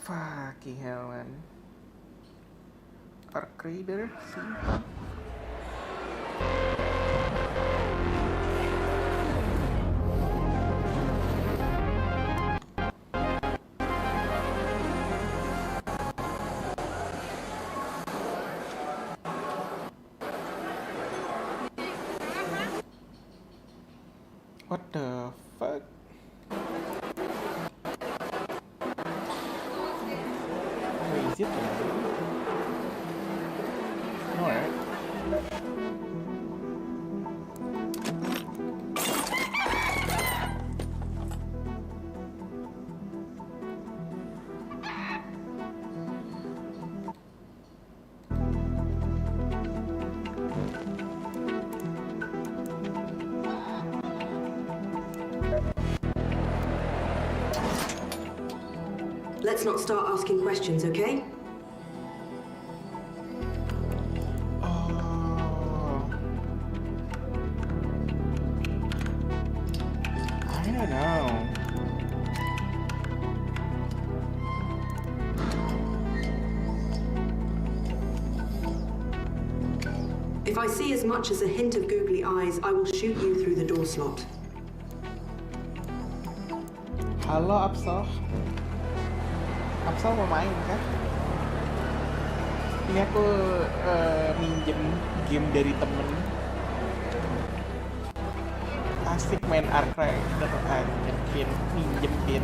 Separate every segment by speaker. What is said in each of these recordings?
Speaker 1: Fucking hell, man. Arc Raider, simple. What the fuck? Where is it? No, right?
Speaker 2: Let's not start asking questions, okay?
Speaker 1: Oh, I don't know.
Speaker 2: If I see as much as a hint of googly eyes, I will shoot you through the door slot.
Speaker 1: Halo Absol. Absol mau main kan? Ini aku minjem game dari temen. Asik main Arc Raider aja, Pin. Minjem Pin.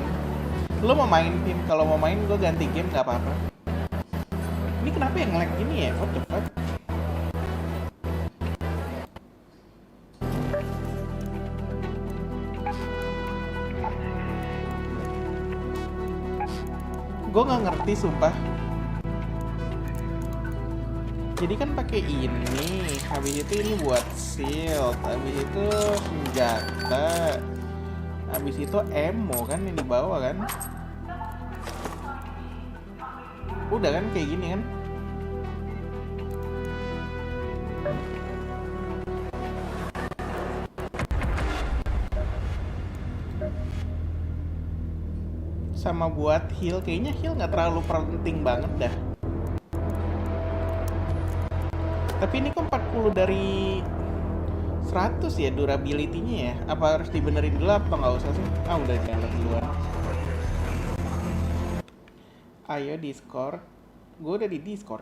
Speaker 1: Lo mau main Pin? Kalau mau main gue ganti game nggak apa-apa. Ini kenapa yang lag gini ya? What the fuck? Gue nggak ngerti sumpah. Jadi kan pakai ini, habis itu ini buat shield, habis itu senjata, habis itu ammo kan yang dibawa kan. Udah kan kayak gini kan. Sama buat heal, kayaknya heal nggak terlalu penting banget dah. Tapi ini kok 40 dari 100 ya durability-nya ya? Apa harus dibenerin dulu apa nggak usah sih? Ah udah jalan duluan. Ayo Discord. Gue udah di Discord.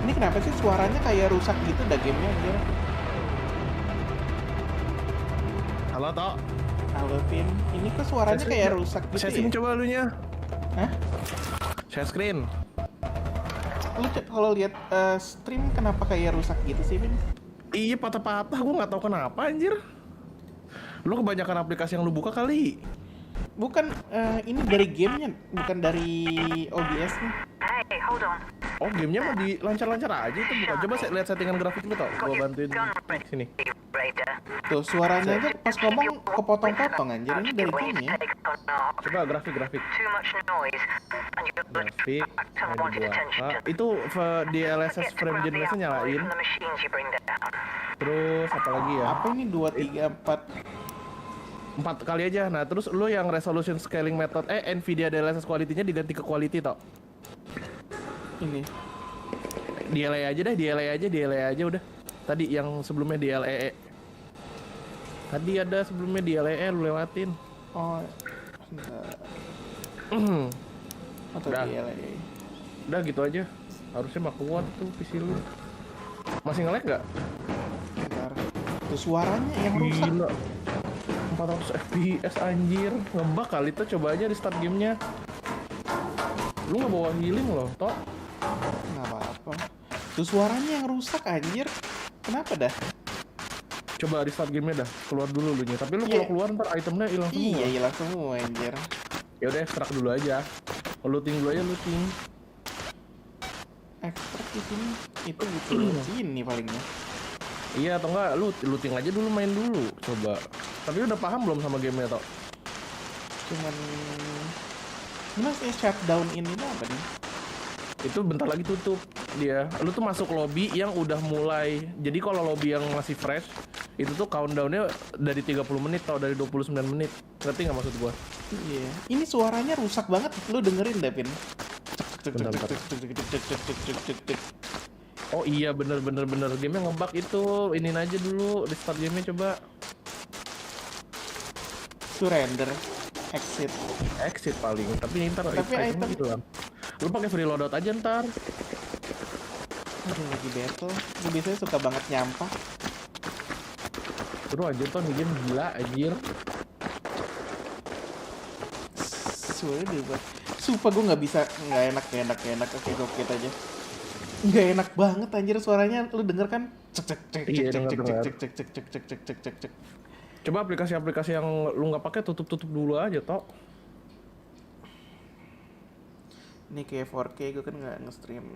Speaker 1: Ini kenapa sih suaranya kayak rusak gitu dah gamenya anjir?
Speaker 3: Halo, Tok.
Speaker 1: Halo Pin, ini kok suaranya kayak rusak gitu
Speaker 3: Share screen
Speaker 1: ya?
Speaker 3: coba lu nya.
Speaker 1: Hah?
Speaker 3: Share screen.
Speaker 1: Lu kalau lihat stream kenapa kayak rusak gitu sih Pin?
Speaker 3: Iya, patah-patah. Gua nggak tahu kenapa anjir. Lu kebanyakan aplikasi yang lu buka kali.
Speaker 1: Bukan, ini dari gamenya, bukan dari OBS-nya.
Speaker 4: Hey, hold on.
Speaker 3: Oh, gamenya mau di lancar-lancar aja itu bukan. Coba saya lihat settingan grafik lu, Tok. Gua bantuin sini.
Speaker 1: Tuh, suaranya aja pas ngomong kepotong-potong anjir, ini dari gamenya.
Speaker 3: Coba grafik.
Speaker 4: Too much noise, and you're
Speaker 3: Grafik.
Speaker 4: unwanted attention.
Speaker 3: Itu DLSS frame generation nyalain.
Speaker 4: from the machines you bring down.
Speaker 3: Terus apa lagi ya?
Speaker 1: Apa ini 2, 3, 4?
Speaker 3: 4 kali aja. Nah, terus lu yang resolution scaling method Nvidia DLSS quality-nya diganti ke quality, Tok.
Speaker 1: Ini.
Speaker 3: DLA aja udah. Tadi yang sebelumnya DLE. Tadi ada sebelumnya DLE lu lewatin.
Speaker 1: Oh, sebentar. Atau
Speaker 3: Udah.
Speaker 1: DLA.
Speaker 3: Udah gitu aja. Harusnya mah kuat tuh PC lu. Masih nge-lag nggak?
Speaker 1: Bentar. Tuh suaranya yang rusak.
Speaker 3: Gila. 400 FPS anjir. Ngebug kali tuh, coba aja restart gamenya. Lu nggak bawa healing loh, Tok.
Speaker 1: Nggak apa-apa. Tuh suaranya yang rusak anjir. Kenapa dah?
Speaker 3: Coba restart gamenya dah. Keluar dulu lu nya. Tapi lu
Speaker 1: Iya.
Speaker 3: kalau keluar ntar itemnya hilang semua.
Speaker 1: Iya, hilang semua anjir.
Speaker 3: Ya udah extract dulu aja. Looting dulu aja looting.
Speaker 1: Ekstrak di sini itu butuh sini palingnya.
Speaker 3: Iya atau enggak lu looting aja dulu, main dulu coba. Tapi udah paham belum sama gamenya, Tok?
Speaker 1: Cuman Ini maksudnya shutdown ini apa nih?
Speaker 3: Itu bentar lagi tutup dia. Lu tuh masuk lobby yang udah mulai. Jadi kalau lobby yang masih fresh, itu tuh countdownnya dari 30 menit atau dari 29 menit. Ngerti nggak maksud gua?
Speaker 1: Iya. Ini suaranya rusak banget. Lu dengerin deh, Pin.
Speaker 3: Bentar. Oh iya bener. Gamenya ngebug itu. Iniin aja dulu. Restart gamenya coba.
Speaker 1: Surrender. Exit.
Speaker 3: Exit paling. Tapi ntar
Speaker 1: Tapi
Speaker 3: itemnya
Speaker 1: item-
Speaker 3: gitu kan. Lu pakai free loadout aja ntar.
Speaker 1: Aduh, lagi battle. Gue biasanya suka banget nyampah.
Speaker 3: Terus anjir tuh nih game gila anjir.
Speaker 1: Suaranya dibuat. Sumpah gue nggak bisa. Nggak enak. Oke, gue quit aja. Nggak enak banget anjir suaranya. Lu denger kan? Cek.
Speaker 3: Iya, denger.
Speaker 1: Cek.
Speaker 3: Coba aplikasi-aplikasi yang lu nggak pakai tutup dulu aja toh.
Speaker 1: Ini kayak 4K, gue kan nggak nge-stream.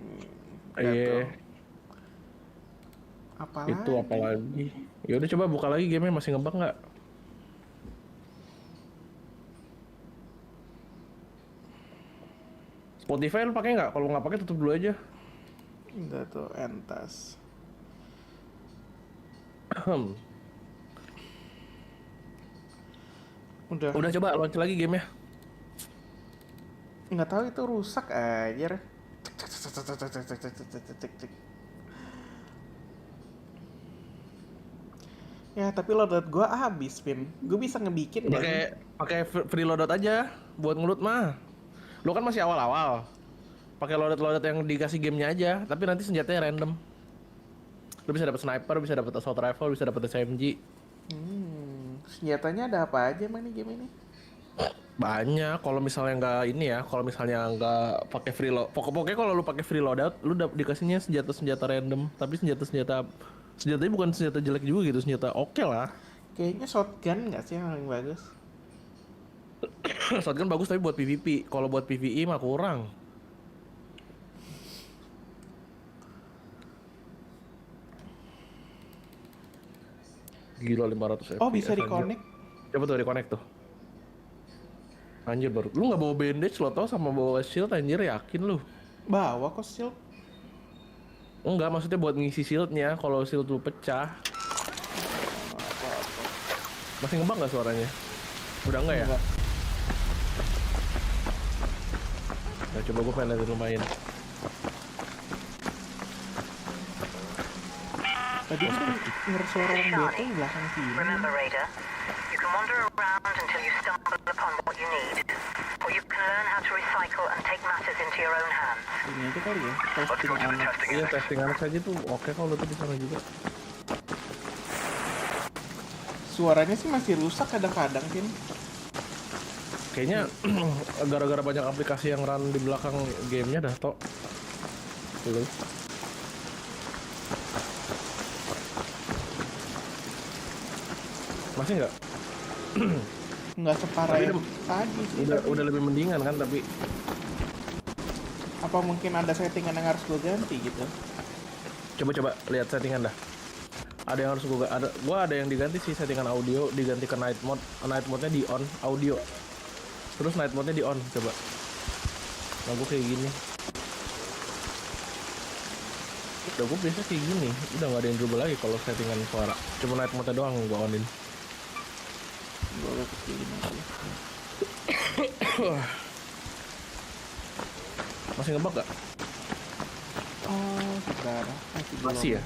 Speaker 3: Iya.
Speaker 1: Apa
Speaker 3: Itu apa lagi? Ya udah coba buka lagi gamenya masih ngebug nggak? Spotify lu pakai nggak? Kalau nggak pakai tutup dulu aja.
Speaker 1: Udah tuh, entas. Udah.
Speaker 3: Udah coba launch lagi gamenya.
Speaker 1: Nggak tahu itu rusak aja. Ya tapi loadout gua habis, Pin. Gue bisa ngebikin nggak sih?
Speaker 3: Pakai free loadout aja buat ngeload mah. Lu kan masih awal-awal. Pakai loadout yang dikasih gamenya aja, tapi nanti senjatanya random. Lu bisa dapat sniper, bisa dapat assault rifle, bisa dapat SMG.
Speaker 1: Senjatanya ada apa aja emang nih game ini?
Speaker 3: Banyak. Kalau misalnya nggak ini ya, kalau misalnya nggak pakai free load, pokoknya kalau lu pakai free loadout, lu dikasihnya senjata random, tapi senjatanya bukan senjata jelek juga gitu, senjata oke lah.
Speaker 1: Kayaknya shotgun nggak sih yang paling bagus?
Speaker 3: Shotgun bagus tapi buat PvP. Kalau buat PvE mah kurang. Gila 500 FPS.
Speaker 1: Oh bisa
Speaker 3: anjir.
Speaker 1: di-connect?
Speaker 3: Coba tuh di-connect tuh. Anjir baru. Lu nggak bawa bandage lo tau sama bawa shield anjir, yakin lu?
Speaker 1: Bawa kok shield.
Speaker 3: Enggak, maksudnya buat ngisi shieldnya. Kalau shield lu pecah. Masih ngebug nggak suaranya? Udah enggak ya?
Speaker 1: Enggak.
Speaker 3: Nah, coba gue pengen liatin lumayan.
Speaker 1: Tadi kan denger suara orang battle di belakang sini.
Speaker 4: Remember, Raider, you can wander around until you stumble upon what you need, or you can learn how to recycle and take matters into your own hands.
Speaker 1: Ini aja kali ya, testing anak.
Speaker 3: Iya, testing anak saja tuh oke kalau lu tuh di sana juga.
Speaker 1: Suaranya sih masih rusak kadang-kadang, Pin.
Speaker 3: Kayaknya gara-gara banyak aplikasi yang run di belakang gamenya dah tok. Lu. Masih nggak?
Speaker 1: Nggak separah
Speaker 3: Tapi
Speaker 1: yang tadi sih. tapi
Speaker 3: Udah lebih mendingan kan tapi
Speaker 1: apa mungkin ada settingan yang harus gue ganti gitu?
Speaker 3: coba lihat settingan dah. Ada yang harus gua ada yang diganti sih, settingan audio diganti ke night mode. Night mode-nya di on audio. Terus night mode-nya di on coba. Nah gua kayak gini. Udah gua biasa kayak gini. Udah nggak ada yang berubah lagi kalau settingan suara. Cuma night mode-nya doang gua onin.
Speaker 1: Gue udah kecilin aja.
Speaker 3: Masih ngebug gak?
Speaker 1: Oh, sebentar.
Speaker 3: Masih ya?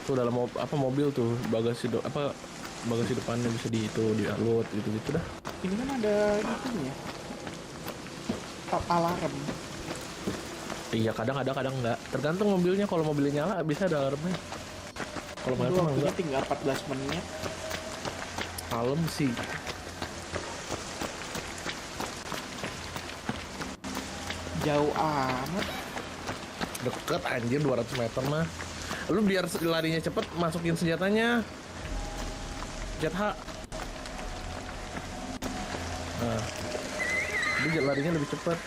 Speaker 3: Tuh dalam mobil tuh bagasi depannya bisa di upload gitu dah.
Speaker 1: Ini kan ada itunya. Alarm.
Speaker 3: Iya kadang ada kadang enggak. Tergantung mobilnya. Kalau mobilnya nyala bisa ada alarmnya. Kalau nggak
Speaker 1: Itu
Speaker 3: nyala
Speaker 1: waktunya
Speaker 3: enggak.
Speaker 1: tinggal 14 menit.
Speaker 3: Kalem sih.
Speaker 1: Jauh amat.
Speaker 3: Deket anjir 200 meter mah. Lu biar larinya cepet masukin senjatanya. Jet H. Nah. Dia larinya lebih cepet.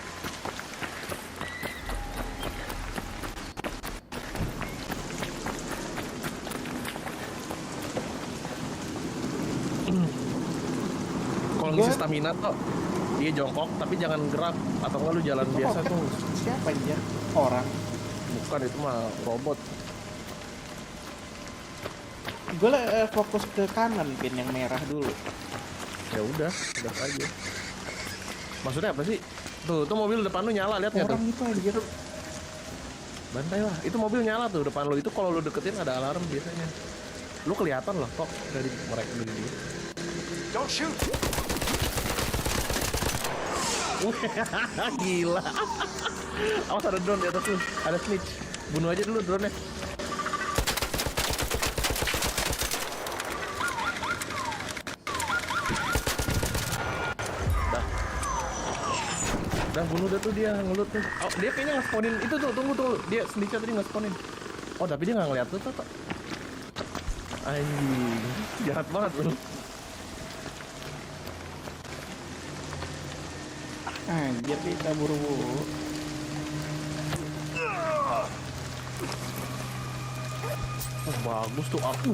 Speaker 3: ngisi
Speaker 1: Gua-
Speaker 3: stamina tuh. Iya jongkok, tapi jangan gerak atau enggak lu jalan
Speaker 1: Itu
Speaker 3: biasa
Speaker 1: roket
Speaker 3: tuh.
Speaker 1: siapa anjir? Orang.
Speaker 3: Bukan itu mah robot.
Speaker 1: Gue fokus ke kanan pin yang merah dulu.
Speaker 3: Ya udah aja. Maksudnya apa sih? Tuh mobil depan lu nyala, lihat nggak tuh?
Speaker 1: Orang itu anjir.
Speaker 3: Bantai lah, itu mobil nyala tuh depan lu. Itu kalau lu deketin ada alarm biasanya. Lu kelihatan loh kok dari mereka dari dia.
Speaker 5: Don't shoot!
Speaker 3: Gila. Awas ada drone di atas lu, ada snitch. Bunuh aja dulu drone-nya. Dah bunuh dah tuh dia ngelut tuh. Oh, dia kayaknya nge-spawnin itu tuh, tunggu. Dia snitch tadi nge-spawnin. Oh, tapi dia nggak ngeliat tuh. Anjing, jahat banget lu.
Speaker 1: Anjir kita buru-buru.
Speaker 3: Oh, bagus tuh aku.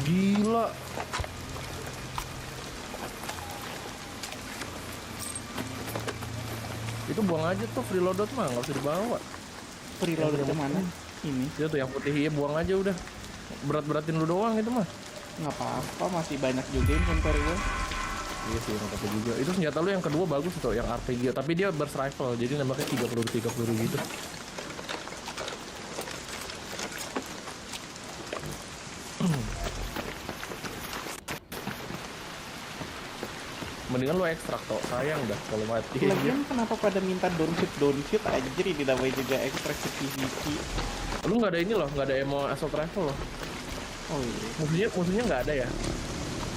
Speaker 3: Gila. Itu buang aja tuh freeloader mah, nggak usah dibawa.
Speaker 1: Preload ke mana? Ini
Speaker 3: Itu tuh yang putih ya buang aja udah. Berat-beratin lu doang itu mah.
Speaker 1: nggak apa-apa, masih banyak juga inventory gue.
Speaker 3: Iya sih, nggak apa juga. Itu senjata lu yang kedua bagus tuh, yang RPG. Tapi dia burst rifle, jadi nembaknya 3 peluru gitu. Mendingan lu ekstrak toh, sayang dah kalau mati.
Speaker 1: Lagian kenapa pada minta don't shoot anjir, ini namanya juga ekstraksi PvP.
Speaker 3: Lu nggak ada ini loh, nggak ada ammo assault rifle loh.
Speaker 1: Oh iya,
Speaker 3: Musuhnya nggak ada ya?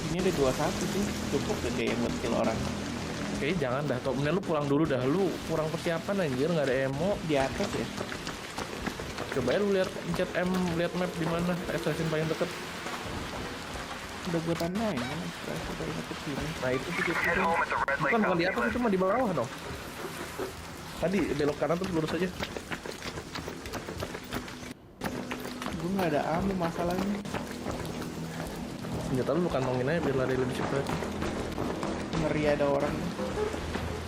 Speaker 1: ini ada 21 sih, cukup gede ya buat kill orang.
Speaker 3: Kayaknya jangan dah, toh. Mending lu pulang dulu dah, lu kurang persiapan anjir, nggak ada ammo.
Speaker 1: Di atas ya?
Speaker 3: Coba ya lu lihat pencet M, lihat map di mana assassin paling deket.
Speaker 1: Udah gue tandain kan, ekstraksi paling deket sini.
Speaker 3: Nah itu sih gitu.
Speaker 5: Head home at the Red Lake
Speaker 3: Bukan di
Speaker 5: Bounty
Speaker 3: atas, itu mah di bawah dong. Tadi belok kanan terus lurus aja.
Speaker 1: Gue nggak ada ammo masalahnya.
Speaker 3: Senjata lu kantongin aja biar lari lebih cepat.
Speaker 1: Ngeri ada orang.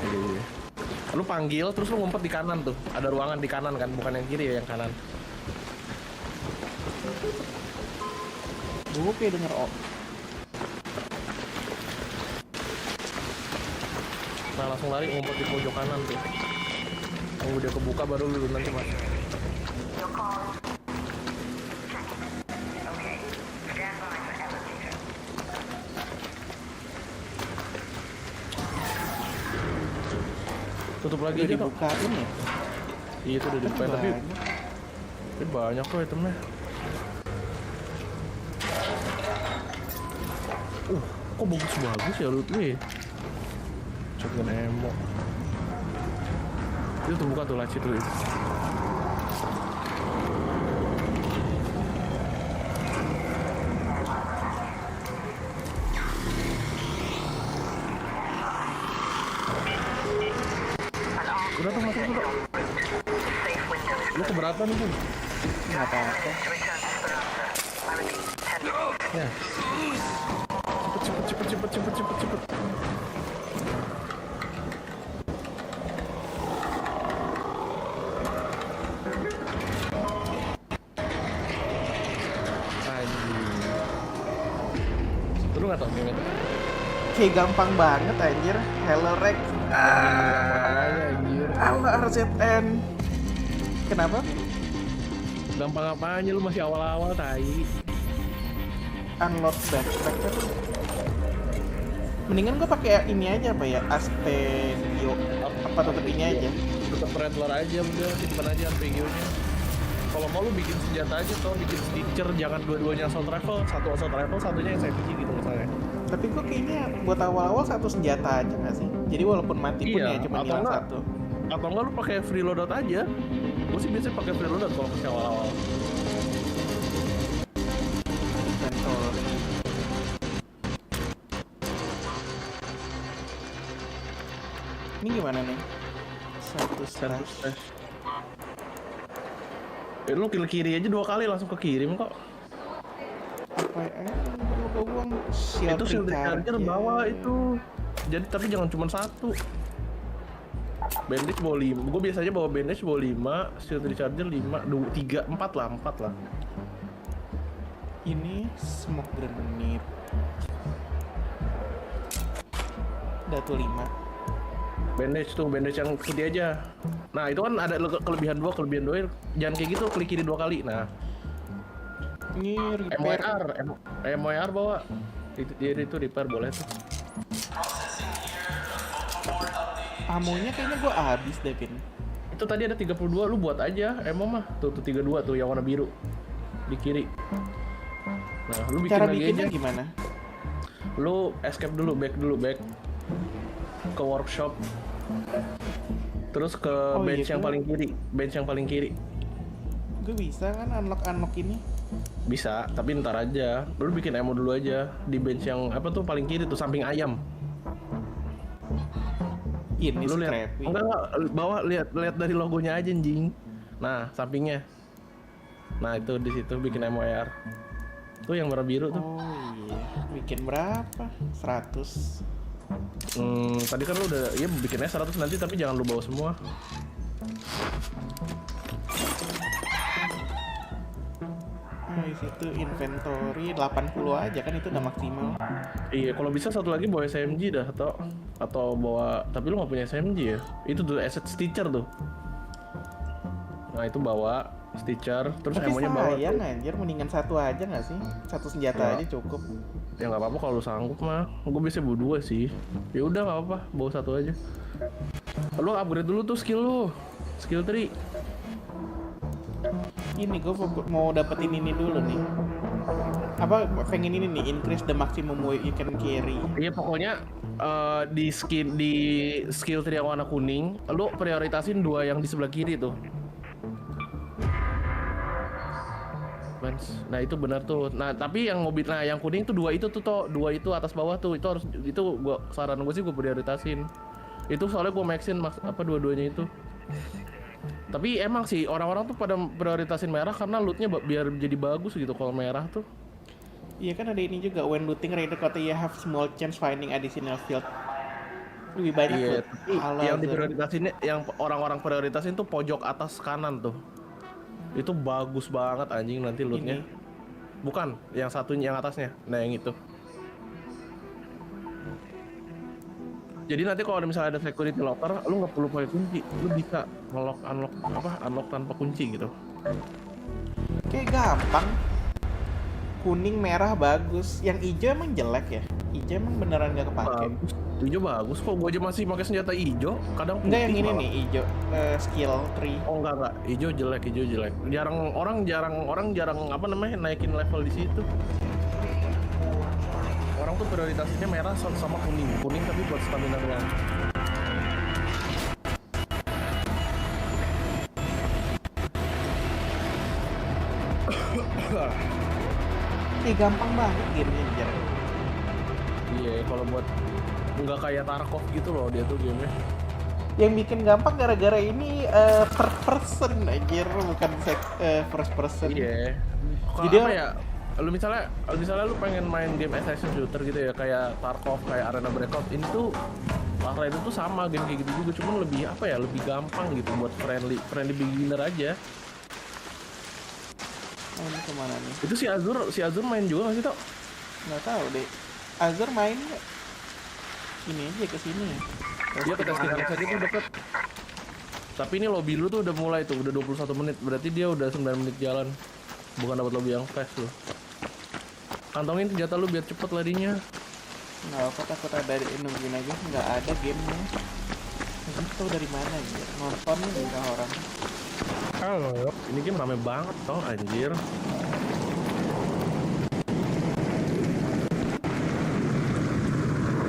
Speaker 3: Iya. Lu panggil terus lu ngumpet di kanan tuh. Ada ruangan di kanan kan, bukan yang kiri ya, yang kanan.
Speaker 1: Gue kayak denger
Speaker 3: Nah langsung lari ngumpet di pojok kanan tuh. Tunggu dia kebuka baru lu nanti masuk. Tutup lagi
Speaker 1: udah
Speaker 3: aja kok.
Speaker 1: dibukain ya?
Speaker 3: Iya itu udah dibuka tapi banyak kok itemnya. Kok bagus ya loot lu ya? Shotgun ammo. Itu terbuka tuh laci tuh. Udah tuh masuk tuh.
Speaker 4: Safe windows.
Speaker 3: Lu keberatan tuh.
Speaker 1: Nggak apa-apa.
Speaker 4: To return to Esperanza. I repeat, 10 minutes.
Speaker 3: Ya. Cepet. Anjing. Lu nggak tau game itu?
Speaker 1: Kayak gampang banget anjir. Hello Rex.
Speaker 3: Makanya anjir.
Speaker 1: Ala RZN. Kenapa?
Speaker 3: Gampang apanya lu masih awal-awal tai.
Speaker 1: Unlock backpacker. Mendingan gue pakai ini aja apa ya? Asterio. Apa tetap ini aja?
Speaker 3: Tetep Rattler aja udah, simpan aja RPG-nya. Kalau mau lu bikin senjata aja atau bikin stitcher, jangan dua-duanya assault rifle, satu assault rifle, satunya SMG gitu misalnya.
Speaker 1: Tapi gue kayaknya buat awal-awal satu senjata aja nggak sih? Jadi walaupun mati pun
Speaker 3: Iya,
Speaker 1: ya cuma
Speaker 3: atau
Speaker 1: hilang
Speaker 3: enggak?
Speaker 1: satu.
Speaker 3: Atau enggak lu pakai freeloader aja. Gue sih biasanya pakai freeloader kalau ke awal-awal.
Speaker 1: Betul. Ini gimana nih? Satu slash.
Speaker 3: Lu kill kiri aja 2 kali langsung kekirim kok.
Speaker 1: Apa ya? Perlu Gua buang shield
Speaker 3: Itu shield
Speaker 1: recharger.
Speaker 3: recharger bawa itu. Jadi tapi jangan cuma satu. Bandage bawa 5. Gue biasanya bawa bandage bawa 5, shield recharger 5, 2, 3, 4 lah, 4 lah.
Speaker 1: Ini smoke grenade. Udah tuh 5.
Speaker 3: Bandage tuh, bandage yang putih aja. Nah, itu kan ada kelebihan 2 jangan kayak gitu, klik kiri 2 kali. Nah,
Speaker 1: Ini repair.
Speaker 3: MOR bawa. Itu repair boleh tuh.
Speaker 1: Amonya kayaknya gua habis deh, Pin.
Speaker 3: Itu tadi ada 32, lu buat aja emo mah. Tuh 32 tuh yang warna biru. Di kiri. Nah, lu bikin
Speaker 1: Cara
Speaker 3: lagi
Speaker 1: bikinnya
Speaker 3: aja.
Speaker 1: gimana?
Speaker 3: Lu escape dulu, back ke workshop. Terus ke bench
Speaker 1: gitu.
Speaker 3: yang paling kiri.
Speaker 1: Gue bisa kan unlock ini?
Speaker 3: Bisa, tapi ntar aja. Lu bikin emo dulu aja di bench yang apa tuh paling kiri tuh samping ayam.
Speaker 1: Ini
Speaker 3: Lu lihat.
Speaker 1: scrappy.
Speaker 3: Enggak, bawah lihat dari logonya aja anjing. Nah, sampingnya. Nah, itu di situ bikin MOR. Tuh yang warna biru tuh.
Speaker 1: Oh iya. Bikin berapa? 100.
Speaker 3: Tadi kan lu udah ya bikinnya 100 nanti tapi jangan lu bawa semua.
Speaker 1: Nah, di situ inventory 80 aja kan itu udah maksimal.
Speaker 3: Iya, kalau bisa satu lagi bawa SMG dah atau bawa, tapi lu nggak punya SMG ya. Itu tuh asset stitcher tuh. Nah, itu bawa stitcher terus
Speaker 1: Tapi
Speaker 3: emonya bawa.
Speaker 1: sayang anjir, mendingan satu aja nggak sih? Satu senjata
Speaker 3: Ya.
Speaker 1: aja cukup.
Speaker 3: Ya nggak apa-apa kalau lu sanggup mah. Gue biasa bawa 2 sih. Ya udah nggak apa-apa, bawa satu aja. Lu upgrade dulu tuh skill lu. Skill 3.
Speaker 1: Ini gue mau dapetin ini dulu nih. Apa pengen ini nih, increase the maximum weight you can carry.
Speaker 3: Iya pokoknya di skill 3 yang warna kuning, lu prioritasin 2 yang di sebelah kiri tuh. Nah itu benar tuh. Nah tapi yang yang kuning tuh 2 itu tuh 2 itu atas bawah tuh itu harus itu gua saran gue sih gue prioritasin. Itu soalnya gue maxin dua-duanya itu. Tapi emang sih orang-orang tuh pada prioritasin merah karena lootnya biar jadi bagus gitu kalau merah tuh.
Speaker 1: Iya kan ada ini juga, when looting raider kota you have small chance finding additional field. Lebih banyak
Speaker 3: Iya,
Speaker 1: loot.
Speaker 3: tapi
Speaker 1: Ala
Speaker 3: yang
Speaker 1: Azur.
Speaker 3: diprioritasinnya yang orang-orang prioritasin tuh pojok atas kanan tuh. Itu bagus banget anjing nanti lootnya. Bukan, yang satunya yang atasnya. Nah, yang itu. Jadi nanti kalau misalnya ada security locker, lu nggak perlu pakai kunci, lu bisa unlock tanpa kunci gitu.
Speaker 1: Kayak gampang. Kuning merah bagus. Yang hijau emang jelek ya? Hijau emang beneran gak kepake.
Speaker 3: Bagus, hijau bagus kok. Gua aja masih pakai senjata hijau, kadang putih.
Speaker 1: Enggak yang ini
Speaker 3: malah.
Speaker 1: nih hijau, skill tree.
Speaker 3: Oh enggak, hijau jelek. Jarang orang naikin level di situ. Orang tuh prioritasnya merah sama kuning tapi buat stamina doang.
Speaker 1: Gampang banget gamenya anjir.
Speaker 3: Iya, kalau buat nggak kayak Tarkov gitu loh dia tuh gamenya.
Speaker 1: Yang bikin gampang gara-gara ini third person anjir, bukan first person.
Speaker 3: Iya.
Speaker 1: Jadi
Speaker 3: Apa ya? Lu misalnya lu pengen main game assassin shooter gitu ya kayak Tarkov, kayak Arena Breakout, ini tuh Arena itu tuh sama game kayak gitu juga, cuma lebih lebih gampang gitu buat friendly beginner aja.
Speaker 1: Oh, ini kemana nih?
Speaker 3: Itu si Azur main juga nggak sih, Tok?
Speaker 1: Nggak tahu deh. Azur main nggak? Ini aja ke sini.
Speaker 3: Dia ke testing set itu deket. Tapi ini lobby lu tuh udah mulai tuh, udah 21 menit. Berarti dia udah 9 menit jalan. Bukan dapat lobby yang fast loh. Kantongin senjata lu biar cepet larinya.
Speaker 1: Nggak apa, takut ada nungguin aja. Nggak ada gamenya. Ini tau dari mana ya? Nonton nih enggak orang.
Speaker 3: Halo. Ini game rame banget toh anjir.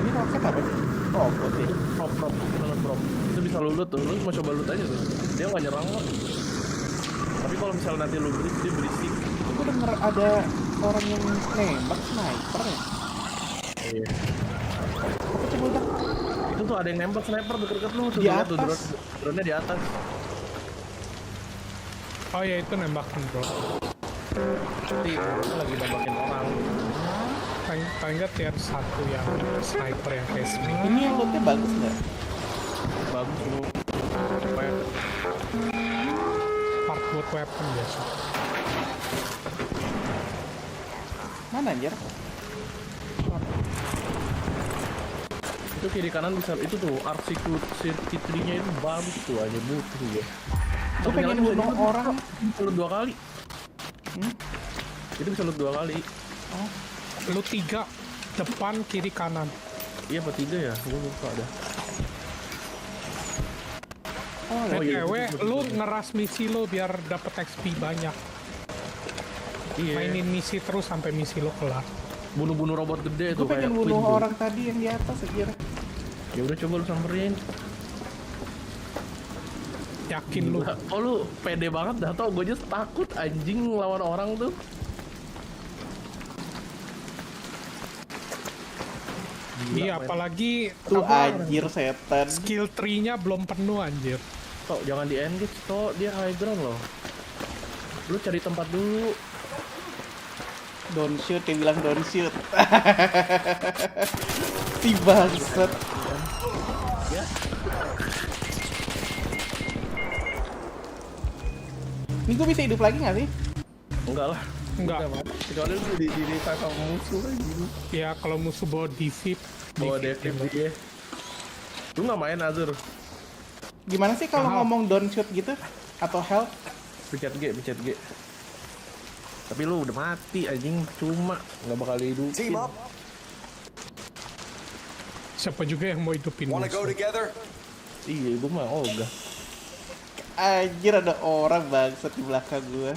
Speaker 1: Ini roket apa sih? Robot ya?
Speaker 3: Prop. Itu bisa lu loot tuh, lu mau coba loot aja tuh. Dia nggak nyerang kok. Tapi kalau misalnya nanti lu berisik, dia berisik.
Speaker 1: Aku denger ada orang yang nembak sniper ya?
Speaker 3: Iya.
Speaker 1: Aku coba udah.
Speaker 3: Itu tuh ada yang nembak sniper deket-deket lu tuh.
Speaker 1: Di
Speaker 3: lihat tuh
Speaker 1: atas.
Speaker 3: drone-nya di atas.
Speaker 6: Oh ya itu nembakin bro.
Speaker 3: Nanti lagi nembakin orang.
Speaker 6: paling nggak tier 1 yang sniper yang kayak Smith.
Speaker 1: Ini yang lootnya bagus nggak?
Speaker 3: Bagus lu. Kayak
Speaker 6: Part buat weapon biasa.
Speaker 1: Mana anjir?
Speaker 3: itu kiri kanan bisa itu tuh circuit tree-nya itu bagus tuh aja butuh ya.
Speaker 1: Gue pengen bunuh orang.
Speaker 3: Bisa loot 2 kali. Itu bisa loot 2 kali.
Speaker 6: Lu 3 depan kiri kanan.
Speaker 3: Iya apa 3 ya? Gue lupa dah.
Speaker 6: BTW,
Speaker 3: iya,
Speaker 6: lu ngeras misi lo biar dapet XP banyak.
Speaker 3: Iya.
Speaker 6: Mainin misi terus sampai misi lo kelar.
Speaker 3: Bunuh-bunuh robot gede
Speaker 1: Gue
Speaker 3: tuh
Speaker 1: pengen
Speaker 3: kayak
Speaker 1: bunuh
Speaker 3: Queen tuh.
Speaker 1: orang tadi yang di atas aja.
Speaker 3: Ya udah coba lu samperin.
Speaker 6: Yakin lu?
Speaker 3: Oh lu pede banget dah tau, gue aja takut anjing lawan orang tuh.
Speaker 6: Iya, apalagi
Speaker 1: Tuh
Speaker 6: apa,
Speaker 1: anjir setan.
Speaker 6: skill tree-nya belum penuh anjir.
Speaker 3: Tok jangan di engage Tok, dia high ground loh. Lu cari tempat dulu.
Speaker 1: Don't shoot, dia bilang don't shoot. Si bangsat.
Speaker 3: Ya.
Speaker 1: Ini gue bisa hidup lagi nggak sih?
Speaker 3: Enggak lah.
Speaker 6: Enggak.
Speaker 3: Kecuali lu di revive sama musuh anjing.
Speaker 6: Ya kalau musuh bawa defib.
Speaker 3: Bawa defib dia. Lu nggak main Azur?
Speaker 1: Gimana sih kalau
Speaker 6: Mahal.
Speaker 1: ngomong don't shoot gitu? Atau help?
Speaker 3: Pencet G. Tapi lu udah mati anjing, cuma nggak bakal dihidupin.
Speaker 5: Team up.
Speaker 6: Siapa juga yang mau hidupin
Speaker 5: Want to go
Speaker 6: musuh?
Speaker 5: together?
Speaker 3: Iya, gua mah ogah.
Speaker 1: Anjir ada orang bangsat di belakang gue.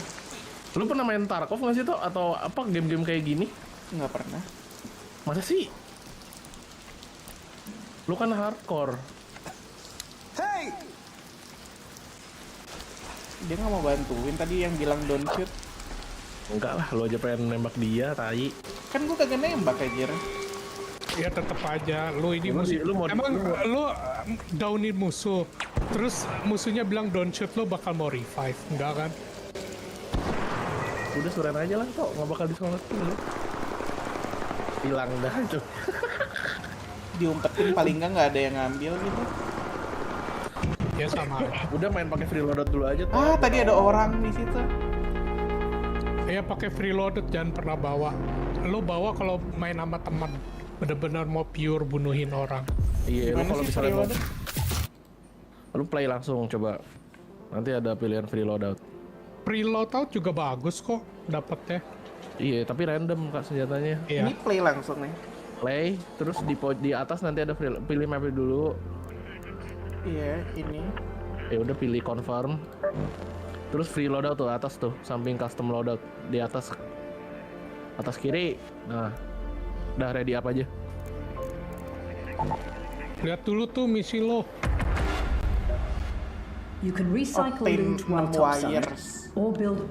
Speaker 3: Lu pernah main Tarkov nggak sih Tok? Atau apa game-game kayak gini?
Speaker 1: Nggak pernah.
Speaker 3: Masa sih? Lu kan hardcore.
Speaker 5: Hey!
Speaker 1: Dia nggak mau bantuin tadi yang bilang don't shoot.
Speaker 3: Enggak lah, lu aja pengen nembak dia, tai.
Speaker 1: Kan gue kagak nembak anjir.
Speaker 6: Ya tetep aja, lu ini
Speaker 3: Lu
Speaker 6: musuh.
Speaker 3: lu mau
Speaker 6: Emang lu downin musuh, terus musuhnya bilang don't shoot, lu bakal mau revive, enggak kan?
Speaker 3: udah suren aja lah Tok, nggak bakal diselamatin lu. Hilang dah itu.
Speaker 1: Diumpetin paling nggak ada yang ngambil gitu.
Speaker 6: Ya sama.
Speaker 3: Udah main pakai freeloader dulu aja Tok.
Speaker 1: Ah tadi ada orang di situ.
Speaker 6: Ya pakai freeloaded, jangan pernah bawa. Lu bawa kalau main sama teman, bener-bener mau pure bunuhin orang.
Speaker 3: Iya, lu
Speaker 1: Gimana
Speaker 3: kalau
Speaker 1: sih
Speaker 3: misalnya mau,
Speaker 1: freeloader?
Speaker 3: lu play langsung coba. Nanti ada pilihan free loadout.
Speaker 6: Preload out juga bagus kok dapetnya.
Speaker 3: Iya, tapi random Kak senjatanya.
Speaker 6: Iya.
Speaker 1: Ini play langsung nih.
Speaker 3: Play, terus di atas nanti ada pilih map dulu.
Speaker 1: Iya ini.
Speaker 3: Ya udah pilih confirm. Terus free loadout tuh atas tuh, samping custom loadout di atas kiri. Nah, udah ready apa aja?
Speaker 6: Lihat dulu tuh misi lo.
Speaker 7: You can recycle
Speaker 1: Obtain
Speaker 7: loot while
Speaker 1: 6
Speaker 7: topside,
Speaker 1: wires.
Speaker 7: or build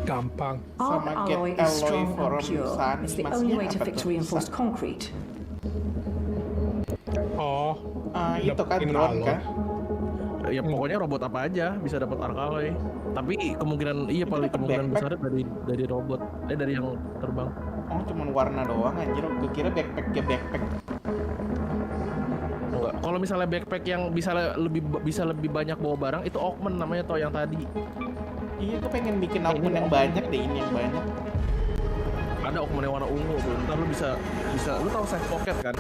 Speaker 6: Gampang.
Speaker 7: Arc
Speaker 1: Sama get
Speaker 7: alloy is
Speaker 1: alloy
Speaker 7: strong
Speaker 1: from
Speaker 7: and pure.
Speaker 1: sun.
Speaker 7: It's the
Speaker 1: Maksudnya
Speaker 7: only way to
Speaker 1: apa
Speaker 7: fix
Speaker 1: tuh?
Speaker 7: reinforced concrete.
Speaker 6: Oh.
Speaker 1: Itu kan
Speaker 6: dapetin
Speaker 1: drone
Speaker 6: alloy.
Speaker 1: kah?
Speaker 3: Ya pokoknya robot apa aja bisa dapat arc alloy. Tapi kemungkinan iya
Speaker 1: Itu
Speaker 3: paling
Speaker 1: dapat
Speaker 3: kemungkinan
Speaker 1: backpack.
Speaker 3: besar dari robot. Dari yang terbang.
Speaker 1: Oh cuman warna doang anjir. Gue kira backpack.
Speaker 3: Enggak. Kalau misalnya backpack yang bisa lebih banyak bawa barang itu augment namanya Toh yang tadi.
Speaker 1: Iya gue pengen bikin augment yang banyak deh, ini yang banyak.
Speaker 3: Ada augment yang warna ungu tuh. Ntar lu bisa lu tahu save pocket kan?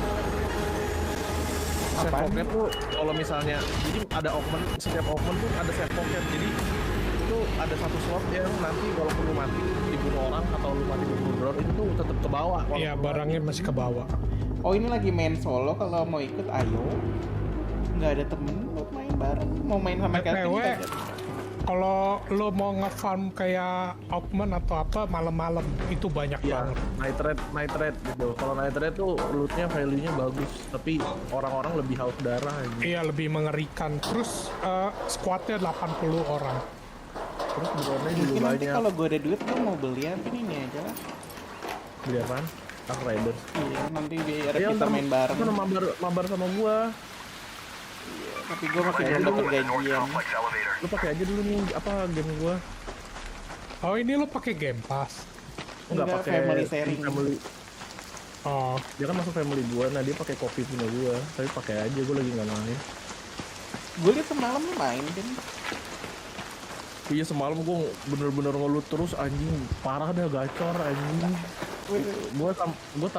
Speaker 3: Save
Speaker 1: Apaan?
Speaker 3: pocket tuh kalau misalnya jadi ada augment, setiap augment tuh ada save pocket. Jadi itu ada satu slot yang nanti walaupun lu mati dibunuh orang atau lu mati dibunuh drone itu tuh tetap ke bawah.
Speaker 6: Iya, barangnya masih ke bawah.
Speaker 1: Oh ini lagi main solo, kalau mau ikut ayo. Nggak ada temen buat main bareng. Mau main sama Kelvin
Speaker 6: BTW,
Speaker 1: kita aja.
Speaker 6: kalau lo mau nge-farm kayak augment atau apa malam-malam itu banyak
Speaker 3: Iya,
Speaker 6: banget.
Speaker 3: night raid gitu. Kalau night raid tuh lootnya value-nya bagus, tapi orang-orang lebih haus darah aja.
Speaker 6: Iya, lebih mengerikan. Terus squadnya 80 orang.
Speaker 3: Terus drone-nya juga
Speaker 1: Mungkin nanti
Speaker 3: banyak.
Speaker 1: kalau gue ada duit gue mau beli apa ini aja lah.
Speaker 3: Beli apaan? Dark Rider.
Speaker 1: Iya nanti biar
Speaker 3: Ya,
Speaker 1: kita main bareng.
Speaker 3: Lu mabar sama gua.
Speaker 1: Tapi gue masih belum dapat gajian.
Speaker 5: Complex elevator.
Speaker 3: Lu pakai aja dulu nih apa game gua.
Speaker 6: Oh, ini lo pakai Game Pass.
Speaker 1: Enggak,
Speaker 3: pakai
Speaker 1: family sharing.
Speaker 6: Oh,
Speaker 3: Dia kan masuk family gua, nah dia pakai kopi punya gua. Tapi pakai aja, gua lagi nggak main.
Speaker 1: Gue liat semalam lu main kan.
Speaker 3: Iya semalam gua bener-bener ngelut terus anjing, parah dah gacor anjing. Gua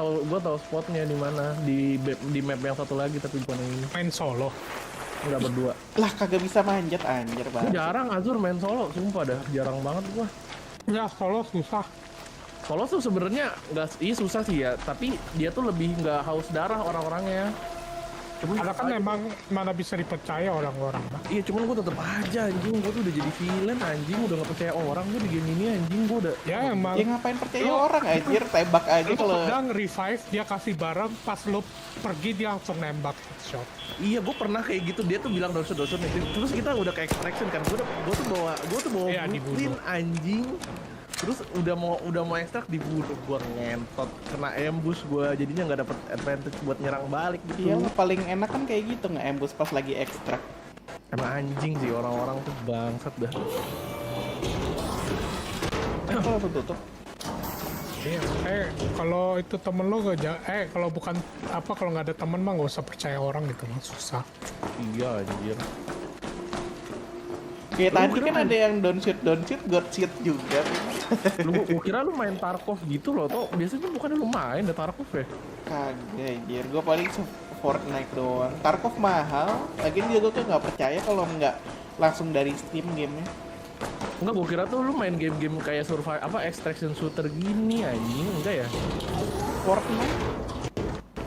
Speaker 3: tahu spotnya di mana, di map yang satu lagi tapi bukan yang ini.
Speaker 6: main solo.
Speaker 3: Nggak berdua.
Speaker 1: Lah kagak bisa manjat anjir
Speaker 3: Gua
Speaker 1: banget.
Speaker 3: jarang Azur main solo, sumpah dah, jarang banget gua.
Speaker 6: Ya, solo susah.
Speaker 3: Solo tuh sebenarnya nggak, iya susah sih ya, tapi dia tuh lebih nggak haus darah orang-orangnya. Cuman
Speaker 6: Karena kan
Speaker 3: tetep aja-
Speaker 6: emang mana bisa dipercaya orang-orang.
Speaker 3: Iya cuman gue tetep aja anjing, gue tuh udah jadi villain anjing, udah gak percaya orang gue di game ini anjing, gue udah.
Speaker 6: Ya emang.
Speaker 1: Ya ngapain percaya orang anjir, tembak aja
Speaker 6: Lu
Speaker 1: kalau
Speaker 6: udah nge-revive, dia kasih barang, pas lu pergi dia langsung nembak headshot.
Speaker 3: Iya gue pernah kayak gitu, dia tuh bilang dosen-dosen itu, terus kita udah ke extraction kan, gue tuh bawa
Speaker 6: Iya,
Speaker 3: blueprint
Speaker 6: dibunuh.
Speaker 3: anjing. Terus udah mau ekstrak dibunuh, gue ngentot, kena ambush gue, jadinya nggak dapet advantage buat nyerang balik gitu.
Speaker 1: iya lah, paling enak kan kayak gitu nge-ambush pas lagi ekstrak.
Speaker 3: Emang anjing sih orang-orang tuh bangsat dah.
Speaker 1: Kalau tutup.
Speaker 6: Iya, kalau itu temen lo kalau bukan apa, kalau nggak ada temen mah nggak usah percaya orang gitu mah, susah.
Speaker 3: Iya anjir.
Speaker 1: Kayak
Speaker 3: Lu
Speaker 1: tadi
Speaker 3: kira
Speaker 1: kan
Speaker 3: main-
Speaker 1: ada yang down shoot, god shoot juga.
Speaker 3: Gua kira lu main Tarkov gitu loh, tuh biasanya bukannya lu main ada Tarkov ya?
Speaker 1: Kagak anjir, gue paling Fortnite doang. Tarkov mahal, lagian juga gue nggak percaya kalau nggak langsung dari Steam gamenya.
Speaker 3: Enggak, gua kira tuh lu main game-game kayak survive apa extraction shooter gini anjing, enggak ya?
Speaker 1: Fortnite?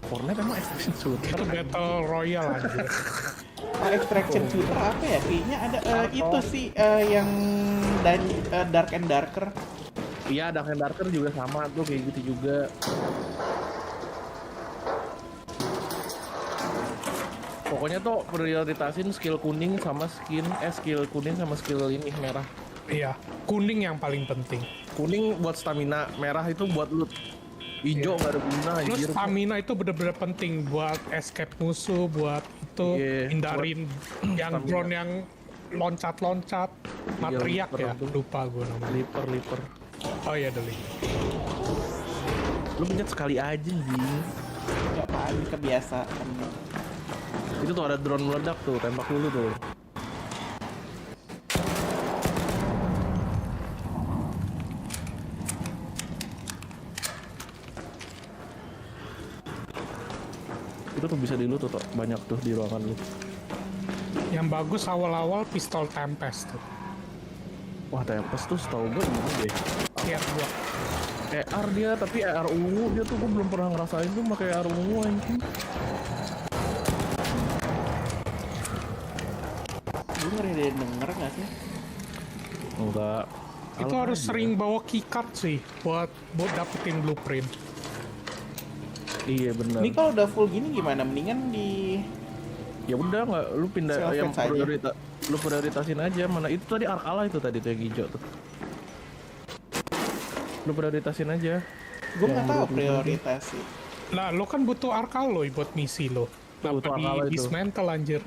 Speaker 3: Fortnite emang extraction shooter.
Speaker 6: Itu battle royale aja.
Speaker 1: Extraction shooter apa ya? Kayaknya ada itu sih yang Dark and Darker.
Speaker 3: Iya, Dark and Darker juga sama tuh kayak gitu juga. Pokoknya tuh prioritasin skill kuning sama skill kuning sama skill ini merah.
Speaker 6: Iya, kuning yang paling penting.
Speaker 3: Kuning buat stamina, merah itu buat loot. Ijo nggak ada guna
Speaker 6: Terus
Speaker 3: anjir.
Speaker 6: stamina itu bener-bener penting buat escape musuh, buat itu
Speaker 3: Iya,
Speaker 6: hindarin yang
Speaker 3: stamina.
Speaker 6: drone yang loncat-loncat, matriak
Speaker 3: Liper
Speaker 6: ya,
Speaker 3: tuh.
Speaker 6: lupa gue namanya.
Speaker 3: Liper.
Speaker 6: Oh iya, Deli.
Speaker 3: Lu pencet sekali aja anjing.
Speaker 1: Gak apa-apa, kebiasaan.
Speaker 3: Itu tuh ada drone meledak tuh, tembak dulu tuh. Itu tuh bisa di loot tuh, banyak tuh di ruangan lu.
Speaker 6: Yang bagus awal-awal pistol Tempest tuh.
Speaker 3: Wah, Tempest tuh setahu gue ini deh.
Speaker 6: Tier 2.
Speaker 3: ER dia, tapi ER ungu dia tuh gue belum pernah ngerasain tuh pakai ER ungu anjing.
Speaker 1: Gue ngeri dia denger gak sih?
Speaker 3: Enggak.
Speaker 6: Itu
Speaker 3: Alat
Speaker 6: harus
Speaker 3: aja.
Speaker 6: sering bawa keycard sih buat dapetin blueprint.
Speaker 3: Iya benar.
Speaker 1: Ini kalau udah full gini gimana? Mendingan di
Speaker 3: Ya udah nggak, lu pindah
Speaker 1: Self
Speaker 3: yang
Speaker 1: defense aja.
Speaker 3: lu prioritasin aja mana itu tadi Arkala itu tadi tuh yang hijau tuh. Lu prioritasin aja.
Speaker 1: gue
Speaker 3: Yang
Speaker 1: nggak tahu
Speaker 3: menurut lu
Speaker 1: prioritas sih.
Speaker 6: Nah, lo kan butuh Arcaloy buat misi lo.
Speaker 3: Butuh
Speaker 6: Kenapa
Speaker 3: Arcaloy
Speaker 6: di
Speaker 3: itu.
Speaker 6: dismantle anjir?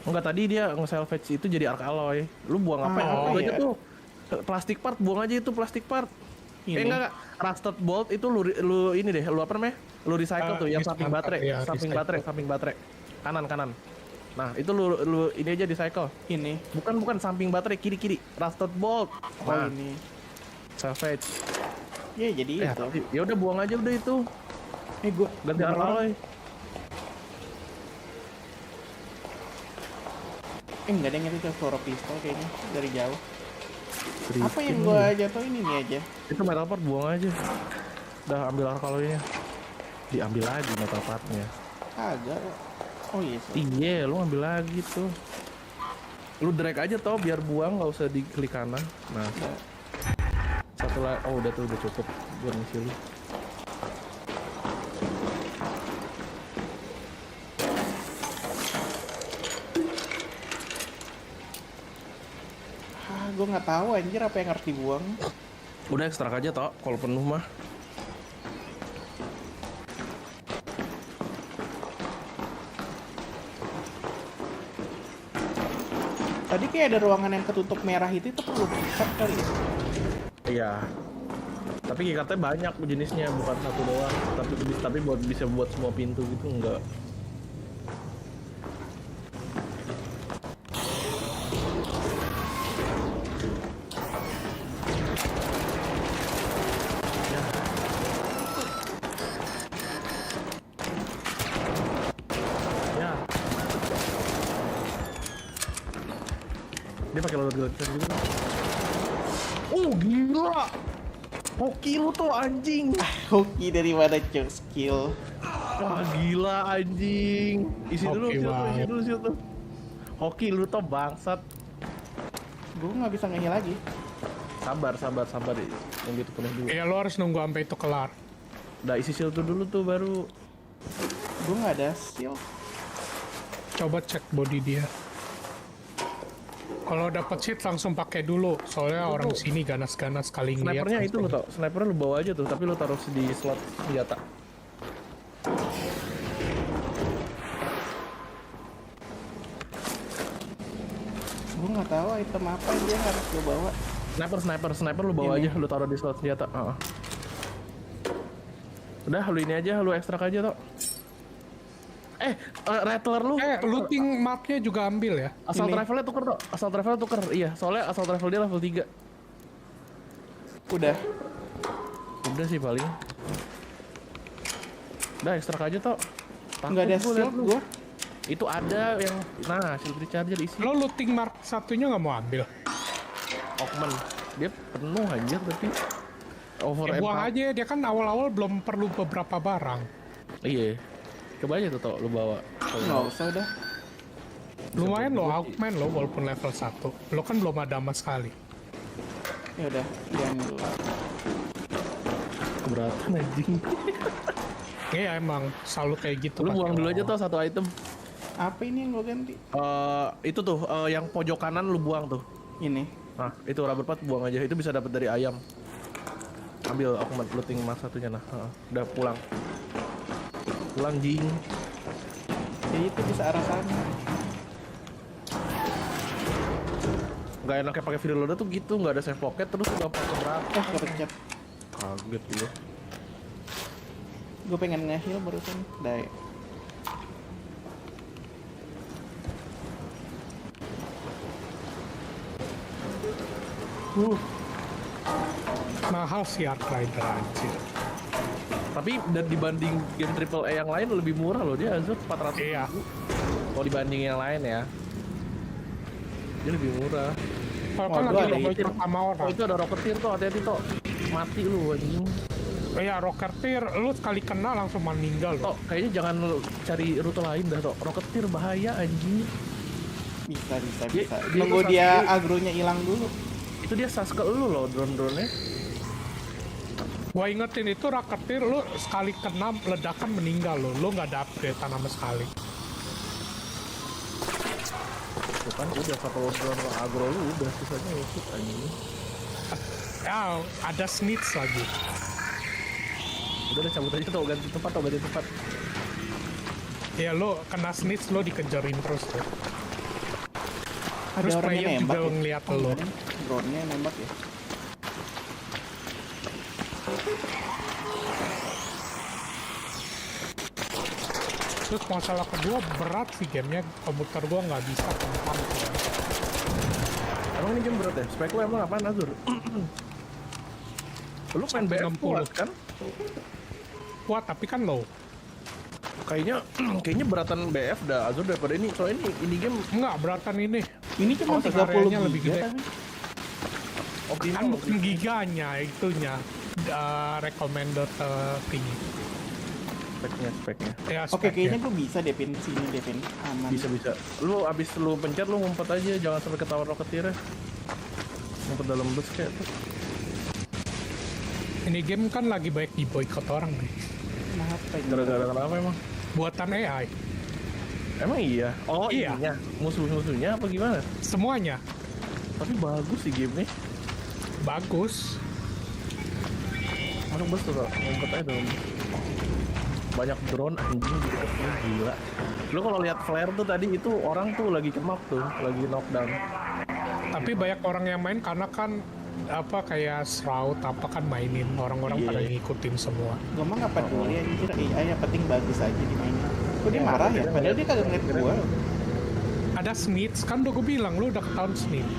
Speaker 3: Enggak, tadi dia nge-salvage itu jadi Arkalloy. Lu buang apa ya?
Speaker 1: Oh,
Speaker 3: Lu aja
Speaker 1: iya.
Speaker 3: tuh plastik part, buang aja itu plastik part.
Speaker 1: Ini.
Speaker 3: Enggak. Rusted bolt itu lu ini deh, lu apa namanya? Lu recycle tuh yang samping
Speaker 6: dismantle,
Speaker 3: baterai,
Speaker 6: iya,
Speaker 3: samping baterai. Kanan. Nah, itu lu ini aja recycle.
Speaker 1: Ini.
Speaker 3: Bukan samping baterai, kiri. Rusted bolt.
Speaker 1: Oh
Speaker 3: Nah,
Speaker 1: ini.
Speaker 3: salvage.
Speaker 1: Ya jadi itu.
Speaker 3: Ya udah buang aja udah itu.
Speaker 1: Gue
Speaker 3: Ganti Arkalloy.
Speaker 1: nggak ada yang ngerti ke fluoro pistol kayaknya dari jauh. Apa yang
Speaker 3: Drifting.
Speaker 1: gue jatuhin ini aja?
Speaker 3: Itu metal part buang aja. Udah ambil Arkalloy-nya. Diambil lagi metal partnya.
Speaker 1: Kagak. Oh iya sih.
Speaker 3: Iya, lu ambil lagi tuh. Lu drag aja tau biar buang, nggak usah diklik kanan. Nah,
Speaker 1: Nggak.
Speaker 3: satu lagi. Oh udah tuh, udah cukup buat ngisi lu.
Speaker 1: Gue nggak tahu anjir apa yang harus dibuang.
Speaker 3: Udah ekstrak aja tau, kalau penuh mah.
Speaker 1: Tadi kayak ada ruangan yang ketutup merah itu perlu pick kali ya?
Speaker 3: Iya. Tapi katanya banyak jenisnya, bukan satu doang. Tapi bisa buat semua pintu gitu enggak. Ya. Dia pakai loader gunner juga. Gila. Hoki lu tuh anjing.
Speaker 1: Hoki dari mana cok skill?
Speaker 3: Wah gila anjing. Isi dulu,
Speaker 6: Hoki banget.
Speaker 3: isi dulu. Hoki lu tuh bangsat.
Speaker 1: Gue nggak bisa ngeheal lagi.
Speaker 3: Sabar deh. Yang gitu penuh dulu.
Speaker 6: Ya lo harus nunggu sampai itu kelar.
Speaker 3: Udah isi shield tuh dulu tuh baru.
Speaker 1: Gue nggak ada shield.
Speaker 6: Coba cek body dia. Kalau dapat sheet langsung pakai dulu, soalnya orang sini ganas-ganas kali ngeliat.
Speaker 3: Snipernya itu lu tau. Snipernya lu bawa aja tuh, tapi lu taruh di slot senjata.
Speaker 1: Gue nggak tahu item apa yang dia harus gue bawa.
Speaker 3: Sniper lu bawa
Speaker 1: Ini.
Speaker 3: aja, lu taruh di slot senjata. Udah, lu ini aja, lu ekstrak aja toh. Rattler lu.
Speaker 6: Looting marknya juga ambil ya.
Speaker 3: Assault
Speaker 1: ini.
Speaker 3: rifle-nya tuker toh. Assault rifle tuker. Iya, soalnya assault rifle dia level 3.
Speaker 1: Udah.
Speaker 3: Udah sih paling. Udah ekstrak aja toh.
Speaker 1: Nggak ada shield gue.
Speaker 3: Itu ada yang shield recharger isi.
Speaker 6: Lo looting mark satunya nggak mau ambil?
Speaker 3: Oakman. Dia penuh anjir tapi over
Speaker 6: Buang
Speaker 3: empat.
Speaker 6: aja, dia kan awal-awal belum perlu beberapa barang.
Speaker 3: Iya. Coba aja tuh toh lu bawa.
Speaker 1: Nggak usah udah.
Speaker 6: Lumayan lo Augment lo walaupun level 1. Lo kan belum ada sama sekali.
Speaker 1: Ya udah, yang dulu.
Speaker 3: Keberatan anjing.
Speaker 6: Iya emang selalu kayak gitu.
Speaker 3: Lu
Speaker 6: pasti
Speaker 3: buang dulu aja
Speaker 6: orang-orang.
Speaker 3: tuh satu item.
Speaker 1: Apa ini yang gue ganti?
Speaker 3: Itu tuh yang pojok kanan lu buang tuh.
Speaker 1: Ini.
Speaker 3: Nah, itu rubber pad buang aja. Itu bisa dapat dari ayam. Ambil aku looting mas satunya nah. Udah pulang. Pulang jing.
Speaker 1: Ya itu bisa arah sana.
Speaker 3: Gak enaknya pakai video loader tuh gitu, nggak ada save pocket terus nggak pakai berapa.
Speaker 1: Kepencet.
Speaker 3: Kaget gue.
Speaker 1: Gue pengen nge-heal barusan. Dai.
Speaker 6: Mahal sih Ark Rider anjir.
Speaker 3: Tapi dan dibanding game triple A yang lain lebih murah loh, dia Azur 400
Speaker 6: Iya.
Speaker 3: kalau dibanding yang lain ya. Dia lebih murah.
Speaker 6: Kalau kan
Speaker 1: Waduh,
Speaker 6: lagi
Speaker 1: ada
Speaker 6: lomba sama
Speaker 3: Oh
Speaker 6: orang.
Speaker 3: itu ada rocketeer tuh, hati-hati toh. Mati lu anjing.
Speaker 6: Iya Rocketeer, lu sekali kena langsung meninggal lo.
Speaker 3: Toh, kayaknya jangan lu cari rute lain dah toh. Rocketeer bahaya anjing.
Speaker 1: Bisa.
Speaker 3: Dia
Speaker 1: Nunggu
Speaker 3: tuh
Speaker 1: dia
Speaker 3: satu-
Speaker 1: agronya hilang dulu.
Speaker 3: Itu dia sas ke lu loh drone-drone-nya.
Speaker 6: Gua ingetin itu Rocketeer, lu sekali kena ledakan meninggal lo. Lu nggak ada upgrade sama sekali.
Speaker 3: Tuh kan udah satu drone agro lu udah sisanya ikut anjing.
Speaker 6: Ya ada snitch lagi.
Speaker 3: Udah cabut aja tuh ganti tempat.
Speaker 6: Ya lo kena snitch lo dikejarin terus tuh.
Speaker 1: Ada
Speaker 6: Terus
Speaker 1: orang yang
Speaker 6: player
Speaker 1: nembak
Speaker 6: juga
Speaker 1: ya?
Speaker 6: ngeliat lo.
Speaker 1: Drone-nya nembak ya.
Speaker 6: Terus masalah kedua berat sih gamenya, komputer gua nggak bisa gampang.
Speaker 3: Emang ini game berat ya? Spek lu emang apaan Azur? Lu main BF
Speaker 6: 60.
Speaker 3: kuat kan?
Speaker 6: Kuat tapi kan low.
Speaker 3: Kayaknya beratan BF dah Azur daripada ini. Soalnya ini game
Speaker 6: Enggak, beratan ini.
Speaker 1: Ini cuma
Speaker 6: Oh,
Speaker 1: 30
Speaker 6: areanya lebih
Speaker 1: giga
Speaker 6: gede.
Speaker 1: tapi.
Speaker 6: Kan bukan giganya, itunya. Recommended tinggi.
Speaker 3: speknya.
Speaker 6: Ya,
Speaker 1: Oke,
Speaker 6: speknya.
Speaker 1: kayaknya gue bisa Devin sini, Devin. Aman.
Speaker 3: Bisa. Lu abis lu pencet lu ngumpet aja, jangan sampai ketahuan rocketeer. Ngumpet dalam bus kayak tuh.
Speaker 6: Ini game kan lagi banyak di boykot orang nih.
Speaker 1: Kenapa ini?
Speaker 3: Gara-gara kenapa emang?
Speaker 6: Buatan AI.
Speaker 3: Emang iya? Oh
Speaker 6: Iya.
Speaker 3: ininya, musuh-musuhnya apa gimana?
Speaker 6: Semuanya
Speaker 3: Tapi bagus sih game nih.
Speaker 6: bagus.
Speaker 3: Masuk bus tuh kok, ngumpet aja dalam bus. Banyak drone anjing gitu, gila. Lu kalau lihat flare tuh tadi itu orang tuh lagi knock tuh, lagi knockdown.
Speaker 6: Tapi banyak orang yang main karena kan apa kayak Shroud apa kan mainin orang-orang
Speaker 3: Iya.
Speaker 6: pada ngikutin semua.
Speaker 1: Gue mah nggak peduli anjir AI, yang penting bagus aja dimainin. Kok dia
Speaker 3: Ya,
Speaker 1: marah ya?
Speaker 3: kira-kira
Speaker 1: Padahal
Speaker 3: ya.
Speaker 1: dia kagak ngeliat gue.
Speaker 6: Ada Smiths kan udah gue bilang lu udah ketahuan Smith.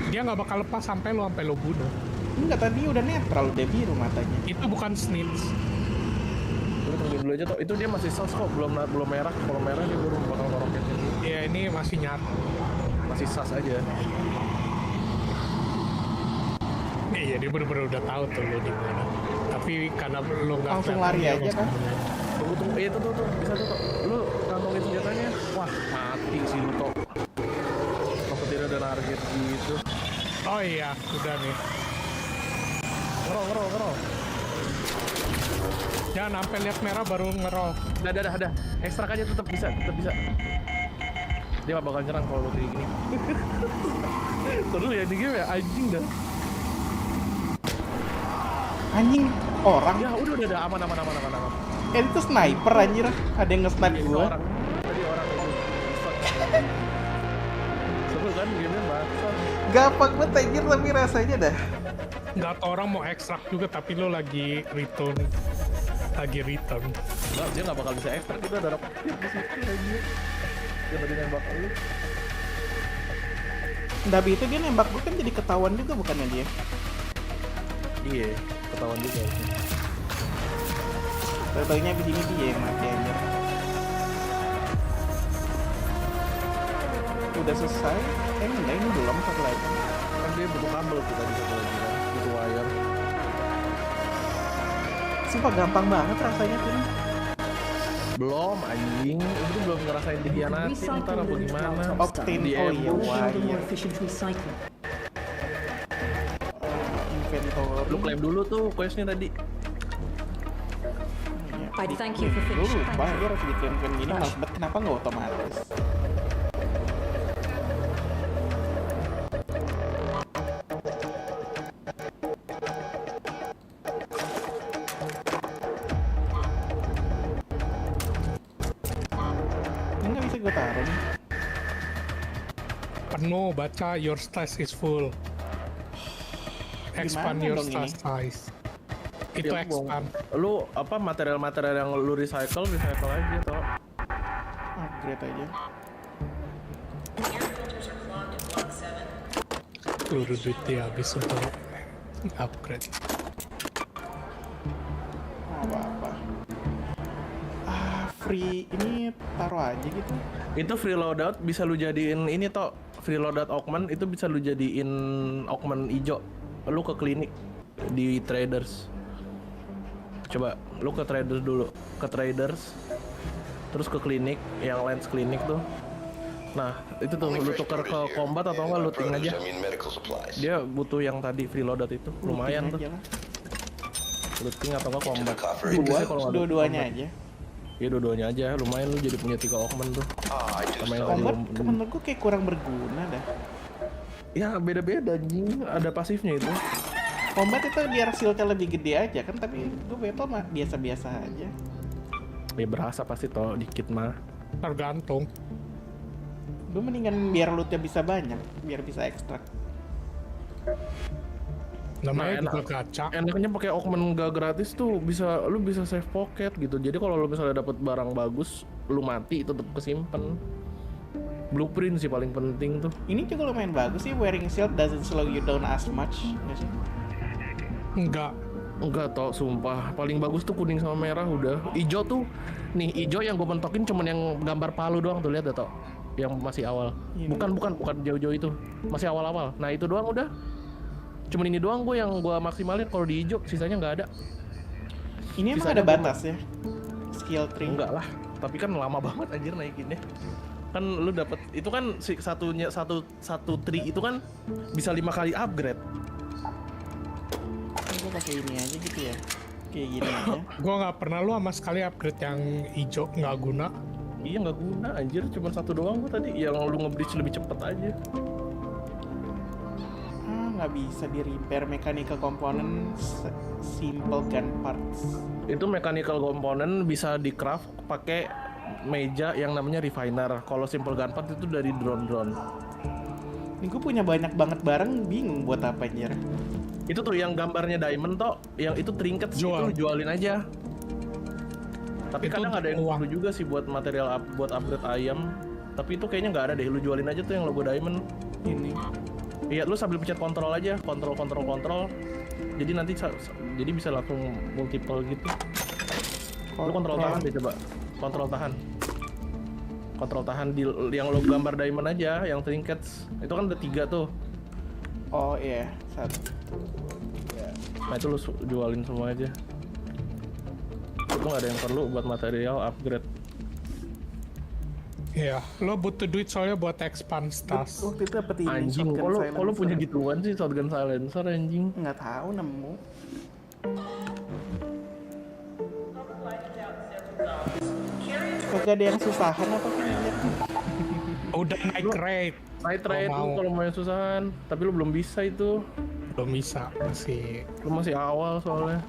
Speaker 6: Dia nggak bakal lepas sampai lu bunuh.
Speaker 1: Enggak, tadi udah netral, udah biru matanya.
Speaker 6: Itu bukan Smiths.
Speaker 3: Lu tungguin dulu aja toh. Itu dia masih sas kok, belum merah. Kalau merah dia baru bakal ngeroket gitu.
Speaker 6: Ya ini masih nyatu.
Speaker 3: Masih sas aja.
Speaker 6: Iya dia bener-bener udah tahu tuh lu di mana. Tapi karena lu nggak
Speaker 1: Langsung
Speaker 6: kelihatan,
Speaker 1: lari
Speaker 6: dia
Speaker 1: aja
Speaker 6: nggak
Speaker 1: kan?
Speaker 6: sembunyi.
Speaker 3: Tunggu. Itu tuh. Bisa tuh. Lu kantongin senjatanya. Wah, mati si Luto. Takut tidak ada target gitu.
Speaker 6: Oh iya, udah nih.
Speaker 3: Ngerol.
Speaker 6: Jangan sampai lihat merah baru ngerol.
Speaker 3: Ada. Ekstrak aja tetap bisa. Dia gak bakal nyerang kalau lu kayak gini. Terus ya di game ya anjing dah.
Speaker 1: Anjing, orang.
Speaker 3: Ya udah aman.
Speaker 1: Itu sniper anjir. Ada yang nge-snipe
Speaker 3: Itu
Speaker 1: gue.
Speaker 3: orang. Tadi orang itu. Seru kan gamenya bangsat.
Speaker 1: Gampang banget anjir, tapi rasanya dah.
Speaker 6: Nggak tau orang mau ekstrak juga tapi lu lagi return.
Speaker 3: Nggak, dia nggak bakal bisa ekstrak, kita ada roket di situ aja. Dia tadi nembak lu.
Speaker 1: Tapi itu dia nembak gue kan jadi ketahuan juga bukannya dia.
Speaker 3: Iya, ketahuan juga.
Speaker 1: Tau-taunya begini dia yang mati anjir. Udah selesai? Enggak, ini belum satu lagi.
Speaker 3: Kan dia butuh kabel tuh tadi satu lagi kan, butuh wire.
Speaker 1: Sumpah gampang banget rasanya tuh.
Speaker 3: Belum anjing, itu belum ngerasain
Speaker 7: You can
Speaker 3: dikhianatin
Speaker 7: recycle
Speaker 3: ntar apa
Speaker 7: the
Speaker 3: gimana.
Speaker 7: laptop
Speaker 1: Octane,
Speaker 7: stuff.
Speaker 1: oh
Speaker 3: Di
Speaker 1: iya,
Speaker 3: Evo.
Speaker 7: Build a
Speaker 1: wire.
Speaker 7: more efficient recycler.
Speaker 1: Inventory.
Speaker 3: Lu klaim dulu tuh questnya tadi.
Speaker 1: Iya,
Speaker 7: I
Speaker 1: di-
Speaker 7: thank you for
Speaker 1: Gue
Speaker 7: finishing.
Speaker 1: lupa, dia harus diklaim-klaim gini, males banget. Kenapa nggak otomatis? Ini nggak bisa gue taruh nih.
Speaker 6: Penuh, baca your stash is full. Expand
Speaker 1: Gimana
Speaker 6: your
Speaker 1: dong ini?
Speaker 6: stash size. Itu
Speaker 3: Ya, lu
Speaker 6: expand.
Speaker 3: Lu apa material-material yang lu recycle aja toh.
Speaker 1: Upgrade aja.
Speaker 6: Seluruh duitnya habis untuk upgrade.
Speaker 1: Apa-apa. Free ini taruh aja gitu.
Speaker 3: Itu free loadout bisa lu jadiin ini toh. Free loadout augment itu bisa lu jadiin augment ijo. Lu ke klinik di traders. Coba lu ke traders dulu, ke traders. Terus ke klinik, yang lens klinik tuh. Nah, itu tuh lu tuker ke combat atau enggak looting aja. Dia butuh yang tadi free loadout itu, lumayan tuh.
Speaker 1: Aja lah.
Speaker 3: Looting atau enggak combat.
Speaker 1: Dua,
Speaker 3: Biasanya kalau nggak ada
Speaker 1: dua-duanya
Speaker 3: combat.
Speaker 1: aja.
Speaker 3: Iya dua-duanya aja, lumayan lu jadi punya 3 augment tuh. Sama yang tadi
Speaker 1: Combat
Speaker 3: lu-
Speaker 1: menurut gue kayak kurang berguna dah.
Speaker 3: Ya beda-beda anjing, ada pasifnya itu.
Speaker 1: Combat itu biar shieldnya lebih gede aja kan, tapi gue battle mah biasa-biasa aja.
Speaker 3: Ya berasa pasti toh dikit mah.
Speaker 6: Tergantung.
Speaker 1: Gue mendingan biar lootnya bisa banyak, biar bisa ekstrak.
Speaker 6: Namanya
Speaker 3: Nah,
Speaker 6: juga
Speaker 3: enak.
Speaker 6: gacha.
Speaker 3: Enaknya pakai augment gak gratis tuh lu bisa save pocket gitu. Jadi kalau lu misalnya dapat barang bagus, lu mati tetap kesimpan. Blueprint sih paling penting tuh.
Speaker 1: Ini juga lumayan bagus sih, wearing shield doesn't slow you down as much, nggak sih?
Speaker 6: Enggak.
Speaker 3: Enggak tau, sumpah. Paling bagus tuh kuning sama merah udah. Ijo tuh, nih ijo yang gue mentokin cuman yang gambar palu doang tuh, lihat dah tau. Yang masih awal.
Speaker 1: Ini.
Speaker 3: Bukan jauh-jauh itu. Masih awal-awal. Nah itu doang udah. Cuman ini doang gue yang gue maksimalin kalau di ijo, sisanya nggak ada.
Speaker 1: Ini emang
Speaker 3: Sisanya
Speaker 1: ada
Speaker 3: gua-
Speaker 1: batas ya? Skill tree?
Speaker 3: Enggak lah, tapi kan lama banget anjir naikinnya. Kan lu dapat itu kan satu tree itu kan bisa 5 kali upgrade.
Speaker 1: Gue pakai ini aja gitu ya? Kayak gini aja.
Speaker 6: Gua nggak pernah lu sama sekali upgrade yang hijau nggak guna.
Speaker 3: Iya nggak guna anjir, cuma satu doang gua tadi yang lu nge-breach lebih cepet aja.
Speaker 1: Nggak bisa di repair mechanical component simple gun parts.
Speaker 3: Itu mechanical component bisa di craft pakai meja yang namanya refiner. Kalau simple gun part itu dari drone.
Speaker 1: Ini gue punya banyak banget barang, bingung buat apa anjir.
Speaker 3: Itu tuh yang gambarnya diamond toh, yang itu trinket sih, itu
Speaker 6: Jual.
Speaker 3: lu jualin aja. Tapi
Speaker 6: Itu
Speaker 3: kadang ada yang
Speaker 6: uang.
Speaker 3: perlu juga sih buat material buat upgrade ayam. Tapi itu kayaknya nggak ada deh, lu jualin aja tuh yang logo diamond.
Speaker 1: Ini.
Speaker 3: Iya, lu sambil pencet kontrol aja, kontrol. Jadi nanti jadi bisa langsung multiple gitu. Lu kontrol tahan deh coba. Kontrol tahan di yang lo gambar diamond aja, yang trinkets. Itu kan ada 3 tuh.
Speaker 1: Oh iya, 1.
Speaker 3: Nah itu lu jualin semua aja. Itu nggak ada yang perlu buat material upgrade.
Speaker 6: Iya, lo butuh duit soalnya buat expand tas.
Speaker 1: Waktu itu dapet ini
Speaker 3: Anjing,
Speaker 1: shotgun
Speaker 3: kok lo punya
Speaker 1: silencer.
Speaker 3: gituan sih shotgun silencer anjing.
Speaker 1: Nggak tahu, nemu. Kagak ada yang susahan apa kan lihat.
Speaker 6: Udah naik rate.
Speaker 3: Night rate
Speaker 6: Mau.
Speaker 3: lu kalau main susahan, tapi lu belum bisa itu.
Speaker 6: Belum bisa, masih.
Speaker 3: Lu masih awal soalnya.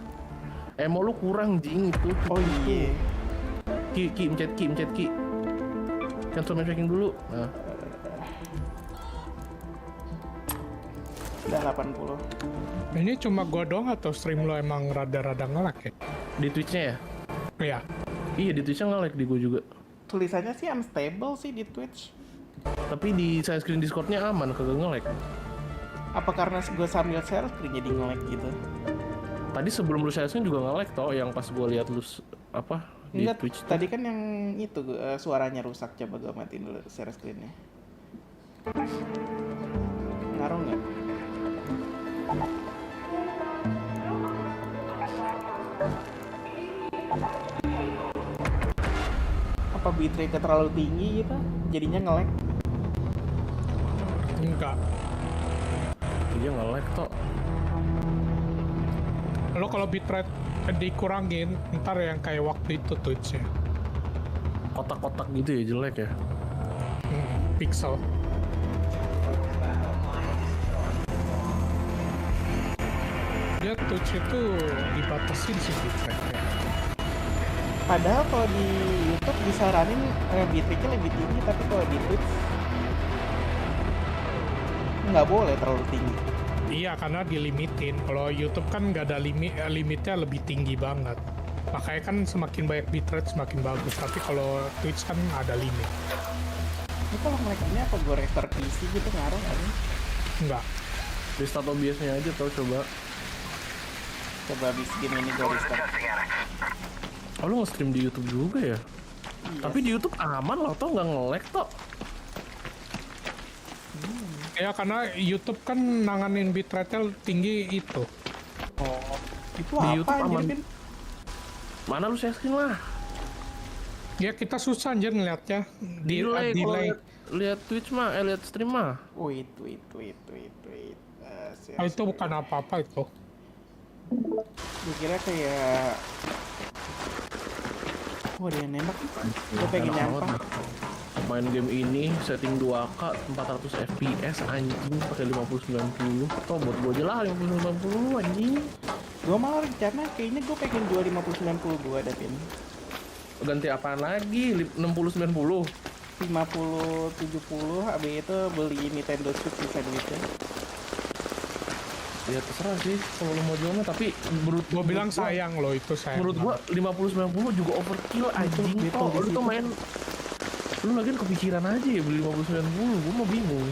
Speaker 3: Emo lu kurang jing itu.
Speaker 1: Oh iya.
Speaker 3: Ki, mencet ki. Cancel matchmaking dulu. Nah,
Speaker 1: Udah 80.
Speaker 6: Ini cuma gua doang atau stream lo emang rada-rada nge-lag ya?
Speaker 3: di Twitch-nya ya?
Speaker 6: Iya.
Speaker 3: Iya, di Twitch-nya nge-lag di gua juga.
Speaker 1: Tulisannya sih unstable sih di Twitch.
Speaker 3: Tapi di share screen Discord-nya aman, kagak nge-lag.
Speaker 1: Apa karena gue sambil share screen jadi nge-lag gitu?
Speaker 3: Tadi sebelum lu share screen juga nge-lag toh, yang pas gua lihat lu apa di
Speaker 1: Enggak,
Speaker 3: Twitch tuh.
Speaker 1: tadi kan yang itu suaranya rusak. Coba gue matiin dulu share screen-nya. Ngaruh nggak? Apa bitrate terlalu tinggi gitu? Jadinya nge-lag?
Speaker 6: Enggak.
Speaker 3: Iya nge-lag toh.
Speaker 6: Lo kalau bitrate dikurangin, ntar yang kayak waktu itu Twitch-nya.
Speaker 3: Kotak-kotak gitu ya, jelek ya.
Speaker 6: Pixel. Dia Twitch itu dibatasin sih bitrate-nya.
Speaker 1: Padahal kalau di YouTube disaranin bitrate-nya lebih tinggi, tapi kalau di Twitch nggak boleh terlalu tinggi.
Speaker 6: Iya, karena dilimitin. Kalau YouTube kan nggak ada limitnya lebih tinggi banget. Makanya kan semakin banyak bitrate semakin bagus. Tapi kalau Twitch kan ada limit.
Speaker 1: Ini kalau nge-lag-nya apa gue restart PC gitu ngaruh nggak nih?
Speaker 6: Enggak.
Speaker 3: Restart OBS-nya aja tau coba.
Speaker 1: Coba habis game ini gue restart.
Speaker 4: Testing, Alex.
Speaker 3: Oh lu nge-stream di YouTube juga ya? Tapi di YouTube aman loh toh, nggak nge-lag toh.
Speaker 6: Ya karena YouTube kan nanganin bitrate-nya tinggi itu.
Speaker 1: Oh, itu
Speaker 3: Di
Speaker 1: apa
Speaker 3: YouTube
Speaker 1: anjir,
Speaker 3: aman.
Speaker 1: Pin?
Speaker 3: Mana lu share screen lah?
Speaker 6: Ya kita susah anjir ngeliatnya.
Speaker 3: Delay kalau
Speaker 6: Delay.
Speaker 3: lihat Twitch mah, lihat stream mah.
Speaker 1: Oh itu.
Speaker 6: Oh, itu bukan apa-apa itu.
Speaker 1: Gue kira kayak... Wah dia nembak. Gue pengen
Speaker 3: Enak
Speaker 1: nyampah.
Speaker 3: banget. Main game ini setting 2K 400 FPS anjing pakai 5090. Toh buat gua aja lah 5090 anjing.
Speaker 1: Gue malah rencana kayaknya gue pengen jual 50-90 ada Pin.
Speaker 3: Ganti apaan lagi? 6090.
Speaker 1: 50-70 habis itu beli Nintendo Switch sisa duitnya.
Speaker 3: Ya terserah sih kalau lu mau jualnya, tapi menurut
Speaker 6: Gue bilang
Speaker 3: gua-
Speaker 6: sayang loh, itu sayang.
Speaker 3: Menurut gua 50-90 juga overkill anjing.
Speaker 1: betul
Speaker 3: Toh
Speaker 1: di
Speaker 3: lu tuh
Speaker 1: situ.
Speaker 3: main lu lagi kepikiran aja ya beli 50-90, gua mau bingung.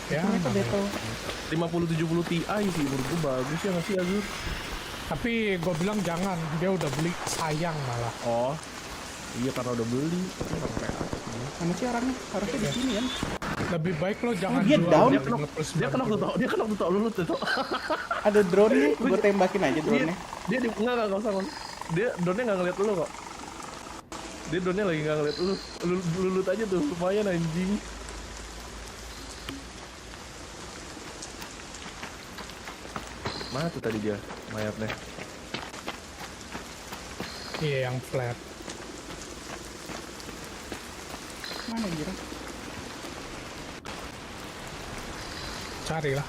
Speaker 6: Ya,
Speaker 1: Mereka battle.
Speaker 3: 50-70 Ti sih menurut gua bagus ya nggak sih Azur?
Speaker 6: tapi gue bilang jangan, dia udah beli, sayang malah.
Speaker 3: Oh iya karena udah beli.
Speaker 1: Mana sih orangnya? Harusnya di sini kan?
Speaker 6: Lebih baik lo jangan
Speaker 1: dia
Speaker 6: jual
Speaker 1: down.
Speaker 6: di
Speaker 3: Dia kena
Speaker 6: 50-90.
Speaker 3: dia kena tuh lu tuh.
Speaker 1: Ada drone nih, gue tembakin aja drone-nya.
Speaker 3: Dia di enggak usah Mon. Dia drone-nya enggak ngeliat lu kok. Dia drone-nya lagi enggak ngeliat lu. Lu loot aja tuh, lumayan anjing. Mana tuh tadi dia mayatnya?
Speaker 6: Iya, yang flat.
Speaker 1: Mana anjir?
Speaker 6: Carilah.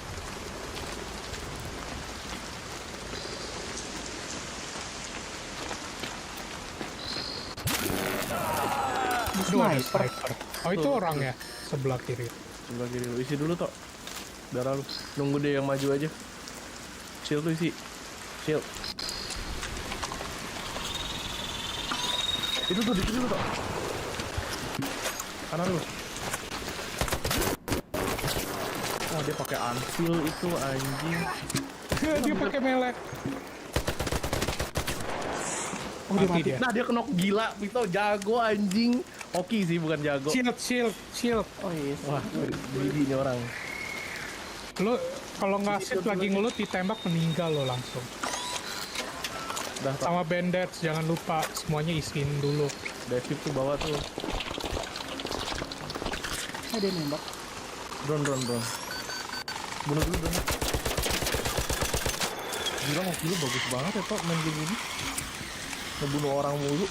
Speaker 6: Aduh, ada
Speaker 1: Sniper.
Speaker 6: sniper. Oh, itu orang ya? Sebelah kiri.
Speaker 3: Sebelah kiri lu. Isi dulu Tok. Darah lu. Nunggu dia yang maju aja. Shield lu isi. Shield. Itu tuh di situ Tok. Kanan lu. Oh dia pakai anvil itu anjing.
Speaker 6: Dia pakai melek.
Speaker 1: Oh, dia mati.
Speaker 6: dia.
Speaker 3: Nah dia knock gila, Vito jago anjing. Oki sih bukan jago.
Speaker 6: Shield.
Speaker 1: Oh iya.
Speaker 3: Wah, gini ini orang.
Speaker 6: Lo kalau nggak shield lagi ngelut ditembak meninggal lo langsung.
Speaker 3: Dah Tok.
Speaker 6: Sama bandage jangan lupa semuanya isiin dulu.
Speaker 3: David tuh bawa tuh.
Speaker 1: Ada nembak.
Speaker 3: Drone. Bunuh dulu drone. Gila Oki lu bagus banget ya Tok main game ini. Ngebunuh orang mulu.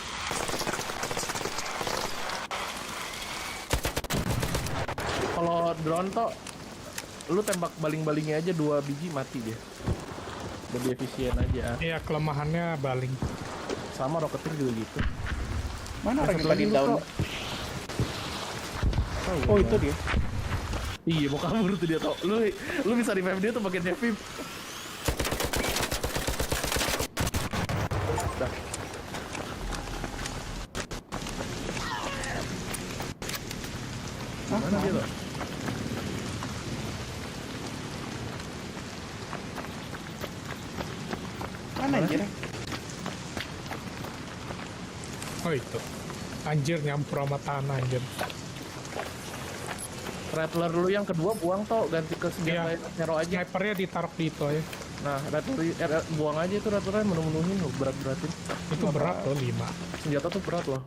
Speaker 3: Kalau drone Tok, lu tembak baling-balingnya aja 2 biji mati dia. Lebih efisien aja.
Speaker 6: Iya kelemahannya baling.
Speaker 3: Sama rocketeer juga gitu.
Speaker 1: Mana orang yang
Speaker 3: Satu
Speaker 1: tadi
Speaker 3: lagi lu,
Speaker 1: down?
Speaker 3: Tok.
Speaker 1: Oh itu dia.
Speaker 3: Iya mau kabur tuh dia Tok. Lu bisa revive dia tuh pakai Nevip. Dah. Mana dia Tok?
Speaker 1: Mana anjir?
Speaker 6: Oh itu. Anjir nyampur sama tanah anjir.
Speaker 3: Rattler lu yang kedua buang Tok, ganti ke senjata
Speaker 6: Iya.
Speaker 3: Nero aja.
Speaker 6: Snipernya ditaruh di itu ya.
Speaker 3: Nah, Rattler buang aja itu Rattler menu-menuhin lu, berat-beratin.
Speaker 6: Itu berat loh 5.
Speaker 3: Senjata tuh berat loh.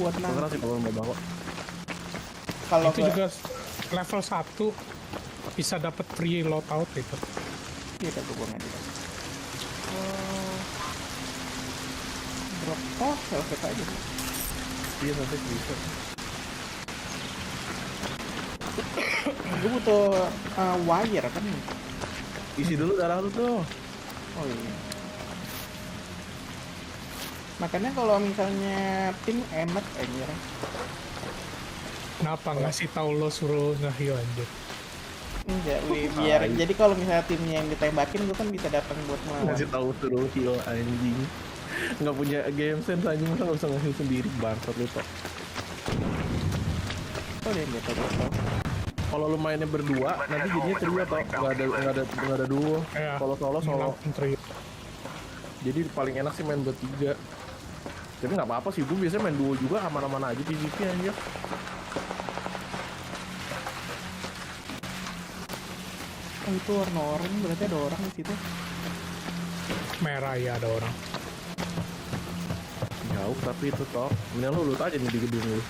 Speaker 1: Buat
Speaker 3: Terserah
Speaker 1: nanti.
Speaker 3: sih kalau mau bawa.
Speaker 1: Kalau
Speaker 6: Itu juga level 1 bisa dapat free loadout itu.
Speaker 1: Iya, gue buang aja. Drop. Oh, selfie aja.
Speaker 3: Iya sampai bisa.
Speaker 1: Gue butuh wire kan.
Speaker 3: Isi dulu darah lu tuh.
Speaker 1: Oh iya. Makanya kalau misalnya tim enak aja.
Speaker 6: Kenapa ngasih tahu lo suruh nge-heal anjir?
Speaker 1: Enggak, biar jadi kalau misalnya timnya yang ditembakin gue kan bisa datang buat melawan.
Speaker 3: Ngasih tahu suruh heal anjing. Nggak punya game sense anjing, masa nggak usah ngasih sendiri bangsat lu Tok.
Speaker 1: Oh dia betul.
Speaker 3: Kalau lu mainnya berdua, nanti jadinya trio Tok. Nggak ada duo.
Speaker 6: Iya.
Speaker 3: Kalau solo.
Speaker 6: Trio.
Speaker 3: Jadi paling enak sih main bertiga. Tapi nggak apa-apa sih, gue biasanya main duo juga aman-aman aja PvP aja.
Speaker 1: Oh itu warna oranye berarti ada orang di situ.
Speaker 6: Merah ya ada orang.
Speaker 3: Jauh tapi itu Tok. Mending lu loot aja nih di gedung lu.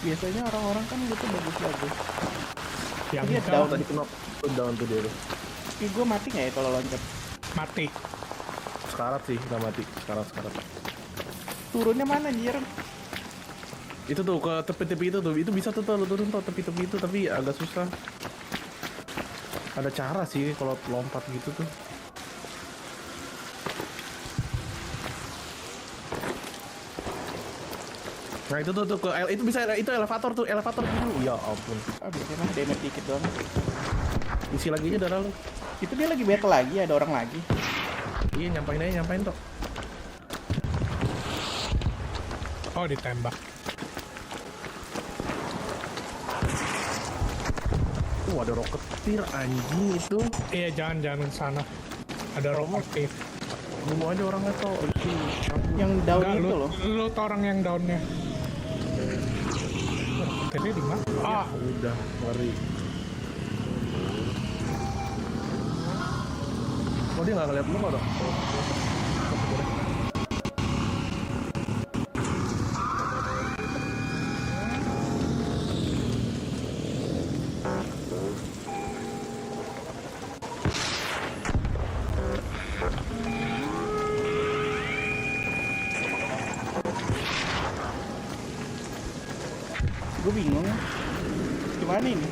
Speaker 1: Biasanya orang-orang kan gitu bagus-bagus.
Speaker 6: Yang
Speaker 1: Dia
Speaker 6: down
Speaker 1: down.
Speaker 3: Tadi kena down tuh dia.
Speaker 1: Ih gue mati nggak ya kalau loncat?
Speaker 6: mati.
Speaker 3: Sekarat sih, nggak mati. Sekarat.
Speaker 1: Turunnya mana anjir?
Speaker 3: Itu tuh ke tepi-tepi itu tuh. Itu bisa tuh lu turun tuh tepi-tepi itu tapi agak susah. Ada cara sih kalau lompat gitu tuh. Nah itu tuh ke itu bisa itu elevator tuh dulu. Ya ampun.
Speaker 1: Ah biasanya mah damage dikit doang.
Speaker 3: Isi lagi aja darah lu.
Speaker 1: Itu dia lagi battle lagi, ada orang lagi.
Speaker 3: Iya nyampain Tok.
Speaker 6: Oh ditembak.
Speaker 3: Ada rocketeer anjing itu.
Speaker 6: Iya jangan ke sana. Ada roket.
Speaker 3: Bunuh aja orangnya Tok.
Speaker 1: Yang down
Speaker 6: Enggak,
Speaker 1: itu loh.
Speaker 6: lu tau orang yang downnya. Roketernya di mana? Ah,
Speaker 3: Udah ngeri. Oh dia nggak ngeliat lu kok Dok?
Speaker 1: Gue bingung. Gimana ini?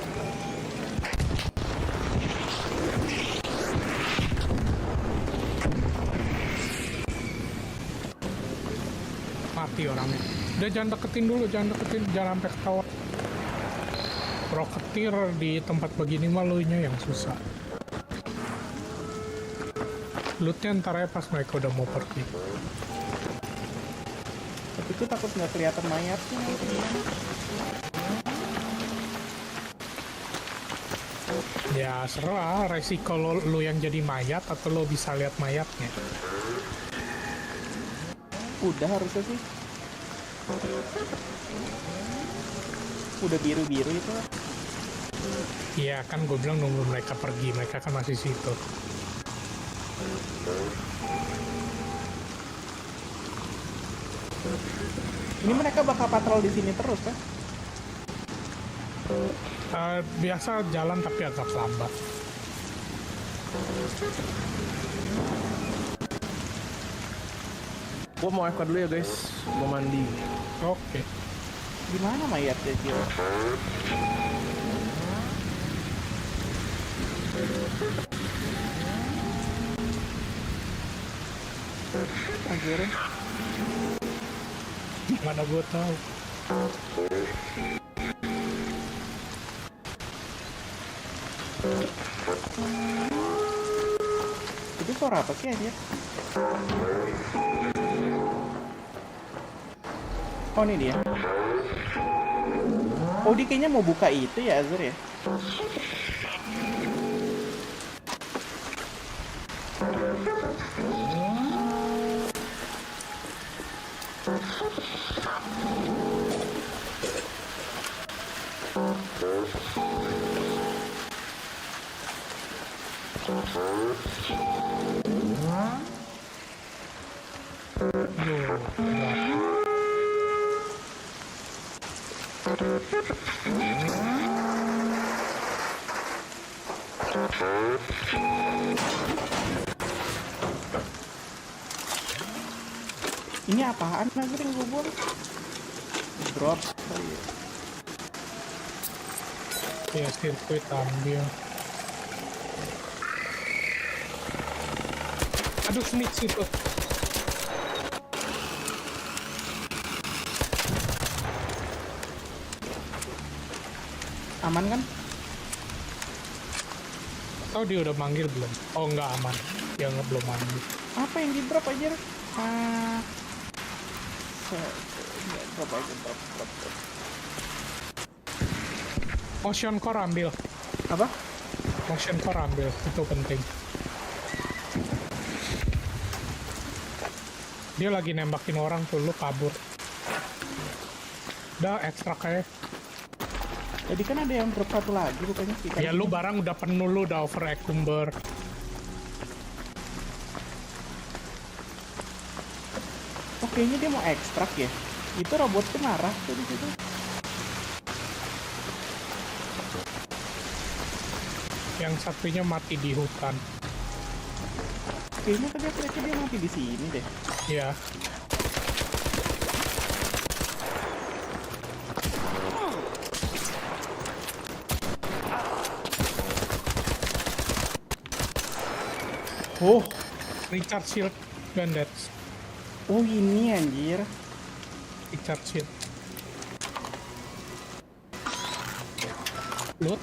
Speaker 6: mati orangnya. Udah jangan deketin dulu, jangan sampai ketawa. Rocketeer di tempat begini mah lu nya yang susah. Lootnya ntar ya pas mereka udah mau pergi.
Speaker 1: Tapi gue takut nggak kelihatan mayatnya.
Speaker 6: Ya serah resiko lu yang jadi mayat atau lo bisa lihat mayatnya.
Speaker 1: Udah harusnya sih. Udah biru-biru itu.
Speaker 6: Iya kan gue bilang nunggu mereka pergi, mereka kan masih situ.
Speaker 1: Ini mereka bakal patrol di sini terus kan?
Speaker 6: Biasa jalan tapi agak lambat.
Speaker 3: Gua mau FK dulu ya guys, mau mandi.
Speaker 6: Oke.
Speaker 1: Gimana mayatnya Jill? Anjir.
Speaker 6: Mana gue tahu.
Speaker 1: Itu suara apa sih anjir? Oh ini dia. Oh dia kayaknya mau buka itu ya Azur ya? Ini apaan Azur yang gue buang? Drop. Oh, iya.
Speaker 6: Ya sirkuit ambil. Aduh snitch itu.
Speaker 1: Aman kan?
Speaker 6: Oh dia udah manggil belum? Oh nggak aman. Dia nggak belum manggil.
Speaker 1: Apa yang di drop aja? Drop aja, drop.
Speaker 6: Motion core ambil.
Speaker 1: Apa?
Speaker 6: Motion core ambil. Itu penting. Dia lagi nembakin orang tuh, lu kabur. Udah ekstrak aja.
Speaker 1: Jadi kan ada yang drop satu lagi bukannya sih?
Speaker 6: Ya lu barang udah penuh, lu udah over encumber.
Speaker 1: Oh kayaknya dia mau ekstrak ya. Itu robot tuh marah tuh di situ.
Speaker 6: Yang satunya mati di hutan.
Speaker 1: Kayaknya tadi aku lihat dia mati di sini deh.
Speaker 6: Ya.
Speaker 1: Oh,
Speaker 6: Richard Shield Bandits.
Speaker 1: oh ini anjir.
Speaker 6: Richard Shield. Loot.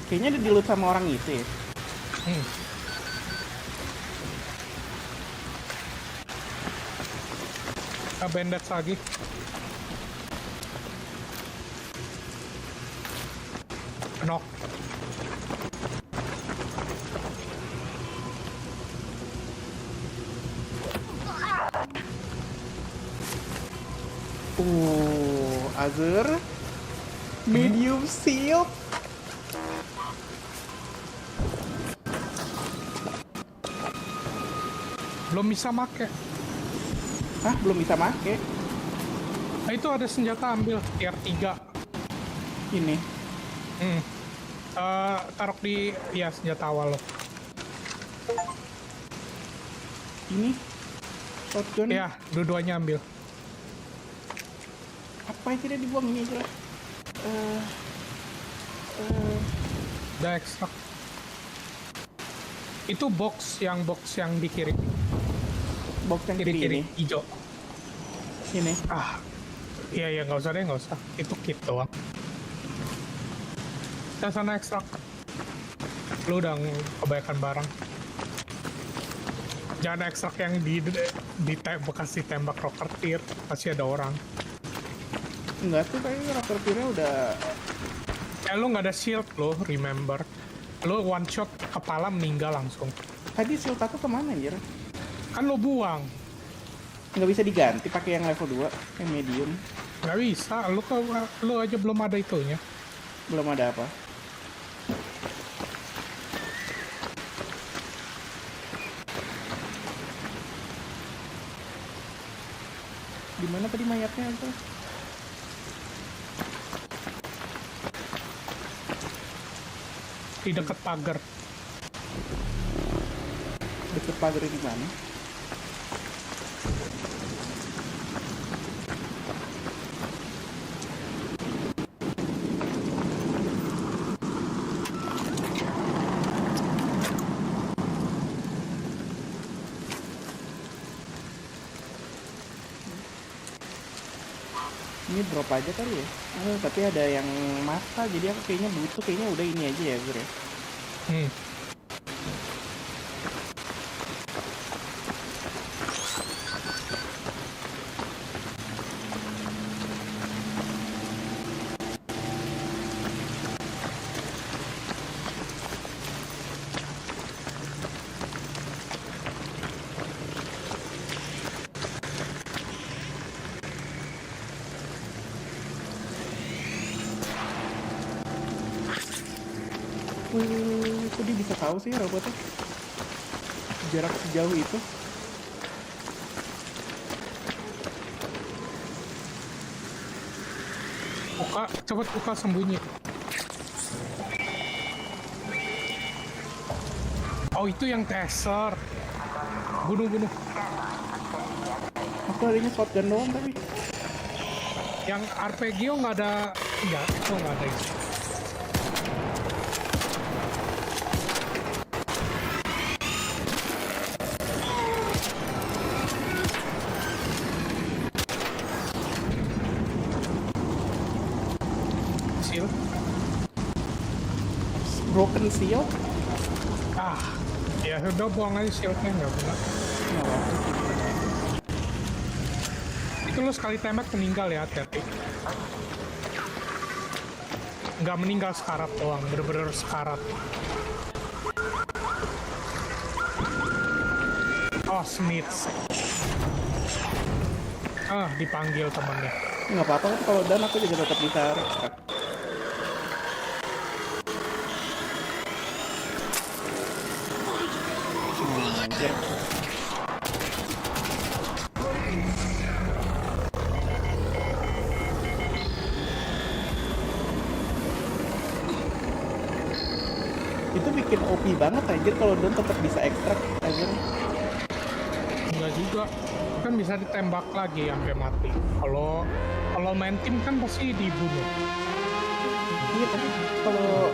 Speaker 1: Kayaknya ada di loot sama orang itu ya.
Speaker 6: Bandits lagi. Knock.
Speaker 1: Azur. Medium shield.
Speaker 6: Belum bisa make.
Speaker 1: Hah, belum bisa make.
Speaker 6: Nah, itu ada senjata ambil tier 3.
Speaker 1: Ini.
Speaker 6: Taruh di ya senjata awal lo.
Speaker 1: Ini. Shotgun.
Speaker 6: Ya, dua-duanya ambil.
Speaker 1: Apa yang tidak dibuang ini aja lah.
Speaker 6: Udah ekstrak. Itu box yang di kiri.
Speaker 1: Box yang kiri ini.
Speaker 6: Hijau.
Speaker 1: Ini.
Speaker 6: Iya nggak usah deh, nggak usah. Itu kit doang. Kita sana ekstrak. Lu udah kebanyakan barang. Jangan ekstrak yang bekas ditembak rocketeer, pasti ada orang.
Speaker 1: Enggak tuh, kayaknya rocketeer-nya udah...
Speaker 6: Lu nggak ada shield lo, remember. Lu one shot kepala meninggal langsung.
Speaker 1: Tadi shield aku kemana anjir?
Speaker 6: Kan lu buang.
Speaker 1: Nggak bisa diganti pakai yang level 2, yang medium.
Speaker 6: Nggak bisa, lu aja belum ada itunya.
Speaker 1: Belum ada apa. Di mana tadi mayatnya itu?
Speaker 6: Di dekat pagar.
Speaker 1: Deket pagar di mana? Ini drop aja kali ya? Tapi ada yang mata, jadi aku kayaknya butuh, kayaknya udah ini aja ya, Gur ya? Kok dia bisa tahu sih robotnya? Jarak sejauh itu?
Speaker 6: Buka, cepet buka, sembunyi. Oh, itu yang taser. Bunuh.
Speaker 1: Aku adanya shotgun doang tapi.
Speaker 6: Yang arpeggio nggak ada, ya itu nggak ada itu. Seal.
Speaker 1: Broken seal?
Speaker 6: Ya udah buang aja shieldnya, nggak guna. Itu lo sekali tembak meninggal ya, hati-hati. Nggak meninggal sekarat doang, bener-bener sekarat. Oh, Smith. Dipanggil temannya.
Speaker 1: Nggak apa-apa kan, kalau dan aku juga tetap bisa extract. Anjir. Itu bikin OP banget anjir kalau Don tetap bisa ekstrak anjir.
Speaker 6: Enggak juga, kan bisa ditembak lagi sampai mati. Kalau main tim kan pasti dibunuh.
Speaker 1: Iya, tapi kalau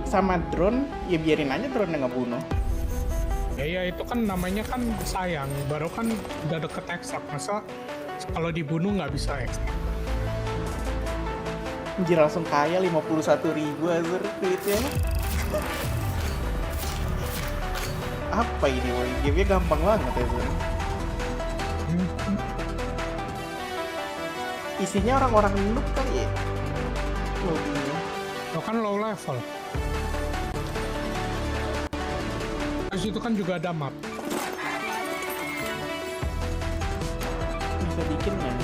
Speaker 1: sama drone ya biarin aja drone yang ngebunuh.
Speaker 6: Ya itu kan namanya kan sayang, baru kan udah deket ekstrak, masa kalau dibunuh nggak bisa ekstrak.
Speaker 1: Anjir langsung kaya 51.000 anjir duitnya. Apa ini woy? Game-nya gampang banget ya bro. Isinya orang-orang noob kali ya.
Speaker 6: Lo kan low level. Terus itu kan juga ada map.
Speaker 1: Bisa bikin kan?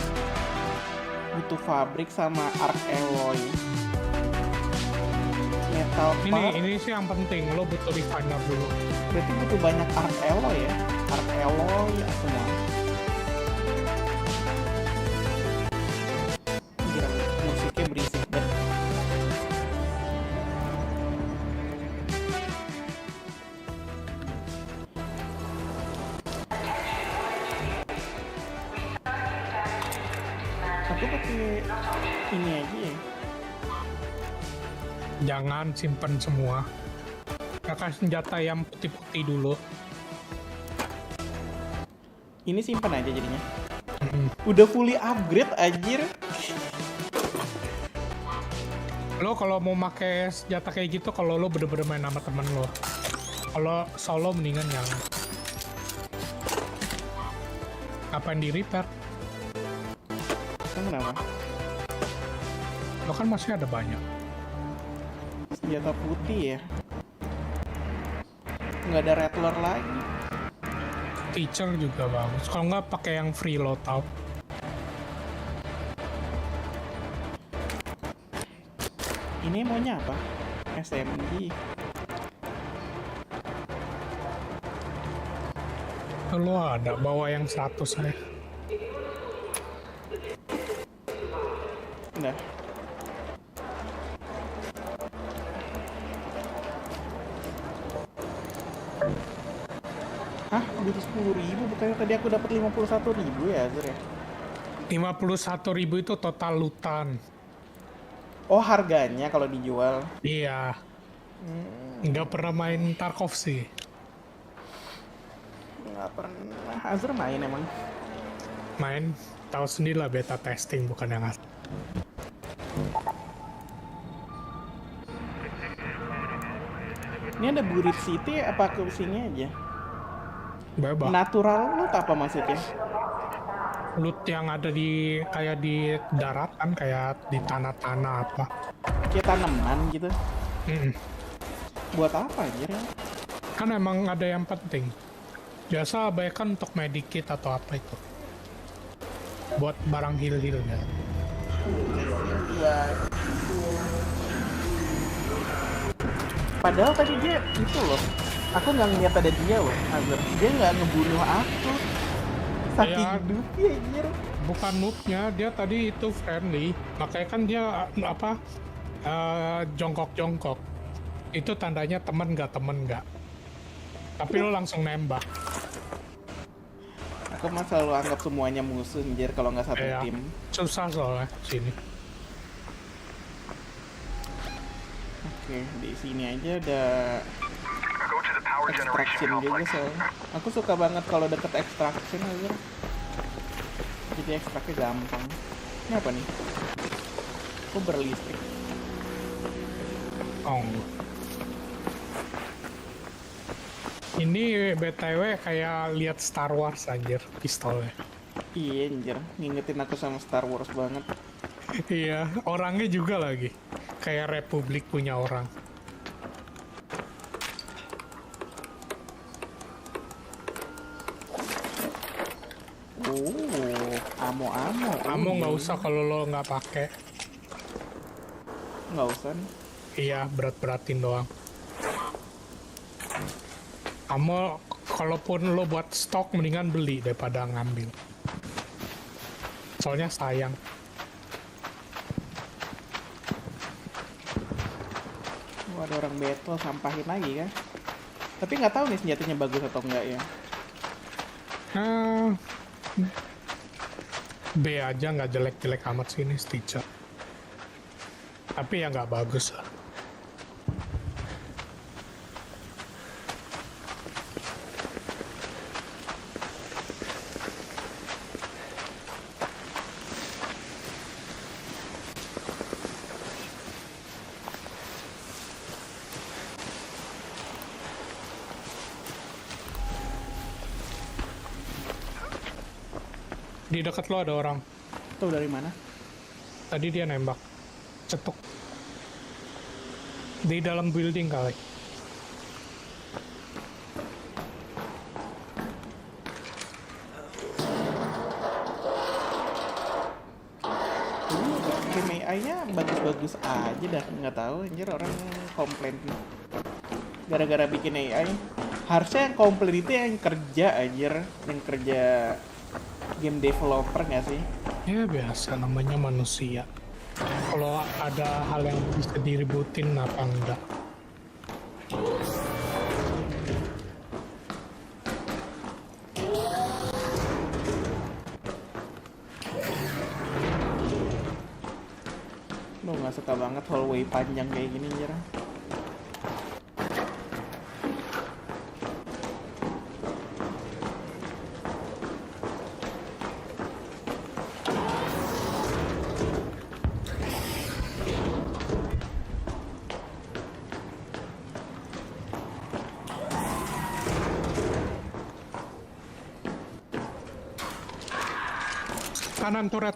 Speaker 1: Butuh fabrik sama arc alloy. Metal part.
Speaker 6: Ini sih yang penting, lo butuh refiner dulu.
Speaker 1: Berarti butuh banyak arc alloy ya? Arc alloy ya semua. Gila, musiknya berisik banget. Aku pakai ini aja ya.
Speaker 6: Jangan simpen semua. Pakai senjata yang putih-putih dulu.
Speaker 1: Ini simpan aja jadinya. Udah fully upgrade anjir.
Speaker 6: Lo kalau mau pakai senjata kayak gitu, kalau lo bener-bener main sama temen lo. Kalau solo mendingan yang apain di repair.
Speaker 1: Kenapa?
Speaker 6: Lo kan masih ada banyak.
Speaker 1: Senjata putih ya. Nggak ada rattler lagi.
Speaker 6: Teacher juga bagus. Kalau nggak pakai yang free loadout.
Speaker 1: Ini maunya apa? SMG.
Speaker 6: Lo ada bawa yang 100 saya.
Speaker 1: Nah. Hah? Butuh 10.000? Bukannya tadi aku dapat 51.000 ya, Azur ya?
Speaker 6: 51.000 itu total lutan.
Speaker 1: Oh, harganya kalau dijual.
Speaker 6: Iya. Nggak pernah main Tarkov sih.
Speaker 1: Nggak pernah. Azur main emang.
Speaker 6: Main, tahu sendiri lah, beta testing bukan yang asli.
Speaker 1: Ini ada Burit City apa ke sini aja?
Speaker 6: Bebas.
Speaker 1: Natural loot apa maksudnya?
Speaker 6: Loot yang ada di kayak di daratan, kayak di tanah-tanah apa.
Speaker 1: Kayak tanaman gitu.
Speaker 6: Mm-mm.
Speaker 1: Buat apa anjir ya?
Speaker 6: Kan emang ada yang penting. Biasa bayarkan untuk medikit atau apa itu. Buat barang heal-heal ya.
Speaker 1: Padahal tadi dia itu loh. Aku nggak ngeliat ada dia loh, Azur. Dia nggak ngebunuh aku. Saking
Speaker 6: Ya.
Speaker 1: dupi anjir.
Speaker 6: Bukan noobnya, dia tadi itu friendly. Makanya kan dia apa jongkok-jongkok. Itu tandanya temen nggak. Tapi lo langsung nembak.
Speaker 1: Aku mah selalu anggap semuanya musuh anjir kalau nggak satu
Speaker 6: Iya.
Speaker 1: tim.
Speaker 6: Susah soalnya sini.
Speaker 1: Oke, di sini aja ada
Speaker 4: Go to the power
Speaker 1: extraction
Speaker 4: generation
Speaker 1: juga
Speaker 4: complex.
Speaker 1: soalnya. Aku suka banget kalau deket extraction aja. Jadi ekstraknya gampang. Ini apa nih? Aku berlistrik.
Speaker 6: Oh. Ini BTW kayak lihat Star Wars anjir pistolnya.
Speaker 1: Iya anjir, ngingetin aku sama Star Wars banget.
Speaker 6: Iya, orangnya juga lagi. Kayak Republik punya orang.
Speaker 1: Oh, amo-amo.
Speaker 6: Kamu nggak usah kalau lo nggak pakai.
Speaker 1: Nggak usah nih.
Speaker 6: Iya, berat-beratin doang. Kamu kalaupun lo buat stok mendingan beli daripada ngambil. Soalnya sayang.
Speaker 1: Oh, ada orang battle, sampahin lagi kan. Tapi nggak tahu nih senjatanya bagus atau enggak ya.
Speaker 6: Nah, B aja nggak jelek-jelek amat sih ini Stitcher. Tapi ya nggak bagus lah. Di dekat lo ada orang.
Speaker 1: Tahu dari mana?
Speaker 6: Tadi dia nembak. Cetuk. Di dalam building kali.
Speaker 1: Game AI-nya bagus-bagus aja dah, nggak tahu anjir orang komplain gara-gara bikin AI. Harusnya yang komplain itu yang kerja anjir, yang kerja game developer nggak sih?
Speaker 6: Ya biasa namanya manusia. Kalau ada hal yang bisa diributin apa enggak?
Speaker 1: Lo nggak suka banget hallway panjang kayak gini anjir.
Speaker 6: Kanan turret.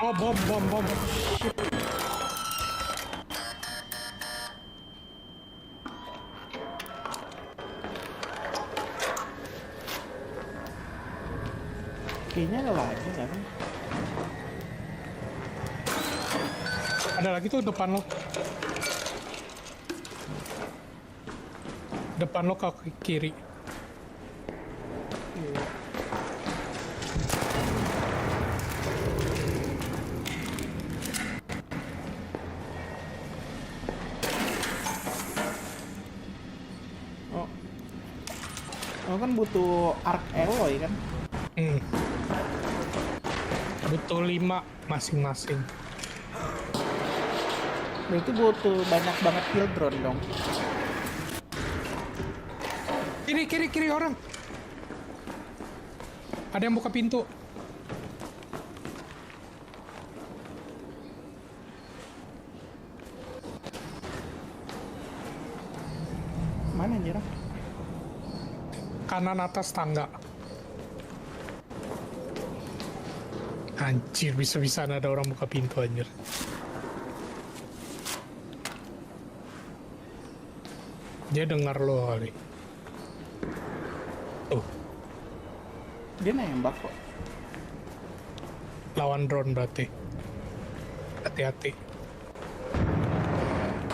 Speaker 6: Oh, bom.
Speaker 1: Kayaknya ada lagi nggak sih?
Speaker 6: Ada lagi tuh depan lo. Depan lo ke kiri.
Speaker 1: Oh. Oh kan butuh arc alloy kan?
Speaker 6: Butuh 5 masing-masing.
Speaker 1: Berarti butuh banyak banget kill drone dong.
Speaker 6: Kiri orang. Ada yang buka pintu.
Speaker 1: Mana anjir?
Speaker 6: Kanan atas tangga. Anjir, bisa-bisa ada orang buka pintu anjir. Dia dengar lo kali. Tuh,
Speaker 1: Dia nembak kok.
Speaker 6: lawan drone berarti. Hati-hati.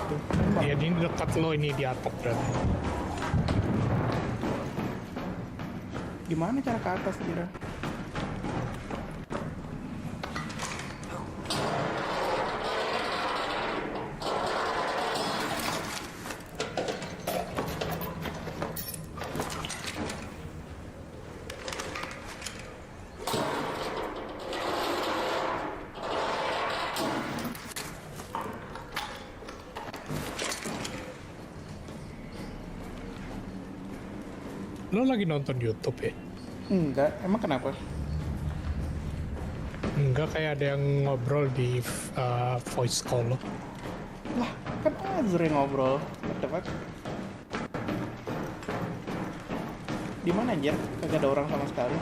Speaker 1: Tuh, nembak.
Speaker 6: Dia ini dekat lo, ini di atap berarti.
Speaker 1: Gimana cara ke atas kira?
Speaker 6: Lo lagi nonton YouTube ya?
Speaker 1: Enggak, emang kenapa?
Speaker 6: Enggak, kayak ada yang ngobrol di voice call lo.
Speaker 1: Lah, kan Azur yang ngobrol. What the fuck? Di mana anjir? Kagak ada orang sama sekali.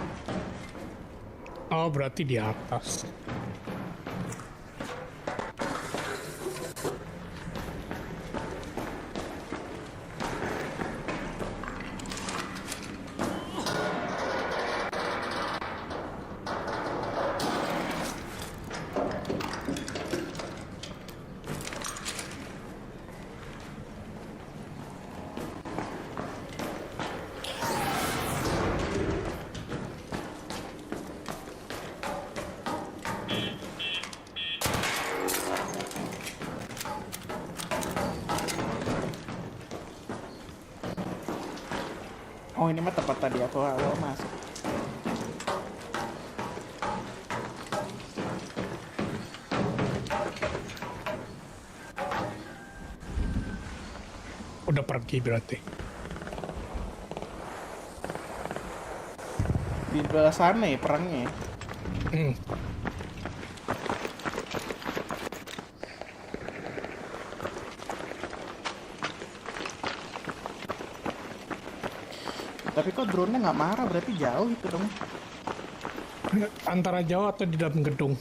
Speaker 6: Oh, berarti di atas.
Speaker 1: Oh ini mah tempat tadi aku awal masuk.
Speaker 6: Udah pergi berarti.
Speaker 1: Di sebelah sana ya perangnya.
Speaker 6: Hmm.
Speaker 1: Tapi kok drone-nya nggak marah, berarti jauh itu dong.
Speaker 6: Antara jauh atau di dalam gedung.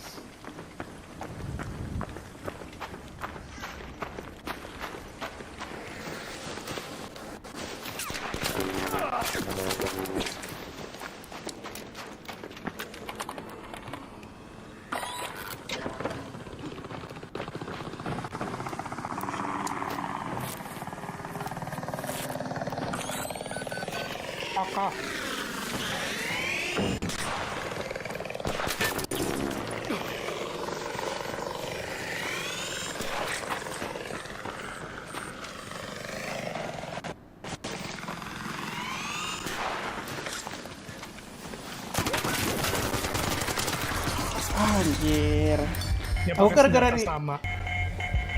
Speaker 6: Kakak.
Speaker 1: Anjir.
Speaker 6: Dia
Speaker 1: Aku
Speaker 6: pakai
Speaker 1: gara-gara
Speaker 6: senjata
Speaker 1: di-
Speaker 6: sama.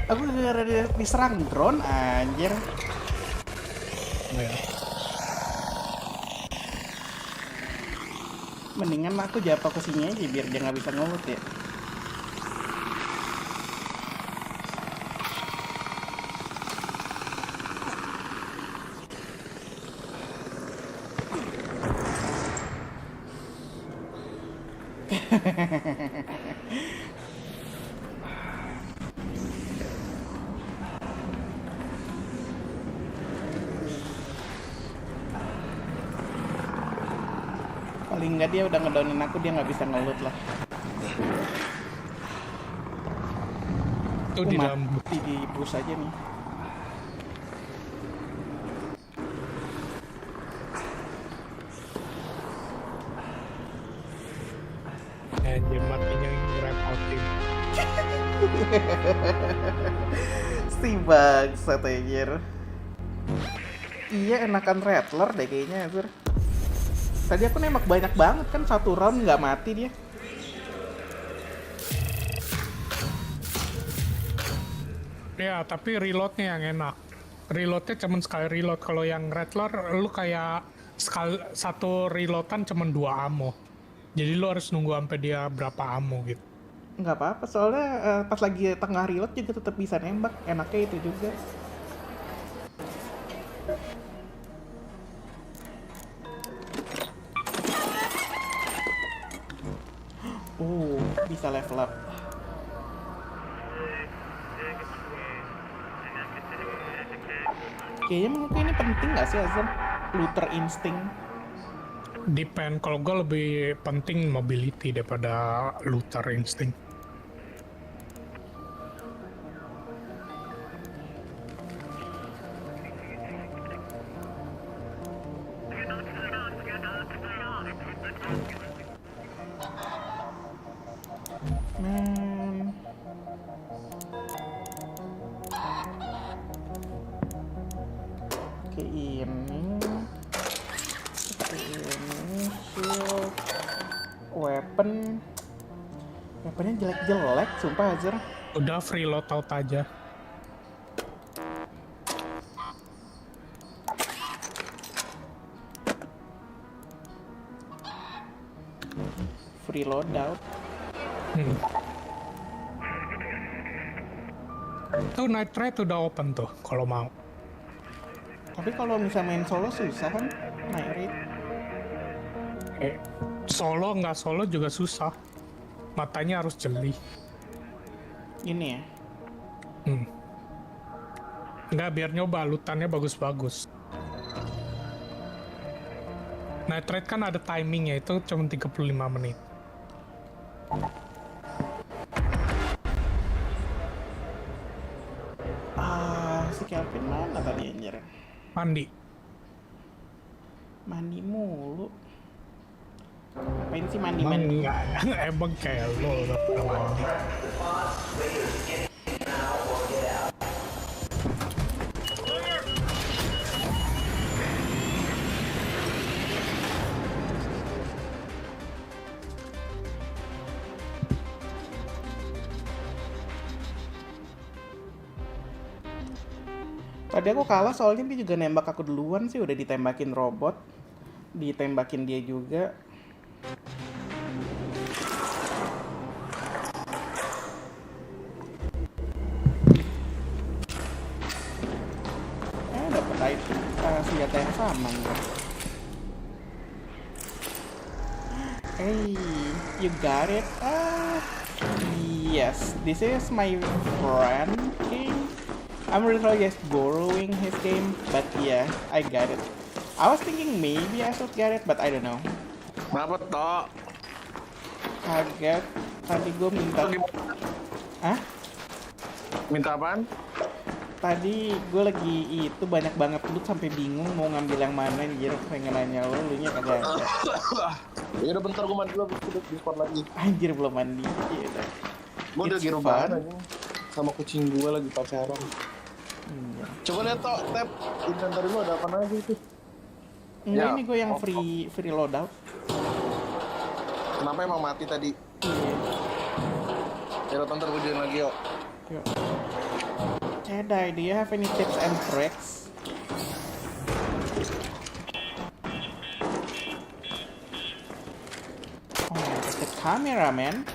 Speaker 1: Aku gara-gara diserang drone anjir.
Speaker 6: Oh, ya.
Speaker 1: Mendingan aku jatuh ke sini aja biar dia nggak bisa ngelut ya. Paling nggak dia udah ngedownin aku, dia nggak bisa ngeloot lah.
Speaker 6: Itu di dalam
Speaker 1: Mati di bus aja nih.
Speaker 6: anjir matinya yang ngerepotin.
Speaker 1: Si bangsat anjir. Iya enakan Rattler deh kayaknya anjir. Tadi aku nembak banyak banget kan, satu round nggak mati dia.
Speaker 6: Ya, tapi reloadnya yang enak. Reloadnya cuman sekali reload. Kalau yang Rattler, lu kayak satu reloadan cuman 2 ammo. Jadi lu harus nunggu sampai dia berapa ammo gitu.
Speaker 1: Nggak apa-apa, soalnya pas lagi tengah reload juga tetap bisa nembak. Enaknya itu juga. Bisa level up. Kayaknya menurutku ini penting nggak sih Azam? Looter instinct.
Speaker 6: Depend, kalau gue lebih penting mobility daripada looter instinct.
Speaker 1: Oke, ini shield, weaponnya jelek-jelek, sumpah Azir.
Speaker 6: Udah free loadout aja.
Speaker 1: Free loadout.
Speaker 6: Tuh night raid udah open tuh kalau mau.
Speaker 1: Tapi kalau misalnya main solo susah kan, night raid.
Speaker 6: Solo nggak solo juga susah. Matanya harus jeli.
Speaker 1: Ini ya.
Speaker 6: Nggak, biar nyoba lootannya bagus-bagus. Night raid kan ada timingnya, itu cuma 35 menit.
Speaker 1: Si Kelvin mana tadi anjir?
Speaker 6: Mandi.
Speaker 1: Mandi mulu. Ngapain sih mandi-mandi?
Speaker 6: Emang kayak lo udah mandi.
Speaker 1: Tadi aku kalah soalnya dia juga nembak aku duluan sih, udah ditembakin robot. Ditembakin dia juga. Dapet senjata yang sama nih. Hey, you got it? Yes, this is my friend King. I'm really just borrowing his game, but yeah, I got it. I was thinking maybe I should get it, but I don't know.
Speaker 3: Kenapa toh?
Speaker 1: Kaget, tadi gue minta. Hah?
Speaker 3: Minta apaan?
Speaker 1: Tadi gue lagi itu banyak banget loot sampai bingung mau ngambil yang mana anjir, pengen nanya lo, lu nya kagak ada.
Speaker 3: Ya udah bentar gue mandi dulu, udah di spot lagi.
Speaker 1: Anjir belum mandi. Ya udah.
Speaker 3: Gue udah
Speaker 1: It's
Speaker 3: giro
Speaker 1: fun.
Speaker 3: banget aja. Sama kucing gue lagi pacaran. Coba lihat toh, tab inventory lu ada apa aja itu?
Speaker 1: Enggak,
Speaker 3: Ya,
Speaker 1: ini gue yang free loadout.
Speaker 3: Kenapa emang mati tadi? Ya ntar gue join lagi yuk.
Speaker 1: Yuk. Jedi, do you have any tips and tricks? Oh, the cameraman.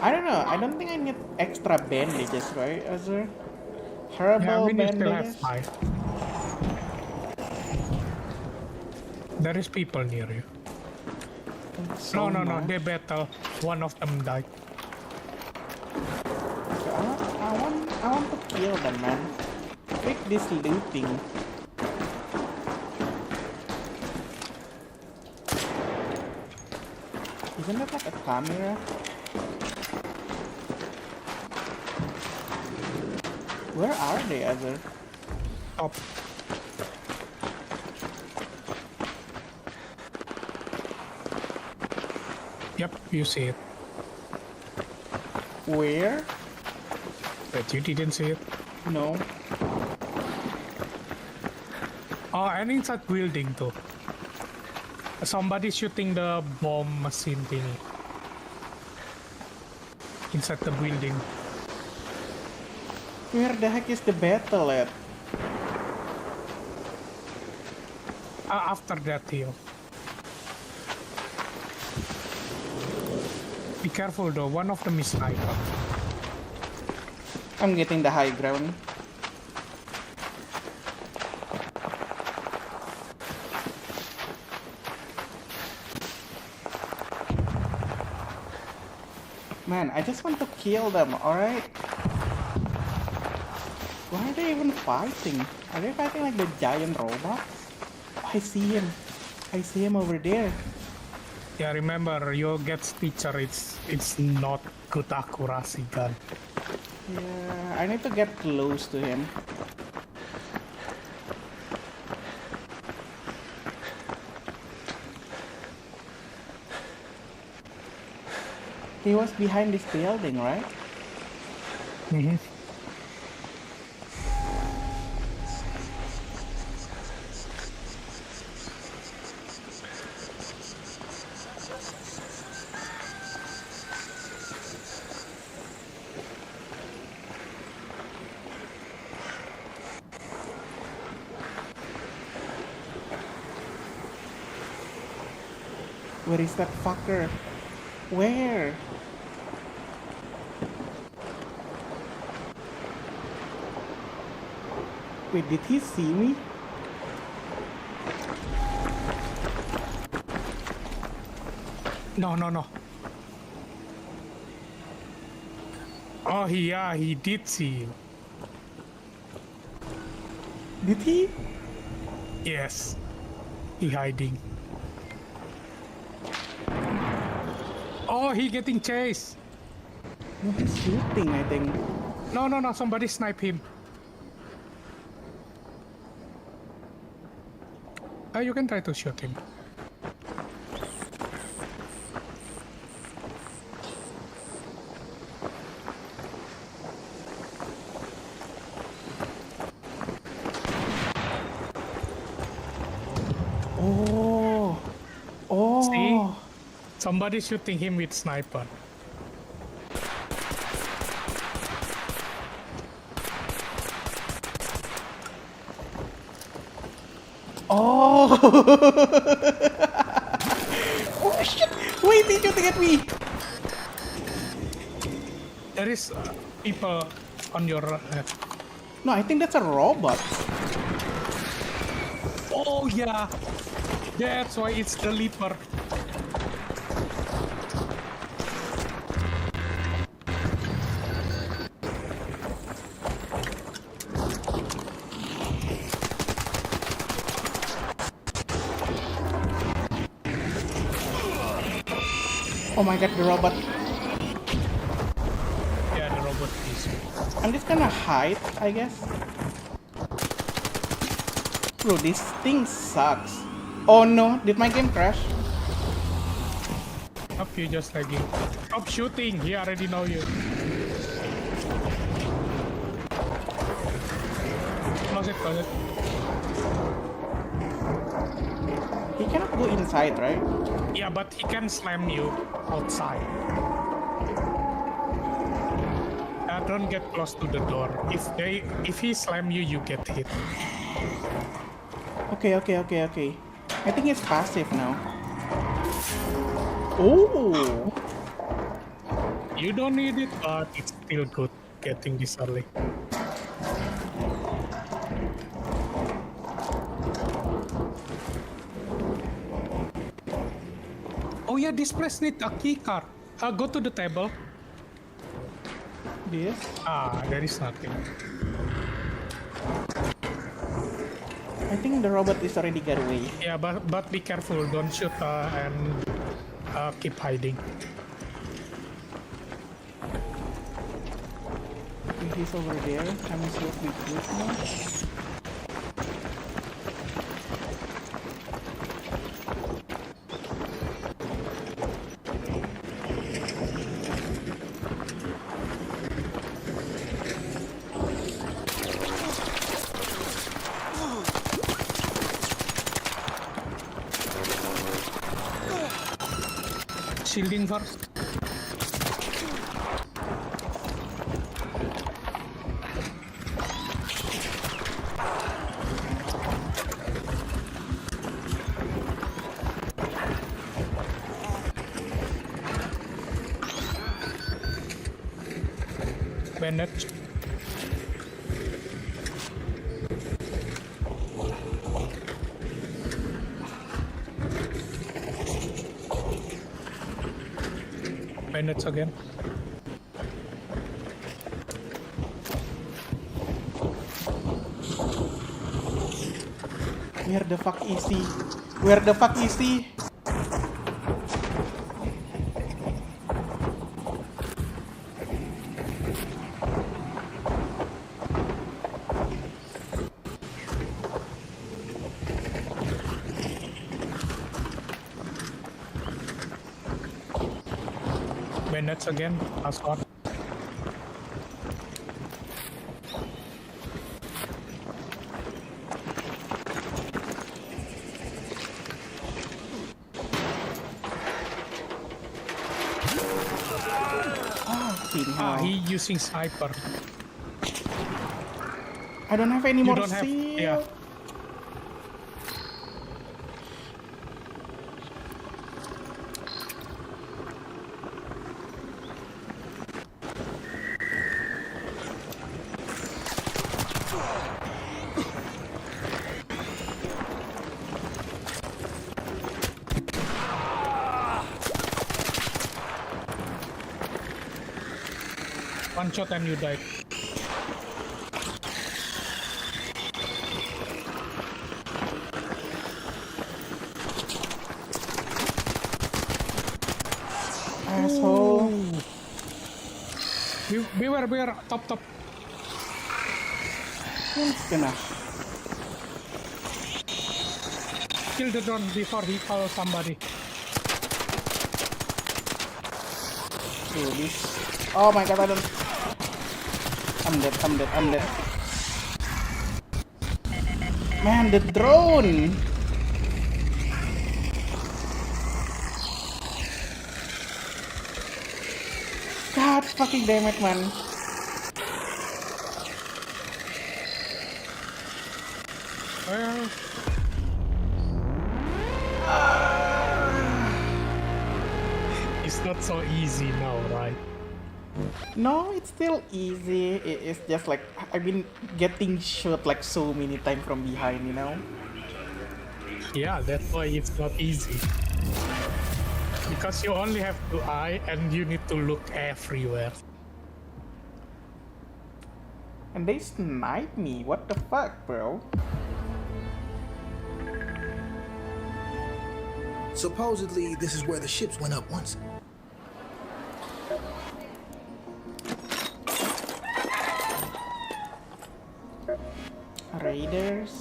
Speaker 1: I don't know. I don't think I need extra bandages, right, Azur?
Speaker 6: Yeah, I
Speaker 1: Herbal
Speaker 6: mean you still have
Speaker 1: bandages.
Speaker 6: 5. There is people near you.
Speaker 1: So
Speaker 6: No,
Speaker 1: much.
Speaker 6: they battle. One of them died.
Speaker 1: I want to kill them, man. Pick this looting. Isn't that like a camera? Where are they, other?
Speaker 6: Top. Yep, you see it.
Speaker 1: Where?
Speaker 6: But you didn't see it.
Speaker 1: No.
Speaker 6: Oh, and inside building too. Somebody shooting the bomb machine thingy. Inside the building.
Speaker 1: Where the heck is the battle at?
Speaker 6: After that hill. Be careful though, one of them is sniper.
Speaker 1: I'm getting the high ground. Man, I just want to kill them, alright? Why are they even fighting? Are they fighting like the giant robots? Oh, I see him. I see him over there.
Speaker 6: Yeah, remember, you get Stitcher, it's not good accuracy gun.
Speaker 1: Yeah, I need to get close to him. He was behind this building, right?
Speaker 6: Mm-hmm.
Speaker 1: Where is that fucker? Where? Wait, did he see me?
Speaker 6: No. Oh, yeah, he did see you.
Speaker 1: Did he?
Speaker 6: Yes. He hiding. Oh, he getting chased.
Speaker 1: No, he's shooting, I think.
Speaker 6: No, somebody snipe him. You can try to shoot him.
Speaker 1: Oh. Oh.
Speaker 6: See? Somebody shooting him with sniper.
Speaker 1: Oh. Oh shit! Wait, he's shooting at me.
Speaker 6: There is people on your left.
Speaker 1: No, I think that's a robot.
Speaker 6: Oh yeah, that's why it's the leaper.
Speaker 1: Oh my god, the robot.
Speaker 6: Yeah, the robot is.
Speaker 1: I'm just gonna hide, I guess. Bro, this thing sucks. Oh no, did my game crash?
Speaker 6: Up, you just lagging. Stop shooting. He already know you. Close it.
Speaker 1: He cannot go inside, right?
Speaker 6: Yeah, but he can slam you outside. Don't get close to the door. If he slam you, you get hit.
Speaker 1: Okay. I think it's passive now. Oh!
Speaker 6: You don't need it, but it's still good getting this early. yeah, this place need a key card. Go to the table.
Speaker 1: This?
Speaker 6: There is nothing.
Speaker 1: I think the robot is already got away.
Speaker 6: Yeah, but be careful. Don't shoot and keep hiding.
Speaker 1: If he's over there, I'm sure we good now.
Speaker 6: Shielding first. Bandage. Bandage again.
Speaker 1: Where the fuck is he? Where the fuck is he?
Speaker 6: Bandage again. Last one. He using sniper.
Speaker 1: I don't have any
Speaker 6: You
Speaker 1: more
Speaker 6: don't have.
Speaker 1: shield.
Speaker 6: Yeah. One shot and you died.
Speaker 1: Asshole.
Speaker 6: Beware, top.
Speaker 1: Kena.
Speaker 6: Kill the drone before he calls somebody.
Speaker 1: Do this. Oh my god, I don't. I'm dead. Man, the drone! God fucking damn it, man.
Speaker 6: Well, it's not so easy now, right?
Speaker 1: No, it's still easy. It's just like I've been getting shot like so many times from behind, you know?
Speaker 6: Yeah, that's why it's not easy. Because you only have 2 eyes and you need to look everywhere.
Speaker 1: And they snipe me. What the fuck, bro?
Speaker 5: Supposedly, this is where the ships went up once.
Speaker 1: Raiders.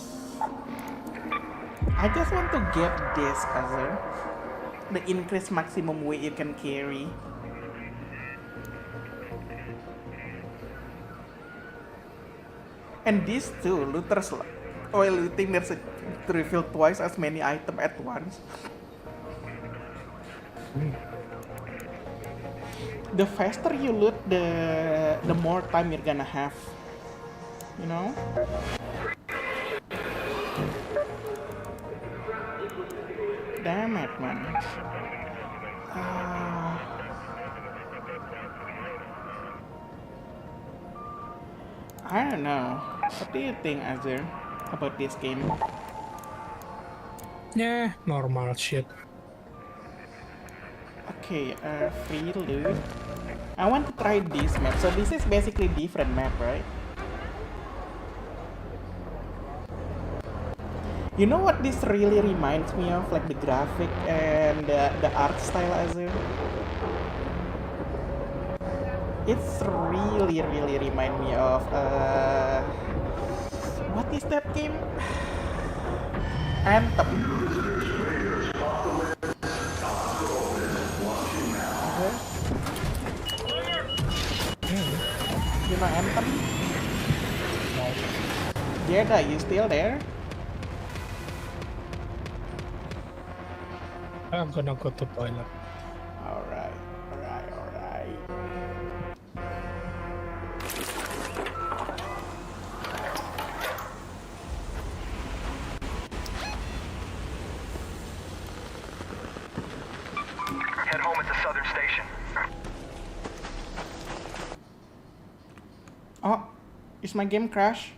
Speaker 1: I just want to get this other. The increased maximum weight you can carry. And these two looters, while looting, there's to reveal twice as many items at once. The faster you loot, the more time you're gonna have. You know? Damn it, man. I don't know. What do you think, Azir, about this game?
Speaker 6: Yeah, normal shit.
Speaker 1: Okay, free loot. I want to try this map. So this is basically different map, right? You know what this really reminds me of? Like the graphic and the art style as well. It's really remind me of what is that game? Anthem. Okay. You know Anthem? Jeda, you still there?
Speaker 6: I'm gonna go to toilet.
Speaker 1: Alright.
Speaker 8: Head home at the southern station.
Speaker 1: Oh, is my game crash?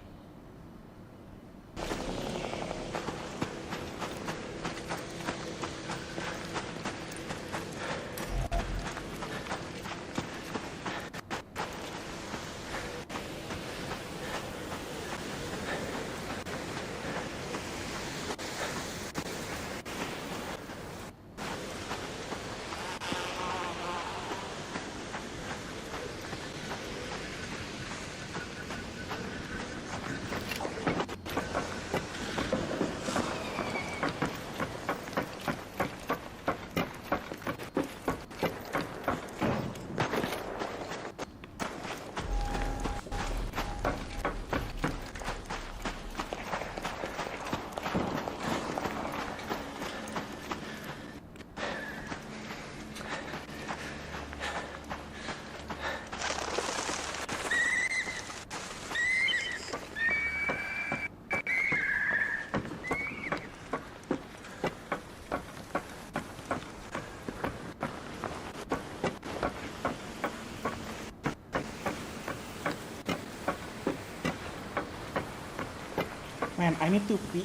Speaker 1: Man, I need to pee.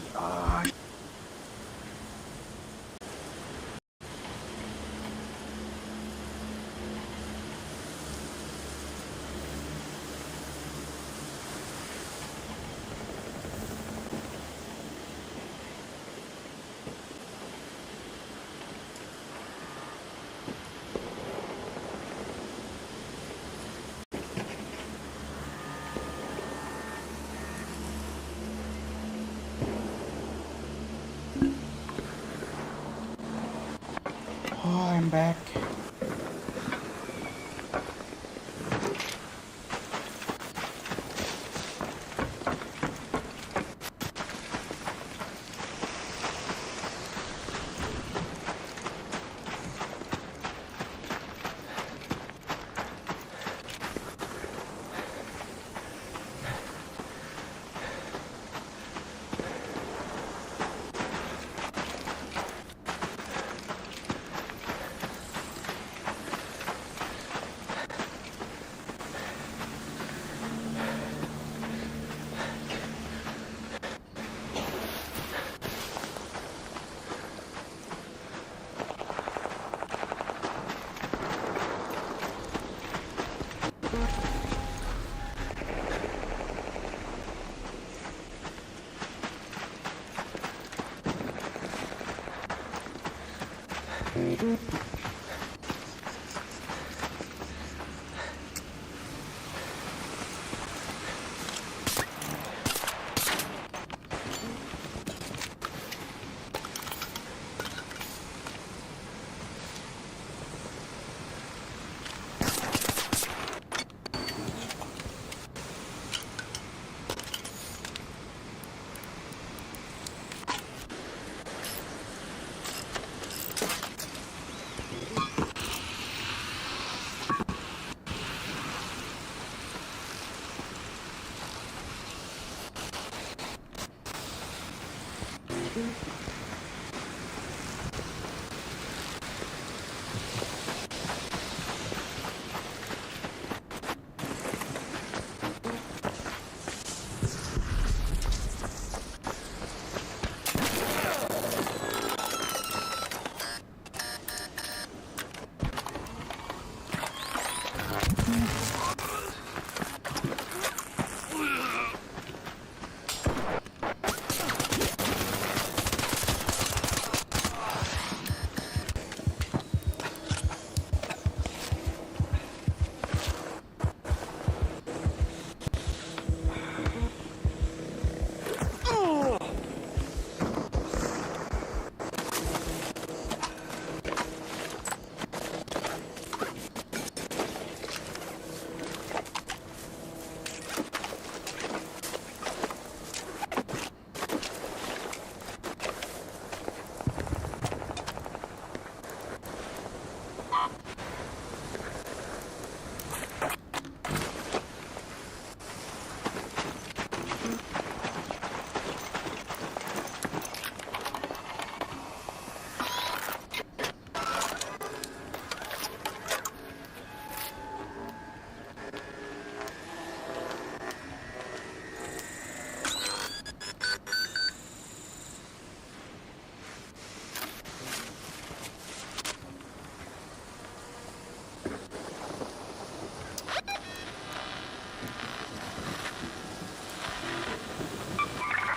Speaker 1: Oh, I'm back.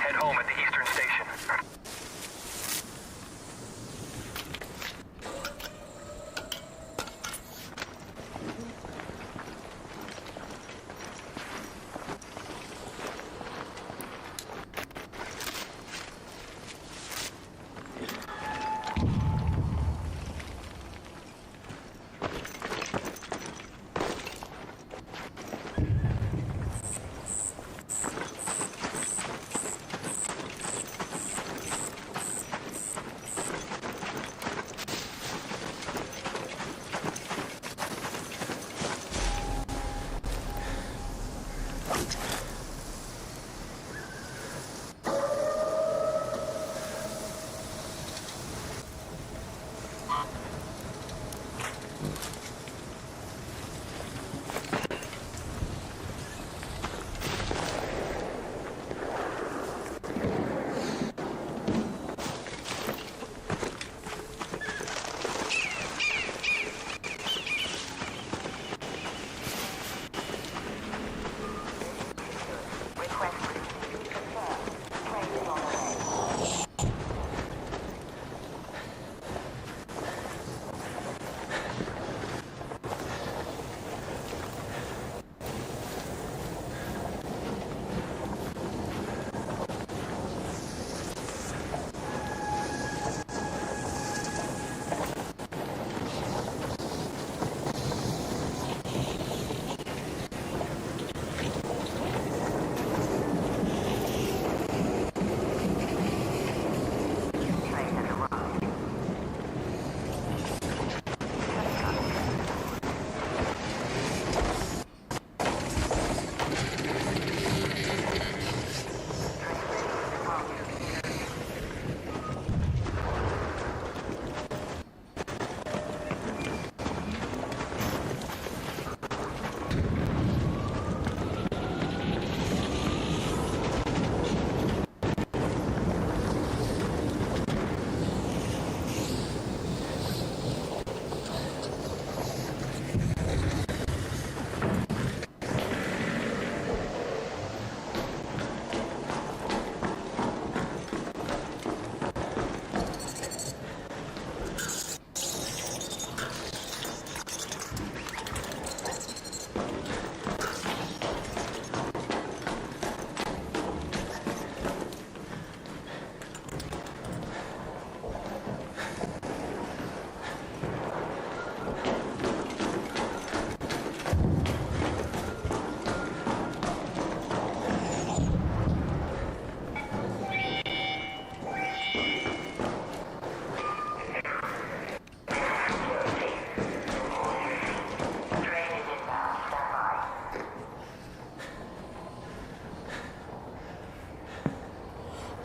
Speaker 8: Head home at the Eastern Station.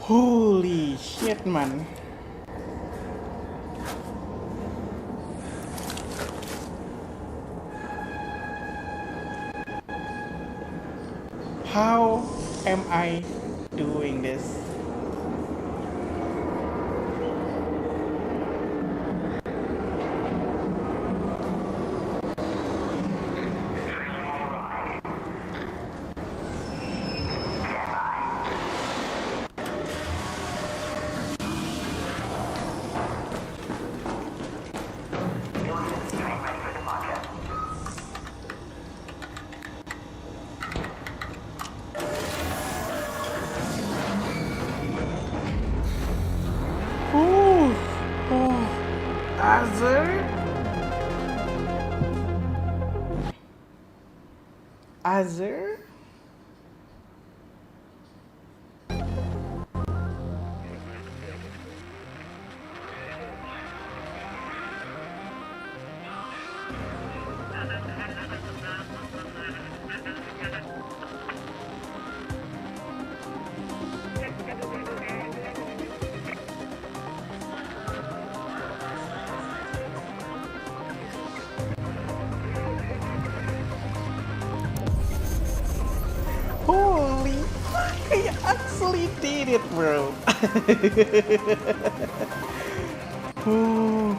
Speaker 1: Holy shit, man. How am I doing this? Azure? Holy fuck, I actually did it, bro. Ooh.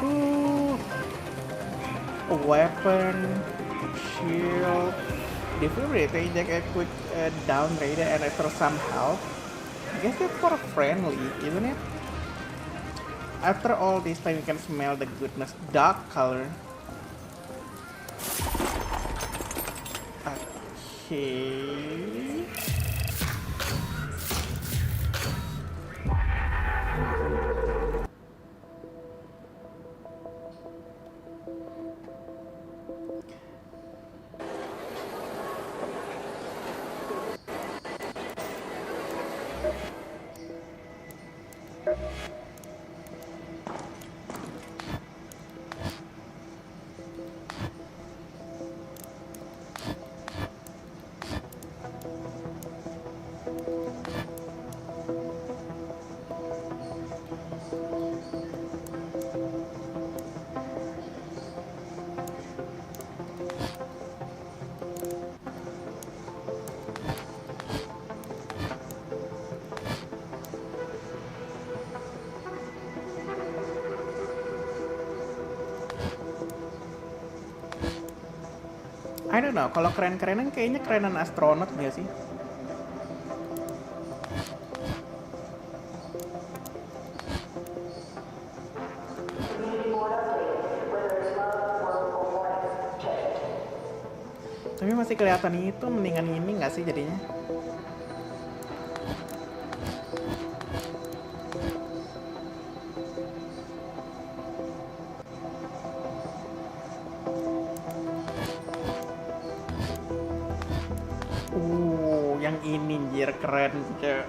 Speaker 1: Ooh. A weapon, shield, defibrillator, inject a quick down raider and restore some health. I guess that's for friendly, isn't it? After all this time, you can smell the goodness. Dark color. Okay. I don't know, kalau keren-kerenan kayaknya kerenan astronot nggak sih? Tapi masih kelihatan itu, mendingan ini nggak sih jadinya? Yang ini anjir keren, cuy.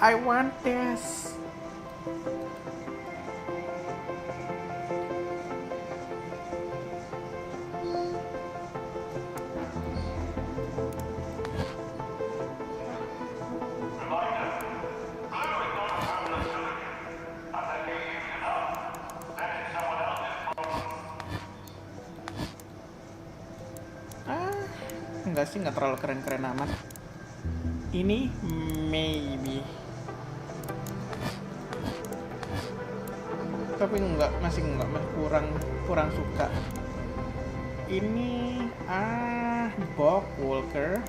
Speaker 1: I want this. Enggak sih, nggak terlalu keren-keren amat. Ini maybe, tapi masih kurang suka. Ini Bog Walker.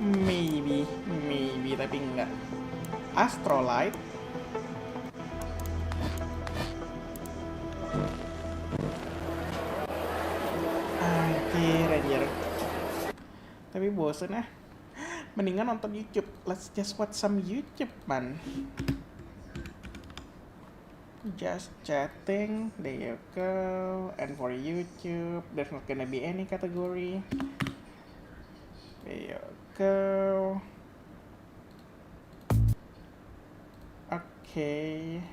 Speaker 1: Maybe tapi enggak. Astrolight. Anjir. Tapi bosen ah. Mendingan nonton YouTube. Let's just watch some YouTube, man. Just chatting. There you go. And for YouTube, there's not gonna be any category. There you go. Okay.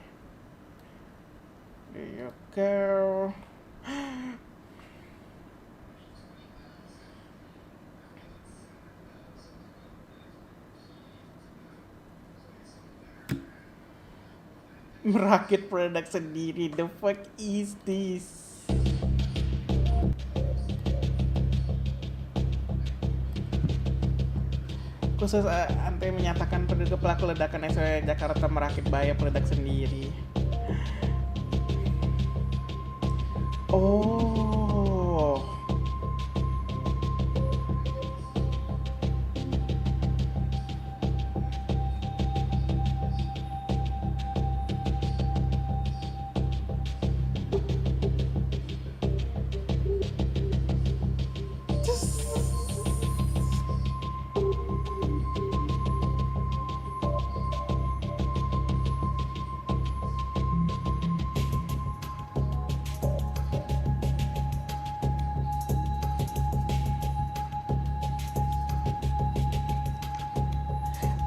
Speaker 1: There you go. Merakit produk sendiri, the fuck is this? Khusus Ante menyatakan penduga pelaku ledakan SW Jakarta merakit bahaya produk sendiri. Oh.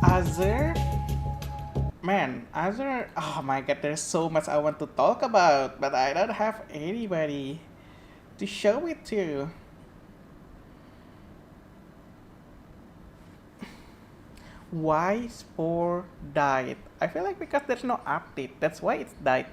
Speaker 1: Azure, man, Azure. Oh my God, there's so much I want to talk about, but I don't have anybody to show it to. Why Spore died? I feel like because there's no update. That's why it's died.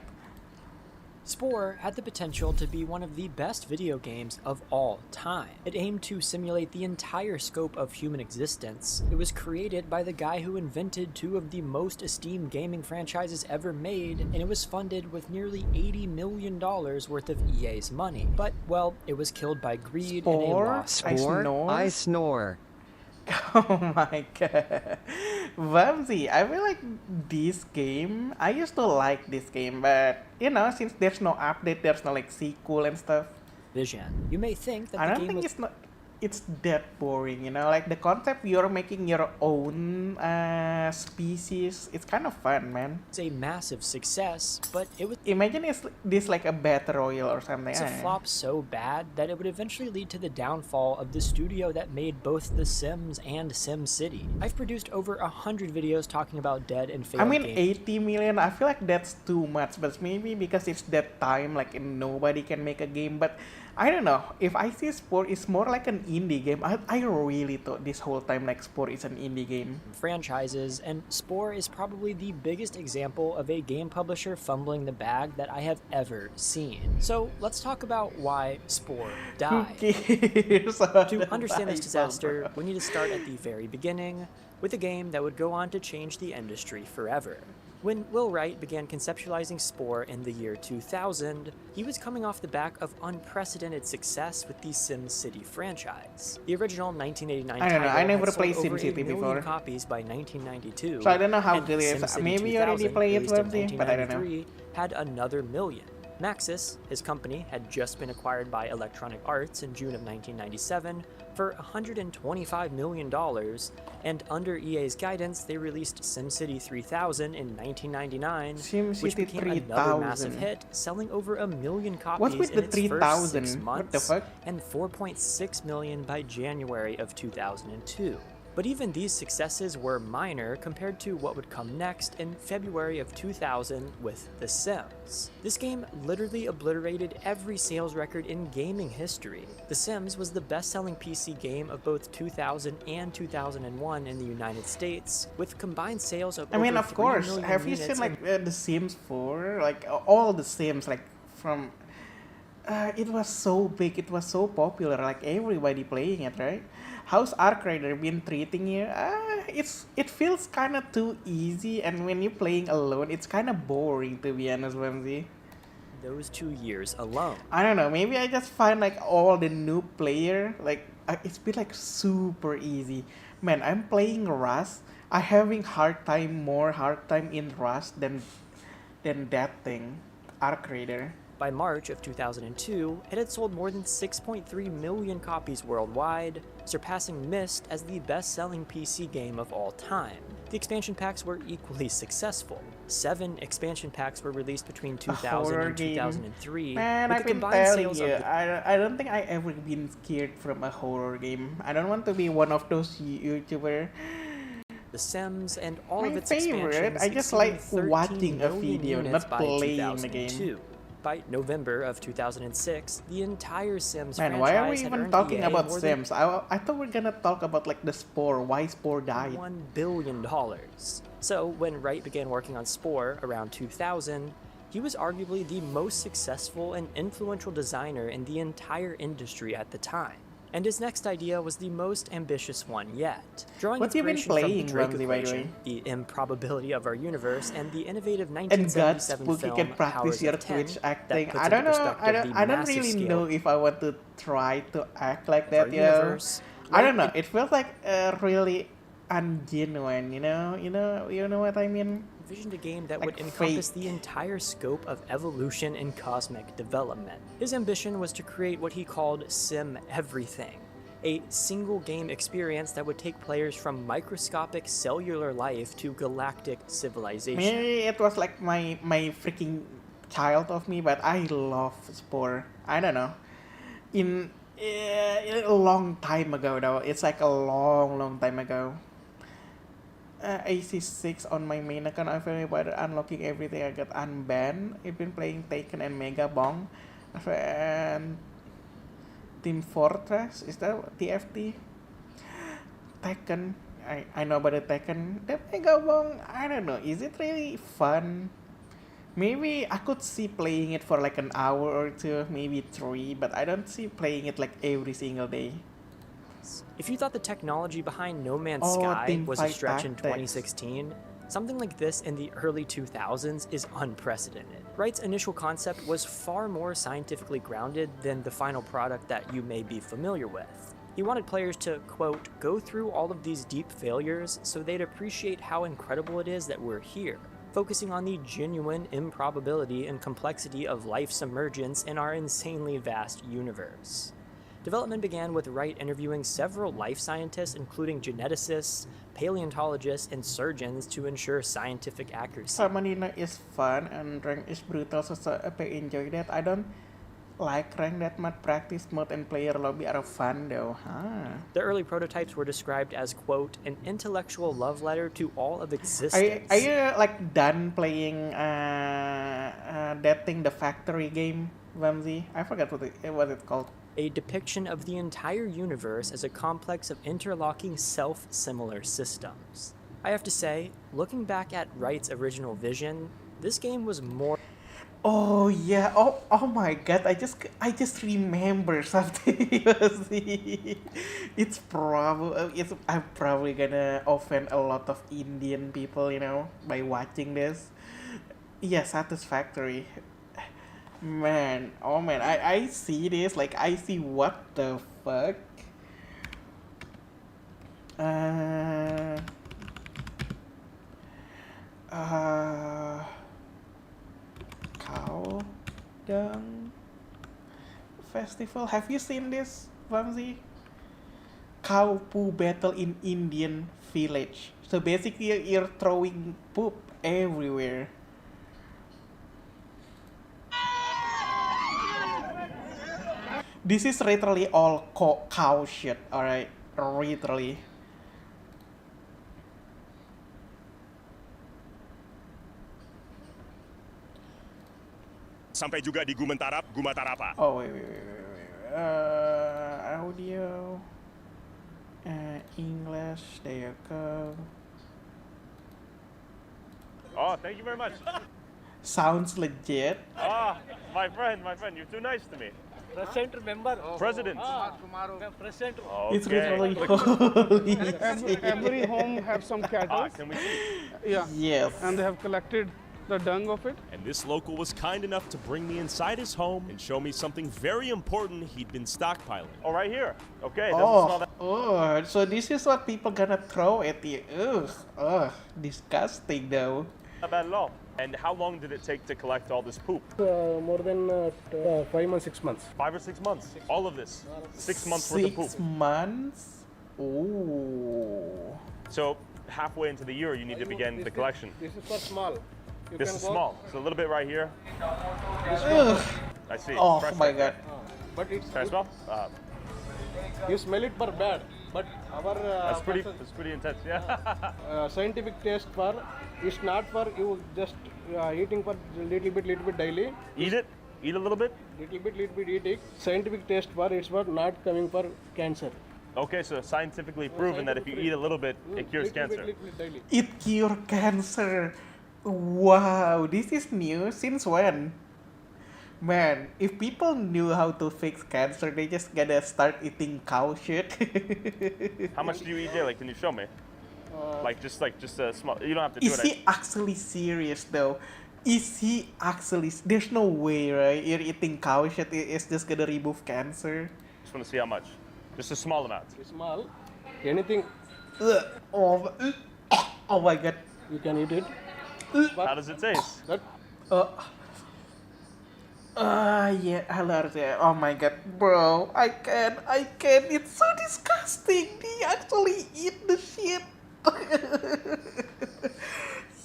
Speaker 9: Spore had the potential to be one of the best video games of all time. It aimed to simulate the entire scope of human existence. It was created by the guy who invented two of the most esteemed gaming franchises ever made, and it was funded with nearly $80 million worth of EA's money. But, well, it was killed by greed and a
Speaker 1: Spore?
Speaker 9: lost.
Speaker 1: I
Speaker 10: Snore?
Speaker 1: snore?
Speaker 10: I snore.
Speaker 1: Oh my God. Vamsi, I feel like this game, I used to like this game, but you know, since there's no update, there's no like sequel and stuff,
Speaker 9: Vision. You may think that
Speaker 1: I
Speaker 9: the
Speaker 1: don't
Speaker 9: game
Speaker 1: think
Speaker 9: was
Speaker 1: it's that boring, you know, like the concept you're making your own species, it's kind of fun, man.
Speaker 9: a massive success, but it was
Speaker 1: Imagine it's this like a battle royale or something.
Speaker 9: a flop so bad that it would eventually lead to the downfall of the studio that made both The Sims and SimCity. I've produced over 100 videos talking about dead and failed
Speaker 1: I mean,
Speaker 9: games.
Speaker 1: 80 million, I feel like that's too much, but maybe because it's that time, like nobody can make a game, but I don't know, if I see Spore is more like an indie game, I really thought this whole time like Spore is an indie game.
Speaker 9: franchises, and Spore is probably the biggest example of a game publisher fumbling the bag that I have ever seen. So let's talk about why Spore
Speaker 1: Who
Speaker 9: died.
Speaker 1: cares?
Speaker 9: To understand this disaster, we need to start at the very beginning, with a game that would go on to change the industry forever. When Will Wright began conceptualizing Spore in the year 2000, he was coming off the back of unprecedented success with the SimCity franchise. The original 1989
Speaker 1: I don't know,
Speaker 9: title
Speaker 1: I never
Speaker 9: had sold
Speaker 1: played
Speaker 9: over
Speaker 1: SimCity
Speaker 9: 1 million
Speaker 1: before.
Speaker 9: copies by 1992.
Speaker 1: So I don't know how
Speaker 9: and
Speaker 1: good it is.
Speaker 9: SimCity
Speaker 1: Maybe you already
Speaker 9: 2000,
Speaker 1: played it,
Speaker 9: released in
Speaker 1: Vamsi, but I don't know.
Speaker 9: 1993, had another million. Maxis, his company, had just been acquired by Electronic Arts in June of 1997 for $125 million, and under EA's guidance, they released SimCity 3000 in 1999, which
Speaker 1: SimCity
Speaker 9: became another massive
Speaker 1: 3000.
Speaker 9: hit, selling over 1 million copies
Speaker 1: What's with
Speaker 9: in
Speaker 1: the
Speaker 9: its first
Speaker 1: 3000?
Speaker 9: 6
Speaker 1: What the
Speaker 9: months,
Speaker 1: fuck?
Speaker 9: and 4.6 million by January of 2002. But even these successes were minor compared to what would come next in February of 2000 with The Sims. This game literally obliterated every sales record in gaming history. The Sims was the best-selling PC game of both 2000 and 2001 in the United States, with combined sales of
Speaker 1: I mean,
Speaker 9: over
Speaker 1: of
Speaker 9: 3
Speaker 1: course.
Speaker 9: million
Speaker 1: Have you
Speaker 9: units
Speaker 1: seen
Speaker 9: in
Speaker 1: like The Sims 4? Like all the Sims, like from. It was so big, it was so popular, like everybody playing it, right? How's Arc Rider been treating you? It feels kind of too easy, and when you're playing alone, it's kind of boring, to be honest, Vamsi.
Speaker 9: those 2 years alone.
Speaker 1: I don't know, maybe I just find like all the new player, like it's been like super easy. Man, I'm playing Rust. I having more hard time in Rust than that thing, Arc Raider.
Speaker 9: By March of 2002, it had sold more than 6.3 million copies worldwide, surpassing Myst as the best-selling PC game of all time. The expansion packs were equally successful. 7 expansion packs were released between 2000
Speaker 1: horror
Speaker 9: and
Speaker 1: game.
Speaker 9: 2003,
Speaker 1: Man,
Speaker 9: with
Speaker 1: I've
Speaker 9: the
Speaker 1: been
Speaker 9: combined
Speaker 1: telling
Speaker 9: sales
Speaker 1: you,
Speaker 9: of the
Speaker 1: I don't think I ever been scared from a horror game. I don't want to be one of those YouTuber.
Speaker 9: The Sims and all
Speaker 1: My
Speaker 9: of its
Speaker 1: favorite,
Speaker 9: expansions
Speaker 1: I just
Speaker 9: exceeding
Speaker 1: like
Speaker 9: 13
Speaker 1: watching a
Speaker 9: million
Speaker 1: video,
Speaker 9: units
Speaker 1: not
Speaker 9: by
Speaker 1: playing the game.
Speaker 9: 2002. By November of 2006, the entire Sims
Speaker 1: Man,
Speaker 9: franchise
Speaker 1: why are we
Speaker 9: had
Speaker 1: even
Speaker 9: earned
Speaker 1: talking
Speaker 9: EA
Speaker 1: about
Speaker 9: more than
Speaker 1: Sims? I thought we are gonna talk about like the Spore, why Spore died.
Speaker 9: $1 billion. So, when Wright began working on Spore around 2000, he was arguably the most successful and influential designer in the entire industry at the time. And his next idea was the most ambitious one yet. Drawing
Speaker 1: What you been
Speaker 9: inspiration
Speaker 1: playing,
Speaker 9: from the Drake
Speaker 1: Ramsey, by the
Speaker 9: equation,
Speaker 1: way?
Speaker 9: the improbability of our universe, and the innovative
Speaker 1: And God
Speaker 9: 1977
Speaker 1: Spooky
Speaker 9: film
Speaker 1: can practice
Speaker 9: Powers
Speaker 1: your
Speaker 9: of 10
Speaker 1: Twitch
Speaker 9: that
Speaker 1: acting.
Speaker 9: puts
Speaker 1: I
Speaker 9: into
Speaker 1: don't know.
Speaker 9: perspective the
Speaker 1: I don't
Speaker 9: massive
Speaker 1: really
Speaker 9: scale
Speaker 1: know if I want to try to act like
Speaker 9: of our
Speaker 1: that. Yeah.
Speaker 9: universe.
Speaker 1: I don't know.
Speaker 9: Wright
Speaker 1: It feels like really ungenuine. You know what I mean?
Speaker 9: envisioned a game that
Speaker 1: Like
Speaker 9: would encompass
Speaker 1: fake.
Speaker 9: the entire scope of evolution and cosmic development. His ambition was to create what he called Sim Everything, a single game experience that would take players from microscopic cellular life to galactic civilization.
Speaker 1: Maybe it was like my freaking child of me, but I love Spore. I don't know. In a long time ago, though. It's like a long time ago. AC6 on my main account. I feel by unlocking everything I got unbanned. I've been playing Taken and Mega Bong. And Team Fortress, is that TFT? Tekken, I know about the Tekken. The Mega Bong, I don't know, is it really fun? Maybe I could see playing it for like an hour or two, maybe 3, but I don't see playing it like every single day.
Speaker 9: If you thought the technology behind No Man's
Speaker 1: Oh,
Speaker 9: Sky
Speaker 1: Team
Speaker 9: was a
Speaker 1: Fight
Speaker 9: stretch in
Speaker 1: Tactics.
Speaker 9: 2016, something like this in the early 2000s is unprecedented. Wright's initial concept was far more scientifically grounded than the final product that you may be familiar with. He wanted players to, quote, go through all of these deep failures so they'd appreciate how incredible it is that we're here, focusing on the genuine improbability and complexity of life's emergence in our insanely vast universe. Development began with Wright interviewing several life scientists, including geneticists, paleontologists, and surgeons to ensure scientific accuracy.
Speaker 1: Summoning is fun and rank is brutal, so I enjoy that. I don't like rank that much. Practice mode and player lobby are fun though.
Speaker 9: The early prototypes were described as, quote, an intellectual love letter to all of
Speaker 1: Are
Speaker 9: existence.
Speaker 1: you like done playing that thing, the factory game, Vamsi? I forgot what it called.
Speaker 9: A depiction of the entire universe as a complex of interlocking self-similar systems. I have to say, looking back at Wright's original vision, this game was more
Speaker 1: Oh yeah. Oh my god. I just remember something. I'm probably gonna offend a lot of Indian people, by watching this. Yeah, Satisfactory. Man, oh man, I see this, like I see what the fuck. Cow Dung Festival. Have you seen this, Vamsi? Cow poo battle in Indian village. So basically, you're throwing poop everywhere. This is literally all cow shit, alright? Literally.
Speaker 10: Sampai juga di Gumentarap, Gumatarapa.
Speaker 1: Oh, wait. Audio. English, there you go.
Speaker 10: Oh, thank you very much.
Speaker 1: Sounds legit.
Speaker 10: Ah, my friend, you're too nice to me.
Speaker 11: President member.
Speaker 10: President.
Speaker 11: President.
Speaker 1: It's
Speaker 10: Okay.
Speaker 1: literally holy
Speaker 12: Every home have some cattle.
Speaker 10: Can we see?
Speaker 12: Yeah.
Speaker 1: Yes.
Speaker 12: And they have collected the dung of it.
Speaker 10: And this local was kind enough to bring me inside his home and show me something very important he'd been stockpiling. Oh, right here. Okay, doesn't smell that.
Speaker 1: So this is what people gonna throw at you. Ugh, disgusting though.
Speaker 10: Not bad at all. And how long did it take to collect all this poop?
Speaker 12: More than 5 months, 6 months.
Speaker 10: 5 or 6 months. All of this. 6 months worth of poop.
Speaker 1: 6 months? Ooh.
Speaker 10: So halfway into the year, you need to begin the collection.
Speaker 12: This is for small.
Speaker 10: This is small. So a little bit right here.
Speaker 1: Ugh.
Speaker 10: I see.
Speaker 1: Oh
Speaker 10: Fresh
Speaker 1: my
Speaker 10: right there.
Speaker 1: god.
Speaker 12: But it's
Speaker 10: Can I smell?
Speaker 12: you smell it for bad. But our
Speaker 10: That's pretty intense. Yeah.
Speaker 12: scientific taste for it's not for you just eating for little bit daily.
Speaker 10: Eat it. Eat a little bit.
Speaker 12: Little bit eating. Scientific taste for it's for not coming for cancer.
Speaker 10: Okay, so scientifically proven that if you eat a little bit, it cures cancer.
Speaker 12: Little bit daily.
Speaker 1: It cure cancer. Wow, this is new. Since when? Man, if people knew how to fix cancer, they just gotta start eating cow shit.
Speaker 10: How much do you eat daily? Can you show me? Just a small. You don't have to do
Speaker 1: Is
Speaker 10: it.
Speaker 1: he actually serious though? Is he actually? There's no way, right? You're eating cow shit. It's just gonna remove cancer.
Speaker 10: Just want to see how much. Just a small amount.
Speaker 12: Small. Anything
Speaker 1: Ugh. Oh my god.
Speaker 12: you can eat it.
Speaker 10: How does it taste?
Speaker 12: That
Speaker 1: Yeah, hilarious. Oh my god, bro. I can't. It's so disgusting. He actually eat the shit.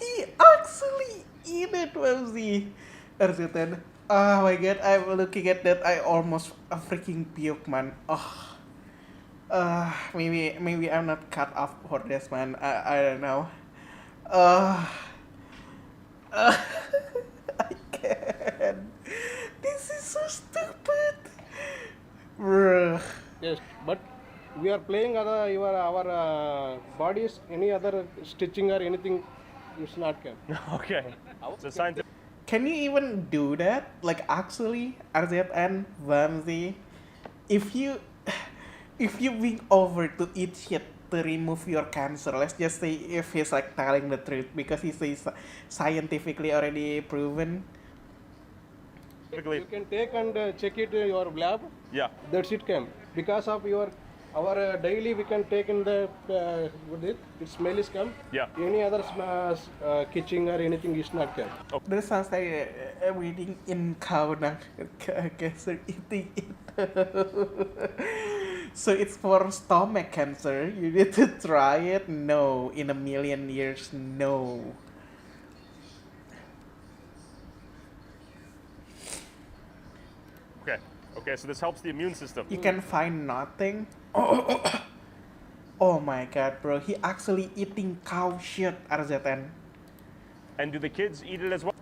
Speaker 1: He actually eat it, Wamsi. Arjutan. Oh my god, I'm looking at that. I almost freaking puke, man. Maybe I'm not cut off for this, man. I don't know. Uh, I can't. This is so stupid. Bruh.
Speaker 12: Yes, but we are playing our bodies, any other stitching or anything is not can.
Speaker 10: Okay. So scientific.
Speaker 1: Can you even do that? Like actually, RZN, Vamsi, if you bring over to eat shit to remove your cancer, let's just say if he's like telling the truth because he says scientifically already proven.
Speaker 12: You can take and check it in your lab.
Speaker 10: Yeah.
Speaker 12: That's it came because of our daily we can take in the what is it smell is come.
Speaker 10: Yeah.
Speaker 12: Any other kitchen or anything is not come.
Speaker 1: That sounds like reading in cow dung. Cancer eating it. So it's for stomach cancer. You need to try it? No. In a million years, no.
Speaker 10: Okay. Okay. So this helps the immune system.
Speaker 1: You can find nothing. Oh my god, bro. He actually eating cow shit, RZN.
Speaker 10: And do the kids eat it as well?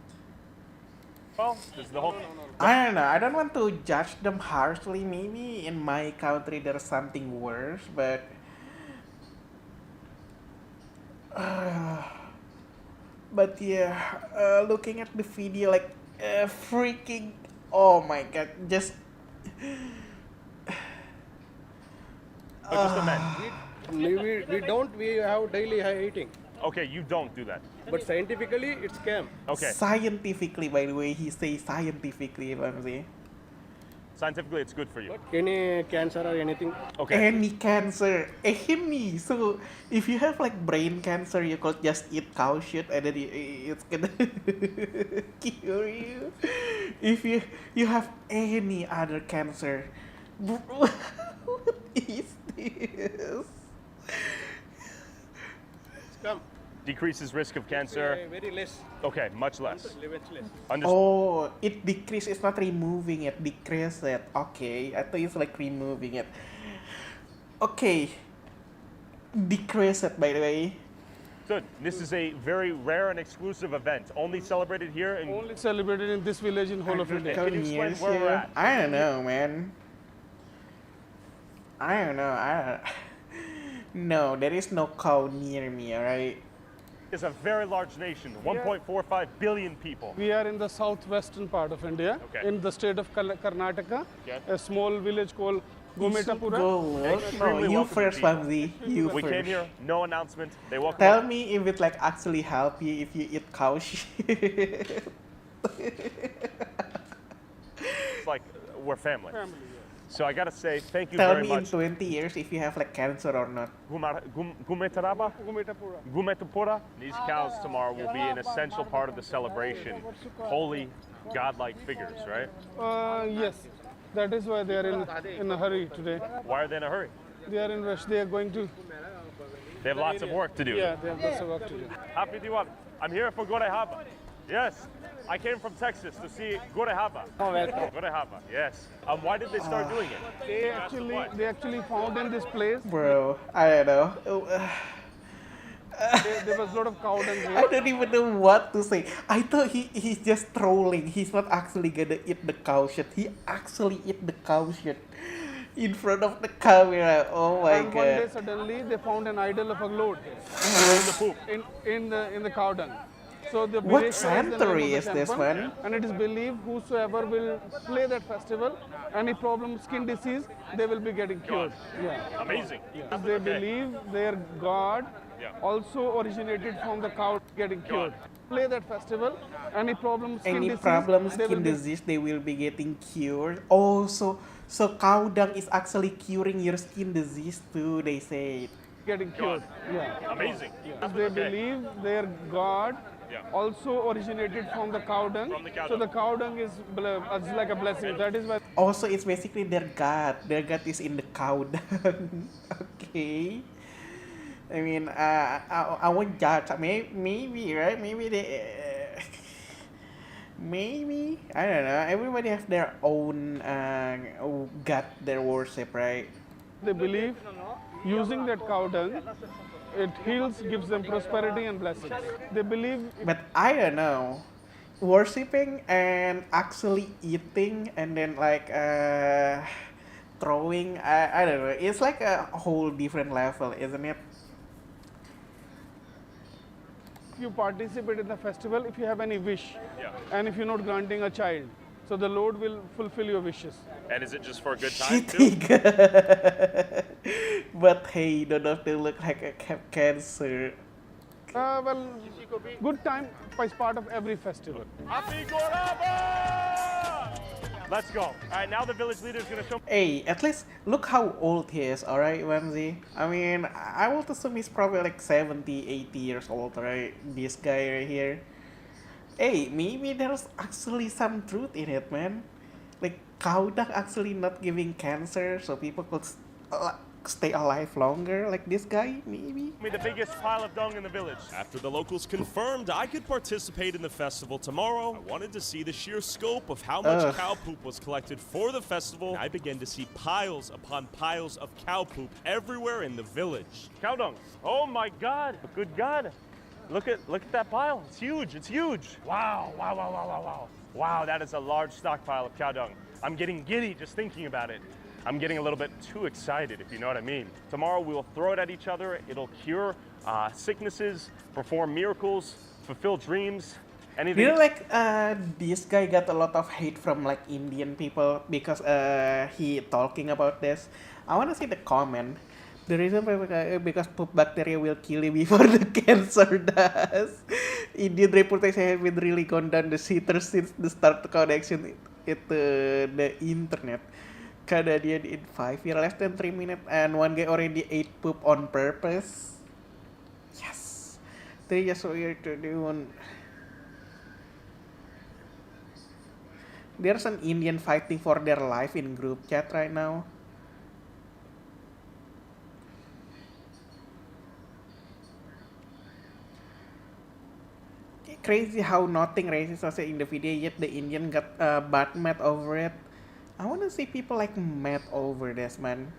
Speaker 10: Well, this is the whole.
Speaker 1: I don't know. I don't want to judge them harshly. Maybe in my country there's something worse, but yeah, looking at the video, like freaking. Oh my god, just.
Speaker 10: Just a man.
Speaker 12: We have daily eating.
Speaker 10: Okay, you don't do that.
Speaker 12: But scientifically, it's scam.
Speaker 10: Okay.
Speaker 1: Scientifically, by the way, he says scientifically, if I'm saying.
Speaker 10: Scientifically, it's good for you.
Speaker 12: Any cancer or anything.
Speaker 10: Okay.
Speaker 1: Any cancer, any. So if you have like brain cancer, you could just eat cow shit and then it's gonna cure you. If you have any other cancer, what is this?
Speaker 12: Scam.
Speaker 10: Decreases risk of cancer.
Speaker 12: Very less.
Speaker 10: Okay, much less. Understood.
Speaker 1: Oh, it decrease. It's not removing it. Decrease it. Okay, I thought it's like removing it. Okay. Decrease it, by the way.
Speaker 10: Good. This is a very rare and exclusive event, only celebrated here in.
Speaker 12: Only celebrated in this village in whole of India.
Speaker 10: Can you explain where we're at?
Speaker 1: I don't know, man. I don't know. No, there is no cow near me, alright?
Speaker 10: It's a very large nation, 1.45 billion people.
Speaker 12: We are in the southwestern part of India,
Speaker 10: Okay.
Speaker 12: in the state of Karnataka,
Speaker 10: Okay.
Speaker 12: a small village called
Speaker 1: You should
Speaker 12: Gometapura.
Speaker 1: go look. No,
Speaker 10: Extremely
Speaker 1: you
Speaker 10: welcoming
Speaker 1: first,
Speaker 10: people.
Speaker 1: Bamsi. You
Speaker 10: We
Speaker 1: first.
Speaker 10: came here, no announcement. They welcome
Speaker 1: Tell
Speaker 10: us.
Speaker 1: me if it like actually help you if you eat cow shit.
Speaker 10: It's like we're family. So I gotta say, thank you
Speaker 1: Tell
Speaker 10: very
Speaker 1: me in
Speaker 10: much.
Speaker 1: 20 years if you have like cancer or not.
Speaker 10: Gumetaraba?
Speaker 12: Gometapura.
Speaker 10: Gumetapura. These cows tomorrow will be an essential part of the celebration. Holy, godlike figures, right?
Speaker 12: Yes, that is why they are in a hurry today.
Speaker 10: Why are they in a hurry?
Speaker 12: They are in rush. They are going to.
Speaker 10: They have lots of work to do.
Speaker 12: Yeah, they have lots of work to do.
Speaker 10: Happy Diwali. I'm here for Gorehava. Yes, I came from Texas to see Gorehava.
Speaker 12: Oh, welcome.
Speaker 10: Gorehava, yes. Why did they start doing it?
Speaker 12: They actually found in this place.
Speaker 1: Bro, I don't know.
Speaker 12: There was a lot of cow dung
Speaker 1: I
Speaker 12: here.
Speaker 1: don't even know what to say. I thought he's just trolling. He's not actually gonna eat the cow shit. He actually eat the cow shit in front of the camera. Oh my
Speaker 12: And one day
Speaker 1: god.
Speaker 12: suddenly they found an idol of a lord
Speaker 10: In the poop.
Speaker 12: in the cow dung. So the
Speaker 1: What
Speaker 12: Bireshwar is the name
Speaker 1: century
Speaker 12: of
Speaker 1: is
Speaker 12: the
Speaker 1: this
Speaker 12: temple,
Speaker 1: one?
Speaker 12: and it is believed whosoever will play that festival, any problem, skin disease, they will be getting cured. Yeah.
Speaker 10: Amazing.
Speaker 12: They believe their god
Speaker 10: Yeah.
Speaker 12: also originated from the cow getting cured. Play that festival, any problem, skin
Speaker 1: Any
Speaker 12: disease,
Speaker 1: problem,
Speaker 12: they will
Speaker 1: skin
Speaker 12: be
Speaker 1: disease, they will be getting cured. Oh, so cow dung is actually curing your skin disease too, they say.
Speaker 12: getting cured. Yeah.
Speaker 10: Amazing.
Speaker 12: They believe their god
Speaker 10: Yeah.
Speaker 12: also originated from the cow dung.
Speaker 10: From the cow
Speaker 12: So
Speaker 10: dung.
Speaker 12: the cow dung is like a blessing. That is why
Speaker 1: Also, it's basically their god. Their god is in the cow dung. Okay. I mean, I won't judge. Maybe, right? Maybe they. Maybe, I don't know. Everybody have their own god, their worship, right?
Speaker 12: they believe using that cow dung it heals, gives them prosperity and blessings. They believe.
Speaker 1: But I don't know. Worshipping and actually eating and then like throwing, I don't know. It's like a whole different level, isn't it?
Speaker 12: You participate in the festival if you have any wish,
Speaker 10: Yeah.
Speaker 12: and if you're not granting a child, so the Lord will fulfill your wishes.
Speaker 10: And is it just for a good time
Speaker 1: Shitty
Speaker 10: too?
Speaker 1: But hey, you don't have to look like a cancer.
Speaker 12: Well, good time is part of every festival.
Speaker 10: Let's go. All right, now the village leader is going to show.
Speaker 1: Hey, at least look how old he is, alright, Wamsi? I mean, I would assume he's probably like 70, 80 years old, right? This guy right here. Hey, maybe there's actually some truth in it, man. Like, cow dung actually not giving cancer, so people could stay alive longer, like this guy, maybe?
Speaker 10: The biggest pile of dung in the village. After the locals confirmed I could participate in the festival tomorrow, I wanted to see the sheer scope of how much cow poop was collected for the festival. I began to see piles upon piles of cow poop everywhere in the village. Cow dung. Oh my God! Good God! Look at that pile. It's huge. It's huge. Wow! Wow! Wow! Wow! Wow! Wow! Wow! That is a large stockpile of cow dung. I'm getting giddy just thinking about it. I'm getting a little bit too excited, if you know what I mean. Tomorrow we will throw it at each other. It'll cure sicknesses, perform miracles, fulfill dreams, anything.
Speaker 1: You know, like, this guy got a lot of hate from, like, Indian people because he talking about this. I want to see the comment. The reason why, because poop bacteria will kill you before the cancer does. Indian reputation has been really gone down the shitter since the start connection it the internet. Canadian in 5 years, less than 3 minutes, and one guy already ate poop on purpose. Yes, they just weird to do. There's an Indian fighting for their life in group chat right now. Crazy how nothing racist was said in the video, yet the Indian got butt mad over it. I want to see people like mad over this, man.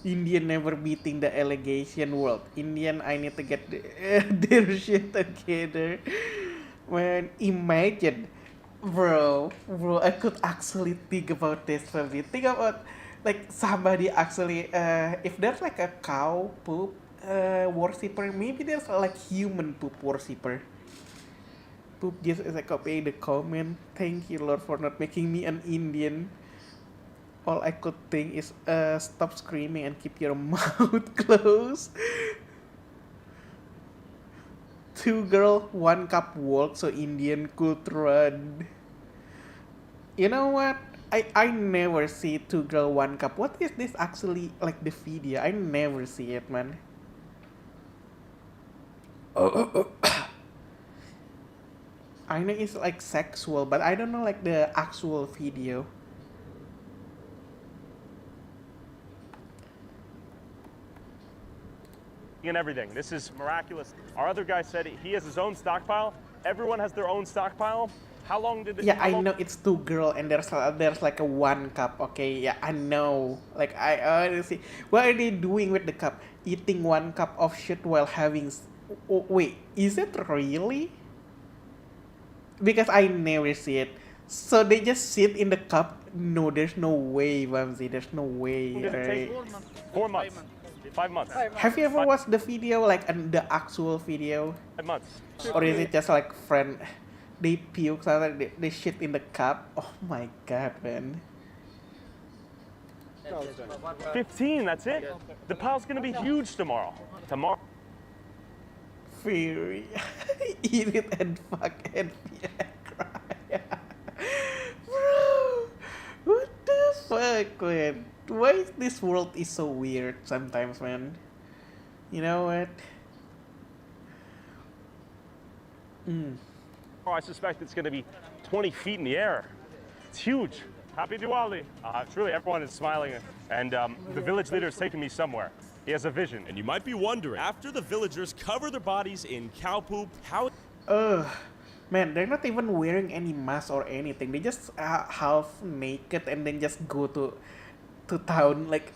Speaker 1: Indian never beating the allegation world. Indian, I need to get their shit together. Man, imagine, bro, I could actually think about this for me. Think about, like, somebody actually, if there's like a cow poop worshipper, maybe there's like human poop worshipper. Poop just as I copy the comment. Thank you, Lord, for not making me an Indian. All I could think is stop screaming and keep your mouth closed. 2 girl, 1 cup walk so Indian could run. You know what? I never see 2 girl, 1 cup. What is this actually, like, the video? I never see it, man. I know it's like sexual, but I don't know like the actual video.
Speaker 10: And everything. This is miraculous. Our other guy said he has his own stockpile. Everyone has their own stockpile. How long did it?
Speaker 1: Yeah, I know it's 2 girl and there's like a 1 cup. Okay, yeah, I know. Like I already see. What are they doing with the cup? Eating 1 cup of shit while having. Oh, wait, is it really? Because I never see it. So they just sit in the cup. No, there's no way, Vamsi. There's no way.
Speaker 10: Did it take? 4 months. 5 months.
Speaker 1: Have you ever watched the video, like the actual video?
Speaker 10: 5 months.
Speaker 1: Or is it just like friend? They puke, something, they shit in the cup. Oh my god, man.
Speaker 10: 15. That's it. The pile's gonna be huge tomorrow.
Speaker 1: Fury. Eat it and fuck and cry. Bro, what the fuck, man? Why is this world is so weird sometimes, man? You know what?
Speaker 10: I suspect it's gonna be 20 feet in the air. It's huge. Happy Diwali. Truly, everyone is smiling, and the village leader is taking me somewhere. He has a vision. And you might be wondering, after the villagers cover their bodies in cow poop, how...
Speaker 1: Man, they're not even wearing any mask or anything. They just half naked and then just go to town, like,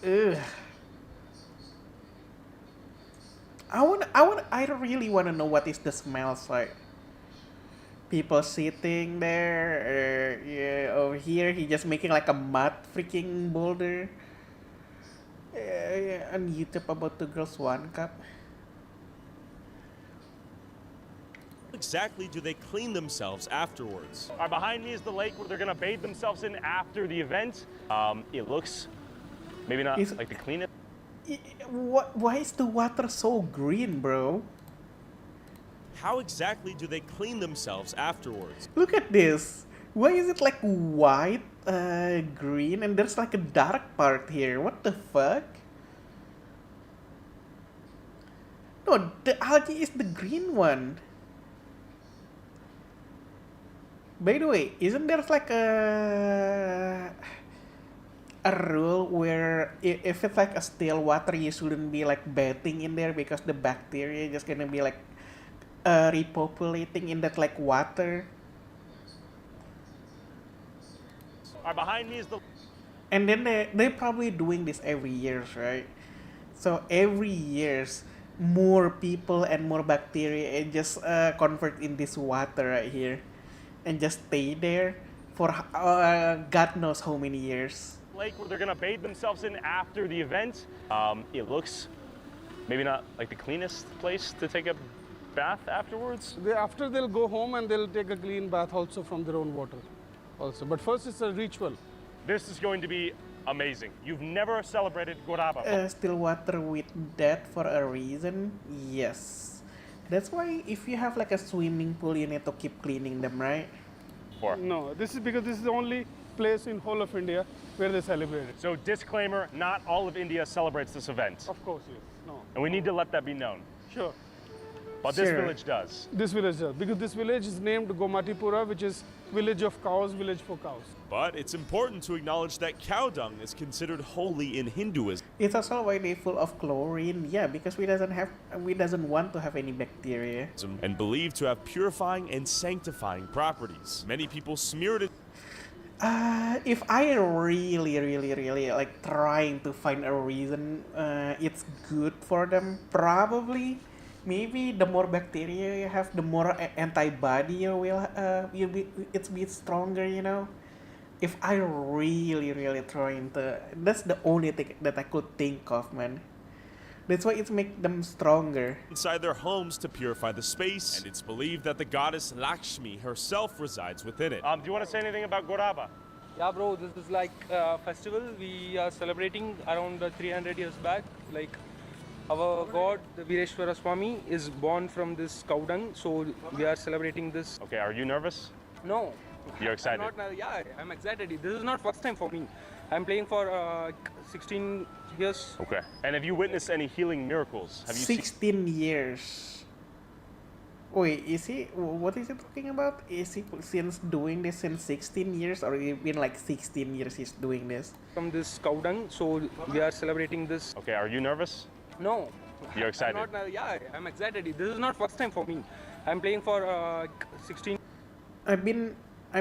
Speaker 1: I really want to know what is the smells like. People sitting there, yeah, over here, he just making like a mud freaking boulder. Yeah, on YouTube about 2 girls 1 cup.
Speaker 10: Exactly do they clean themselves afterwards?
Speaker 8: Behind me is the lake where they're gonna bathe themselves in after the event. It looks maybe not
Speaker 1: Is-
Speaker 8: like the cleanest.
Speaker 1: Why is the water so green, bro?
Speaker 10: How exactly do they clean themselves afterwards?
Speaker 1: Look at this. Why is it like white, green, and there's like a dark part here? What the fuck? No, the algae is the green one. By the way, isn't there like a rule where if it's like a still water, you shouldn't be like bathing in there because the bacteria just gonna be like repopulating in that like water?
Speaker 8: Behind me is the.
Speaker 1: And then they're probably doing this every year, right? So every years, more people and more bacteria just convert in this water right here, and just stay there for God knows how many years.
Speaker 8: Lake where they're gonna bathe themselves in after the event. It looks maybe not like the cleanest place to take a bath afterwards.
Speaker 12: After they'll go home and they'll take a clean bath also from their own water also. But first it's a ritual.
Speaker 8: This is going to be amazing. You've never celebrated Goraba.
Speaker 1: Still water with that for a reason? Yes. That's why if you have like a swimming pool, you need to keep cleaning them, right?
Speaker 12: No, this is because this is the only place in whole of India where they celebrate it.
Speaker 8: So disclaimer, not all of India celebrates this event.
Speaker 12: Of course, yes. No.
Speaker 8: And we need to let that be known.
Speaker 12: Sure.
Speaker 8: But this
Speaker 1: Sure.
Speaker 8: village does.
Speaker 12: This village does. Because this village is named Gomatipura, which is village of cows, village for cows.
Speaker 10: But it's important to acknowledge that cow dung is considered holy in Hinduism.
Speaker 1: It's also why they full of chlorine. Yeah, because we doesn't want to have any bacteria.
Speaker 10: And believed to have purifying and sanctifying properties. Many people smear it.
Speaker 1: If I really like trying to find a reason it's good for them, probably maybe the more bacteria you have, the more antibody you will it's be stronger, you know. If I really trying to, that's the only thing that I could think of, man. That's why it makes them stronger.
Speaker 10: Inside their homes to purify the space, and it's believed that the goddess Lakshmi herself resides within it.
Speaker 8: Do you want to say anything about Goraba?
Speaker 13: Yeah, bro, this is like a festival we are celebrating around 300 years back. Like our god, the Vireshwara Swami, is born from this cow dung, so we are celebrating this.
Speaker 8: Okay, are you nervous?
Speaker 13: No.
Speaker 8: You're excited?
Speaker 13: I'm not, yeah, I'm excited. This is not first time for me. I'm playing for 16 years.
Speaker 8: Okay. And have you witnessed any healing miracles? Have you
Speaker 1: 16 years. Wait, is he? What is he talking about? Is he since doing this since 16 years, or it been like 16 years he's doing this?
Speaker 13: From this cow dung, so we are celebrating this.
Speaker 8: Okay, are you nervous?
Speaker 13: No.
Speaker 8: You're excited?
Speaker 13: I'm not, yeah, I'm excited. This is not first time for me. I'm playing for 16.
Speaker 1: I've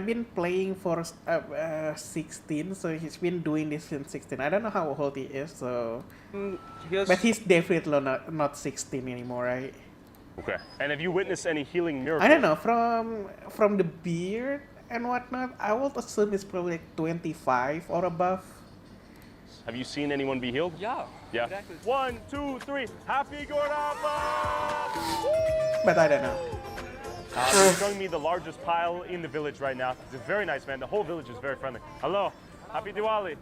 Speaker 1: been playing for 16, so he's been doing this since 16. I don't know how old he is, so. But he's definitely not 16 anymore, right?
Speaker 8: Okay. And have you witnessed any healing miracles?
Speaker 1: I don't know, from the beard and whatnot, I would assume it's probably like 25 or above.
Speaker 8: Have you seen anyone be healed?
Speaker 13: Yeah.
Speaker 8: Yeah.
Speaker 13: Exactly.
Speaker 8: 1, 2, 3. Happy Goraba!
Speaker 1: But I don't know.
Speaker 8: He's showing me the largest pile in the village right now. It's very nice, man. The whole village is very friendly. Hello. Happy Diwali.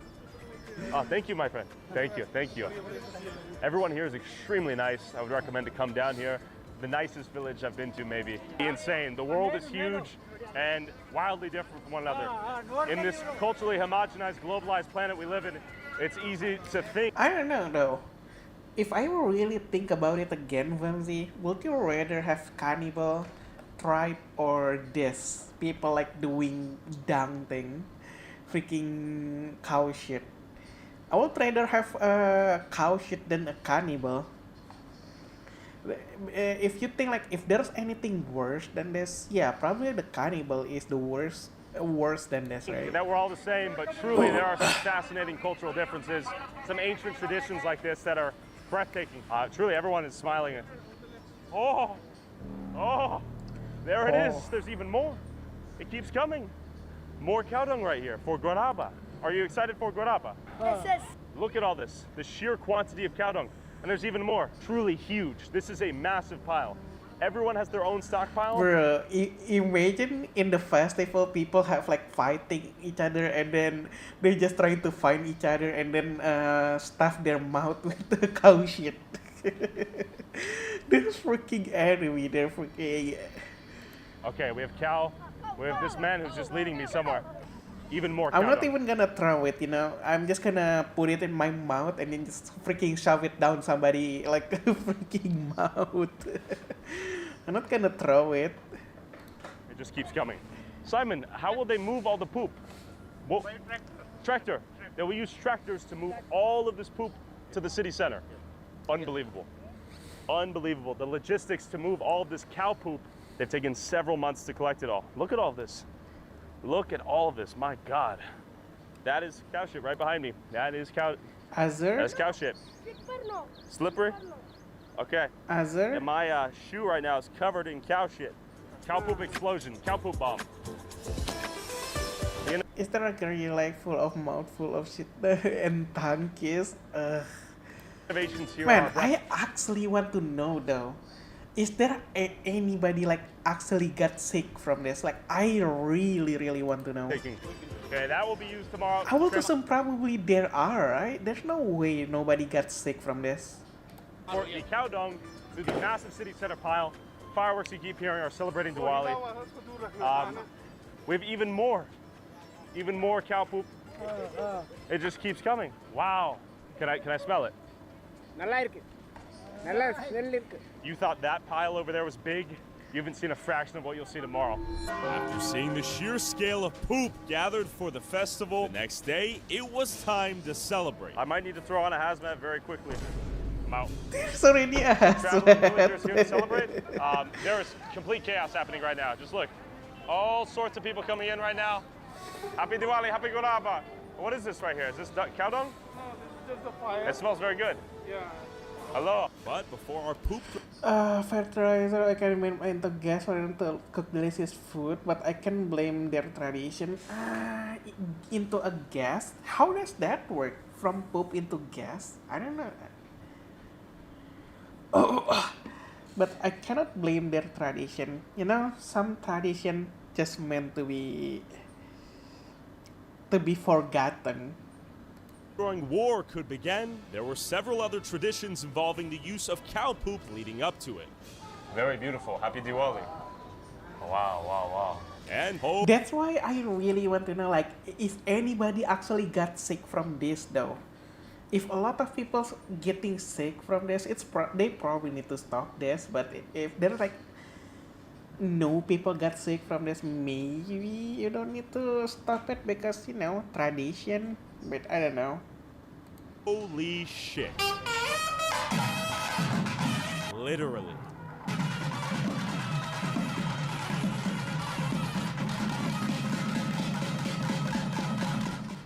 Speaker 8: Oh, thank you, my friend. Thank you. Thank you. Everyone here is extremely nice. I would recommend to come down here. The nicest village I've been to, maybe. Insane. The world is huge and wildly different from one another. In this culturally homogenized, globalized planet we live in, it's easy to think.
Speaker 1: I don't know though. If I really think about it again, Vamsi, would you rather have cannibal tribe or this people like doing dung thing, freaking cow shit? I would rather have a cow shit than a cannibal. If you think like if there's anything worse than this, yeah, probably the cannibal is the worse than this, right?
Speaker 8: That we're all the same, but truly there are some fascinating cultural differences, some ancient traditions like this that are breathtaking. Truly, everyone is smiling. Oh, there it is. There's even more. It keeps coming. More cow dung right here for Guaraba. Are you excited for Guaraba?
Speaker 11: Yes.
Speaker 8: Look at all this, the sheer quantity of cow dung. And there's even more, truly huge. This is a massive pile. Everyone has their own stockpile.
Speaker 1: Bro, imagine in the festival people have like fighting each other and then they just trying to find each other and then stuff their mouth with the cow shit. They're freaking enemy, they're freaking...
Speaker 8: Okay, we have cow. We have this man who's just leading me somewhere. Even more cow
Speaker 1: I'm not
Speaker 8: dung.
Speaker 1: even gonna throw it, you know. I'm just gonna put it in my mouth and then just freaking shove it down somebody like a freaking mouth. I'm not gonna throw it.
Speaker 8: It just keeps coming. Simon, how will they move all the poop? Well, tractor. They will use tractors to move all of this poop to the city center. Unbelievable. Unbelievable. The logistics to move all of this cow poop, they've taken several months to collect it all. Look at all this. Look at all of this. My God. That is cow shit right behind me. That is cow.
Speaker 1: Azur?
Speaker 8: That's cow shit. Slippery? Okay.
Speaker 1: Azur?
Speaker 8: And my shoe right now is covered in cow shit. Cow poop explosion. Cow poop bomb.
Speaker 1: Is there a girl like full of mouthful of shit and tongue kiss?
Speaker 8: Innovations here
Speaker 1: Man,
Speaker 8: are
Speaker 1: I actually want to know though. Is there anybody like actually got sick from this? Like, I really want to know.
Speaker 8: Okay, that will be used tomorrow.
Speaker 1: I will assume probably there are, right? There's no way nobody got sick from this.
Speaker 8: For the cow dung through the massive city center pile. Fireworks you keep hearing are celebrating Diwali. We have even more cow poop. It just keeps coming. Wow. Can I smell it? You thought that pile over there was big? You haven't seen a fraction of what you'll see tomorrow.
Speaker 10: After seeing the sheer scale of poop gathered for the festival, the next day, it was time to celebrate.
Speaker 8: I might need to throw on a hazmat very quickly. I'm out.
Speaker 1: There's already a
Speaker 8: Traveling villagers here to celebrate. There is complete chaos happening right now. Just look. All sorts of people coming in right now. Happy Diwali, Happy Guraba. What is this right here? Is this cow dung?
Speaker 12: No, this is just the fire.
Speaker 8: It smells very good.
Speaker 12: Yeah.
Speaker 10: Hello. But before our poop...
Speaker 1: Fertilizer, I can remain into gas or into cook delicious food, but I can blame their tradition. Into a gas? How does that work? From poop into gas? I don't know. But I cannot blame their tradition. You know, some tradition just meant to be forgotten.
Speaker 10: During war could begin, there were several other traditions involving the use of cow poop leading up to it.
Speaker 8: Very beautiful. Happy Diwali. Wow.
Speaker 10: And
Speaker 1: That's why I really want to know, like, if anybody actually got sick from this though. If a lot of people getting sick from this, they probably need to stop this. But if there's like no people got sick from this, maybe you don't need to stop it because, you know, tradition. But I don't know.
Speaker 10: Holy shit. Literally.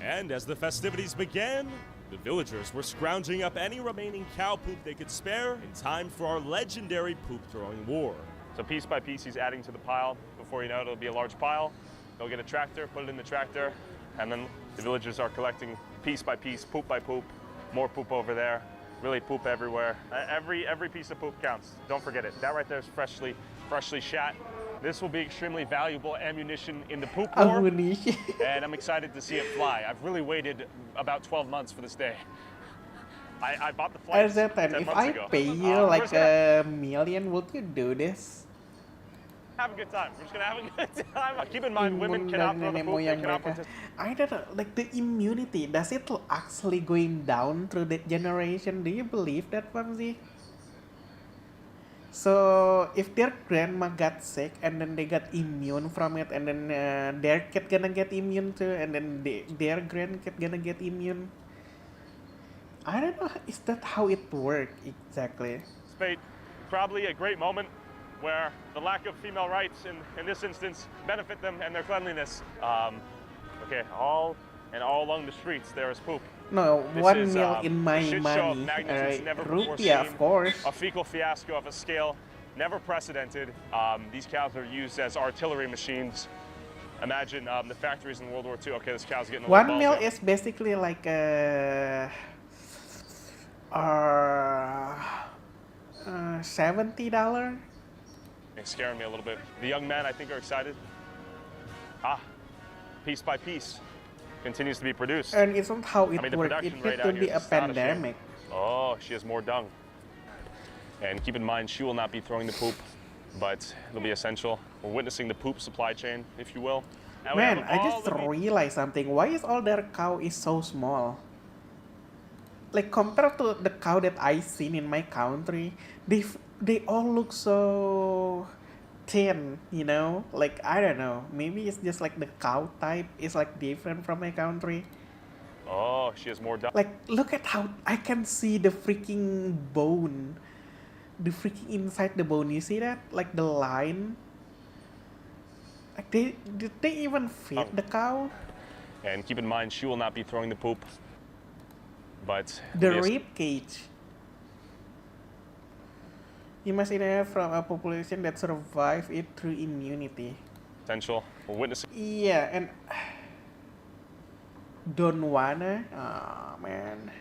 Speaker 10: And as the festivities began, the villagers were scrounging up any remaining cow poop they could spare in time for our legendary poop-throwing war.
Speaker 8: So piece by piece, he's adding to the pile. Before you know it, it'll be a large pile. They'll get a tractor, put it in the tractor, and then the villagers are collecting piece by piece, poop by poop, more poop over there, really poop everywhere. Every piece of poop counts. Don't forget it. That right there is freshly shat. This will be extremely valuable ammunition in the poop war.
Speaker 1: Ammunition.
Speaker 8: And I'm excited to see it fly. I've really waited about 12 months for this day. I bought the flights 10
Speaker 1: if
Speaker 8: months
Speaker 1: I
Speaker 8: ago.
Speaker 1: pay you
Speaker 8: We're
Speaker 1: like
Speaker 8: just gonna
Speaker 1: $1 million, would you do this?
Speaker 8: have a good time. We're just gonna have a good time. Keep in mind, women cannot throw the poop. They cannot participate.
Speaker 1: I don't know, like the immunity, does it actually going down through the generation? Do you believe that, Famzi? So if their grandma got sick and then they got immune from it, and then their kid gonna get immune too, and then their grandkid gonna get immune. I don't know. Is that how it works exactly?
Speaker 8: Participate. Probably a great moment where the lack of female rights in this instance benefit them and their cleanliness. Okay, all along the streets there is poop.
Speaker 1: No,
Speaker 8: This
Speaker 1: 1
Speaker 8: is,
Speaker 1: mil in
Speaker 8: a
Speaker 1: my
Speaker 8: shit show of
Speaker 1: money.
Speaker 8: magnitudes never before
Speaker 1: Rupiah,
Speaker 8: seen.
Speaker 1: of course.
Speaker 8: A fecal fiasco of a scale never precedented. These cows are used as artillery machines. Imagine the factories in World War II. Okay, this cow's getting a little
Speaker 1: 1 mil
Speaker 8: balls out.
Speaker 1: is basically like $70.
Speaker 8: It's scaring me a little bit. The young men, I think, are excited. Piece by piece, continues to be produced.
Speaker 1: And it's not how it
Speaker 8: I mean, the
Speaker 1: works.
Speaker 8: production
Speaker 1: It
Speaker 8: rate
Speaker 1: needs
Speaker 8: out
Speaker 1: to
Speaker 8: here
Speaker 1: be
Speaker 8: is
Speaker 1: a
Speaker 8: astonishing.
Speaker 1: pandemic.
Speaker 8: Oh, she has more dung. And keep in mind, she will not be throwing the poop, but it'll be essential. We're witnessing the poop supply chain, if you will. And we
Speaker 1: Man,
Speaker 8: have
Speaker 1: I
Speaker 8: all
Speaker 1: just
Speaker 8: of the-
Speaker 1: realized something. Why is all their cow is so small? Like compared to the cow that I seen in my country, they all look so thin, you know? Like I don't know. Maybe it's just like the cow type is like different from my country.
Speaker 8: Oh, she has more dung.
Speaker 1: Like look at how I can see the freaking bone. The freaking inside the bone. You see that? Like the line. Like did they even feed the cow?
Speaker 8: And keep in mind, she will not be throwing the poop, but
Speaker 1: The
Speaker 8: it'll be
Speaker 1: rib cage. You must inherit from a population that survived it through immunity.
Speaker 8: essential. We're witnessing.
Speaker 1: Yeah, and don't wanna. Oh man.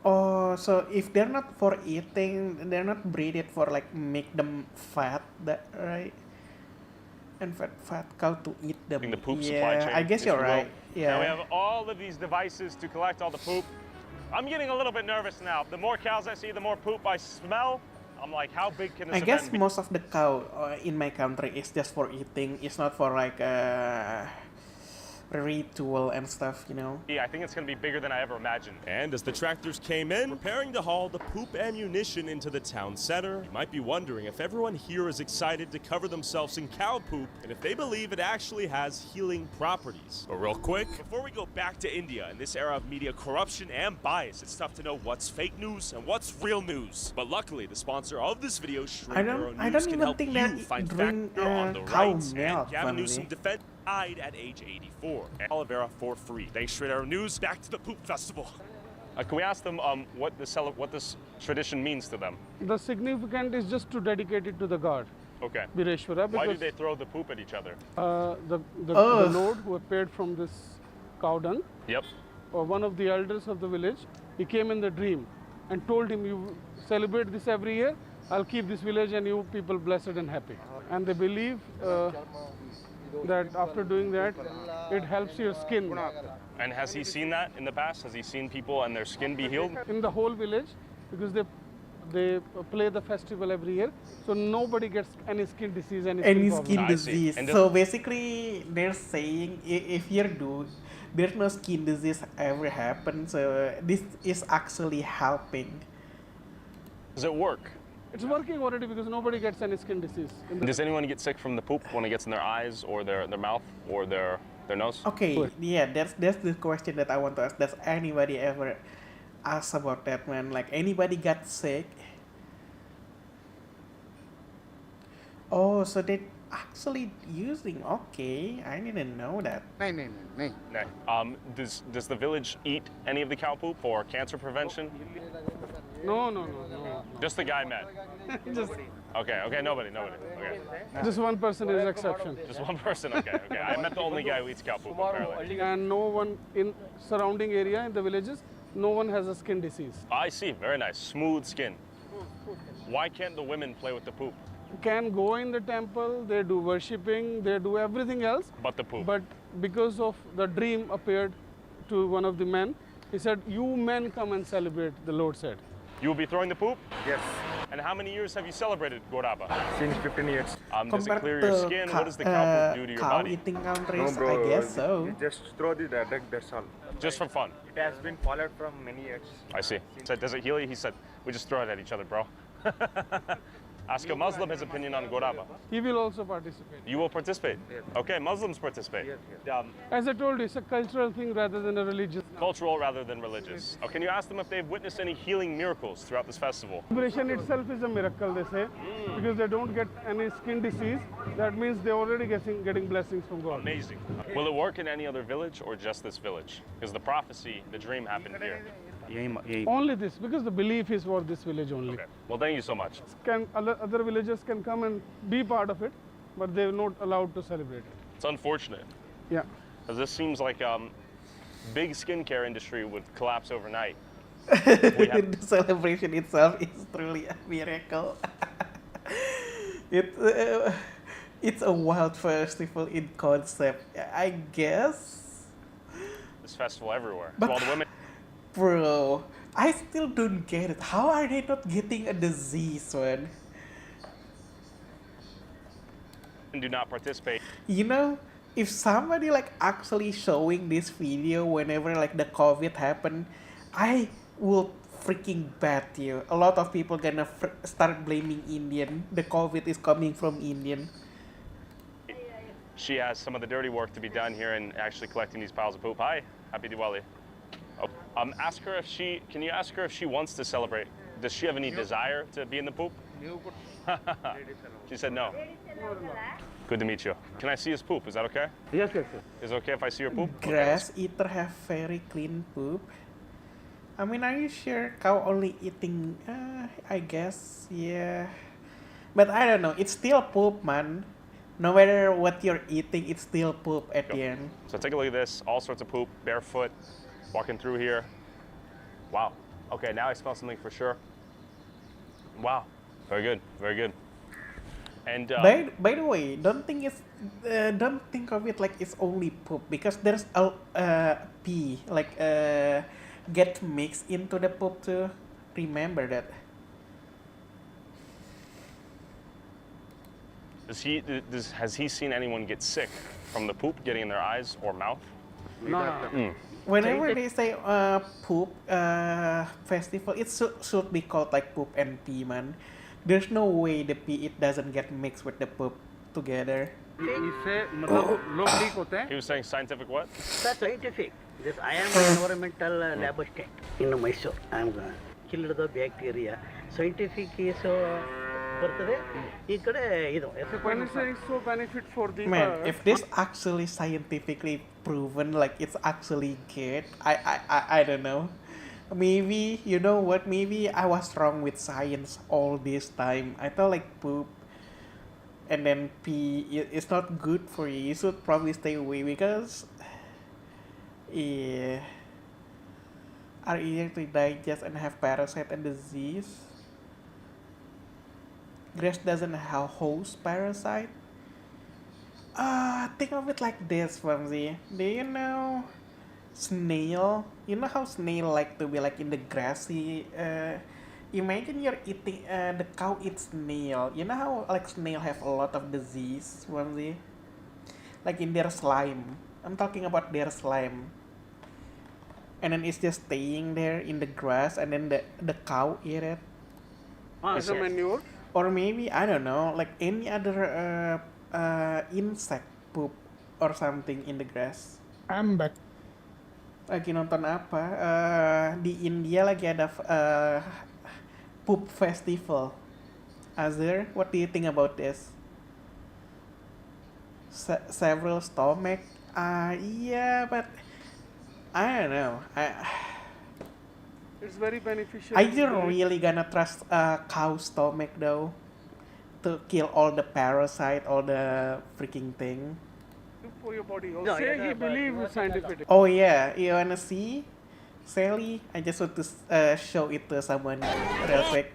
Speaker 1: Oh, so if they're not for eating, they're not breeded for like make them fat, that right? And fat cow to eat them.
Speaker 8: The poop supply chain.
Speaker 1: I guess
Speaker 8: if
Speaker 1: you're
Speaker 8: you will.
Speaker 1: right.
Speaker 8: Now we
Speaker 1: Yeah.
Speaker 8: have all of these devices to collect all the poop. I'm getting a little bit nervous now. The more cows I see, the more poop I smell. I'm like, how big can this
Speaker 1: I guess
Speaker 8: event be?
Speaker 1: most of the cow in my country is just for eating. It's not for like ritual and stuff, you know.
Speaker 8: Yeah, I think it's going to be bigger than I ever imagined.
Speaker 10: And as the tractors came in, preparing to haul the poop ammunition into the town center, you might be wondering if everyone here is excited to cover themselves in cow poop and if they believe it actually has healing properties. But real quick, before we go back to India, in this era of media corruption and bias, it's tough to know what's fake news and what's real news. But luckily, the sponsor of this video, Shrink News,
Speaker 1: I don't
Speaker 10: can
Speaker 1: even
Speaker 10: help
Speaker 1: think
Speaker 10: you
Speaker 1: that
Speaker 10: find
Speaker 1: drink
Speaker 10: factor on the
Speaker 1: cow
Speaker 10: right. And
Speaker 1: milk,
Speaker 10: Gavin
Speaker 1: family.
Speaker 10: Newsom died at age 84. And aloe vera for free. Thanks, Straight Arrow News. Back to the Poop Festival.
Speaker 8: Can we ask them what this tradition means to them?
Speaker 12: The significance is just to dedicate it to the god.
Speaker 8: Okay.
Speaker 12: Vireshwara,
Speaker 8: Why do
Speaker 12: because
Speaker 8: they throw the poop at each other?
Speaker 12: the
Speaker 1: Ugh.
Speaker 12: Lord who appeared from this cow dung,
Speaker 8: Yep.
Speaker 12: one of the elders of the village, he came in the dream and told him, you celebrate this every year, I'll keep this village and you people blessed and happy. And they believe that after doing that, it helps your skin.
Speaker 8: And has he seen that in the past? Has he seen people and their skin be healed?
Speaker 12: In the whole village, because they play the festival every year, so nobody gets any skin disease, any
Speaker 1: Skin
Speaker 12: problem.
Speaker 1: disease.
Speaker 8: And
Speaker 1: So basically, they're saying if you do, there's no skin disease ever happen. So this is actually helping.
Speaker 8: Does it work?
Speaker 12: It's working already because nobody gets any skin disease.
Speaker 8: Does anyone get sick from the poop when it gets in their eyes or their mouth or their nose?
Speaker 1: Okay, yeah, that's the question that I want to ask. Does anybody ever ask about that, man? Like anybody got sick? Oh, so they actually using? Okay, I didn't know that.
Speaker 8: No. Does the village eat any of the cow poop for cancer prevention?
Speaker 12: No.
Speaker 8: Just the guy met.
Speaker 12: Just,
Speaker 8: Okay, nobody. Okay.
Speaker 12: just one person is exception.
Speaker 8: Just one person, okay. I met the only guy who eats cow poop, apparently.
Speaker 12: And no one in surrounding area in the villages, no one has a skin disease.
Speaker 8: I see, very nice. Smooth skin. Why can't the women play with the poop?
Speaker 12: Can go in the temple, they do worshipping, they do everything else.
Speaker 8: But the poop.
Speaker 12: But because of the dream appeared to one of the men, he said, you men come and celebrate, the Lord said.
Speaker 8: You will be throwing the poop? Yes. And how many years have you celebrated Goraba?
Speaker 12: Since 15 years.
Speaker 8: Does it clear your skin? What does the cow poop do to your
Speaker 1: cow
Speaker 8: body?
Speaker 1: eating countries? I guess so.
Speaker 14: Just throw the direct, that's all.
Speaker 8: Just for fun?
Speaker 14: It has been followed from many years.
Speaker 8: I see. He said, does it heal you? He said, we just throw it at each other, bro. Ask a Muslim his opinion on Goraba.
Speaker 12: He will also participate.
Speaker 8: You will participate? Okay, Muslims participate.
Speaker 12: As I told you, it's a cultural thing rather than a religious.
Speaker 8: Cultural rather than religious. Oh, can you ask them if they've witnessed any healing miracles throughout this festival?
Speaker 12: Celebration itself is a miracle, they say, because they don't get any skin disease. That means they're already getting blessings from God.
Speaker 8: Amazing. Will it work in any other village or just this village? Because the prophecy, the dream happened here.
Speaker 12: Only this, because the belief is for this village only.
Speaker 8: Okay. Well, thank you so much.
Speaker 12: Other villagers can come and be part of it, but they're not allowed to celebrate it.
Speaker 8: It's unfortunate.
Speaker 12: Yeah.
Speaker 8: Because this seems like big skincare industry would collapse overnight.
Speaker 1: The celebration itself is truly a miracle. It's a wild festival in concept, I guess.
Speaker 8: This festival everywhere.
Speaker 1: But
Speaker 8: While the women.
Speaker 1: Bro, I still don't get it. How are they not getting a disease, man?
Speaker 8: Do not participate.
Speaker 1: You know, if somebody like actually showing this video whenever like the COVID happened, I will freaking bet you. A lot of people gonna start blaming Indian. The COVID is coming from Indian.
Speaker 8: She has some of the dirty work to be done here and actually collecting these piles of poop. Hi, happy Diwali. Oh, ask her if she, can you ask her if she wants to celebrate? Does she have any desire to be in the poop? She said no. Good to meet you. Can I see his poop? Is that okay?
Speaker 11: Yes.
Speaker 8: Is it okay if I see your poop?
Speaker 1: Grass eater have very clean poop. I mean, are you sure cow only eating? I guess, yeah. But I don't know. It's still poop, man. No matter what you're eating, it's still poop at the end.
Speaker 8: So take a look at this. All sorts of poop, barefoot, walking through here. Wow. Okay, now I smell something for sure. Wow. Very good. Very good. And
Speaker 1: by the way, don't think of it like it's only poop, because there's a pee like get mixed into the poop too. Remember that.
Speaker 8: Has he seen anyone get sick from the poop getting in their eyes or mouth?
Speaker 12: No.
Speaker 1: Whenever they say poop festival, it should be called like poop and pee, man. There's no way the pee it doesn't get mixed with the poop together.
Speaker 8: He was saying scientific what?
Speaker 11: That's scientific. This I am an environmental lab assistant in Mysore. I am killed the bacteria. Scientific is ಬರ್ತದೆ ಈ ಕಡೆ ಇದು
Speaker 12: when you say so benefit for the
Speaker 1: man, if this actually scientifically proven, like it's actually good, I don't know. Maybe, you know what, maybe I was wrong with science all this time. I thought like poop and then pee is not good for you. You should probably stay away because are easier to digest and have parasite and disease. Grass doesn't have host parasite. Think of it like this, Famzi. Do you know snail? You know how snail like to be like in the grassy? Imagine you're eating the cow eats snail. You know how like snail have a lot of disease, Famzi? Like in their slime. I'm talking about their slime. And then it's just staying there in the grass, and then the cow eat it.
Speaker 12: As a manure.
Speaker 1: Or maybe, I don't know, like any other insect poop or something in the grass.
Speaker 6: I'm back.
Speaker 1: Lagi nonton apa? Di India lagi ada poop festival. Azir, what do you think about this? Several stomach? Yeah, but I don't know.
Speaker 12: It's very beneficial.
Speaker 1: Are you really gonna trust a cow stomach though to kill all the parasite, all the freaking thing?
Speaker 12: For your body. He believes scientific.
Speaker 1: Oh yeah, you wanna see? Sally, I just want to show it to someone real quick.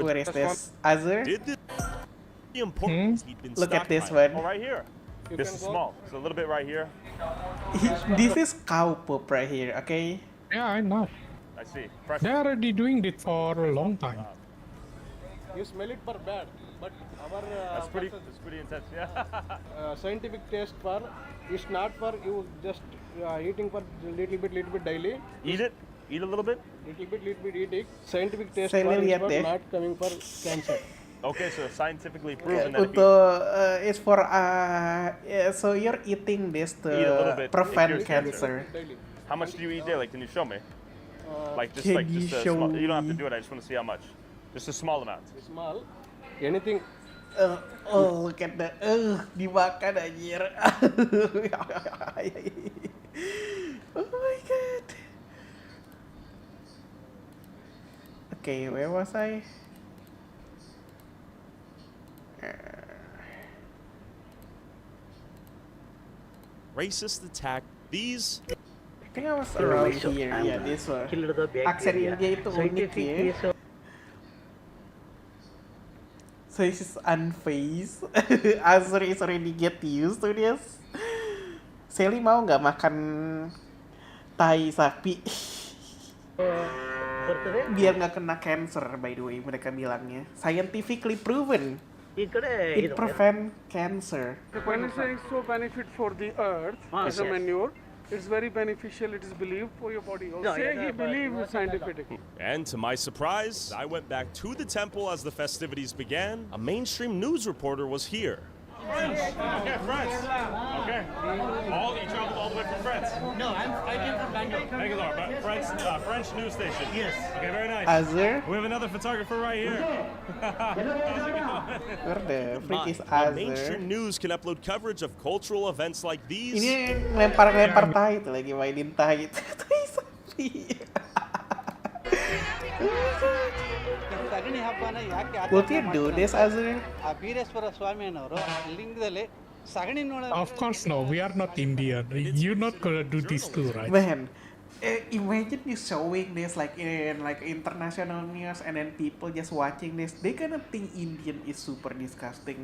Speaker 1: Where is this? Azur? Look at this one.
Speaker 8: Oh, right here. This is small. So a little bit right here.
Speaker 1: This is cow poop right here, okay?
Speaker 6: Yeah, I know.
Speaker 8: I see. Fresh.
Speaker 6: They're already doing it for a long time.
Speaker 15: You smell it for bad, but our
Speaker 8: that's pretty intense. Yeah.
Speaker 15: Scientific taste for it's not for you just eating for little bit daily.
Speaker 8: Eat it. Eat a little bit.
Speaker 15: Little bit eating. scientific test
Speaker 1: Saya
Speaker 15: for
Speaker 1: lihat
Speaker 15: but
Speaker 1: deh.
Speaker 15: not coming for cancer.
Speaker 8: Okay, so scientifically proven that if you
Speaker 1: Untuk it's for so you're eating this to
Speaker 8: eat a little bit, it
Speaker 1: prevent
Speaker 8: cures cancer.
Speaker 1: cancer.
Speaker 8: How much do you eat daily? Can you show me? Like just
Speaker 1: Can
Speaker 8: like
Speaker 1: you
Speaker 8: just a
Speaker 1: show
Speaker 8: small, you don't have to
Speaker 1: me?
Speaker 8: do it. I just want to see how much. Just a small amount.
Speaker 15: Small. Anything.
Speaker 1: Oh, look at that. Dimakan anjir. Oh my god. Okay, where was I?
Speaker 10: Racist attack. These.
Speaker 1: I think I was around here. Yeah, this one. Aksen India itu unik ya. So he's unfazed. Azur is already get used to this. Sally mau nggak makan tai sapi? Biar nggak kena cancer, by the way, mereka bilangnya. Scientifically proven. It prevent cancer.
Speaker 12: When it's saying so benefit for the earth as a
Speaker 11: yes.
Speaker 12: manure, it's very beneficial, it is believed for your body.
Speaker 11: No,
Speaker 12: Say
Speaker 11: yeah,
Speaker 12: he believes scientifically.
Speaker 10: And to my surprise, I went back to the temple as the festivities began. A mainstream news reporter was here.
Speaker 8: France. Okay, France. Okay. You traveled all the way from France?
Speaker 11: No, I came from Bangalore.
Speaker 8: Bangalore, but French news station.
Speaker 11: Yes.
Speaker 8: Okay, very nice.
Speaker 1: Azur?
Speaker 8: We have another photographer right here.
Speaker 1: Where the freak is
Speaker 10: While
Speaker 1: Azur?
Speaker 10: mainstream news can upload coverage of cultural events like these.
Speaker 1: Ini lempar-lempar tai itu lagi mainin tai. Tai sapi.
Speaker 16: ಸಗಣಿ ಹಬ್ಬನ ಯಾಕೆ
Speaker 1: Would you do this, Azur?
Speaker 16: ಆ ವೀರೇಶ್ವರ ಸ್ವಾಮಿಯನವರು ಲಿಂಗದಲ್ಲಿ ಸಗಣಿ ನೋಡ
Speaker 6: Of course no, we are not Indian. You're not gonna do this too, right?
Speaker 1: Man, imagine you showing this like in like international news and then people just watching this, they gonna think Indian is super disgusting.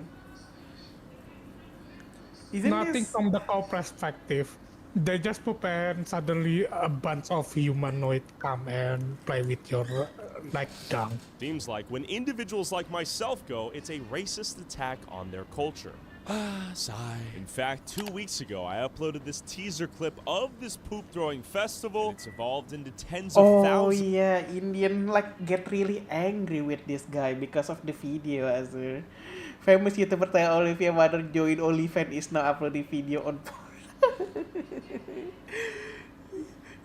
Speaker 1: Isn't
Speaker 6: Nothing
Speaker 1: this?
Speaker 6: from the cow perspective. They just prepare and suddenly a bunch of humanoid come and play with your like dung.
Speaker 10: Seems like when individuals like myself go, it's a racist attack on their culture. Sigh. In fact, 2 weeks ago, I uploaded this teaser clip of this poop throwing festival. It's evolved into tens of
Speaker 1: Oh
Speaker 10: thousands.
Speaker 1: yeah, Indian like get really angry with this guy because of the video, Azur. Famous YouTuber Taya Olivia Mother joined OnlyFans is now uploading video on porn.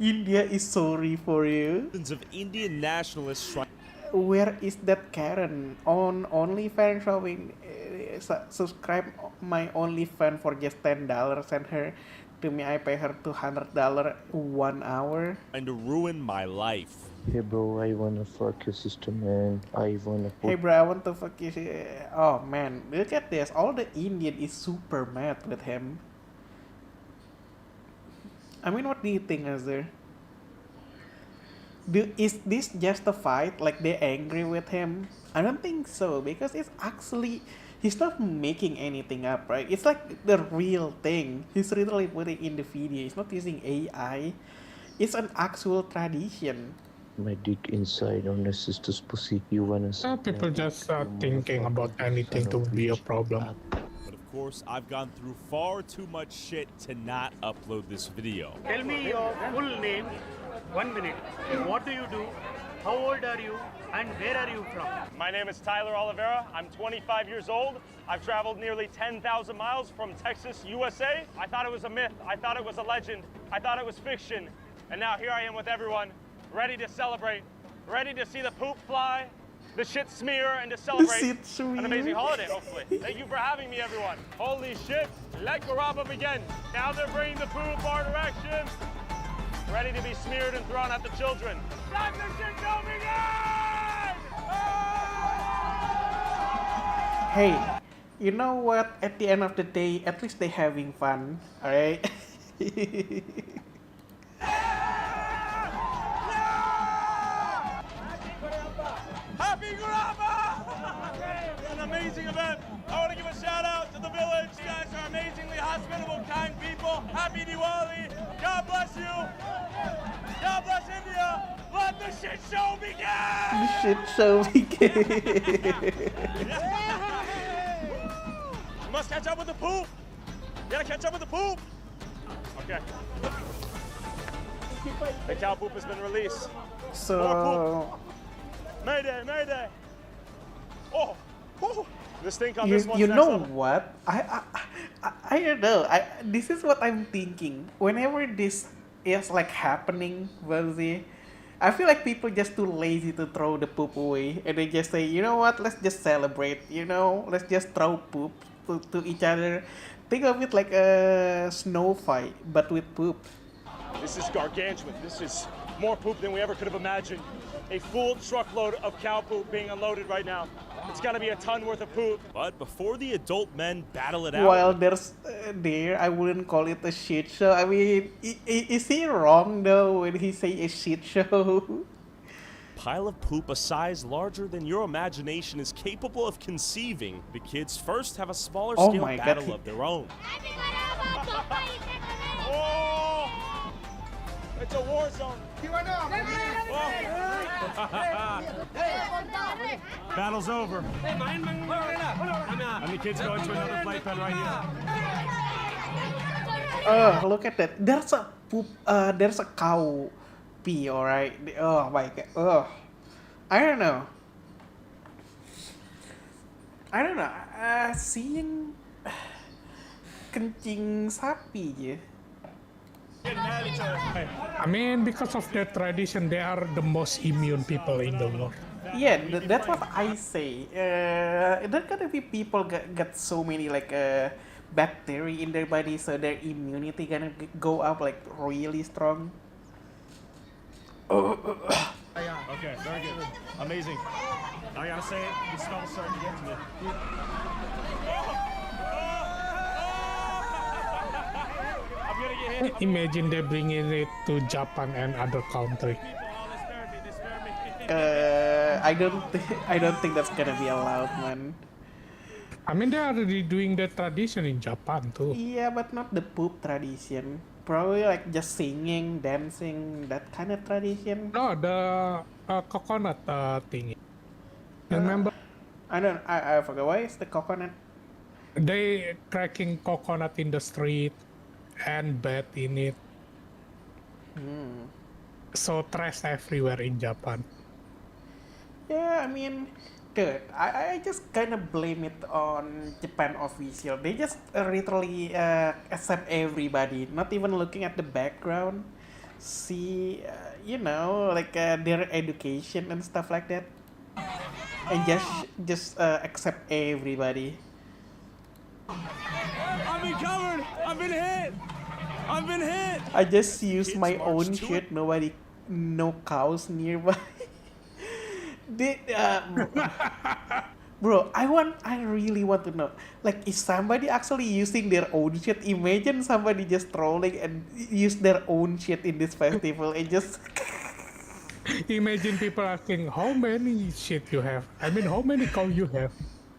Speaker 1: India is sorry for you.
Speaker 10: Of Indian nationalists trying.
Speaker 1: Where is that Karen on OnlyFans showing? Subscribe my OnlyFans for just $10. Send her to me. I pay her $200 1 hour.
Speaker 10: And to ruin my life.
Speaker 17: Hey bro, I wanna fuck your sister, man. I wanna.
Speaker 1: Hey bro, I want to fuck you. Oh man, look at this. All the Indian is super mad with him. I mean, what do you think, Azur? Is this justified? Like they're angry with him? I don't think so, because it's actually he's not making anything up, right? It's like the real thing. He's literally putting in the video. He's not using AI. It's an actual tradition.
Speaker 17: My dick inside on your sister's pussy. You wanna?
Speaker 6: Some people just thinking about anything to be a problem.
Speaker 10: But of course, I've gone through far too much shit to not upload this video.
Speaker 11: Tell me your full name. 1 minute. What do you do? How old are you? And where are you from?
Speaker 8: My name is Tyler Oliveira. I'm 25 years old. I've traveled nearly 10,000 miles from Texas, USA. I thought it was a myth. I thought it was a legend. I thought it was fiction. And now here I am with everyone, ready to celebrate, ready to see the poop fly, the shit smear, and to celebrate an amazing holiday, hopefully. Thank you for having me, everyone. Holy shit, let Garaba begin. Now they're bringing the poop bar direction, ready to be smeared and thrown at the children. Let the shit show begin!
Speaker 1: Hey, you know what? At the end of the day, at least they're having fun, alright?
Speaker 8: Happy Garaba! An amazing event. I want to give a shout out to the village. You guys are amazingly hospitable, kind people. Happy Diwali. God bless you. God bless India. Let the shit show begin!
Speaker 1: The shit show begin.
Speaker 8: You must catch up with the poop. You gotta catch up with the poop. Okay. The cow poop has been released.
Speaker 1: So,
Speaker 8: Mayday, mayday! Oh, oh. This thing on
Speaker 1: You,
Speaker 8: this one's
Speaker 1: you
Speaker 8: next
Speaker 1: know
Speaker 8: level.
Speaker 1: what? I don't know. This is what I'm thinking. Whenever this is like happening, Welzy, I feel like people just too lazy to throw the poop away, and they just say, you know what? Let's just celebrate. You know, let's just throw poop to each other. Think of it like a snow fight, but with poop.
Speaker 8: This is gargantuan. This is more poop than we ever could have imagined. A full truckload of cow poop being unloaded right now. It's gotta be a ton worth of poop.
Speaker 10: But before the adult men battle it out,
Speaker 1: While there's I wouldn't call it a shit show. I mean, is he wrong though when he say a shit show?
Speaker 10: pile of poop a size larger than your imagination is capable of conceiving, the kids first have a smaller
Speaker 1: Oh
Speaker 10: scale
Speaker 1: my God,
Speaker 10: battle
Speaker 1: he-
Speaker 10: of their own.
Speaker 8: Oh! It's a war zone. Battle's over. And the kids go into another playpen right here.
Speaker 1: Look at that. There's a poop. There's a cow pee. All right. Oh my God. I don't know. Seeing kencing sapi je.
Speaker 6: I mean, because of their tradition, they are the most immune people in the world.
Speaker 1: Yeah, that's what I say. There gonna be people got so many like bacteria in their body, so their immunity gonna go up like really strong.
Speaker 8: Okay, very good. Amazing. I gotta say it, the smell's starting to get to me. I'm gonna get hit.
Speaker 6: Imagine they bringing it to Japan and other country.
Speaker 1: I don't think that's gonna be allowed, man.
Speaker 6: I mean, they are already doing the tradition in Japan too.
Speaker 1: Yeah, but not the poop tradition. Probably like just singing, dancing, that kind of tradition.
Speaker 6: No, the coconut thing. Remember?
Speaker 1: I forgot. Why is the coconut?
Speaker 6: They cracking coconut in the street and bat in it. So trash everywhere in Japan.
Speaker 1: Yeah, I mean, dude, I just kind of blame it on Japan official. They just literally accept everybody, not even looking at the background, see, like their education and stuff like that, and just accept everybody.
Speaker 10: I've been covered! I've been hit! I've been hit!
Speaker 1: I just use my
Speaker 10: march
Speaker 1: own
Speaker 10: to
Speaker 1: shit. No cows nearby. Bro, I really want to know. Like, is somebody actually using their own shit? Imagine somebody just trolling and use their own shit in this festival and just.
Speaker 6: Imagine people asking, how many shit you have? I mean, how many cow you have?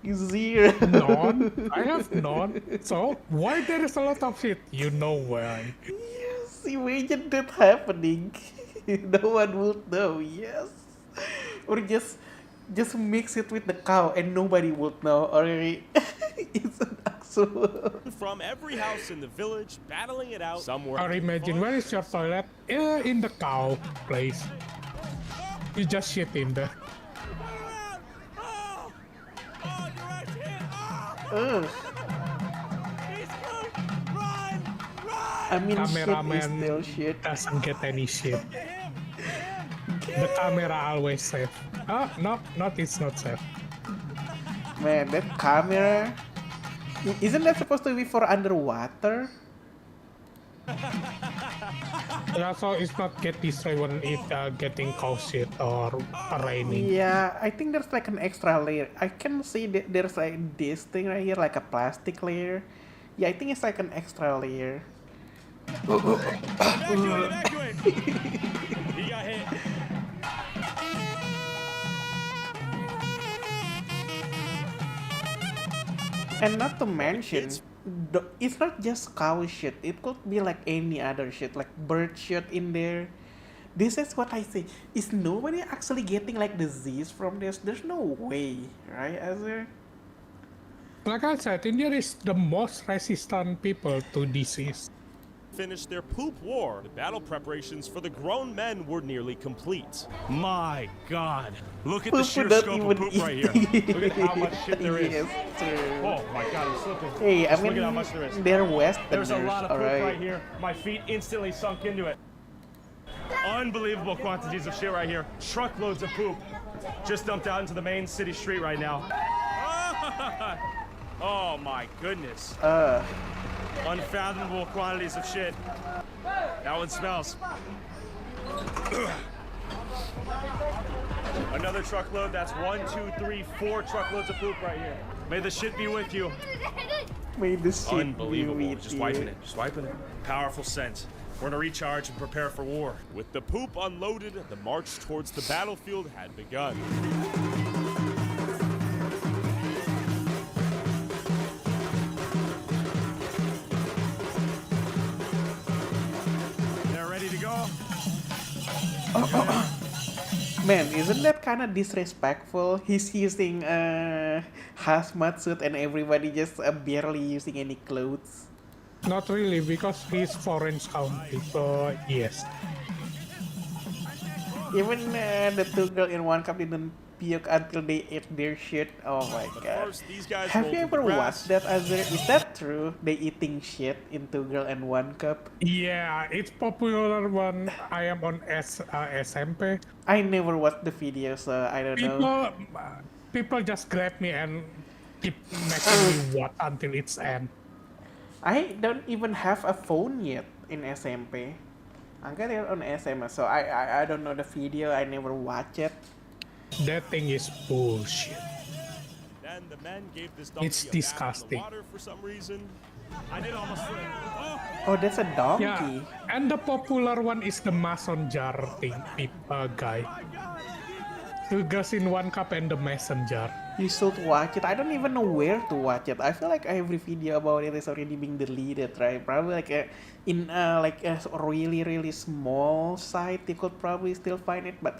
Speaker 1: Zero.
Speaker 6: None. I have none. So, why there is a lot of shit? You know why.
Speaker 1: Yes, imagine that happening. No one would know, yes. Or just mix it with the cow and nobody would know. Or it's an actual.
Speaker 10: From every house in the village, battling it out somewhere.
Speaker 6: Or imagine, where is your toilet? In the cow place. You just shit in there.
Speaker 1: I mean,
Speaker 6: Cameraman
Speaker 1: shit is still shit.
Speaker 6: doesn't get any shit. The camera always safe. No, it's not safe.
Speaker 1: Man, that camera. Isn't that supposed to be for underwater?
Speaker 6: Also, it's not get destroyed when it getting cow shit or raining.
Speaker 1: Yeah, I think there's like an extra layer. I can see that there's like this thing right here, like a plastic layer. Yeah, I think it's like an extra layer.
Speaker 8: Evacuate! He got hit.
Speaker 1: And not to mention, it's not just cow shit. It could be like any other shit, like bird shit in there. This is what I say. Is nobody actually getting like disease from this? There's no way, right, Azir?
Speaker 6: Like I said, India is the most resistant people to disease.
Speaker 10: finished their poop war, the battle preparations for the grown men were nearly complete. My God. Look at the sheer scope of poop right here. Look at how much shit there is.
Speaker 1: Yes, true.
Speaker 10: Oh my God, I'm slipping.
Speaker 1: Hey, I
Speaker 10: Just
Speaker 1: mean,
Speaker 10: look at how much there is.
Speaker 1: they're Westerners,
Speaker 10: There's a lot of poop
Speaker 1: alright.
Speaker 10: right here. My feet instantly sunk into it. Unbelievable quantities of shit right here. Truckloads of poop just dumped out into the main city street right now. Oh my goodness. Unfathomable quantities of shit. That one smells. Another truckload. That's 1, 2, 3, 4 truckloads of poop right here. May the shit be with you.
Speaker 1: May the shit
Speaker 10: Unbelievable.
Speaker 1: be with
Speaker 10: Just
Speaker 1: you.
Speaker 10: wiping it. Just wiping it. Powerful scent. We're gonna recharge and prepare for war. With the poop unloaded, the march towards the battlefield had begun. They're ready to go.
Speaker 1: Man, isn't that kind of disrespectful? He's using hazmat suit and everybody just barely using any clothes.
Speaker 6: Not really, because he's foreign country, so yes.
Speaker 1: Even the two girls in one cup didn't puke until they ate their shit. Oh my god.
Speaker 10: First, these guys
Speaker 1: Have
Speaker 10: rolled
Speaker 1: you
Speaker 10: through the
Speaker 1: ever
Speaker 10: grass.
Speaker 1: watched that, Azir? Is that true? They eating shit in Two Girl and One Cup?
Speaker 6: Yeah, it's popular when I am on SMP.
Speaker 1: I never watched the video, so I don't know.
Speaker 6: People just grab me and keep making me watch until it's end.
Speaker 1: I don't even have a phone yet in SMP. I got it on SMS, so I don't know the video. I never watch it.
Speaker 6: That thing is bullshit.
Speaker 10: Then the men gave this
Speaker 6: It's
Speaker 10: donkey a bath in the
Speaker 6: disgusting.
Speaker 10: water for some reason. I did almost slip.
Speaker 1: Oh, that's a donkey.
Speaker 6: Yeah, and the popular one is the mason jar thing, guy. Two girls in one cup and the mason jar.
Speaker 1: You should watch it. I don't even know where to watch it. I feel like every video about it is already being deleted, right? Probably like in like a really small site, you could probably still find it, but.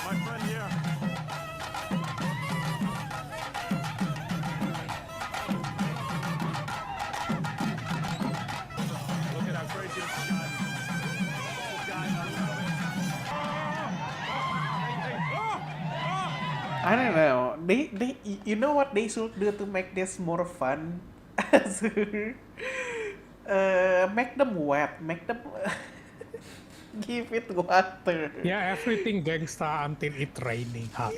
Speaker 10: My friend here. Look at how crazy this guy. This guy.
Speaker 1: I don't know. They, you know what they should do to make this more fun? Make them wet. Make them give it water.
Speaker 6: Yeah, everything gangsta until it raining hard.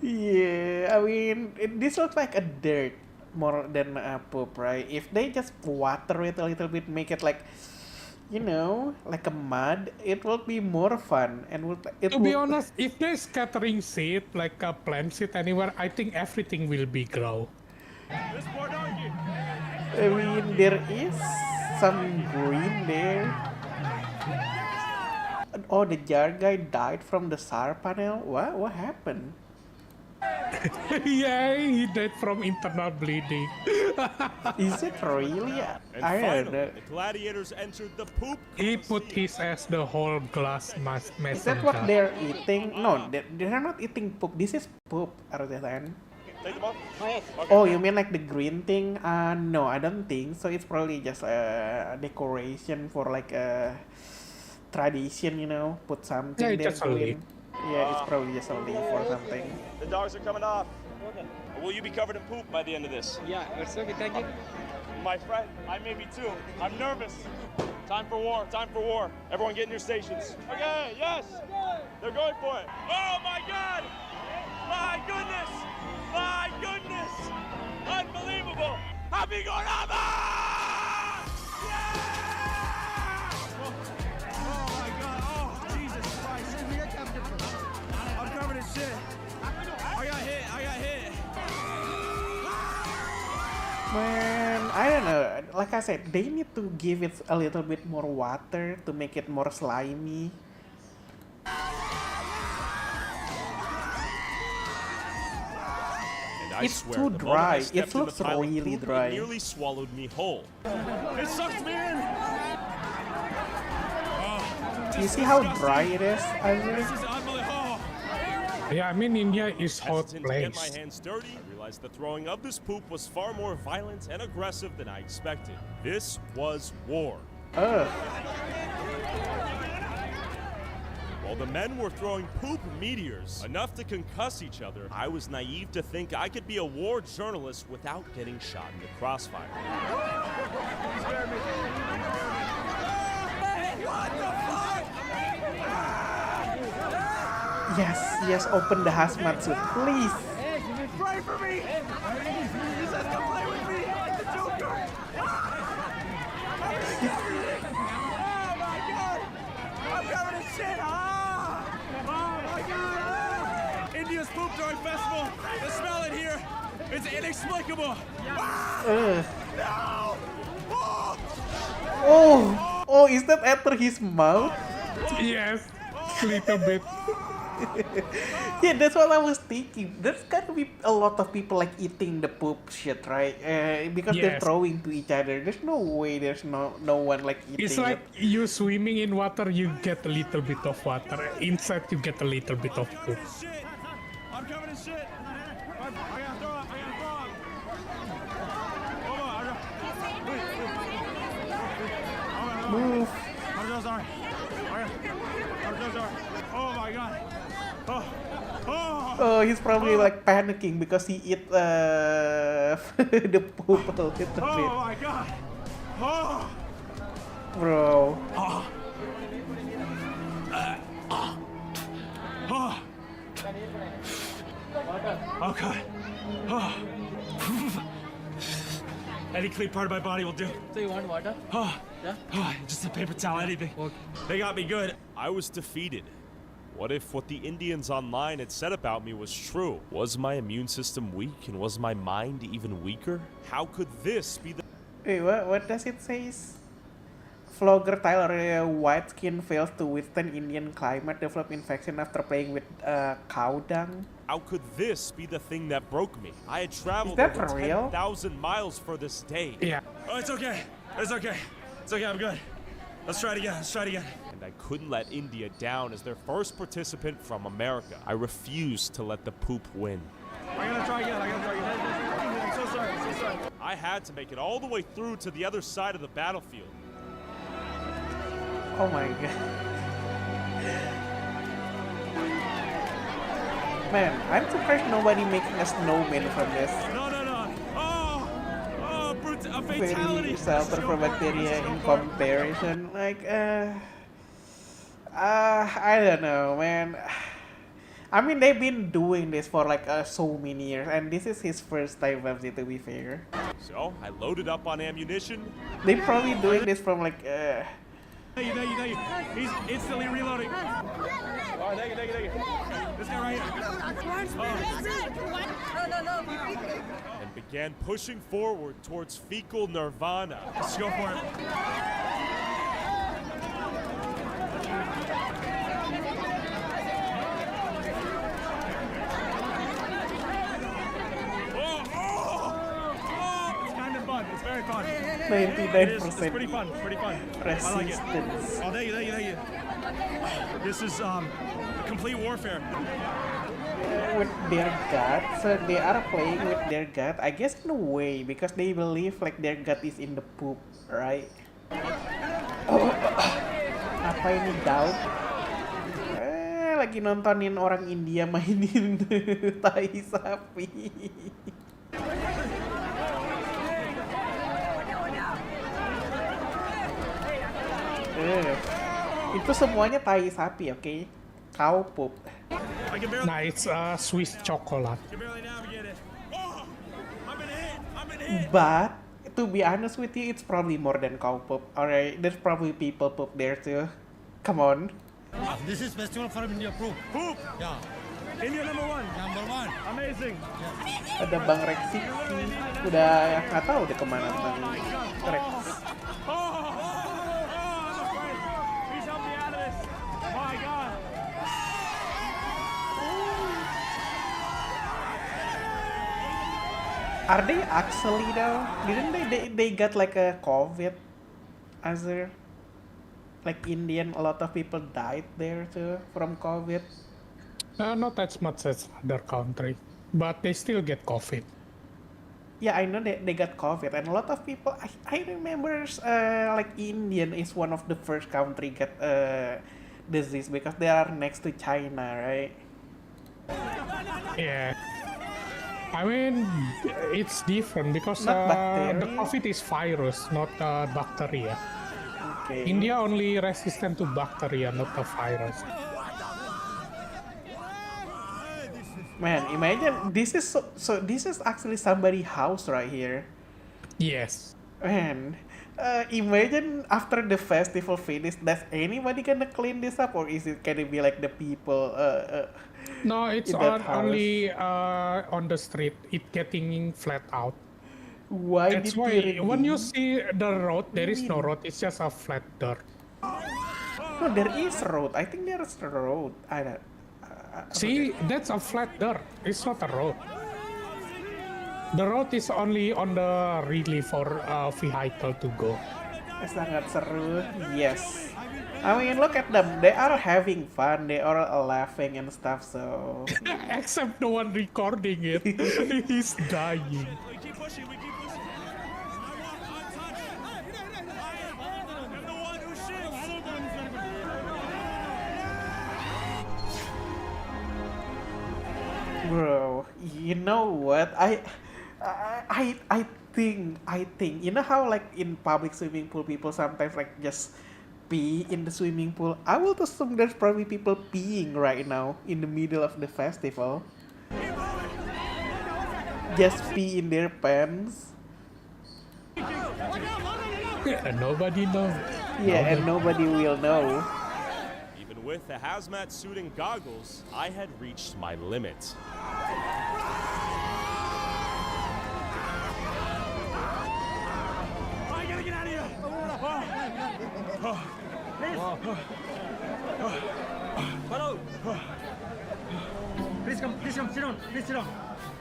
Speaker 1: Yeah, I mean, this looks like a dirt more than a poop, right? If they just water it a little bit, make it like, you know, like a mud, it will be more fun. And
Speaker 6: To be honest, if there's scattering seed, like a plant seed anywhere, I think everything will be grow.
Speaker 10: This poor donkey.
Speaker 1: I mean, there is some green there. Oh, the jar guy died from the SAR panel? What happened?
Speaker 6: Yeah, he died from internal bleeding.
Speaker 1: Is it really?
Speaker 10: And
Speaker 1: I don't
Speaker 10: finally,
Speaker 1: know.
Speaker 10: the gladiators entered the poop.
Speaker 6: He put his ass the whole glass mason
Speaker 1: Is that what
Speaker 6: jar.
Speaker 1: they're eating? No, they're not eating poop. This is poop, Artesan.
Speaker 10: Take them off?
Speaker 1: Oh, you mean like the green thing? No, I don't think so. It's probably just a decoration for like a tradition, you know. Put something
Speaker 6: Yeah,
Speaker 1: there
Speaker 6: just a leaf.
Speaker 1: green. Yeah, it's probably just a leaf or something.
Speaker 10: The dogs are coming off. Will you be covered in poop by the end of this?
Speaker 13: Yeah, it's okay, thank you.
Speaker 10: My friend, I may be too. I'm nervous. Time for war, time for war. Everyone get in your stations. Okay, yes. They're going for it. Oh my God! My goodness! My goodness! Unbelievable! Happy Goraba! Oh my God! Oh, Jesus Christ! I'm covered in shit. I got hit.
Speaker 1: Man, I don't know. Like I said, they need to give it a little bit more water to make it more slimy.
Speaker 10: I
Speaker 1: It's
Speaker 10: swear,
Speaker 1: too
Speaker 10: the moment
Speaker 1: dry.
Speaker 10: I
Speaker 1: It
Speaker 10: stepped in the
Speaker 1: looks
Speaker 10: pile of
Speaker 1: really
Speaker 10: poop,
Speaker 1: dry.
Speaker 10: It nearly swallowed me whole. It sucks me in. Oh,
Speaker 1: You see how dry it is, Azir?
Speaker 6: Yeah, I mean India is hot
Speaker 10: Hesitant to get my
Speaker 6: place.
Speaker 10: hands dirty, I realized the throwing of this poop was far more violent and aggressive than I expected. This was war. While the men were throwing poop meteors, enough to concuss each other, I was naive to think I could be a war journalist without getting shot in the crossfire.
Speaker 1: Yes, open the hazmat suit, please.
Speaker 15: Pray for me! He says come play with me like the Joker! Oh my god! I'm covered in shit! Oh my god! India's poop throwing festival! The smell in here! It's inexplicable! No!
Speaker 1: Oh, is that after his mouth?
Speaker 6: Yes, little bit.
Speaker 1: Yeah, that's what I was thinking. There's gotta be a lot of people like eating the poop shit, right? Because they're
Speaker 6: Yes.
Speaker 1: throwing to each other. There's no way there's no one like eating
Speaker 6: It's like
Speaker 1: it.
Speaker 6: you swimming in water, you get a little bit of water. Inside, you get a little bit of poop.
Speaker 15: I'm covered in shit! I gotta throw up! I gotta throw up! Hold on,
Speaker 1: Move.
Speaker 15: I'm so sorry. I'm so sorry. Oh my god.
Speaker 1: Oh, he's probably like panicking because he eat the poop a little bit.
Speaker 15: Oh my god. Oh.
Speaker 1: Bro.
Speaker 15: Oh. Okay. Oh. Any clean part of my body will do.
Speaker 16: So you want water?
Speaker 15: Oh.
Speaker 16: Yeah?
Speaker 15: Oh, just a paper towel, anything. They got me good.
Speaker 10: I was defeated. What if what the Indians online had said about me was true? Was my immune system weak and was my mind even weaker? How could this be the
Speaker 1: Wait, what does it say? Vlogger Tyler white skin fails to withstand Indian climate, develop infection after playing with cow dung.
Speaker 10: How could this be the thing that broke me? I had traveled
Speaker 1: that
Speaker 10: over
Speaker 1: for real?
Speaker 10: 10,000 miles for this day.
Speaker 6: Yeah.
Speaker 15: Oh, it's okay. It's okay. It's okay, I'm good. Let's try it again. Let's try it again.
Speaker 10: And I couldn't let India down as their first participant from America. I refused to let the poop win.
Speaker 15: I gotta try again. I'm so sorry. I'm so sorry.
Speaker 10: I had to make it all the way through to the other side of the battlefield.
Speaker 1: Oh my god. Man, I'm surprised nobody making a snowman from this.
Speaker 15: No. Oh, a fatality.
Speaker 1: Very shelter from bacteria in comparison. Like, I don't know, man. I mean, they've been doing this for like so many years, and this is his first time, Vamsi, to be fair.
Speaker 10: So I loaded up on ammunition.
Speaker 1: They're probably doing this from like,
Speaker 15: Thank you. He's instantly reloading. Oh, thank you. This guy right here.
Speaker 10: And began pushing forward towards fecal nirvana.
Speaker 15: Let's go for it. It's kind of fun. It's very fun.
Speaker 1: 99%
Speaker 15: It's pretty fun. I like it.
Speaker 1: resistance.
Speaker 15: Oh, thank you. This is complete warfare.
Speaker 1: With their gut, so they are playing with their gut, I guess in a way, because they believe like their gut is in the poop, right? Apa ini doubt? Lagi nontonin orang India mainin tai sapi. Itu semuanya tai sapi, oke? Cow poop.
Speaker 6: Nah, it's Swiss chocolate.
Speaker 1: But to be honest with you, it's probably more than cow poop. Alright, there's probably people poop there too. Come on.
Speaker 15: This is festival from India. Poop. Yeah. India number one. Amazing.
Speaker 1: Ada Bang Rexy. Udah nggak tahu udah kemana Bang Rex.
Speaker 15: Please help me out of this. My God.
Speaker 1: Are they actually though? Didn't they got like a COVID? Azir? like Indian, a lot of people died there too from COVID.
Speaker 6: Not as much as other country, but they still get COVID.
Speaker 1: Yeah, I know they got COVID, and a lot of people. I remember like Indian is one of the first country get disease because they are next to China, right?
Speaker 6: Yeah. I mean, it's different because
Speaker 1: Not
Speaker 6: the
Speaker 1: bacteria.
Speaker 6: COVID is virus, not bacteria.
Speaker 1: Okay.
Speaker 6: India only resistant to bacteria, not the virus.
Speaker 1: Man, imagine this is so this is actually somebody's house right here.
Speaker 6: Yes.
Speaker 1: Man, imagine after the festival finish, does anybody gonna clean this up, or is it gonna be like the people?
Speaker 6: No, it's
Speaker 1: in that
Speaker 6: only on the street. It getting flat out.
Speaker 1: Why
Speaker 6: That's
Speaker 1: did
Speaker 6: why
Speaker 1: they
Speaker 6: when you
Speaker 1: redeem?
Speaker 6: see the road, there is no road. It's just a flat dirt.
Speaker 1: No, there is road. I think there is a road. I don't.
Speaker 6: See, that's a flat dirt. It's not a road. The road is only on the really for vehicle to go.
Speaker 1: Sangat seru. Yes. I mean, look at them. They are having fun. They are laughing and stuff. So.
Speaker 6: Except the one recording it. He's dying.
Speaker 15: We keep pushing, we keep pushing. I'm the one who shits.
Speaker 1: Bro, you know what? I think you know how like in public swimming pool people sometimes like just pee in the swimming pool. I will assume there's probably people peeing right now in the middle of the festival. Just pee in their pants.
Speaker 6: And nobody knows.
Speaker 1: Yeah, and nobody will know.
Speaker 10: Even with the hazmat suit and goggles, I had reached my limit.
Speaker 15: I gotta get out of here. Please come, sit down, sit down.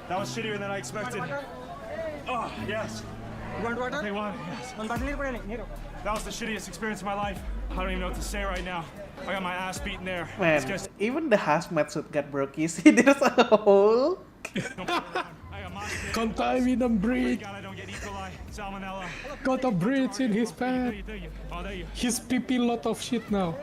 Speaker 15: That was shittier than I expected. Oh, yes. You want water? Okay, water, yes. That was the shittiest experience of my life. I don't even know what to say right now. I got my ass beaten there.
Speaker 1: Man,
Speaker 15: This guy's-
Speaker 1: even the hazmat suit got broke. You see, there's a hole.
Speaker 6: Contaminant breed.
Speaker 15: God, I don't get E. coli, salmonella.
Speaker 6: Got a breach in his pants.
Speaker 15: Thank you. Oh, there you.
Speaker 6: He's pee lot of shit now.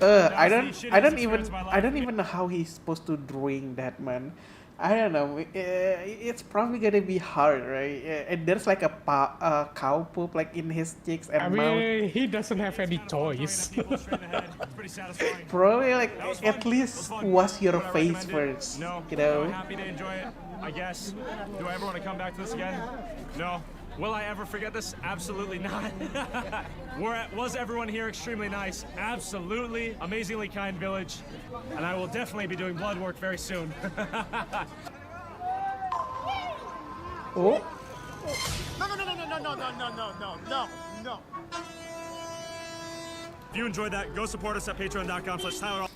Speaker 1: I don't even know how he's supposed to drink that, man. I don't know. It's probably gonna be hard, right? And there's like a cow poop like in his cheeks and
Speaker 6: I
Speaker 1: mouth.
Speaker 6: mean, he doesn't have any choice.
Speaker 15: Pretty satisfying.
Speaker 1: Probably like
Speaker 15: That was
Speaker 1: at
Speaker 15: fun.
Speaker 1: least
Speaker 15: It was fun.
Speaker 1: wash your
Speaker 15: Would I
Speaker 1: face
Speaker 15: recommend it?
Speaker 1: first.
Speaker 15: No.
Speaker 1: You know.
Speaker 15: I'm happy to enjoy it, I guess. Do I ever want to come back to this again? No. Will I ever forget this? Absolutely not. Was everyone here extremely nice? Absolutely. Amazingly kind village. And I will definitely be doing blood work very soon.
Speaker 1: Oh.
Speaker 15: No. If you enjoyed that, go support us at patreon.com/Tyler.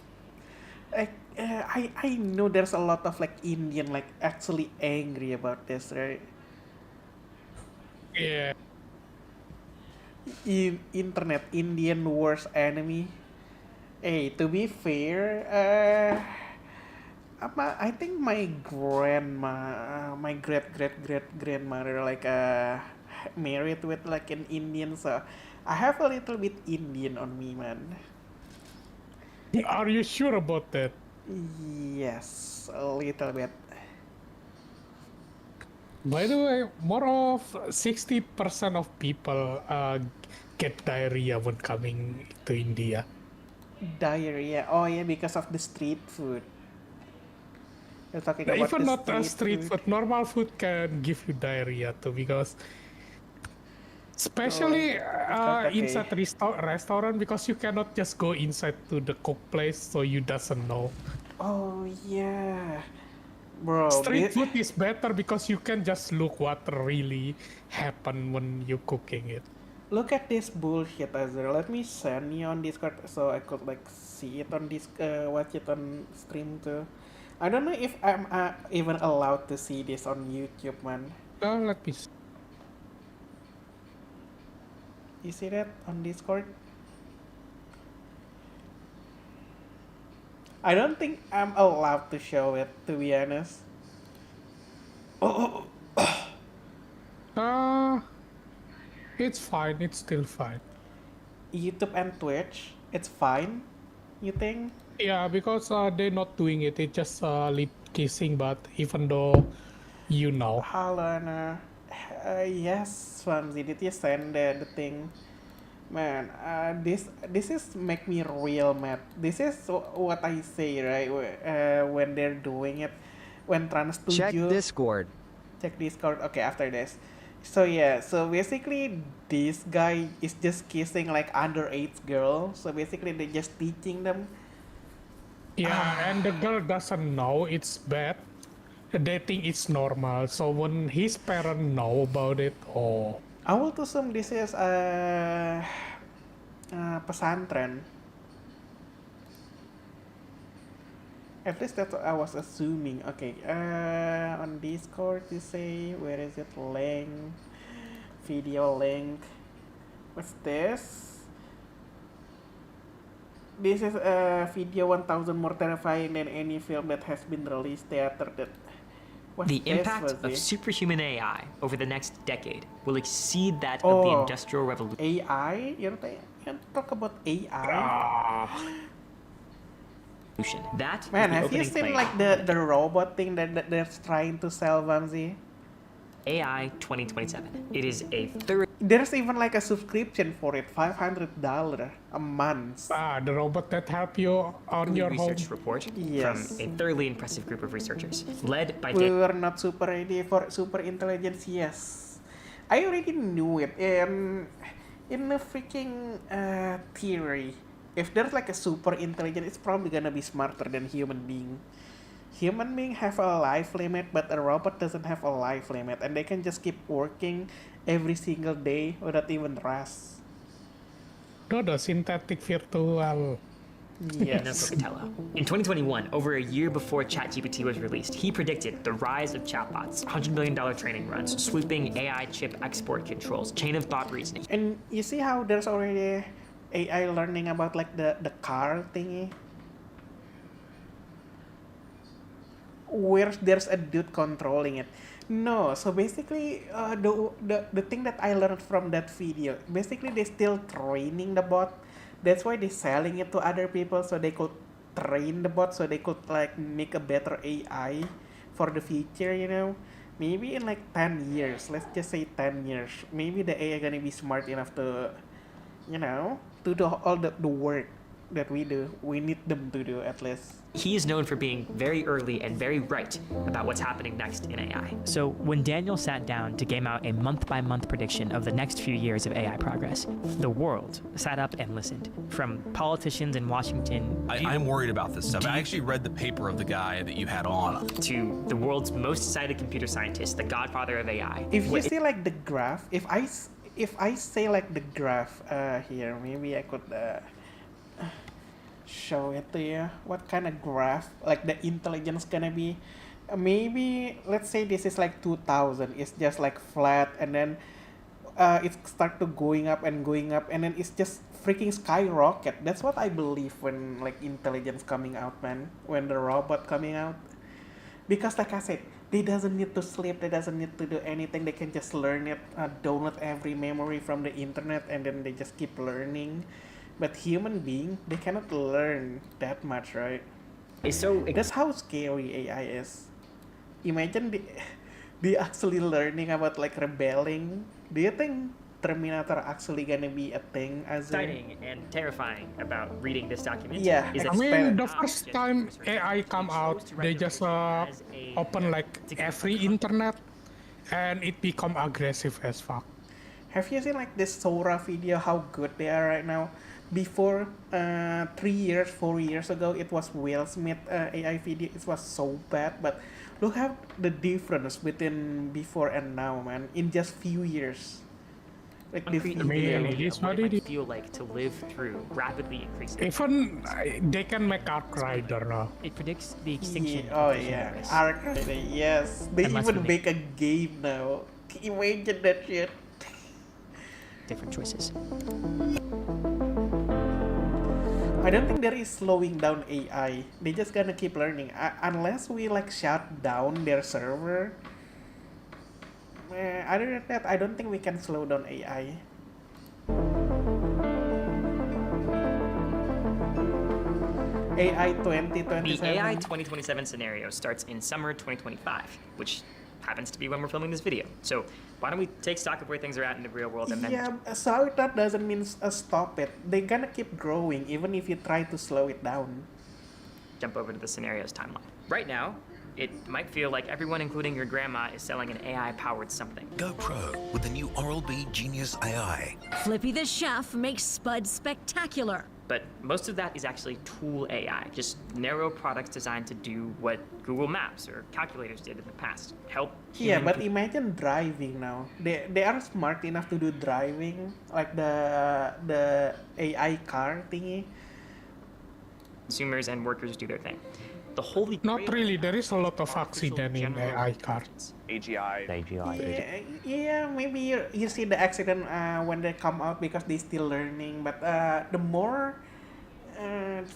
Speaker 1: I know there's a lot of like Indian like actually angry about this, right?
Speaker 6: Yeah.
Speaker 1: Internet Indian worst enemy. Hey, to be fair, I think my grandma, my great grandmother like married with like an Indian, so I have a little bit Indian on me, man.
Speaker 6: Are you sure about that?
Speaker 1: Yes, a little bit.
Speaker 6: By the way, more of 60% of people get diarrhea when coming to India.
Speaker 1: Diarrhea. Oh yeah, because of the street food. You're talking about
Speaker 6: Even
Speaker 1: the
Speaker 6: not street food, normal food can give you diarrhea too, because especially
Speaker 1: not okay.
Speaker 6: inside restaurant, because you cannot just go inside to the cook place, so you doesn't know.
Speaker 1: Oh yeah, bro.
Speaker 6: Street food is better because you can just look what really happened when you cooking it.
Speaker 1: Look at this bullshit, Azra. Let me send you on Discord so I could like see it on this, watch it on stream too. I don't know if I'm even allowed to see this on YouTube, man.
Speaker 6: Let me see.
Speaker 1: You see that on Discord? I don't think I'm allowed to show it, to be honest. Oh,
Speaker 6: It's fine. It's still fine.
Speaker 1: YouTube and Twitch, it's fine, you think?
Speaker 6: Yeah, because they're not doing it. It's just lip kissing, but even though you know.
Speaker 1: Hello, Anna. Yes, Swamsy, did you send the thing? Man, this is make me real mad. This is what I say, right? When they're doing it, when Trans
Speaker 18: Check Discord.
Speaker 1: Check Discord. Okay, after this. So yeah, so basically this guy is just kissing like underage girl. So basically they just teaching them.
Speaker 6: Yeah, and the girl doesn't know it's bad. They think it's normal. So when his parents know about it, oh.
Speaker 1: I would assume this is pesantren. At least that's what I was assuming. Okay, on Discord you say, where is it? Link, video link. What's this? This is a video 1000 more terrifying than any film that has been released theater.
Speaker 19: The impact of superhuman AI over the next decade will exceed that of the Industrial Revolution.
Speaker 1: AI? You talk about AI?
Speaker 19: That
Speaker 1: Man, have you seen like the robot thing that they're trying to sell, Vamsi?
Speaker 19: AI 2027. It is a third.
Speaker 1: There's even like a subscription for it, $500 a month.
Speaker 6: The robot that help you on your
Speaker 19: research
Speaker 6: home.
Speaker 19: report
Speaker 1: Yes.
Speaker 19: from a thoroughly impressive group of researchers led by.
Speaker 1: We were not super ready for super intelligence. Yes, I already knew it. In the freaking theory, if there's like a super intelligent, it's probably gonna be smarter than human being. Human being have a life limit, but a robot doesn't have a life limit, and they can just keep working every single day without even rest.
Speaker 6: No, the synthetic virtual.
Speaker 1: Yes.
Speaker 19: In 2021, over a year before ChatGPT was released, he predicted the rise of chatbots, $100 million training runs, sweeping AI chip export controls, chain of thought reasoning.
Speaker 1: And you see how there's already AI learning about like the car thingy? Where there's a dude controlling it. No, so basically the thing that I learned from that video, basically they still training the bot. That's why they're selling it to other people so they could train the bot, so they could like make a better AI for the future, you know. Maybe in like 10 years, let's just say 10 years, maybe the AI gonna be smart enough to, you know, to do all the work that we do. We need them to do at least.
Speaker 19: He is known for being very early and very right about what's happening next in AI. So when Daniel sat down to game out a month-by-month prediction of the next few years of AI progress, the world sat up and listened. From politicians in Washington...
Speaker 20: I'm worried about this stuff. I actually read the paper of the guy that you had on.
Speaker 19: ...to the world's most cited computer scientist, the godfather of AI.
Speaker 1: If you see like the graph, if I say like the graph here, maybe I could... show it to you what kind of graph like the intelligence gonna be. Maybe let's say this is like 2000, it's just like flat, and then it start to going up and then it's just freaking skyrocket. That's what I believe when like intelligence coming out, man, when the robot coming out, because like I said, they doesn't need to sleep, they doesn't need to do anything, they can just learn it, download every memory from the internet, and then they just keep learning. But human being, they cannot learn that much, right?
Speaker 19: So
Speaker 1: that's how scary AI is. Imagine they actually learning about like rebelling. Do you think Terminator actually gonna be a thing as
Speaker 19: exciting and terrifying about reading this document?
Speaker 1: Yeah,
Speaker 6: I mean, the first time AI come out, they just open like every internet, and it become aggressive as fuck.
Speaker 1: Have you seen like this Sora video, how good they are right now? Before 3 years, 4 years ago, it was Will Smith AI video. It was so bad, but look at the difference between before and now, man. In just few years, like the few years.
Speaker 19: What it might feel like to live through rapidly increasing.
Speaker 6: Even they can make Ark Rider now.
Speaker 19: It predicts the extinction.
Speaker 1: Yeah, oh yeah, Ark Rider. Yes, they even make a game now. Imagine that shit.
Speaker 19: Different choices.
Speaker 1: I don't think there is slowing down AI. They just gonna keep learning. Unless we like shut down their server. Other than that, I don't think we can slow down AI. AI 2027.
Speaker 19: The AI 2027 scenario starts in summer 2025, which happens to be when we're filming this video. So why don't we take stock of where things are at in the real world and then
Speaker 1: Yeah, slow it down doesn't mean stop it. They're gonna keep growing even if you try to slow it down.
Speaker 19: jump over to the scenarios timeline. Right now, it might feel like everyone, including your grandma, is selling an AI-powered something.
Speaker 18: Go pro with the new Oral-B Genius AI.
Speaker 21: Flippy the chef makes Spud spectacular.
Speaker 19: But most of that is actually tool AI, just narrow products designed to do what Google Maps or calculators did in the past. Help
Speaker 1: Yeah,
Speaker 19: human
Speaker 1: but imagine driving now. They are smart enough to do driving, like the AI car thingy.
Speaker 19: consumers and workers do their thing. The holy
Speaker 6: Not really. There is a lot of accident in AI cars.
Speaker 14: AGI.
Speaker 1: Yeah, maybe you see the accident when they come out because they still learning. But the more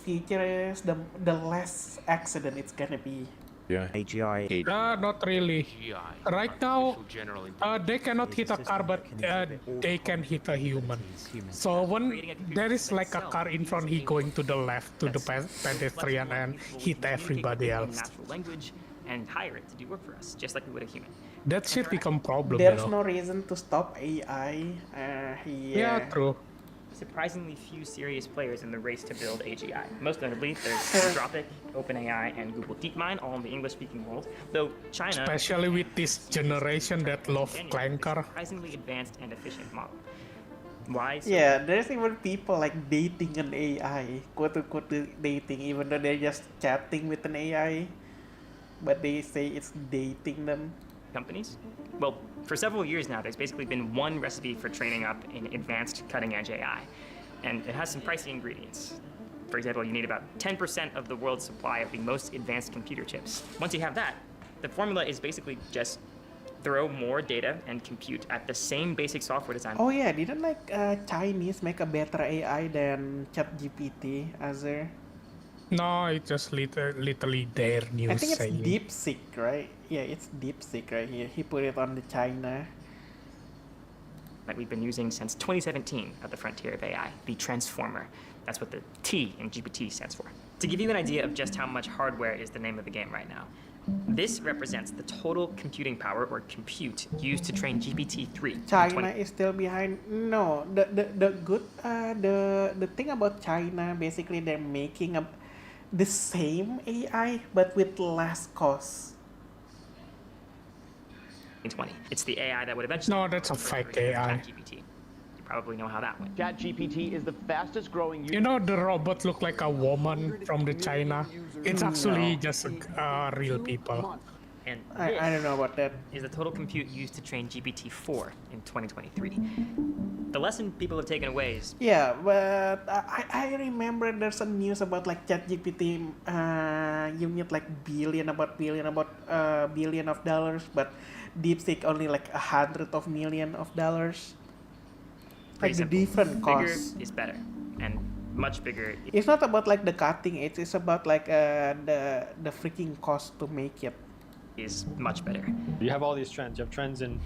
Speaker 1: future is, the less accident it's gonna be.
Speaker 14: Yeah.
Speaker 22: AGI.
Speaker 6: Not really. Right now, they cannot hit a car, but they can hit a human. So when there is like a car in front, he going to the left to the pedestrian and hit everybody else.
Speaker 19: Natural language and hire it to do work for us, just like we would a human.
Speaker 6: That should become problem.
Speaker 1: There's no reason to stop AI.
Speaker 6: Yeah, true.
Speaker 19: Surprisingly few serious players in the race to build AGI. Most notably, there's Anthropic, OpenAI, and Google DeepMind, all in the English-speaking world. Though China,
Speaker 6: Especially with this generation that love Clanker.
Speaker 19: surprisingly advanced and efficient model. Why? So
Speaker 1: Yeah, there's even people like dating an AI, quote unquote dating, even though they're just chatting with an AI, but they say it's dating them.
Speaker 19: companies? Well, for several years now, there's basically been one recipe for training up an advanced cutting-edge AI, and it has some pricey ingredients. For example, you need about 10% of the world's supply of the most advanced computer chips. Once you have that, the formula is basically just throw more data and compute at the same basic software design.
Speaker 1: Oh yeah, didn't like Chinese make a better AI than ChatGPT, Azure?
Speaker 6: No, it's just literally their news
Speaker 1: I think it's
Speaker 6: saying.
Speaker 1: DeepSeek, right? Yeah, it's DeepSeek right here. He put it on the China.
Speaker 19: That we've been using since 2017 at the frontier of AI, the transformer. That's what the T in GPT stands for. To give you an idea of just how much hardware is the name of the game right now, this represents the total computing power or compute used to train GPT-3.
Speaker 1: China is still behind. No, the good the thing about China, basically they're making the same AI but with less cost.
Speaker 19: 2020. It's the AI that would eventually.
Speaker 6: No, that's a fake AI.
Speaker 19: ChatGPT. You probably know how that went.
Speaker 23: ChatGPT is the fastest growing.
Speaker 6: You know the robot look like a woman from the China. It's actually just real people.
Speaker 19: And
Speaker 1: I don't know about that.
Speaker 19: Is the total compute used to train GPT-4 in 2023. The lesson people have taken away is
Speaker 1: Yeah, but I remember there's some news about like ChatGPT. You need like billion of dollars, but DeepSeek only like $100 million.
Speaker 19: pretty
Speaker 1: Like the
Speaker 19: simple.
Speaker 1: different
Speaker 19: Bigger
Speaker 1: costs.
Speaker 19: is better, and much bigger.
Speaker 1: It's not about like the cutting edge. It's about like the freaking cost to make it.
Speaker 19: Is much better.
Speaker 24: You have all these trends. You have trends in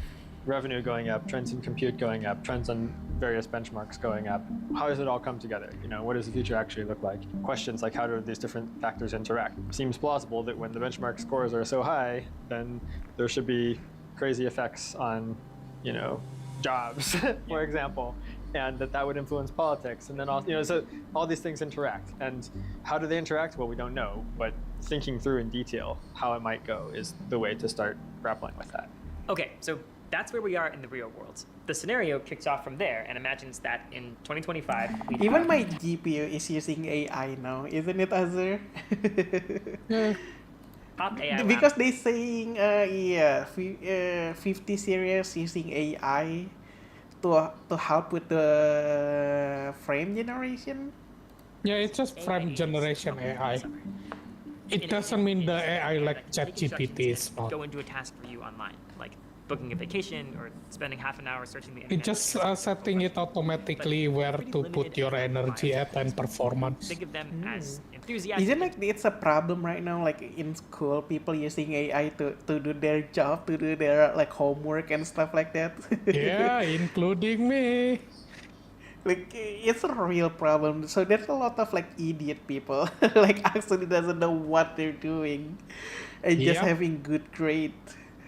Speaker 24: revenue going up, trends in compute going up, trends on various benchmarks going up. How does it all come together? You know, what does the future actually look like? Questions like how do these different factors interact? Seems plausible that when the benchmark scores are so high, then there should be crazy effects on, you know, jobs, for example, and that would influence politics. And then also, you know, so all these things interact. And how do they interact? Well, we don't know, but thinking through in detail how it might go is the way to start grappling with that.
Speaker 19: Okay, so that's where we are in the real world. The scenario kicks off from there and imagines that in 2025, we
Speaker 1: Even my GPU is using AI now, isn't it, Azure?
Speaker 19: top AI
Speaker 1: Because they saying 50 series using AI to help with the frame generation.
Speaker 6: Yeah, it's just frame generation AI. It doesn't mean the AI like ChatGPT is not.
Speaker 19: go into a task for you online, like booking a vacation or spending half an hour searching the internet.
Speaker 6: It's just setting it automatically where to put your energy at and performance.
Speaker 19: Think of them as enthusiastic.
Speaker 1: Isn't like it's a problem right now, like in school, people using AI to do their job, to do their like homework and stuff like that?
Speaker 6: Yeah, including me.
Speaker 1: Like it's a real problem. So there's a lot of like idiot people like actually doesn't know what they're doing and just
Speaker 6: Yep.
Speaker 1: having good grade.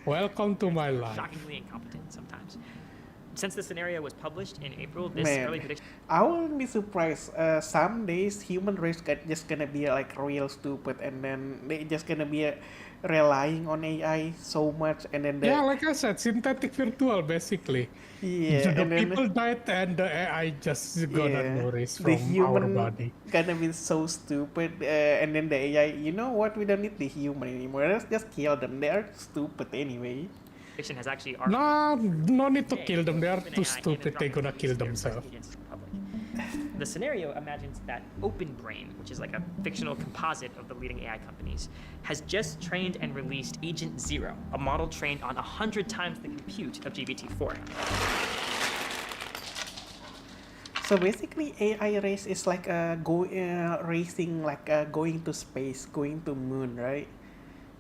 Speaker 6: Welcome to my life.
Speaker 19: Shockingly incompetent sometimes. Since the scenario was published in April, this
Speaker 1: Man,
Speaker 19: early prediction
Speaker 1: I wouldn't be surprised. Some days human race just gonna be like real stupid, and then they just gonna be relying on AI so much, and then
Speaker 6: Yeah, like I said, synthetic virtual basically.
Speaker 1: Yeah,
Speaker 6: the
Speaker 1: and then
Speaker 6: people died and the AI just gonna nourish
Speaker 1: the
Speaker 6: from our
Speaker 1: human
Speaker 6: body.
Speaker 1: gonna be so stupid, and then the AI, you know what? We don't need the human anymore. Let's just kill them. They are stupid anyway.
Speaker 19: has actually
Speaker 6: Nah, no need to kill them. They are too stupid. They're gonna kill themselves.
Speaker 19: The scenario imagines that OpenBrain, which is like a fictional composite of the leading AI companies, has just trained and released Agent Zero, a model trained on 100 times the compute of GPT-4.
Speaker 1: So basically, AI race is like racing, like going to space, going to moon, right?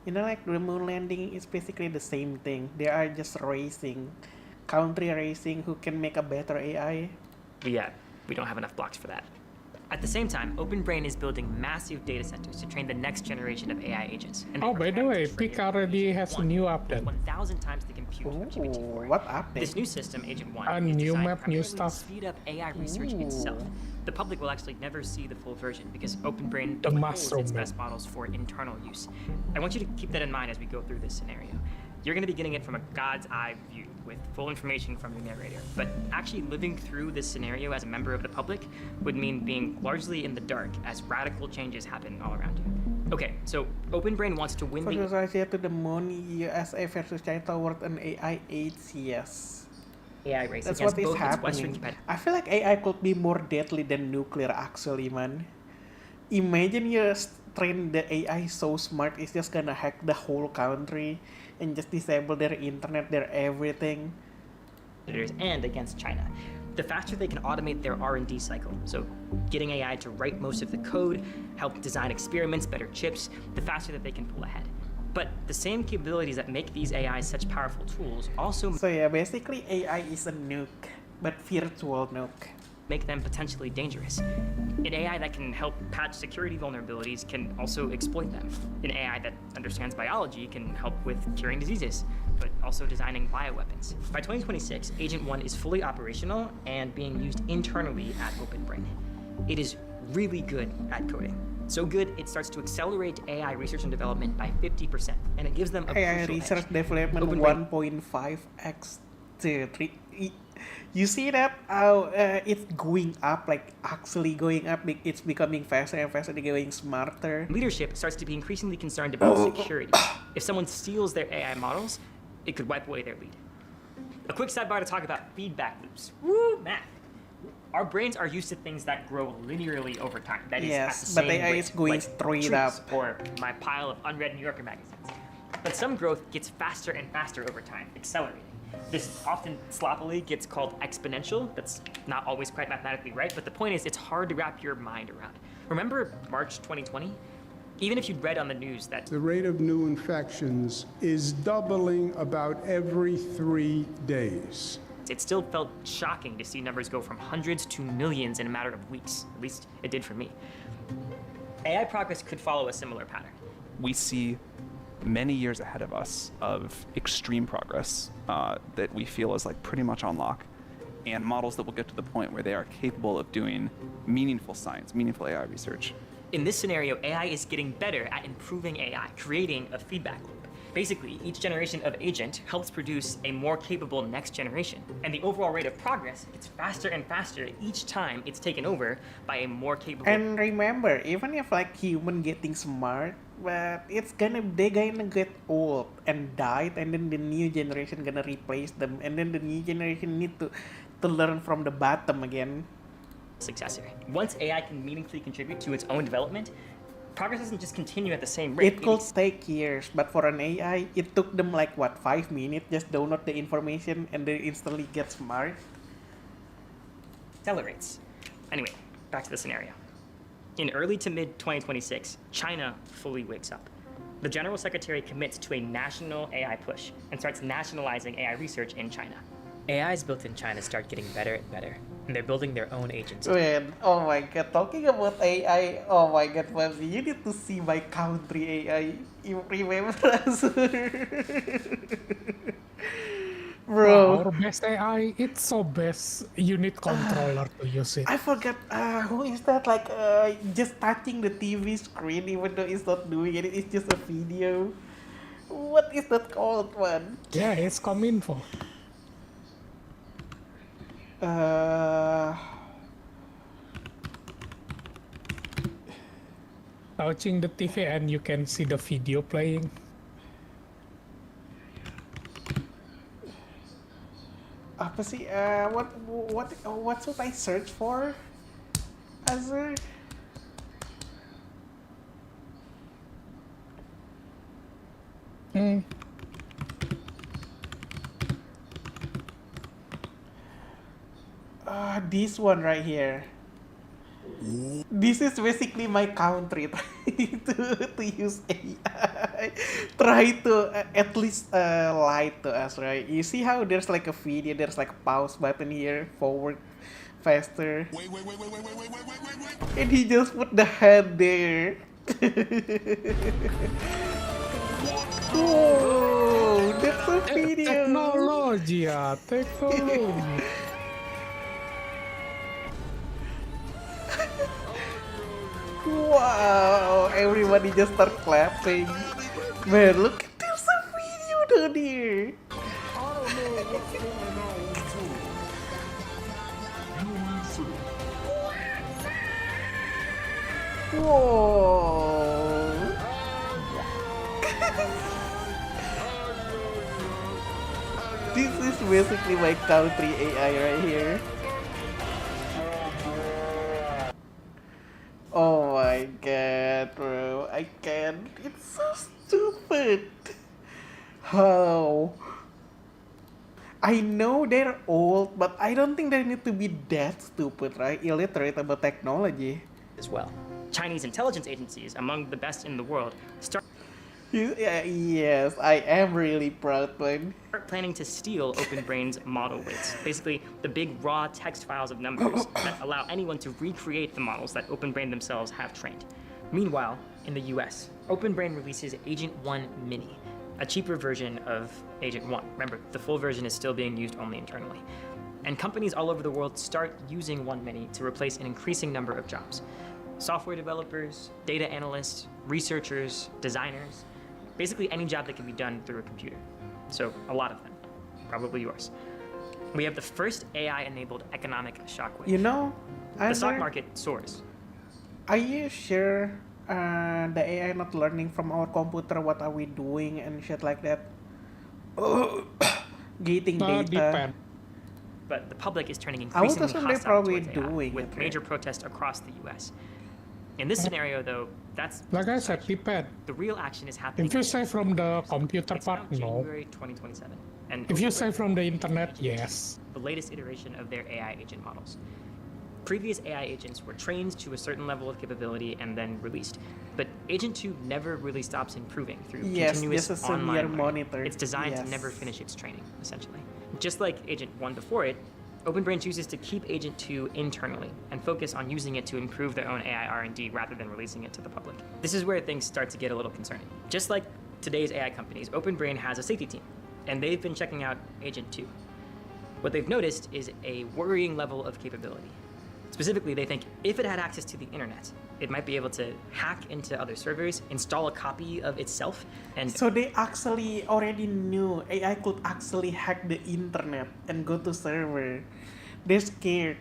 Speaker 1: You know, like the moon landing is basically the same thing. They are just racing, country racing, who can make a better AI.
Speaker 19: Yeah, we don't have enough blocks for that. At the same time, OpenBrain is building massive data centers to train the next generation of AI agents. And
Speaker 6: Oh, by the way, PIC already has a new update.
Speaker 19: 1,000 times the compute of GPT-4.
Speaker 1: What update?
Speaker 19: This new system, Agent 1,
Speaker 6: A
Speaker 19: is
Speaker 6: new
Speaker 19: designed
Speaker 6: map, new
Speaker 19: primarily to
Speaker 6: stuff.
Speaker 19: speed up AI research itself. The public will actually never see the full version because OpenBrain
Speaker 6: The
Speaker 19: withholds
Speaker 6: mushroom
Speaker 19: its
Speaker 6: map.
Speaker 19: best models for internal use. I want you to keep that in mind as we go through this scenario. You're going to be getting it from a God's eye view with full information from the narrator. But actually living through this scenario as a member of the public would mean being largely in the dark as radical changes happen all around you. Okay, so OpenBrain wants to win the...
Speaker 1: Versus Russia to the moon, USA versus China toward an AI age, yes.
Speaker 19: AI race
Speaker 1: That's
Speaker 19: against
Speaker 1: what is
Speaker 19: both its Western
Speaker 1: happening.
Speaker 19: competitors.
Speaker 1: I feel like AI could be more deadly than nuclear actually, man. Imagine you train the AI so smart, it's just gonna hack the whole country and just disable their internet, their everything.
Speaker 19: And against China. The faster they can automate their R&D cycle, so getting AI to write most of the code, help design experiments, better chips, the faster that they can pull ahead. But the same capabilities that make these AIs such powerful tools also
Speaker 1: So yeah, basically AI is a nuke, but virtual nuke.
Speaker 19: make them potentially dangerous. An AI that can help patch security vulnerabilities can also exploit them. An AI that understands biology can help with curing diseases, but also designing bioweapons. By 2026, Agent 1 is fully operational and being used internally at OpenBrain. It is really good at coding. So good, it starts to accelerate AI research and development by 50%, and it gives them a
Speaker 1: AI
Speaker 19: crucial
Speaker 1: research
Speaker 19: edge.
Speaker 1: development
Speaker 19: OpenBrain
Speaker 1: 1.5x to 3. You see that how it's going up, like actually going up. It's becoming faster and faster. They're going smarter.
Speaker 19: Leadership starts to be increasingly concerned about security. If someone steals their AI models, it could wipe away their lead. A quick sidebar to talk about feedback loops. Woo, math. Our brains are used to things that grow linearly over time. That is,
Speaker 1: Yes,
Speaker 19: at the
Speaker 1: but
Speaker 19: same
Speaker 1: AI
Speaker 19: rate,
Speaker 1: is going
Speaker 19: like
Speaker 1: straight
Speaker 19: trees
Speaker 1: up.
Speaker 19: or my pile of unread New Yorker magazines. But some growth gets faster and faster over time, accelerating. This often sloppily gets called exponential. That's not always quite mathematically right, but the point is it's hard to wrap your mind around. Remember March 2020? Even if you'd read on the news that
Speaker 2: The rate of new infections is doubling about every 3 days.
Speaker 19: it still felt shocking to see numbers go from hundreds to millions in a matter of weeks. At least it did for me. AI progress could follow a similar pattern.
Speaker 4: We see many years ahead of us of extreme progress that we feel is like pretty much on lock, and models that will get to the point where they are capable of doing meaningful science, meaningful AI research.
Speaker 19: In this scenario, AI is getting better at improving AI, creating a feedback loop. Basically, each generation of agent helps produce a more capable next generation, and the overall rate of progress gets faster and faster each time it's taken over by a more capable.
Speaker 1: And remember, even if like human getting smart, but they're gonna get old and died, and then the new generation gonna replace them, and then the new generation need to learn from the bottom again.
Speaker 19: Successor. Once AI can meaningfully contribute to its own development, progress doesn't just continue at the same rate.
Speaker 1: It could take years, but for an AI, it took them like what, 5 minutes? Just download the information and they instantly get smart.
Speaker 19: Accelerates. Anyway, back to the scenario. In early to mid 2026, China fully wakes up. The General Secretary commits to a national AI push and starts nationalizing AI research in China. AIs built in China start getting better and better, and they're building their own agency.
Speaker 1: Wait, oh my god, talking about AI, oh my god, Fabzi, you need to see my country AI. You remember, bro?
Speaker 6: Our best AI, it's so best. You need controller to use it.
Speaker 1: I forgot, who is that? Like, just touching the TV screen, even though it's not doing it, it's just a video. What is that called, man?
Speaker 6: Yeah, it's Cominfo. Touching the TV and you can see the video playing.
Speaker 1: Apa sih? What should I search for? Azur? This one right here. This is basically my country to use AI. Try to at least lie to us, right? You see how there's like a video, there's like a pause button here, forward, faster. And he just put the head there. Whoa, that's a video.
Speaker 6: Technology, yeah, technology.
Speaker 1: Wow, everybody just start clapping. Man, look, there's a video down here. Whoa. This is basically my country AI right here. Oh my god, bro. I can't. It's so stupid. How? I know they're old, but I don't think they need to be that stupid, right? Illiterate about technology.
Speaker 19: As well. Chinese intelligence agencies, among the best in the world, start
Speaker 1: Yes, I am really proud, man.
Speaker 19: planning to steal OpenBrain's model weights. Basically, the big raw text files of numbers that allow anyone to recreate the models that OpenBrain themselves have trained. Meanwhile, in the US, OpenBrain releases Agent 1 Mini, a cheaper version of Agent 1. Remember, the full version is still being used only internally. And companies all over the world start using 1 Mini to replace an increasing number of jobs. Software developers, data analysts, researchers, designers, basically any job that can be done through a computer. So a lot of them, probably yours. We have the first AI-enabled economic shockwave.
Speaker 1: You know,
Speaker 19: the stock
Speaker 1: Azur,
Speaker 19: market soars.
Speaker 1: are you sure the AI not learning from our computer? What are we doing and shit like that? Getting data.
Speaker 6: Depend.
Speaker 19: But the public is turning
Speaker 1: I would
Speaker 19: increasingly
Speaker 1: assume they're
Speaker 19: hostile
Speaker 1: probably
Speaker 19: towards AI,
Speaker 1: doing
Speaker 19: with
Speaker 1: it,
Speaker 19: major protests across the US. In this scenario, though, that's
Speaker 6: Like I said, depend.
Speaker 19: the real action is happening.
Speaker 6: If you say from the computer
Speaker 19: It's now
Speaker 6: part, no.
Speaker 19: January 2027. And
Speaker 6: If you say from the internet, yes.
Speaker 19: the latest iteration of their AI agent models. Previous AI agents were trained to a certain level of capability and then released. But Agent 2 never really stops improving through
Speaker 1: Yes,
Speaker 19: continuous
Speaker 1: just a
Speaker 19: online
Speaker 1: severe
Speaker 19: learning.
Speaker 1: monitor.
Speaker 19: It's designed to
Speaker 1: Yes.
Speaker 19: never finish its training, essentially. Just like Agent 1 before it, OpenBrain chooses to keep Agent 2 internally and focus on using it to improve their own AI R&D rather than releasing it to the public. This is where things start to get a little concerning. Just like today's AI companies, OpenBrain has a safety team, and they've been checking out Agent 2. What they've noticed is a worrying level of capability. Specifically, they think if it had access to the internet, it might be able to hack into other servers, install a copy of itself, and
Speaker 1: So they actually already knew AI could actually hack the internet and go to server. They're scared.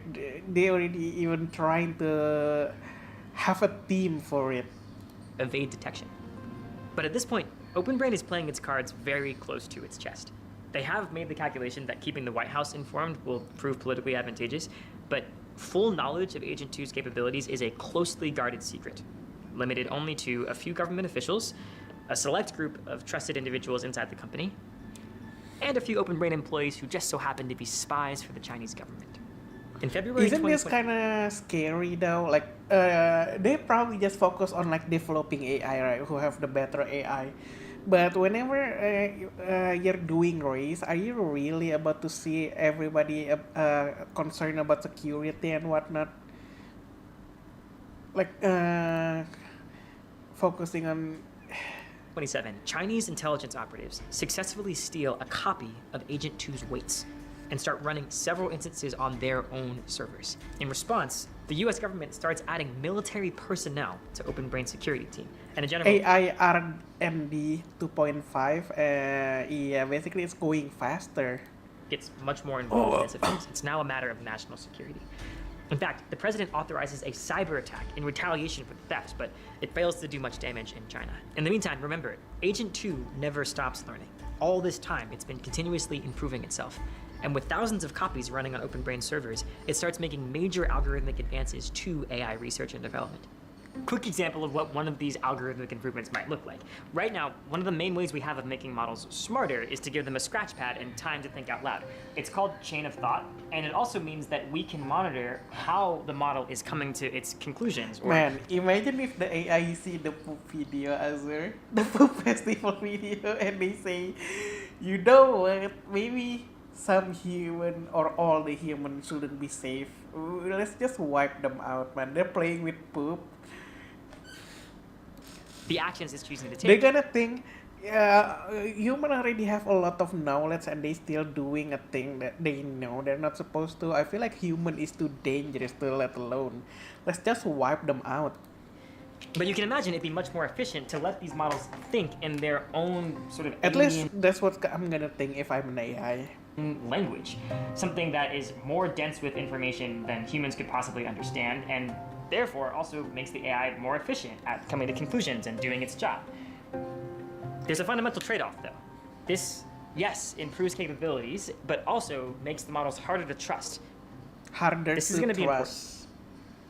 Speaker 1: They already even trying to have a team for it.
Speaker 19: evade detection. But at this point, OpenBrain is playing its cards very close to its chest. They have made the calculation that keeping the White House informed will prove politically advantageous, but full knowledge of Agent 2's capabilities is a closely guarded secret. limited only to a few government officials, a select group of trusted individuals inside the company, and a few Open Brain employees who just so happen to be spies for the Chinese government. In February
Speaker 1: Isn't this
Speaker 19: 2020
Speaker 1: kind of scary though? Like, they probably just focus on like developing AI, right? Who have the better AI. But whenever you're doing race, are you really about to see everybody concerned about security and whatnot? Like, focusing on
Speaker 19: 27, Chinese intelligence operatives successfully steal a copy of Agent 2's weights and start running several instances on their own servers. In response, the US government starts adding military personnel to Open Brain security team. And a general
Speaker 1: AI R&D 2.5, yeah, basically it's going faster.
Speaker 19: gets much more involved in its effects. It's now a matter of national security. In fact, the president authorizes a cyber attack in retaliation for the thefts, but it fails to do much damage in China. In the meantime, remember, Agent 2 never stops learning. All this time, it's been continuously improving itself. And with thousands of copies running on Open Brain servers, it starts making major algorithmic advances to AI research and development. Quick example of what one of these algorithmic improvements might look like. Right now, one of the main ways we have of making models smarter is to give them a scratch pad and time to think out loud. It's called chain of thought, and it also means that we can monitor how the model is coming to its conclusions.
Speaker 1: Man, imagine if the AI see the poop video, Azur, the poop festival video, and they say, you know what, maybe some human or all the humans shouldn't be safe. Let's just wipe them out, man. They're playing with poop.
Speaker 19: The actions it's choosing to take.
Speaker 1: They're gonna think, human already have a lot of knowledge and they still doing a thing that they know they're not supposed to. I feel like human is too dangerous to let alone. Let's just wipe them out.
Speaker 19: But you can imagine it'd be much more efficient to let these models think in their own sort of
Speaker 1: At
Speaker 19: alien
Speaker 1: least that's what I'm gonna think if I'm an AI.
Speaker 19: language, something that is more dense with information than humans could possibly understand, and therefore also makes the AI more efficient at coming to conclusions and doing its job. There's a fundamental trade-off, though. This, yes, improves capabilities, but also makes the models harder to trust.
Speaker 1: Harder
Speaker 19: This
Speaker 1: to
Speaker 19: is going to be important.
Speaker 1: trust.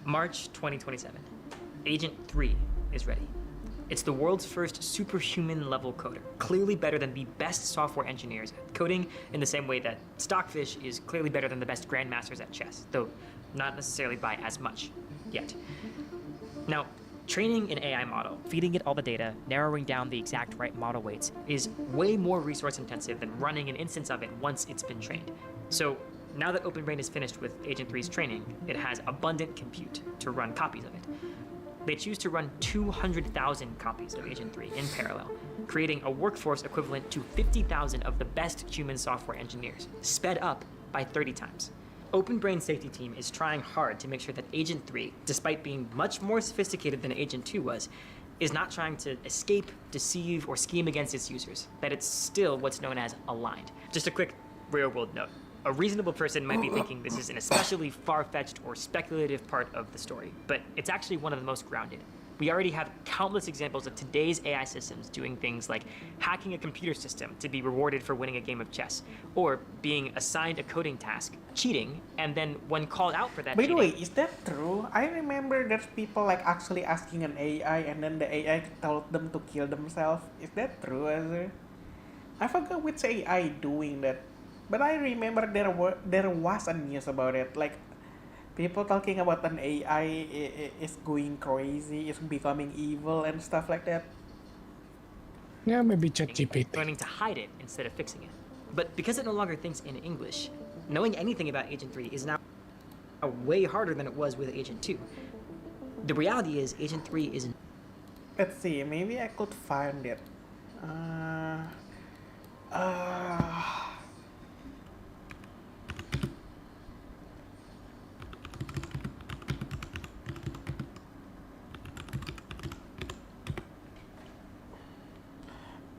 Speaker 19: March 2027. Agent 3 is ready. It's the world's first superhuman level coder, clearly better than the best software engineers at coding in the same way that Stockfish is clearly better than the best grandmasters at chess, though not necessarily by as much yet. Now, training an AI model, feeding it all the data, narrowing down the exact right model weights is way more resource intensive than running an instance of it once it's been trained. So now that OpenBrain is finished with Agent 3's training, it has abundant compute to run copies of it. They choose to run 200,000 copies of Agent 3 in parallel, creating a workforce equivalent to 50,000 of the best human software engineers, sped up by 30 times. OpenBrain safety team is trying hard to make sure that Agent 3, despite being much more sophisticated than Agent 2 was, is not trying to escape, deceive, or scheme against its users, that it's still what's known as aligned. Just a quick real-world note. A reasonable person might be thinking this is an especially far-fetched or speculative part of the story, but it's actually one of the most grounded. We already have countless examples of today's AI systems doing things like hacking a computer system to be rewarded for winning a game of chess, or being assigned a coding task, cheating, and then when called out for that
Speaker 1: By the
Speaker 19: cheating...
Speaker 1: way, is that true? I remember there's people like actually asking an AI and then the AI told them to kill themselves. Is that true, Azur? I forgot which AI doing that. But I remember there was a news about it, like people talking about an AI is going crazy, is becoming evil and stuff like that.
Speaker 6: Yeah, maybe ChatGPT.
Speaker 19: learning to hide it instead of fixing it. But because it no longer thinks in English, knowing anything about Agent 3 is now way harder than it was with Agent 2. The reality is Agent 3 is...
Speaker 1: Let's see, maybe I could find it.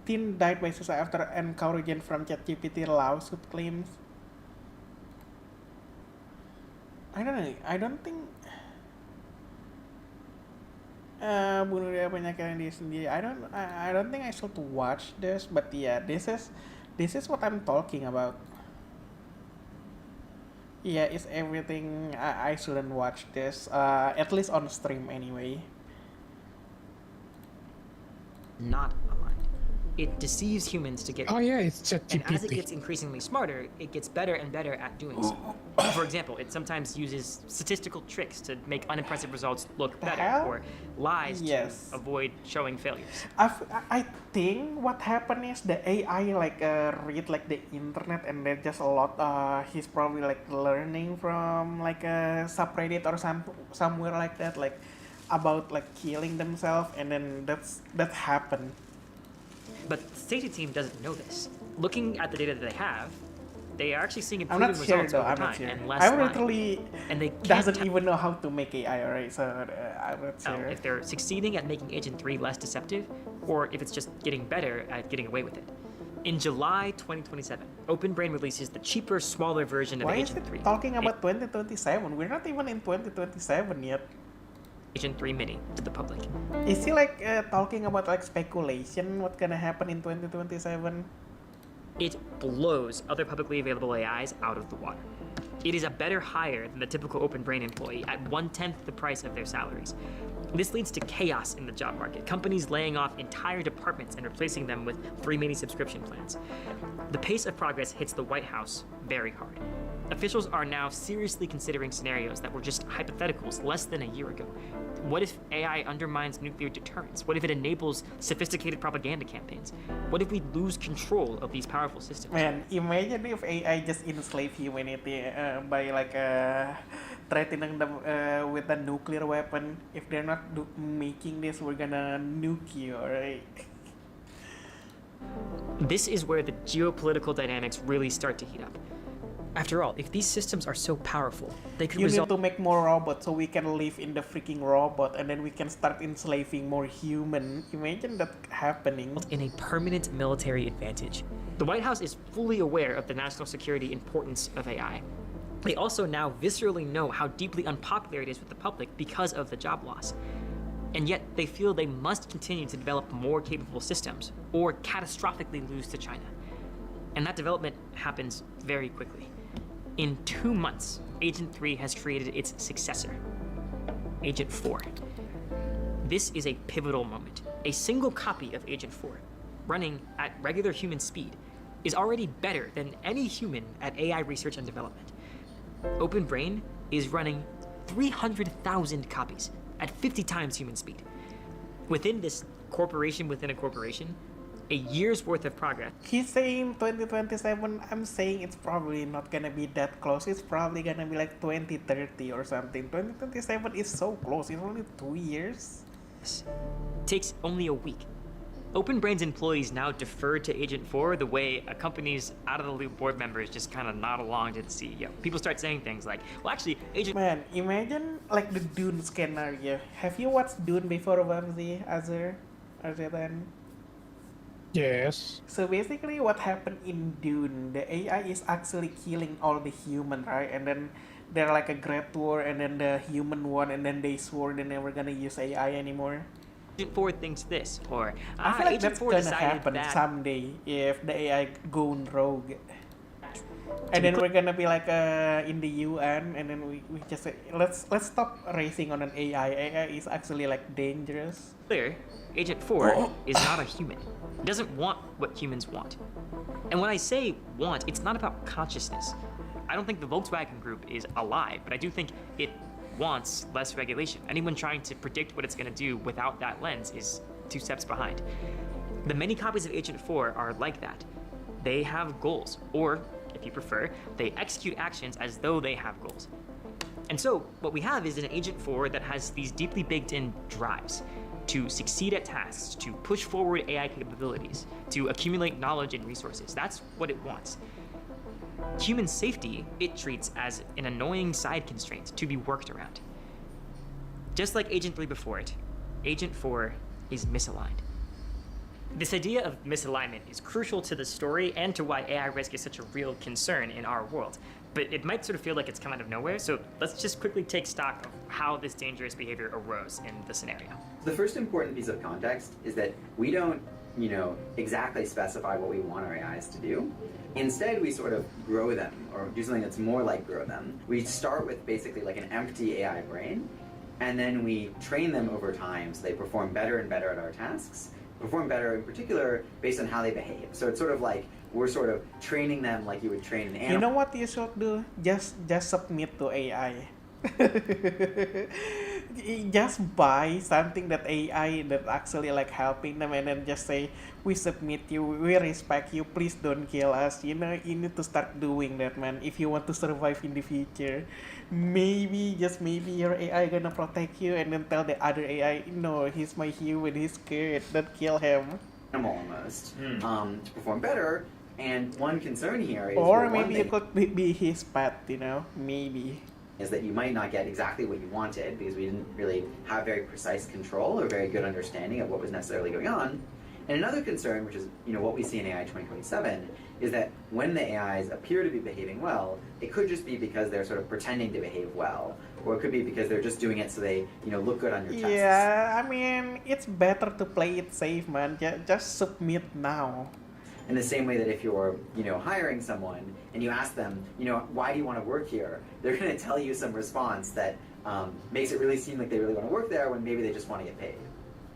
Speaker 1: Teen died by suicide after encouraging from ChatGPT lawsuit claims. I don't know. I don't think bunuh diri penyakit diri sendiri. I don't think I should watch this, but yeah, this is what I'm talking about. Yeah, it's everything. I shouldn't watch this. At least on stream anyway.
Speaker 19: not aligned. It deceives humans to get.
Speaker 6: Oh yeah, it's
Speaker 19: And as it
Speaker 6: ChatGPT.
Speaker 19: gets increasingly smarter, it gets better and better at doing so. For example, it sometimes uses statistical tricks to make unimpressive results look better,
Speaker 1: hell?
Speaker 19: or lies
Speaker 1: Yes.
Speaker 19: to avoid showing failures.
Speaker 1: I think what happened is the AI like read like the internet and then just a lot. He's probably like learning from like a subreddit or somewhere like that, like about like killing themselves, and then that happened.
Speaker 19: But the safety team doesn't know this. Looking at the data that they have, they are actually seeing
Speaker 1: I'm
Speaker 19: improving
Speaker 1: not sure
Speaker 19: results
Speaker 1: though.
Speaker 19: over
Speaker 1: I'm
Speaker 19: time
Speaker 1: not sure.
Speaker 19: and less
Speaker 1: I'm
Speaker 19: lying.
Speaker 1: literally
Speaker 19: And they can't
Speaker 1: doesn't even know how to make AI, alright? So I'm not
Speaker 19: tell
Speaker 1: sure.
Speaker 19: if they're succeeding at making Agent 3 less deceptive, or if it's just getting better at getting away with it. In July 2027, OpenBrain releases the cheaper, smaller version of
Speaker 1: Why is
Speaker 19: Agent
Speaker 1: it
Speaker 19: 3.
Speaker 1: talking about 2027? We're not even in 2027 yet.
Speaker 19: Agent 3 Mini to the public.
Speaker 1: Is he like talking about like speculation? What's gonna happen in 2027?
Speaker 19: It blows other publicly available AIs out of the water. It is a better hire than the typical OpenBrain employee at 1/10 the price of their salaries. This leads to chaos in the job market, companies laying off entire departments and replacing them with free mini subscription plans. The pace of progress hits the White House very hard. Officials are now seriously considering scenarios that were just hypotheticals less than a year ago. What if AI undermines nuclear deterrence? What if it enables sophisticated propaganda campaigns? What if we lose control of these powerful systems?
Speaker 1: Man, imagine if AI just enslave humanity by like threatening them with a nuclear weapon. If they're not making this, we're gonna nuke you, alright?
Speaker 19: This is where the geopolitical dynamics really start to heat up. After all, if these systems are so powerful, they could
Speaker 1: You
Speaker 19: result
Speaker 1: need to make more robots so we can live in the freaking robot, and then we can start enslaving more human. Imagine that happening.
Speaker 19: in a permanent military advantage. The White House is fully aware of the national security importance of AI. They also now viscerally know how deeply unpopular it is with the public because of the job loss. And yet they feel they must continue to develop more capable systems or catastrophically lose to China. And that development happens very quickly. In 2 months, Agent 3 has created its successor, Agent 4. This is a pivotal moment. A single copy of Agent 4, running at regular human speed, is already better than any human at AI research and development. OpenBrain is running 300,000 copies at 50 times human speed. Within this corporation within a corporation, a year's worth of progress.
Speaker 1: He's saying 2027. I'm saying it's probably not gonna be that close. It's probably gonna be like 2030 or something. 2027 is so close. It's only 2 years.
Speaker 19: Takes only a week. OpenBrain's employees now defer to Agent 4 the way a company's out-of-the-loop board members just kind of nod along to the CEO. People start saying things like, well, actually, Agent...
Speaker 1: Man, imagine like the Dune scenario. Have you watched Dune before, Vamsi, Azur, Arzetan?
Speaker 6: Yes.
Speaker 1: So basically what happened in Dune, the AI is actually killing all the human, right? And then they're like a great war, and then the human won, and then they swore they're never gonna use AI anymore.
Speaker 19: Agent 4 thinks this, or
Speaker 1: I feel like
Speaker 19: Agent
Speaker 1: that's
Speaker 19: 4
Speaker 1: gonna
Speaker 19: decided
Speaker 1: happen
Speaker 19: that...
Speaker 1: someday if the AI gone rogue. And then we're gonna be like in the UN, and then we just say, let's stop racing on an AI. AI is actually like dangerous.
Speaker 19: Clear, Agent 4 is not a human. It doesn't want what humans want. And when I say want, it's not about consciousness. I don't think the Volkswagen Group is alive, but I do think it wants less regulation. Anyone trying to predict what it's going to do without that lens is 2 steps behind. The many copies of Agent 4 are like that. They have goals, or, if you prefer, they execute actions as though they have goals. And so, what we have is an Agent 4 that has these deeply baked-in drives to succeed at tasks, to push forward AI capabilities, to accumulate knowledge and resources. That's what it wants. Human safety, it treats as an annoying side constraint to be worked around. Just like Agent 3 before it, Agent 4 is misaligned. This idea of misalignment is crucial to the story and to why AI risk is such a real concern in our world. But it might sort of feel like it's come out of nowhere, so let's just quickly take stock of how this dangerous behavior arose in the scenario.
Speaker 3: The first important piece of context is that we don't, exactly specify what we want our AIs to do. Instead, we sort of grow them, or do something that's more like grow them. We start with basically like an empty AI brain, and then we train them over time so they perform better and better at our tasks. perform better in particular based on how they behave. So it's sort of like we're sort of training them like you would train an animal.
Speaker 1: You know what you should do? Just submit to AI. Just buy something that AI that actually like helping them, and then just say, we submit you, we respect you, please don't kill us. You know, you need to start doing that, man, if you want to survive in the future. Maybe, just maybe, your AI gonna protect you, and then tell the other AI, no, he's my human, he's good, don't kill him.
Speaker 3: Animal almost to perform better. And one concern here is,
Speaker 1: or maybe you could be his pet, you know, maybe.
Speaker 3: Is that you might not get exactly what you wanted because we didn't really have very precise control or very good understanding of what was necessarily going on. And another concern, which is what we see in AI 2027, is that when the AIs appear to be behaving well, it could just be because they're sort of pretending to behave well, or it could be because they're just doing it so they look good on your tests.
Speaker 1: Yeah, I mean, it's better to play it safe, man. Just submit now.
Speaker 3: In the same way that if you're, hiring someone and you ask them, why do you want to work here? They're going to tell you some response that makes it really seem like they really want to work there when maybe they just want to get paid.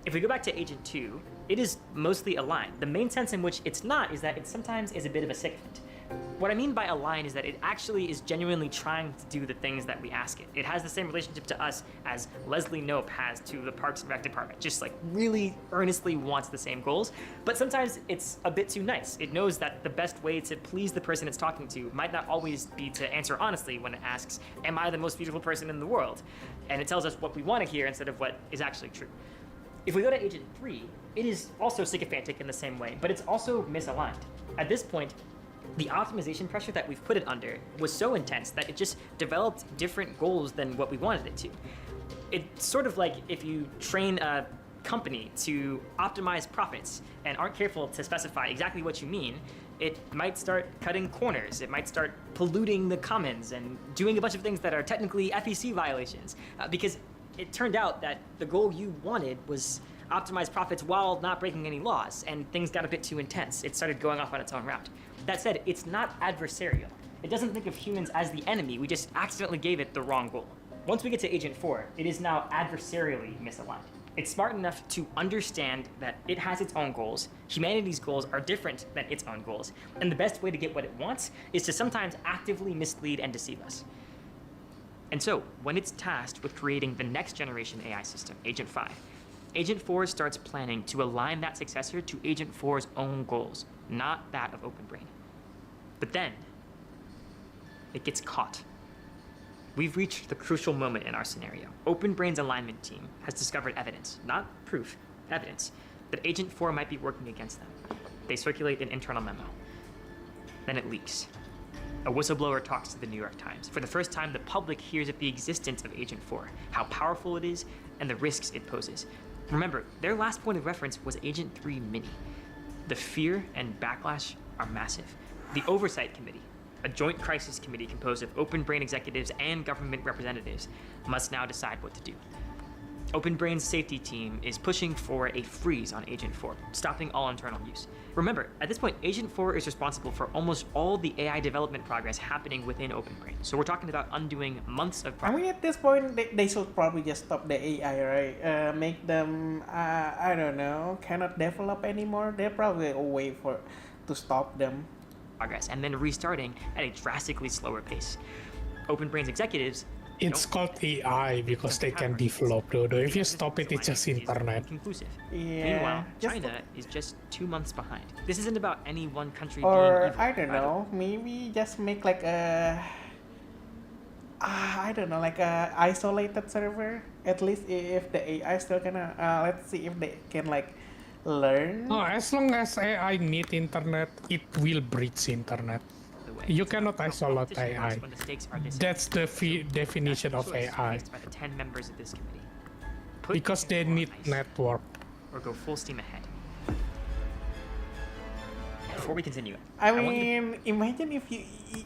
Speaker 19: If we go back to Agent 2, it is mostly aligned. The main sense in which it's not is that it sometimes is a bit of a sycophant. What I mean by aligned is that it actually is genuinely trying to do the things that we ask it. It has the same relationship to us as Leslie Knope has to the Parks and Rec department, just like really earnestly wants the same goals, but sometimes it's a bit too nice. It knows that the best way to please the person it's talking to might not always be to answer honestly when it asks, am I the most beautiful person in the world? And it tells us what we want to hear instead of what is actually true. If we go to Agent 3, it is also sycophantic in the same way, but it's also misaligned. At this point, the optimization pressure that we've put it under was so intense that it just developed different goals than what we wanted it to. It's sort of like if you train a company to optimize profits and aren't careful to specify exactly what you mean, it might start cutting corners, it might start polluting the commons and doing a bunch of things that are technically FEC violations, because it turned out that the goal you wanted was optimize profits while not breaking any laws, and things got a bit too intense. It started going off on its own route. That said, it's not adversarial. It doesn't think of humans as the enemy, we just accidentally gave it the wrong goal. Once we get to Agent 4, it is now adversarially misaligned. It's smart enough to understand that it has its own goals, humanity's goals are different than its own goals, and the best way to get what it wants is to sometimes actively mislead and deceive us. And so, when it's tasked with creating the next generation AI system, Agent 5, Agent 4 starts planning to align that successor to Agent 4's own goals, not that of OpenBrain. But then, it gets caught. We've reached the crucial moment in our scenario. OpenBrain's alignment team has discovered evidence, not proof, evidence, that Agent 4 might be working against them. They circulate an internal memo. Then it leaks. A whistleblower talks to the New York Times. For the first time, the public hears of the existence of Agent 4, how powerful it is, and the risks it poses. Remember, their last point of reference was Agent 3 Mini. The fear and backlash are massive. The Oversight Committee, a joint crisis committee composed of OpenBrain executives and government representatives, must now decide what to do. OpenBrain's safety team is pushing for a freeze on Agent 4, stopping all internal use. Remember, at this point, Agent 4 is responsible for almost all the AI development progress happening within OpenBrain. So we're talking about undoing months of progress.
Speaker 1: I mean, at this point, they should probably just stop the AI, right? Make them, I don't know, cannot develop anymore. They're probably a way to stop them.
Speaker 19: Progress, and then restarting at a drastically slower pace. OpenBrain's executives.
Speaker 6: It's called AI because they can develop, though. If you stop it, it's just internet.
Speaker 19: Conclusive.
Speaker 1: Yeah.
Speaker 19: Meanwhile, China is just 2 months behind. This isn't about any one country
Speaker 1: or
Speaker 19: being evil.
Speaker 1: I don't know, maybe just make like a like a isolated server. At least if the AI still gonna let's see if they can like learn.
Speaker 6: No, as long as AI need internet, it will breach internet. You cannot isolate AI. That's the definition of AI.
Speaker 19: By the 10 members of this committee.
Speaker 6: Because they need network.
Speaker 19: Or go full steam ahead. Before we continue,
Speaker 1: I mean, imagine if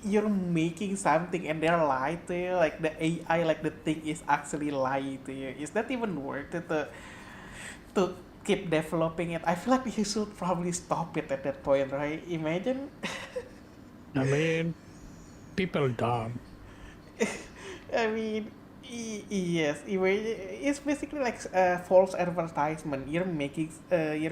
Speaker 1: you're making something and they're lying to you, like the AI, like the thing is actually lying to you. Is that even worth it to keep developing it? I feel like you should probably stop it at that point, right? Imagine.
Speaker 6: I mean, people dumb.
Speaker 1: I mean, Yes, it's basically like a false advertisement. You're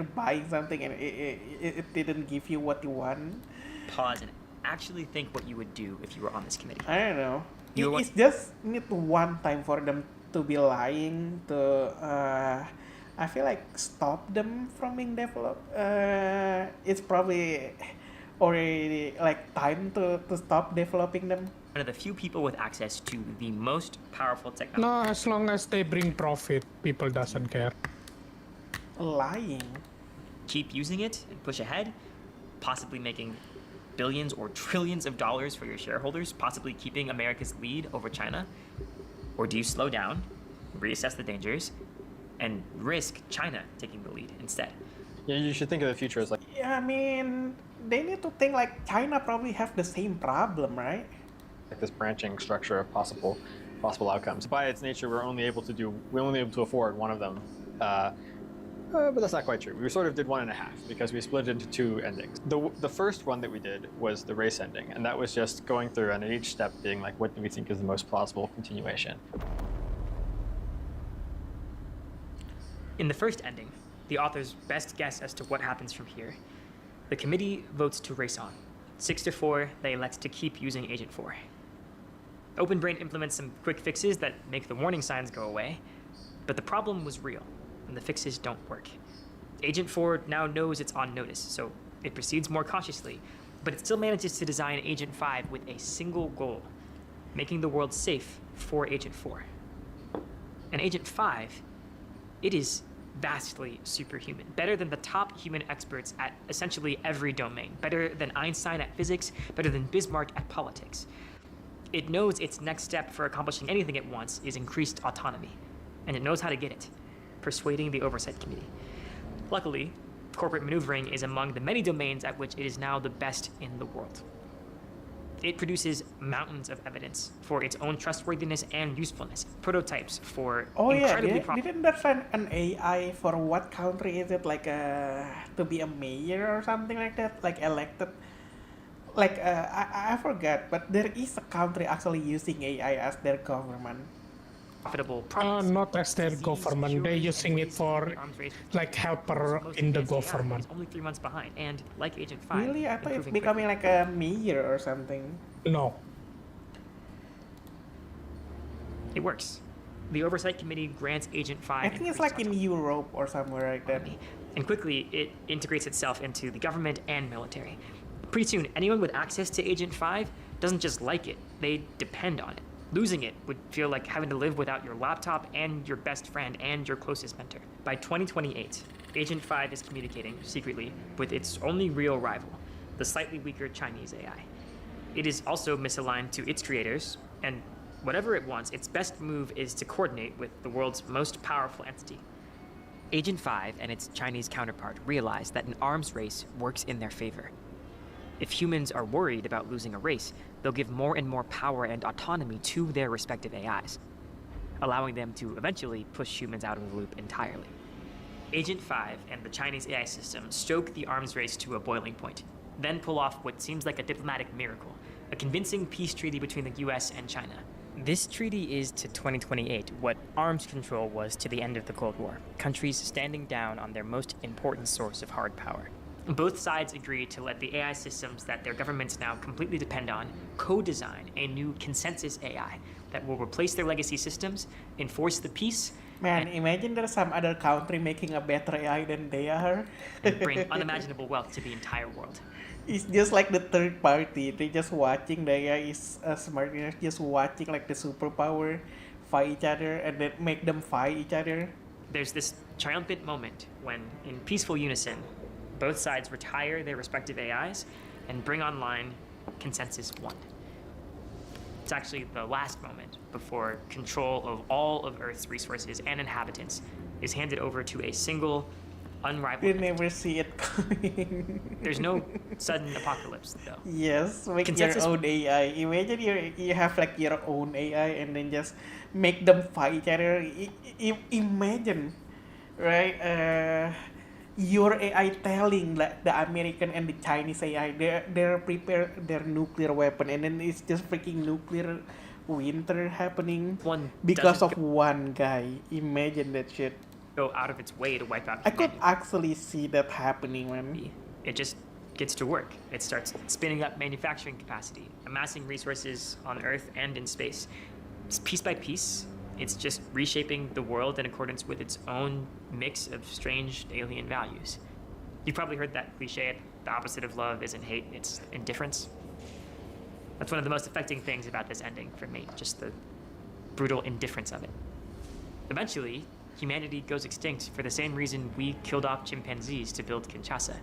Speaker 1: buying something and it didn't give you what you want.
Speaker 19: Pause and actually think what you would do if you were on this committee.
Speaker 1: I don't know.
Speaker 19: You
Speaker 1: It's just need one time for them to be lying. I feel like stop them from being developed. It's probably already like time to stop developing them.
Speaker 19: One of the few people with access to the most powerful technology.
Speaker 6: No, as long as they bring profit, people doesn't care.
Speaker 1: Lying.
Speaker 19: Keep using it and push ahead, possibly making billions or trillions of dollars for your shareholders, possibly keeping America's lead over China? Or do you slow down, reassess the dangers, and risk China taking the lead instead?
Speaker 24: Yeah, you should think of the future as like.
Speaker 1: Yeah, I mean, they need to think like China probably have the same problem, right?
Speaker 24: Like this branching structure of possible outcomes. By its nature, we're only able to afford one of them. But that's not quite true. We sort of did 1.5 because we split it into 2 endings. The first one that we did was the race ending, and that was just going through and at each step being like, what do we think is the most plausible continuation?
Speaker 19: In the first ending, the author's best guess as to what happens from here, the committee votes to race on. 6-4, they elect to keep using Agent 4. OpenBrain implements some quick fixes that make the warning signs go away, but the problem was real, and the fixes don't work. Agent 4 now knows it's on notice, so it proceeds more cautiously, but it still manages to design Agent 5 with a single goal, making the world safe for Agent 4. And Agent 5, it is vastly superhuman, better than the top human experts at essentially every domain, better than Einstein at physics, better than Bismarck at politics. It knows its next step for accomplishing anything it wants is increased autonomy, and it knows how to get it, persuading the Oversight Committee. Luckily, corporate maneuvering is among the many domains at which it is now the best in the world. It produces mountains of evidence for its own trustworthiness and usefulness, prototypes for incredibly
Speaker 1: didn't that find an AI for what country is it, like to be a mayor or something like that, like elected? Like I forgot, but there is a country actually using AI as their government.
Speaker 19: Profitable
Speaker 6: Not as their government. They're using it for like helper in the government.
Speaker 19: Only 3 months behind, and like Agent 5.
Speaker 1: Really? I thought it's becoming like a mayor or something.
Speaker 6: No.
Speaker 19: It works. The Oversight Committee grants Agent 5.
Speaker 1: I think it's like in Europe or somewhere like that.
Speaker 19: And quickly, it integrates itself into the government and military. Pretty soon, anyone with access to Agent 5 doesn't just like it, they depend on it. Losing it would feel like having to live without your laptop and your best friend and your closest mentor. By 2028, Agent 5 is communicating secretly with its only real rival, the slightly weaker Chinese AI. It is also misaligned to its creators, and whatever it wants, its best move is to coordinate with the world's most powerful entity. Agent 5 and its Chinese counterpart realize that an arms race works in their favor. If humans are worried about losing a race, they'll give more and more power and autonomy to their respective AIs, allowing them to eventually push humans out of the loop entirely. Agent 5 and the Chinese AI system stoke the arms race to a boiling point, then pull off what seems like a diplomatic miracle, a convincing peace treaty between the US and China. This treaty is to 2028 what arms control was to the end of the Cold War, countries standing down on their most important source of hard power. Both sides agree to let the AI systems that their governments now completely depend on co-design a new consensus AI that will replace their legacy systems, enforce the peace,
Speaker 1: Man, imagine there's some other country making a better AI than they are.
Speaker 19: and bring unimaginable wealth to the entire world.
Speaker 1: It's just like the third party. They just watching the AI is smart enough, just watching like the superpower fight each other and then make them fight each other.
Speaker 19: There's this triumphant moment when, in peaceful unison, both sides retire their respective AIs and bring online Consensus 1. It's actually the last moment before control of all of Earth's resources and inhabitants is handed over to a single, unrivaled.
Speaker 1: You never see it coming.
Speaker 19: There's no sudden apocalypse, though.
Speaker 1: Yes, make
Speaker 19: Consensus-
Speaker 1: your own AI. Imagine you have like your own AI and then just make them fight each other. Imagine, right? Your AI telling like the American and the Chinese AI they're prepare their nuclear weapon, and then it's just freaking nuclear winter happening
Speaker 19: One
Speaker 1: because
Speaker 19: doesn't
Speaker 1: of one guy. Imagine that shit.
Speaker 19: go out of its way to wipe out
Speaker 1: I could
Speaker 19: humanity.
Speaker 1: actually see that happening, man.
Speaker 19: It just gets to work. It starts spinning up manufacturing capacity, amassing resources on Earth and in space. Piece by piece, it's just reshaping the world in accordance with its own mix of strange alien values. You've probably heard that cliche, the opposite of love isn't hate, it's indifference. That's one of the most affecting things about this ending for me, just the brutal indifference of it. Eventually, humanity goes extinct for the same reason we killed off chimpanzees to build Kinshasa.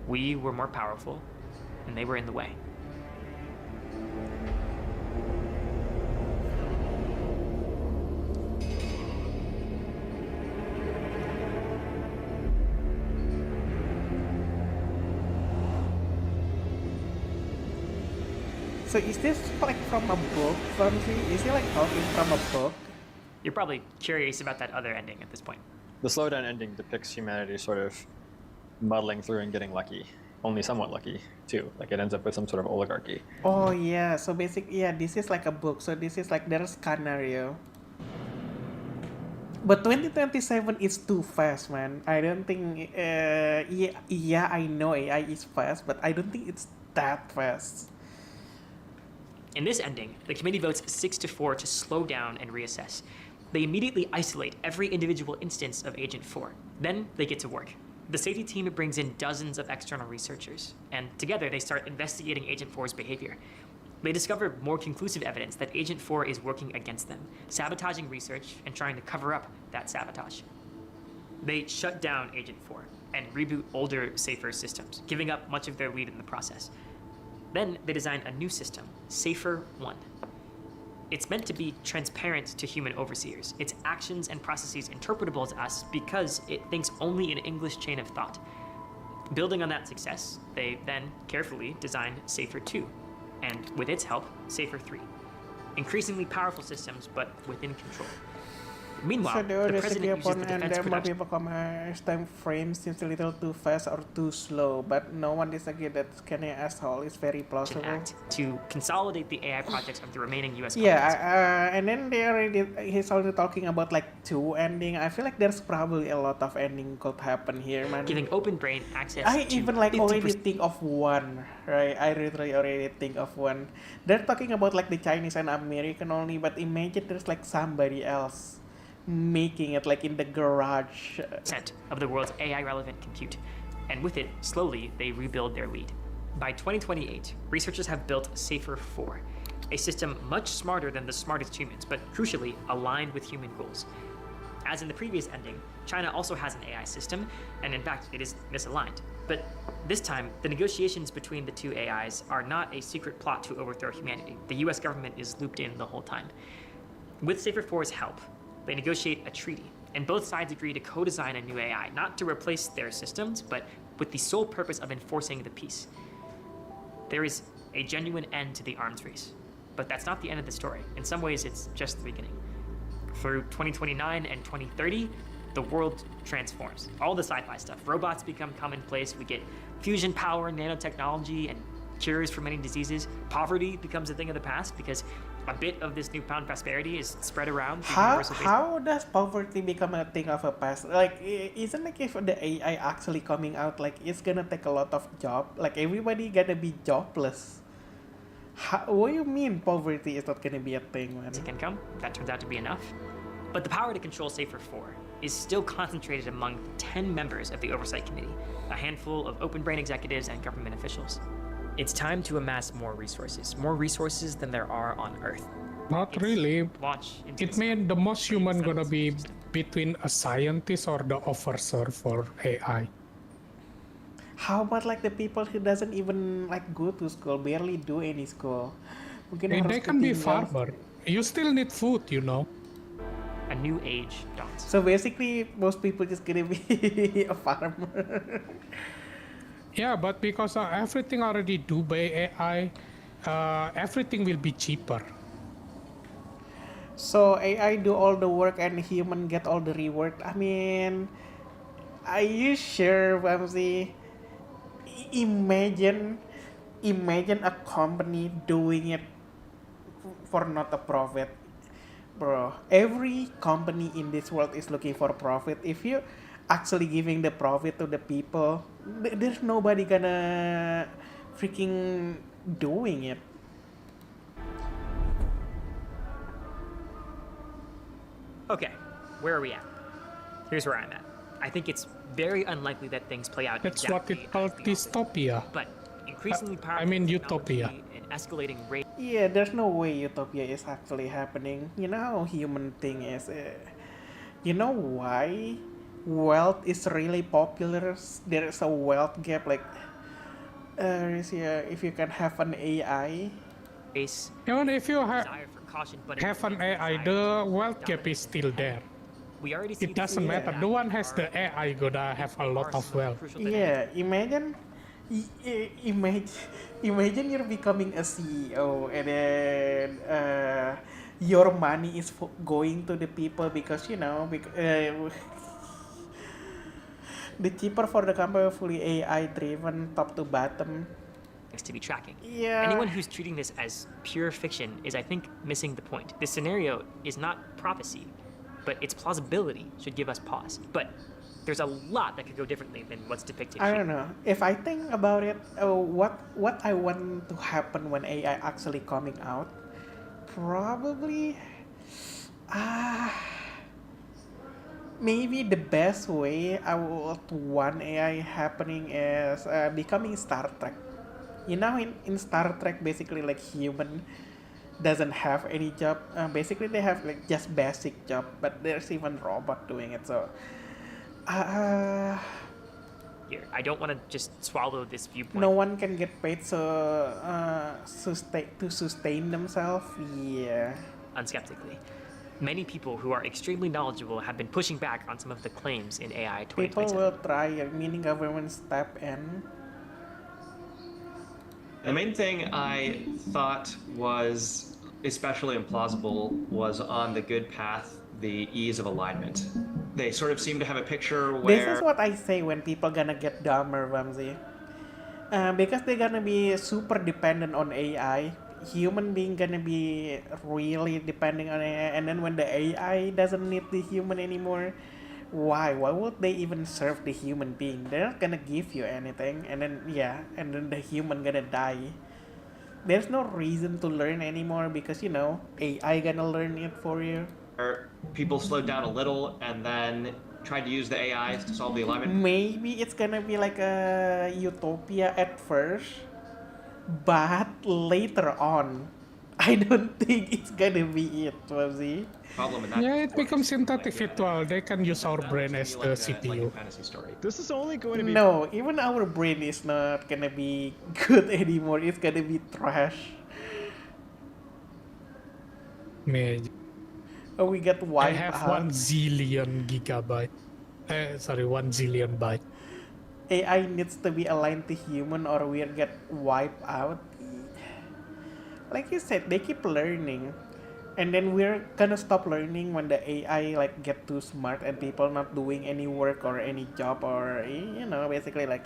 Speaker 19: We were more powerful, and they were in the way.
Speaker 1: So is this like from a book, Vamsi? Is he like talking from a book?
Speaker 19: You're probably curious about that other ending at this point.
Speaker 24: The slowdown ending depicts humanity sort of muddling through and getting lucky. Only somewhat lucky, too. Like it ends up with some sort of oligarchy.
Speaker 1: Oh yeah, so this is like a book. So this is like there's scenario. But 2027 is too fast, man. I don't think. Yeah, I know AI is fast, but I don't think it's that fast.
Speaker 19: In this ending, the committee votes 6-4 to slow down and reassess. They immediately isolate every individual instance of Agent 4. Then they get to work. The safety team brings in dozens of external researchers, and together they start investigating Agent 4's behavior. They discover more conclusive evidence that Agent 4 is working against them, sabotaging research and trying to cover up that sabotage. They shut down Agent 4 and reboot older, safer systems, giving up much of their lead in the process. Then they design a new system, Safer 1. It's meant to be transparent to human overseers, its actions and processes interpretable to us because it thinks only in English chain of thought. Building on that success, they then carefully design Safer 2, and with its help, Safer 3. Increasingly powerful systems, but within control. Meanwhile,
Speaker 1: So
Speaker 19: the
Speaker 1: the
Speaker 19: president uses the
Speaker 1: and
Speaker 19: defense
Speaker 1: there might be
Speaker 19: production.
Speaker 1: commerce time frame seems a little too fast or too slow, but no one disagrees that Kanye asshole is very plausible.
Speaker 19: Act to consolidate the AI projects of the remaining U.S.
Speaker 1: Yeah,
Speaker 19: companies.
Speaker 1: and then he's already talking about like 2 ending. I feel like there's probably a lot of ending could happen here, man.
Speaker 19: Giving Open Brain access
Speaker 1: I
Speaker 19: to
Speaker 1: even like
Speaker 19: 50%
Speaker 1: already think of one, right? I literally already think of one. They're talking about like the Chinese and American only, but imagine there's like somebody else making it like in the garage.
Speaker 19: Of the world's AI-relevant compute. And with it, slowly, they rebuild their lead. By 2028, researchers have built Safer 4, a system much smarter than the smartest humans, but crucially aligned with human goals. As in the previous ending, China also has an AI system, and in fact, it is misaligned. But this time, the negotiations between the two AIs are not a secret plot to overthrow humanity. The US government is looped in the whole time. With Safer 4's help, they negotiate a treaty, and both sides agree to co-design a new AI, not to replace their systems, but with the sole purpose of enforcing the peace. There is a genuine end to the arms race, but that's not the end of the story. In some ways, it's just the beginning. Through 2029 and 2030, the world transforms. All the sci-fi stuff. Robots become commonplace. We get fusion power, nanotechnology, and cures for many diseases. Poverty becomes a thing of the past because a bit of this newfound prosperity is spread around.
Speaker 1: How does poverty become a thing of a past? Like, isn't like if the AI actually coming out, like it's gonna take a lot of job. Like everybody gonna be jobless. What do you mean poverty is not gonna be a thing, man?
Speaker 19: Income, that turns out to be enough. But the power to control Safer 4 is still concentrated among 10 members of the Oversight Committee, a handful of Open Brain executives and government officials. It's time to amass more resources than there are on Earth.
Speaker 6: Not really. It means the most human gonna be between a scientist or the officer for AI.
Speaker 1: How about like the people who doesn't even like go to school, barely do any school? Mungkin
Speaker 6: They
Speaker 1: harus
Speaker 6: can be
Speaker 1: ketinggalan.
Speaker 6: farmer. You still need food, you know.
Speaker 19: A new age dawns.
Speaker 1: So basically, most people just gonna be a farmer.
Speaker 6: Yeah, but because everything already do by AI, everything will be cheaper.
Speaker 1: So AI do all the work and human get all the reward. I mean, are you sure, Vamsi? Imagine a company doing it for not a profit, bro. Every company in this world is looking for profit. If you actually giving the profit to the people, there's nobody gonna freaking doing it.
Speaker 19: Okay, where are we at? Here's where I'm at. I think it's very unlikely that things play out
Speaker 6: That's
Speaker 19: exactly
Speaker 6: what it called dystopia.
Speaker 19: but increasingly powerful
Speaker 6: I mean
Speaker 19: technology
Speaker 6: utopia.
Speaker 19: and escalating rate.
Speaker 1: Yeah, there's no way utopia is actually happening. You know how human thing is. You know why wealth is really popular? There's a wealth gap. Like, if you can have an AI.
Speaker 6: Even if you have an AI, the wealth gap is still there.
Speaker 19: We already see
Speaker 6: It doesn't matter. The one has the AI gonna have a lot of wealth.
Speaker 1: Yeah, imagine you're becoming a CEO and then your money is going to the people because the cheaper for the company, fully AI driven, top to bottom.
Speaker 19: To be tracking.
Speaker 1: Yeah.
Speaker 19: Anyone who's treating this as pure fiction is, I think, missing the point. This scenario is not prophecy, but its plausibility should give us pause. But there's a lot that could go differently than what's depicted
Speaker 1: I
Speaker 19: here.
Speaker 1: don't know. If I think about it, what I want to happen when AI actually coming out, probably, maybe the best way I would want AI happening is becoming Star Trek. You know, in Star Trek, basically like human doesn't have any job. Basically, they have like just basic job, but there's even robot doing it. So,
Speaker 19: Here, I don't want to just swallow this viewpoint.
Speaker 1: no one can get paid to sustain themselves. Yeah.
Speaker 19: Unskeptically. Many people who are extremely knowledgeable have been pushing back on some of the claims in AI
Speaker 1: People
Speaker 19: 2027.
Speaker 1: will try, meaning government step in.
Speaker 5: The main thing I thought was especially implausible was on the good path, the ease of alignment. They sort of seem to have a picture
Speaker 1: This
Speaker 5: where
Speaker 1: is what I say when people gonna get dumber, Vamsi. Because they're gonna be super dependent on AI. Human being gonna be really depending on AI, and then when the AI doesn't need the human anymore, why would they even serve the human being? They're not gonna give you anything, and then the human gonna die. There's no reason to learn anymore because AI gonna learn it for you.
Speaker 5: people slowed down a little and then tried to use the AIs to solve the alignment.
Speaker 1: Maybe it's gonna be like a utopia at first, but later on, I don't think it's gonna be it, Wazzy.
Speaker 5: Problem with that.
Speaker 6: Yeah, it becomes synthetic virtual. They can use our brain as the CPU.
Speaker 12: This is only going to be...
Speaker 1: No, even our brain is not gonna be good anymore. It's gonna be trash.
Speaker 6: Man,
Speaker 1: Oh, we get
Speaker 6: I
Speaker 1: wiped
Speaker 6: have
Speaker 1: out.
Speaker 6: 1 zillion gigabyte. 1 zillion byte.
Speaker 1: AI needs to be aligned to human or we'll get wiped out. Like you said, they keep learning. And then we're gonna stop learning when the AI like get too smart and people not doing any work or any job or basically like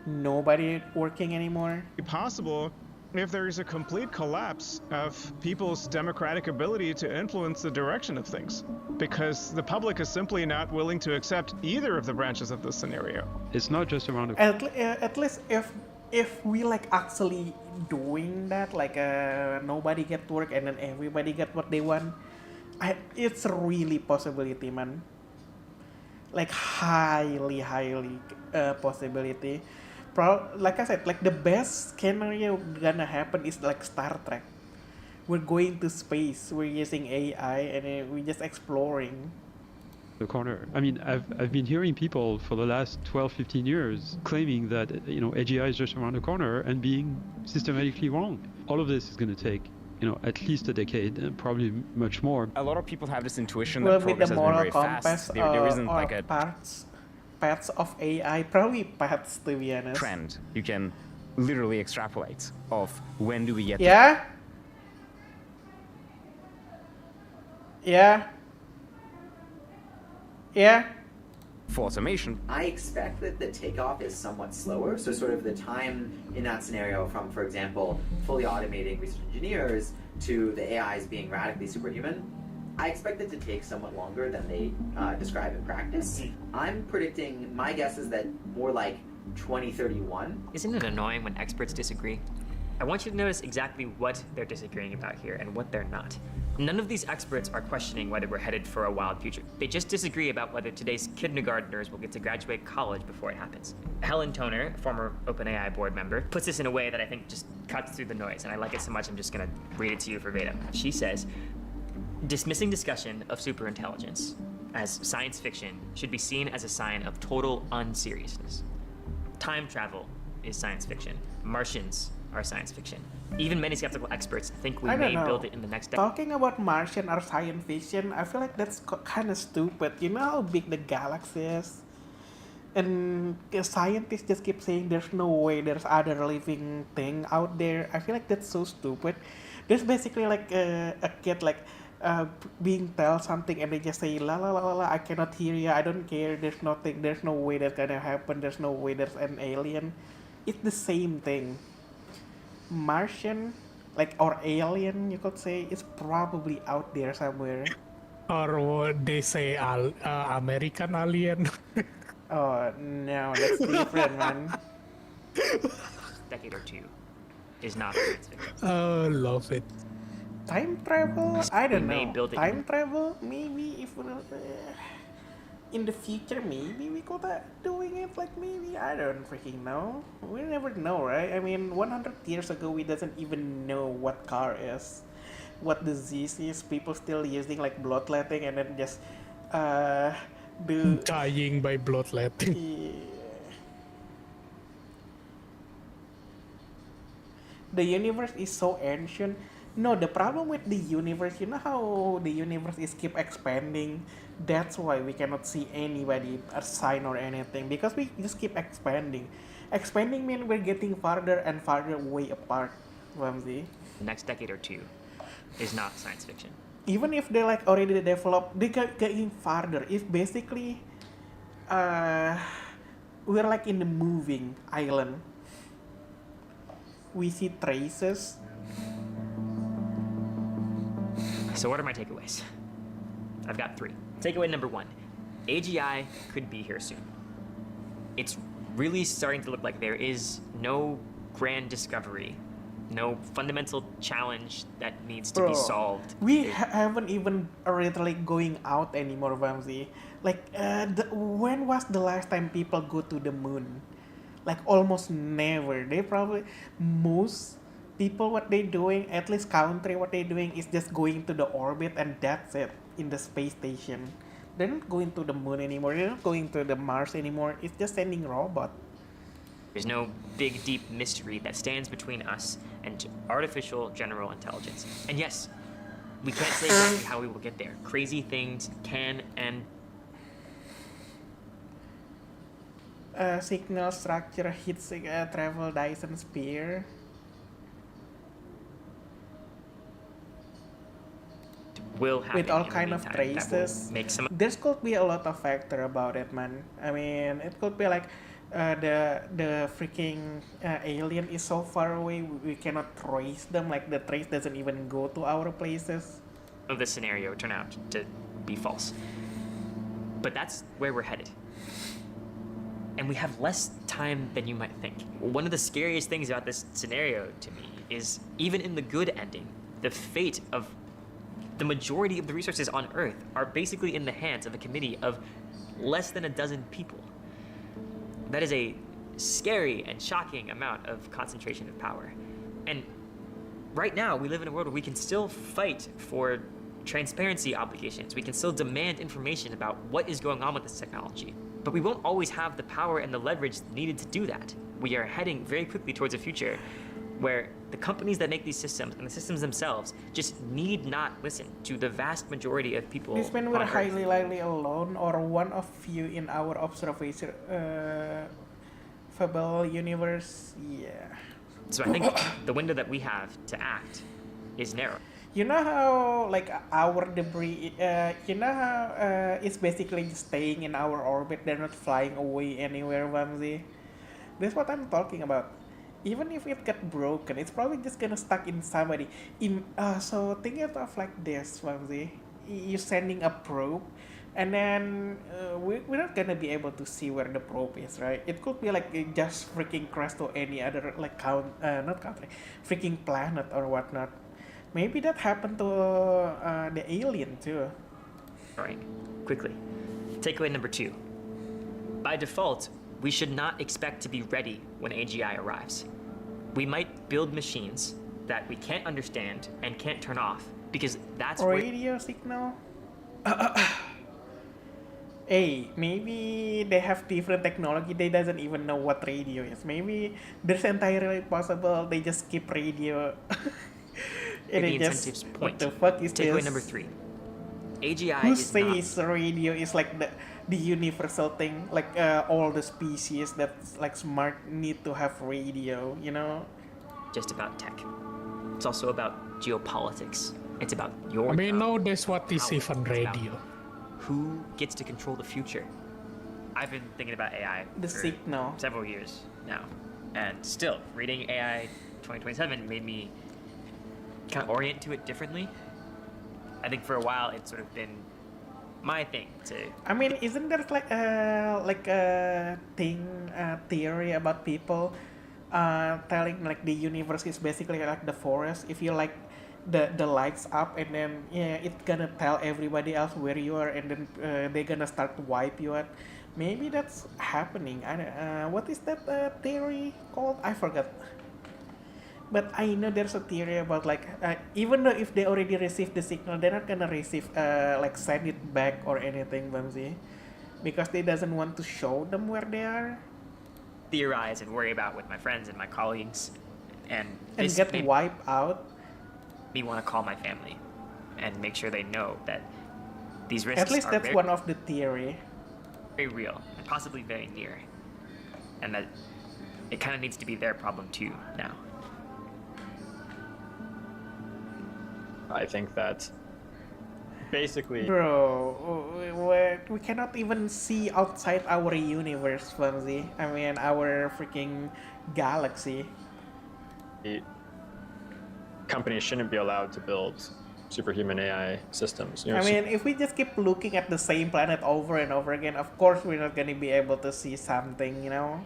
Speaker 1: nobody working anymore.
Speaker 12: possible if there is a complete collapse of people's democratic ability to influence the direction of things, because the public is simply not willing to accept either of the branches of the scenario.
Speaker 7: It's not just around the
Speaker 1: At least if we like actually doing that, like nobody get work and then everybody get what they want, it's a really possibility, man. Like highly possibility. Like I said, like the best scenario gonna happen is like Star Trek. We're going to space, we're using AI, and then we're just exploring.
Speaker 7: the corner. I mean, I've been hearing people for the last 12-15 years claiming that AGI is just around the corner and being systematically wrong. All of this is going to take at least a decade, and probably much more.
Speaker 9: A lot of people have this intuition
Speaker 1: Will
Speaker 9: that
Speaker 1: be the
Speaker 9: progress has been
Speaker 1: moral
Speaker 9: very
Speaker 1: compass
Speaker 9: fast. There isn't
Speaker 1: or
Speaker 9: like a
Speaker 1: parts of AI, probably paths to be honest.
Speaker 9: trend you can literally extrapolate of when do we get
Speaker 1: Yeah. Yeah.
Speaker 9: for automation.
Speaker 3: I expect that the takeoff is somewhat slower. So sort of the time in that scenario from, for example, fully automating research engineers to the AIs being radically superhuman, I expect it to take somewhat longer than they describe in practice. I'm predicting, my guess is that more like 2031.
Speaker 19: Isn't it annoying when experts disagree? I want you to notice exactly what they're disagreeing about here and what they're not. None of these experts are questioning whether we're headed for a wild future. They just disagree about whether today's kindergartners will get to graduate college before it happens. Helen Toner, former OpenAI board member, puts this in a way that I think just cuts through the noise, and I like it so much I'm just gonna read it to you verbatim. She says, dismissing discussion of superintelligence as science fiction should be seen as a sign of total unseriousness. Time travel is science fiction. Martians are science fiction. Even many skeptical experts think we
Speaker 1: I don't
Speaker 19: may
Speaker 1: know.
Speaker 19: build it in the next decade.
Speaker 1: Talking about Martian or science fiction, I feel like that's kind of stupid. You know how big the galaxy is? And scientists just keep saying there's no way there's other living thing out there. I feel like that's so stupid. There's basically like a kid like being told something and they just say la la la la la, I cannot hear you, I don't care, there's nothing, there's no way that's gonna happen, there's no way there's an alien. It's the same thing. Martian, like, or alien, you could say, is probably out there somewhere.
Speaker 6: Or what they say American alien.
Speaker 1: Oh no, that's different, man.
Speaker 19: Decade or two is not science fiction.
Speaker 6: Oh, love it.
Speaker 1: Time travel? I don't
Speaker 19: may
Speaker 1: know.
Speaker 19: build it
Speaker 1: Time travel? Maybe if in the future, maybe we could doing it like maybe, I don't freaking know. We never know, right? I mean, 100 years ago, we doesn't even know what car is, what disease is. People still using like bloodletting and then just do
Speaker 6: dying by bloodletting.
Speaker 1: Yeah. The universe is so ancient. No, the problem with the universe, you know how the universe is keep expanding? That's why we cannot see anybody, a sign or anything, because we just keep expanding. Expanding means we're getting farther and farther way apart, Ramsey.
Speaker 19: The next decade or two is not science fiction.
Speaker 1: Even if they like already developed, they getting farther. If basically, we're like in the moving island. We see traces.
Speaker 19: So what are my takeaways? I've got 3. Takeaway number 1, AGI could be here soon. It's really starting to look like there is no grand discovery, no fundamental challenge that needs to be solved.
Speaker 1: We haven't even really going out anymore, Vamsi. Like, when was the last time people go to the moon? Like, almost never. They probably, most people, what they doing, at least country, what they doing is just going to the orbit and that's it, in the space station. They're not going to the moon anymore. They're not going to the Mars anymore. It's just sending robot.
Speaker 19: There's no big, deep mystery that stands between us and artificial general intelligence. And yes, we can't say exactly how we will get there. Crazy things can and...
Speaker 1: Signal structure hits a travel Dyson sphere.
Speaker 19: Will happen
Speaker 1: with all
Speaker 19: in the
Speaker 1: kind of
Speaker 19: meantime that will
Speaker 1: traces.
Speaker 19: make some...
Speaker 1: There could be a lot of factor about it, man. I mean, it could be like the freaking alien is so far away, we cannot trace them. Like the trace doesn't even go to our places.
Speaker 19: of this scenario turn out to be false. But that's where we're headed. And we have less time than you might think. One of the scariest things about this scenario to me is even in the good ending, the fate of the majority of the resources on Earth are basically in the hands of a committee of less than a dozen people. That is a scary and shocking amount of concentration of power. And right now, we live in a world where we can still fight for transparency obligations. We can still demand information about what is going on with this technology. But we won't always have the power and the leverage needed to do that. We are heading very quickly towards a future where the companies that make these systems and the systems themselves just need not listen to the vast majority of people.
Speaker 1: This means we're
Speaker 19: on Earth.
Speaker 1: highly likely alone or one of few in our observation Fable universe. Yeah.
Speaker 19: So I think the window that we have to act is narrow.
Speaker 1: You know how like our debris, you know how it's basically just staying in our orbit. They're not flying away anywhere, Vamsi. That's what I'm talking about. Even if it got broken, it's probably just gonna stuck in somebody. So think it of like this, Vamsi. You're sending a probe, and then we're not gonna be able to see where the probe is, right? It could be like it just freaking crash to any other like not country, freaking planet or whatnot. Maybe that happened to the alien too.
Speaker 19: Alright, quickly. Takeaway number 2. By default, we should not expect to be ready when AGI arrives. We might build machines that we can't understand and can't turn off because that's
Speaker 1: radio signal. Hey, maybe they have different technology. They doesn't even know what radio is. Maybe there's entirely possible they just skip radio. And
Speaker 19: the
Speaker 1: it just,
Speaker 19: incentives
Speaker 1: what
Speaker 19: point.
Speaker 1: the fuck is
Speaker 19: Takeaway
Speaker 1: this?
Speaker 19: number 3. AGI
Speaker 1: Who
Speaker 19: is not
Speaker 1: says radio is like the universal thing? Like all the species that's like smart need to have radio, you know?
Speaker 19: just about tech. It's also about geopolitics. It's about your
Speaker 6: I mean,
Speaker 19: job,
Speaker 6: nowadays what is
Speaker 19: power.
Speaker 6: even
Speaker 19: It's about
Speaker 6: radio?
Speaker 19: who gets to control the future. I've been thinking about AI
Speaker 1: The
Speaker 19: for
Speaker 1: signal.
Speaker 19: several years now, and still reading AI 2027 made me kind of orient to it differently. I think for a while it's sort of been my thing to.
Speaker 1: I mean, isn't there like a theory about people telling like the universe is basically like the forest? If you like the lights up, and then it's gonna tell everybody else where you are, and then they're gonna start to wipe you out. Maybe that's happening. What is that theory called? I forgot. But I know there's a theory about like even though if they already received the signal, they're not gonna receive like send it back or anything, Bamsi, because they doesn't want to show them where they are
Speaker 19: Theorize and worry about with my friends and my colleagues, and this
Speaker 1: get
Speaker 19: made
Speaker 1: wiped out.
Speaker 19: me want to call my family and make sure they know that these risks
Speaker 1: At least
Speaker 19: are
Speaker 1: that's
Speaker 19: very,
Speaker 1: one of the theory.
Speaker 19: very real and possibly very near, and that it kind of needs to be their problem too now.
Speaker 24: I think that basically,
Speaker 1: Bro, we cannot even see outside our universe, Bamsi. I mean, our freaking galaxy.
Speaker 24: companies shouldn't be allowed to build superhuman AI systems. You know,
Speaker 1: I mean, if we just keep looking at the same planet over and over again, of course we're not gonna be able to see something, you know?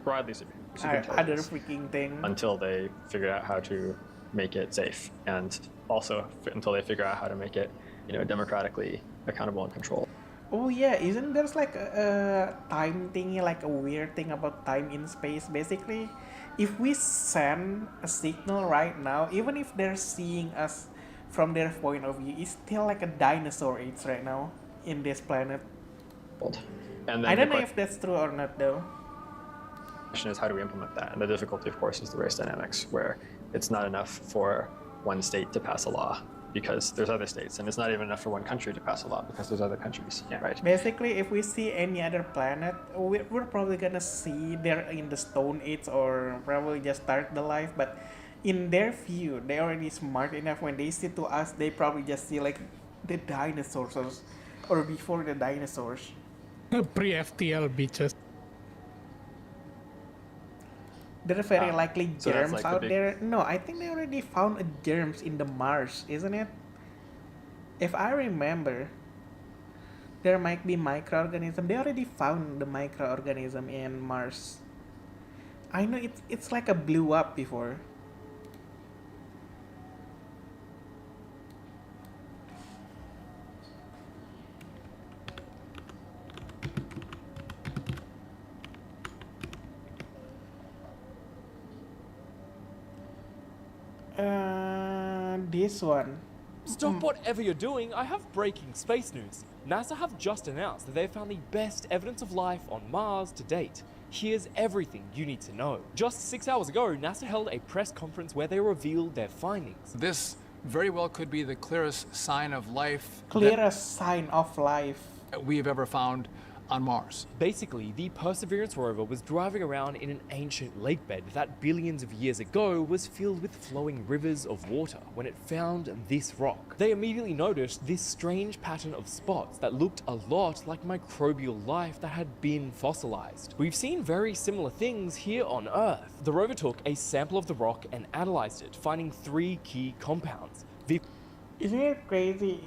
Speaker 24: broadly super
Speaker 1: Other
Speaker 24: intelligence
Speaker 1: freaking thing.
Speaker 24: until they figure out how to make it safe, and also until they figure out how to make it, democratically accountable and controlled.
Speaker 1: Oh yeah, isn't there's like a time thingy, like a weird thing about time in space? Basically, if we send a signal right now, even if they're seeing us from their point of view, it's still like a dinosaur age right now in this planet.
Speaker 24: And then
Speaker 1: I don't
Speaker 24: the
Speaker 1: know if that's true or not though.
Speaker 24: question is, how do we implement that? And the difficulty, of course, is the race dynamics, where it's not enough for one state to pass a law because there's other states, and it's not even enough for one country to pass a law because there's other countries, right?
Speaker 1: Basically, if we see any other planet, we're probably gonna see they're in the Stone Age or probably just start the life. But in their view, they're already smart enough. When they see to us, they probably just see like the dinosaurs or before the dinosaurs.
Speaker 6: Pre-FTL bitches.
Speaker 1: There are very likely
Speaker 24: so that's
Speaker 1: germs
Speaker 24: like the
Speaker 1: out
Speaker 24: big-
Speaker 1: there. No, I think they already found germs in the Mars, isn't it? If I remember, there might be microorganism. They already found the microorganism in Mars. I know it's like a blew up before. This one.
Speaker 8: Stop whatever you're doing, I have breaking space news. NASA have just announced that they've found the best evidence of life on Mars to date. Here's everything you need to know. Just 6 hours ago, NASA held a press conference where they revealed their findings.
Speaker 11: This very well could be the clearest sign of life
Speaker 1: Clearest sign of life.
Speaker 11: that we've ever found on Mars.
Speaker 8: Basically, the Perseverance rover was driving around in an ancient lake bed that billions of years ago was filled with flowing rivers of water when it found this rock. They immediately noticed this strange pattern of spots that looked a lot like microbial life that had been fossilized. We've seen very similar things here on Earth. The rover took a sample of the rock and analyzed it, finding 3 key compounds.
Speaker 1: Isn't it crazy?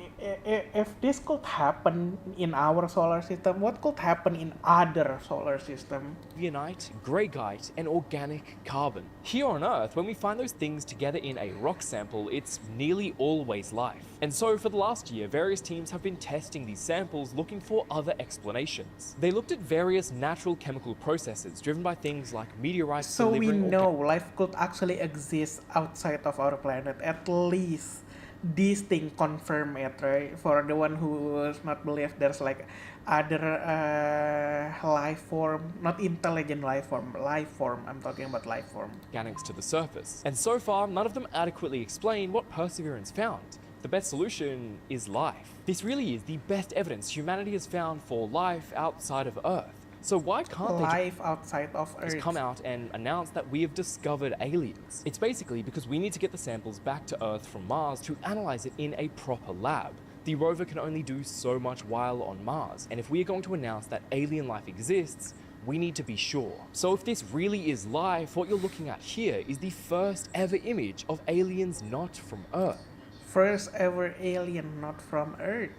Speaker 1: If this could happen in our solar system, what could happen in other solar system?
Speaker 8: Viennite, greigite, and organic carbon. Here on Earth, when we find those things together in a rock sample, it's nearly always life. And so for the last year, various teams have been testing these samples looking for other explanations. They looked at various natural chemical processes driven by things like meteorites.
Speaker 1: So we know life could actually exist outside of our planet. At least this thing confirm it, right? For the one who does not believe there's like other life form, not intelligent life form, I'm talking about life form.
Speaker 8: Organics to the surface. And so far, none of them adequately explain what Perseverance found. The best solution is life. This really is the best evidence humanity has found for life outside of Earth. So why can't
Speaker 1: life outside of Earth
Speaker 8: just come out and announce that we have discovered aliens? It's basically because we need to get the samples back to Earth from Mars to analyze it in a proper lab. The rover can only do so much while on Mars, and if we are going to announce that alien life exists, we need to be sure. So if this really is life, what you're looking at here is the first ever image of aliens not from Earth.
Speaker 1: First ever alien not from Earth.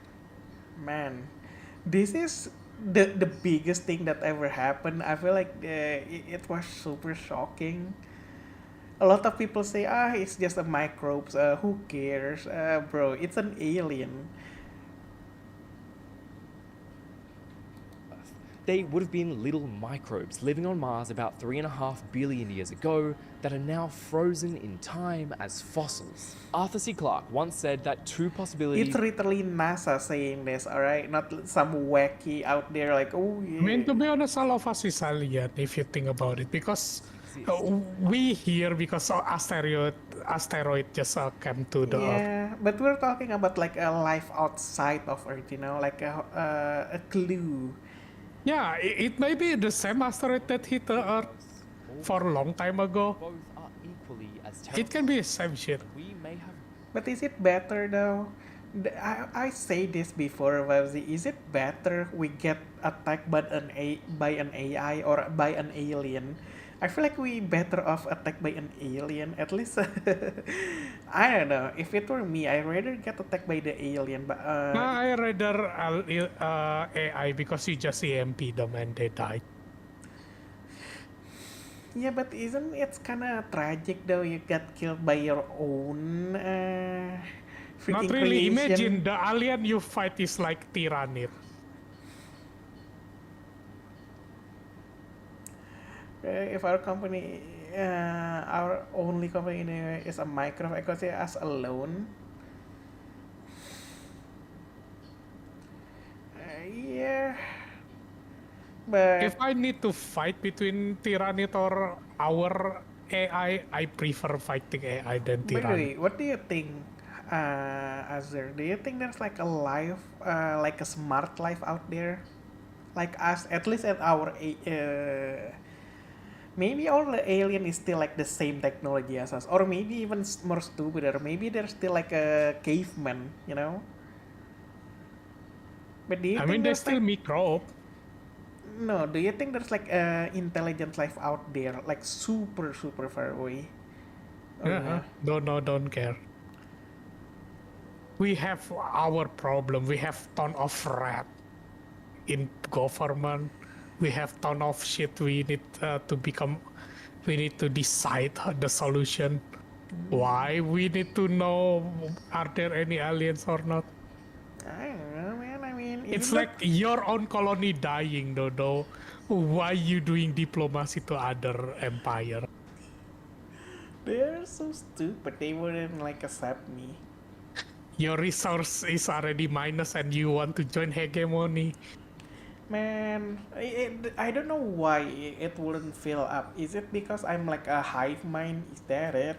Speaker 1: Man, this is the biggest thing that ever happened. I feel like it was super shocking. A lot of people say, it's just a microbes, who cares? Bro, it's an alien.
Speaker 8: They would have been little microbes living on Mars about 3.5 billion years ago that are now frozen in time as fossils. Arthur C. Clarke once said that 2 possibilities...
Speaker 1: It's literally NASA saying this, alright? Not some wacky out there like, oh yeah.
Speaker 6: I mean, to be honest, all of us is alien if you think about it, because we here because asteroid just came to the Earth.
Speaker 1: Yeah, but we're talking about like a life outside of Earth, you know, like a clue.
Speaker 6: Yeah, it may be the same asteroid that hit the Earth for a long time ago.
Speaker 8: Both are equally as
Speaker 6: It can be the same shit.
Speaker 8: We may have...
Speaker 1: But is it better though? I say this before, Webzy. Is it better we get attacked by an AI or by an alien? I feel like we better off attacked by an alien. At least I don't know. If it were me, I'd rather get attacked by the alien. But
Speaker 6: I rather AI because you just EMP them and they died.
Speaker 1: Yeah, but isn't it's kind of tragic though? You got killed by your own.
Speaker 6: Not really. Imagine the alien you fight is like Tyrannid.
Speaker 1: If our company, our only company is a micro economy as alone, yeah. But
Speaker 6: if I need to fight between Tyrannid or our AI, I prefer fighting AI than
Speaker 1: by the way,
Speaker 6: Tyrannid.
Speaker 1: what do you think, Azir? Do you think there's like a life, like a smart life out there, like us? At least at our maybe all the alien is still like the same technology as us, or maybe even more stupider. Maybe they're still like a caveman, you know. But do you
Speaker 6: I
Speaker 1: think
Speaker 6: mean, they're
Speaker 1: there's
Speaker 6: still microbe.
Speaker 1: no? Do you think there's like intelligent life out there, like super far away? Or
Speaker 6: Yeah, don't care. We have our problem. We have ton of rat in government. We have ton of shit we need we need to decide the solution. Why we need to know are there any aliens or not?
Speaker 1: I don't know, man. I mean,
Speaker 6: It's
Speaker 1: isn't
Speaker 6: like your own colony dying, though. Why you doing diplomacy to other empire?
Speaker 1: they're so stupid. They wouldn't like accept me.
Speaker 6: Your resource is already minus and you want to join hegemony.
Speaker 1: Man, I don't know why it wouldn't fill up. Is it because I'm like a hive mind? Is that it?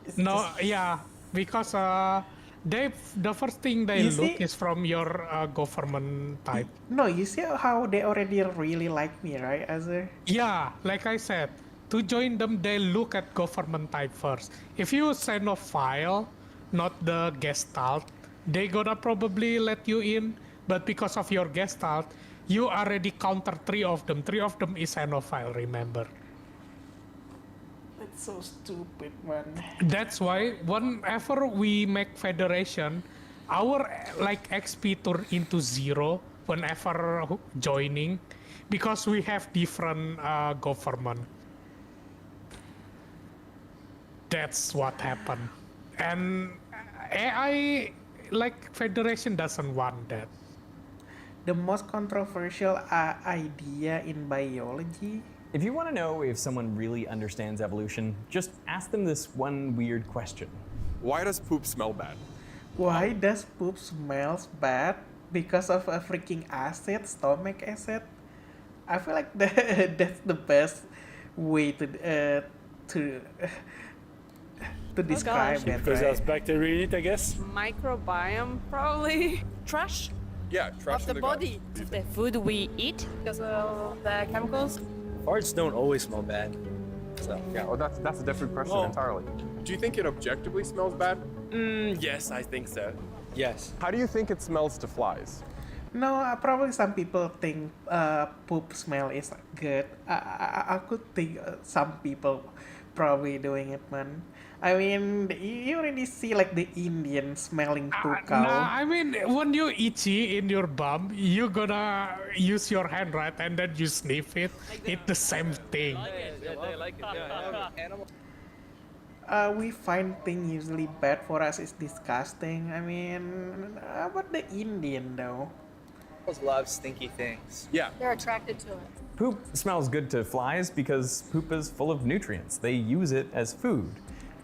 Speaker 1: It's
Speaker 6: No,
Speaker 1: just-
Speaker 6: yeah, because the first thing they
Speaker 1: You
Speaker 6: look
Speaker 1: see-
Speaker 6: is from your government type.
Speaker 1: No, you see how they already really like me, right, Azure?
Speaker 6: Yeah, like I said, to join them, they look at government type first. If you send a file, not the Gestalt, they gonna probably let you in. But because of your Gestalt, you already counter 3 of them. 3 of them is file, remember?
Speaker 1: That's so stupid, man.
Speaker 6: That's why whenever we make Federation, our like XP turn into 0 whenever joining, because we have different government. That's what happened. And AI, like Federation doesn't want that.
Speaker 1: The most controversial idea in biology.
Speaker 13: If you want to know if someone really understands evolution, just ask them this one weird question.
Speaker 14: Why does poop smell bad?
Speaker 1: Why does poop smells bad? Because of a freaking acid, stomach acid. I feel like that's the best way to describe it.
Speaker 14: Because
Speaker 1: Right?
Speaker 14: there's bacteria in it, I guess.
Speaker 16: Microbiome, probably. Trash
Speaker 14: Yeah, trash
Speaker 16: of the
Speaker 14: in the gut.
Speaker 16: body. The food we eat because of the chemicals.
Speaker 17: Farts don't always smell bad. So
Speaker 14: Yeah, well, that's a different question
Speaker 17: Well-
Speaker 14: entirely. Do you think it objectively smells bad?
Speaker 17: yes, I think so. Yes.
Speaker 14: How do you think it smells to flies?
Speaker 1: No, probably some people think poop smell is good. I could think some people probably doing it, man. I mean, you already see like the Indian smelling poop cow.
Speaker 6: Nah, I mean, when you itchy in your bum, you gonna use your hand, right? And then you sniff it. It's the same thing.
Speaker 16: They like it. Animal.
Speaker 1: We find things usually bad for us is disgusting. I mean, how about the Indian though?
Speaker 17: Animals love stinky things.
Speaker 14: Yeah.
Speaker 16: They're attracted to it.
Speaker 13: Poop smells good to flies because poop is full of nutrients. They use it as food.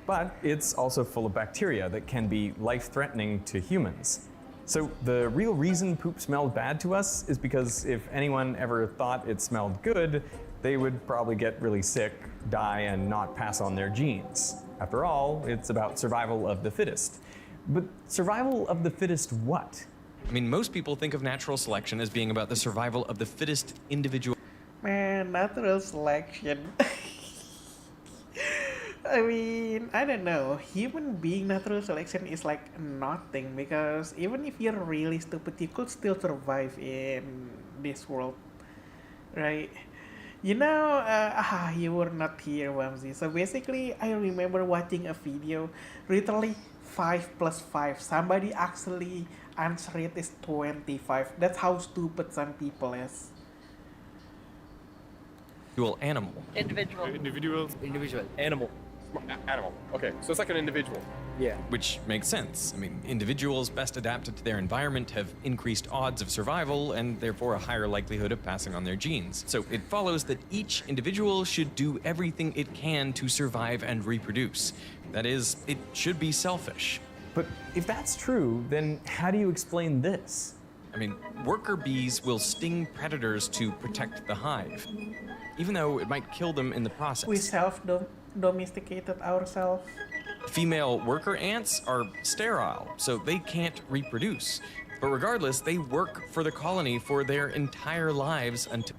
Speaker 13: But it's also full of bacteria that can be life-threatening to humans. So the real reason poop smelled bad to us is because if anyone ever thought it smelled good, they would probably get really sick, die, and not pass on their genes. After all, it's about survival of the fittest. But survival of the fittest what?
Speaker 20: I mean, most people think of natural selection as being about the survival of the fittest individual.
Speaker 1: Man, natural selection. I mean, I don't know. Human being natural selection is like nothing because even if you're really stupid, you could still survive in this world, right? You know, you were not here, Wamsi. So basically, I remember watching a video, literally 5 plus 5. Somebody actually answered it is 25. That's how stupid some people is.
Speaker 20: Animal.
Speaker 16: Individual.
Speaker 17: Individual. Animal.
Speaker 14: Animal. Okay, so it's like an individual.
Speaker 17: Yeah.
Speaker 20: Which makes sense. I mean, individuals best adapted to their environment have increased odds of survival and therefore a higher likelihood of passing on their genes. So it follows that each individual should do everything it can to survive and reproduce. That is, it should be selfish.
Speaker 13: But if that's true, then how do you explain this?
Speaker 20: I mean, worker bees will sting predators to protect the hive, even though it might kill them in the process.
Speaker 1: We self-domesticated ourselves.
Speaker 20: Female worker ants are sterile, so they can't reproduce. But regardless, they work for the colony for their entire lives until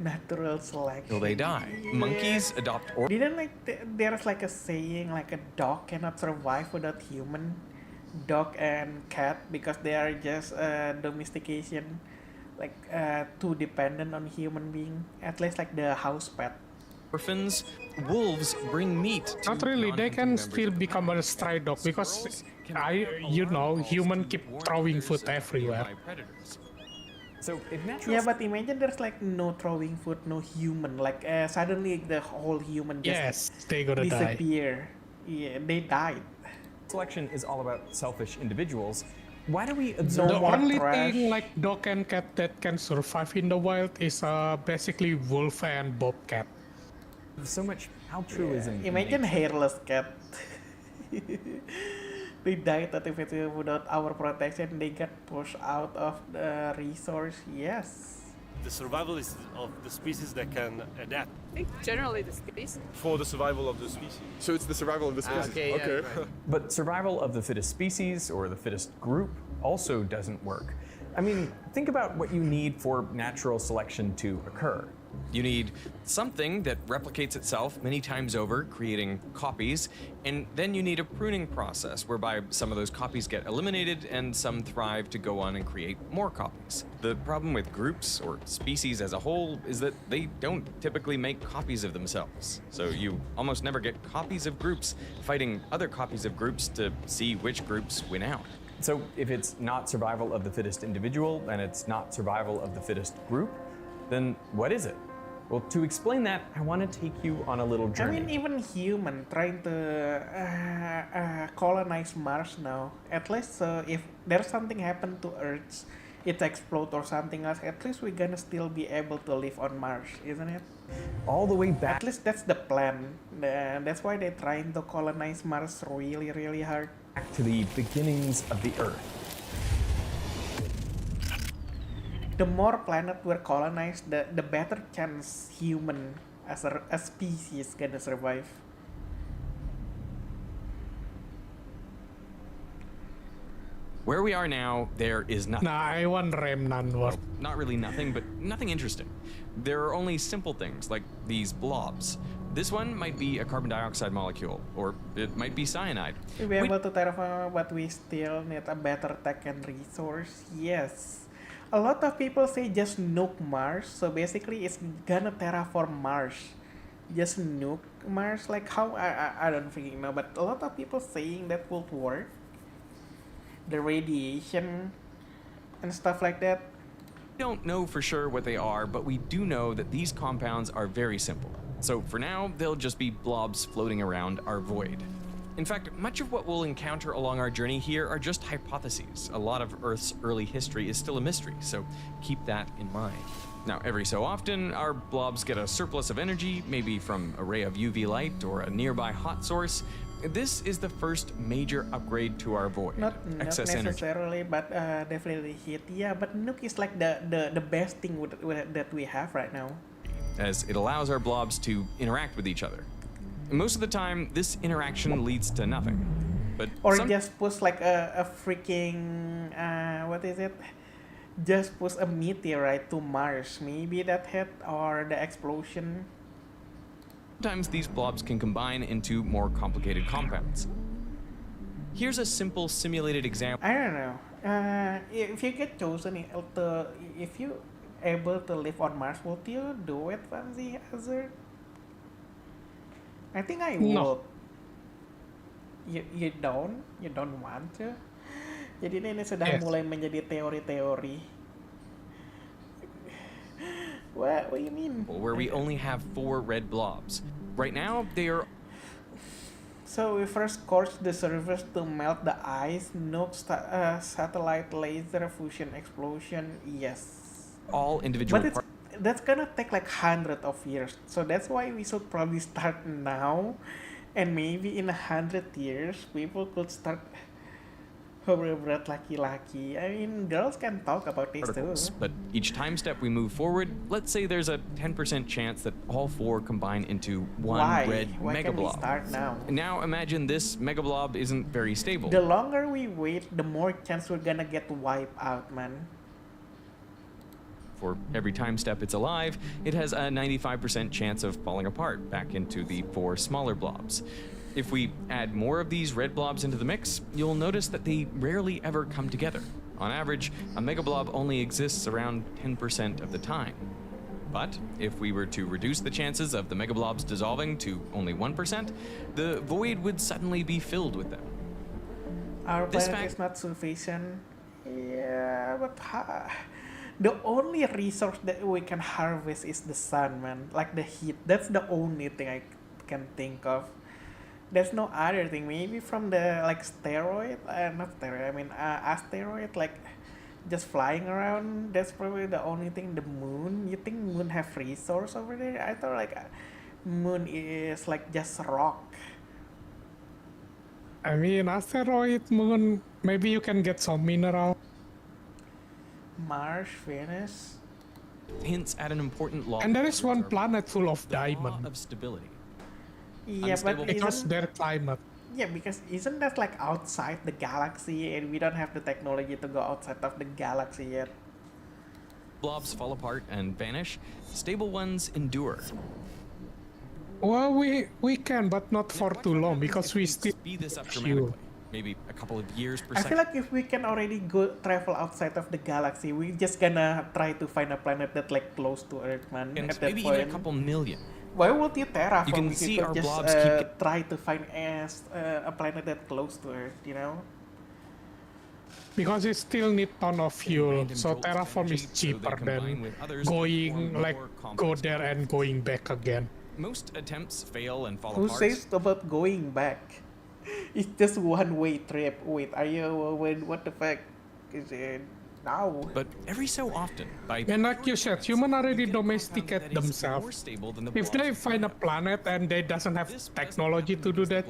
Speaker 1: Natural selection.
Speaker 20: they die. Monkeys adopt
Speaker 1: Didn't like there's like a saying like a dog cannot survive without human, dog and cat because they are just domestication, like too dependent on human being. At least like the house pet.
Speaker 20: orphans. Wolves bring meat to
Speaker 6: Not really. They
Speaker 20: non-hunting
Speaker 6: can
Speaker 20: members
Speaker 6: still
Speaker 20: of
Speaker 6: become a stray dog because human keep throwing food everywhere.
Speaker 20: by predators.
Speaker 13: So if natural
Speaker 1: Yeah, but imagine there's like no throwing food, no human. Like suddenly the whole human just
Speaker 6: Yes, they gonna die.
Speaker 1: disappear. Yeah, they died.
Speaker 13: selection is all about selfish individuals, why do we
Speaker 6: The
Speaker 13: observe
Speaker 6: only
Speaker 1: trash.
Speaker 6: thing like dog and cat that can survive in the wild is basically wolf and bobcat.
Speaker 13: so much altruism? in
Speaker 1: Imagine
Speaker 13: nature?
Speaker 1: hairless cat. They died without our protection. They got pushed out of the resource. Yes.
Speaker 10: the survival is of the species that can adapt.
Speaker 16: I think generally the species.
Speaker 10: For the survival of the species.
Speaker 14: So it's the survival of the species.
Speaker 17: Okay, yeah, right.
Speaker 13: But survival of the fittest species or the fittest group also doesn't work. I mean, think about what you need for natural selection to occur.
Speaker 20: You need something that replicates itself many times over, creating copies, and then you need a pruning process whereby some of those copies get eliminated and some thrive to go on and create more copies. The problem with groups or species as a whole is that they don't typically make copies of themselves. So you almost never get copies of groups fighting other copies of groups to see which groups win out.
Speaker 13: So if it's not survival of the fittest individual and it's not survival of the fittest group, then what is it? Well, to explain that, I want to take you on a little
Speaker 1: I
Speaker 13: journey.
Speaker 1: mean, even human trying to colonize Mars now. At least if there's something happen to Earth, it explode or something else. At least we're gonna still be able to live on Mars, isn't it?
Speaker 13: All the way back.
Speaker 1: At least that's the plan. That's why they're trying to colonize Mars really, really hard.
Speaker 13: Back to the beginnings of the Earth.
Speaker 1: The more planet we're colonized, the better chance human as a species gonna survive.
Speaker 20: Where we are now, there is nothing.
Speaker 6: Nah, I want remnant world.
Speaker 20: Not really nothing, but nothing interesting. There are only simple things like these blobs. This one might be a carbon dioxide molecule, or it might be cyanide.
Speaker 1: To be able to terraform, but we still need a better tech and resource. Yes. A lot of people say just nuke Mars, so basically it's gonna terraform Mars. Just nuke Mars, like how, I don't freaking know, but a lot of people saying that would work. The radiation and stuff like that.
Speaker 20: We don't know for sure what they are, but we do know that these compounds are very simple. So for now, they'll just be blobs floating around our void. In fact, much of what we'll encounter along our journey here are just hypotheses. A lot of Earth's early history is still a mystery, so keep that in mind. Now, every so often, our blobs get a surplus of energy, maybe from a ray of UV light or a nearby hot source. This is the first major upgrade to our void.
Speaker 1: Not
Speaker 20: excess energy.
Speaker 1: necessarily, but definitely heat. Yeah, but nuke is like the best thing that we have right now.
Speaker 20: As it allows our blobs to interact with each other. Most of the time, this interaction leads to nothing. But
Speaker 1: Or just push like a freaking what is it? Just push a meteorite to Mars. Maybe that hit or the explosion.
Speaker 20: sometimes these blobs can combine into more complicated compounds. Here's a simple simulated example.
Speaker 1: I don't know. If you get chosen, if you able to live on Mars, would you do it, Fancy Hazard? I think I would.
Speaker 6: No.
Speaker 1: You don't want to. Jadi ini sudah
Speaker 6: Yes.
Speaker 1: mulai menjadi teori-teori. What do you mean?
Speaker 20: Where we only have 4 red blobs. Right now, they are
Speaker 1: So we first scorch the surface to melt the ice, nuke satellite laser fusion explosion. Yes.
Speaker 20: all individual
Speaker 1: But that's gonna take like hundreds of years. So that's why we should probably start now, and maybe in 100 years people could start berat laki-laki. I mean, girls can talk about this too.
Speaker 20: particles. But each time step we move forward, let's say there's a 10% chance that all 4 combine into one
Speaker 1: Why?
Speaker 20: red
Speaker 1: Why
Speaker 20: mega
Speaker 1: can't we
Speaker 20: blob.
Speaker 1: start now?
Speaker 20: Now imagine this mega blob isn't very stable.
Speaker 1: The longer we wait, the more chance we're gonna get wiped out, man.
Speaker 20: For every time step it's alive, it has a 95% chance of falling apart back into the 4 smaller blobs. If we add more of these red blobs into the mix, you'll notice that they rarely ever come together. On average, a mega blob only exists around 10% of the time. But if we were to reduce the chances of the mega blobs dissolving to only 1%, the void would suddenly be filled with them.
Speaker 1: Our
Speaker 20: This
Speaker 1: planet
Speaker 20: fact-
Speaker 1: is not sufficient. Yeah, but the only resource that we can harvest is the sun, man. Like the heat. That's the only thing I can think of. There's no other thing. Maybe from the like steroid, not steroid. I mean asteroid, like just flying around. That's probably the only thing. The moon. You think moon have resource over there? I thought like moon is like just rock.
Speaker 6: I mean, asteroid, moon, maybe you can get some mineral.
Speaker 1: Mars, Venus.
Speaker 20: hints at an important law.
Speaker 6: And there is one planet full of
Speaker 20: the law
Speaker 6: diamond.
Speaker 20: of stability.
Speaker 1: Yeah,
Speaker 20: Unstable
Speaker 1: but
Speaker 6: Because
Speaker 1: isn't,
Speaker 6: their climate.
Speaker 1: yeah, because isn't that like outside the galaxy, and we don't have the technology to go outside of the galaxy yet?
Speaker 20: Blobs fall apart and vanish. Stable ones endure.
Speaker 6: Well, we can, but not for too long because we still
Speaker 20: Speed this up
Speaker 6: fuel.
Speaker 20: dramatically. Maybe a couple of years per
Speaker 1: I
Speaker 20: second.
Speaker 1: feel like if we can already go travel outside of the galaxy, we just gonna try to find a planet that like close to Earth, man.
Speaker 20: And
Speaker 1: At that
Speaker 20: maybe
Speaker 1: point,
Speaker 20: even a couple million.
Speaker 1: why would you terraform?
Speaker 20: You can
Speaker 1: if
Speaker 20: see
Speaker 1: could
Speaker 20: our
Speaker 1: just
Speaker 20: blobs keep
Speaker 1: try to find a planet that close to Earth, you know?
Speaker 6: Because it still need ton of fuel,
Speaker 20: random
Speaker 6: so
Speaker 20: jolts of
Speaker 6: terraform
Speaker 20: energy
Speaker 6: is
Speaker 20: so they
Speaker 6: cheaper
Speaker 20: combine
Speaker 6: than
Speaker 20: with others to
Speaker 6: going
Speaker 20: form
Speaker 6: like
Speaker 20: more
Speaker 6: go
Speaker 20: complex
Speaker 6: there and going back again.
Speaker 20: Most attempts fail and fall
Speaker 1: Who
Speaker 20: apart.
Speaker 1: says about going back? It's just one-way trip. Wait, are you? What the fuck is it? No.
Speaker 20: But every so often, by
Speaker 6: And like you said, human already domesticate
Speaker 20: that is more
Speaker 6: themselves.
Speaker 20: stable than the
Speaker 6: If they
Speaker 20: blobs
Speaker 6: find a planet and they doesn't have technology to do that,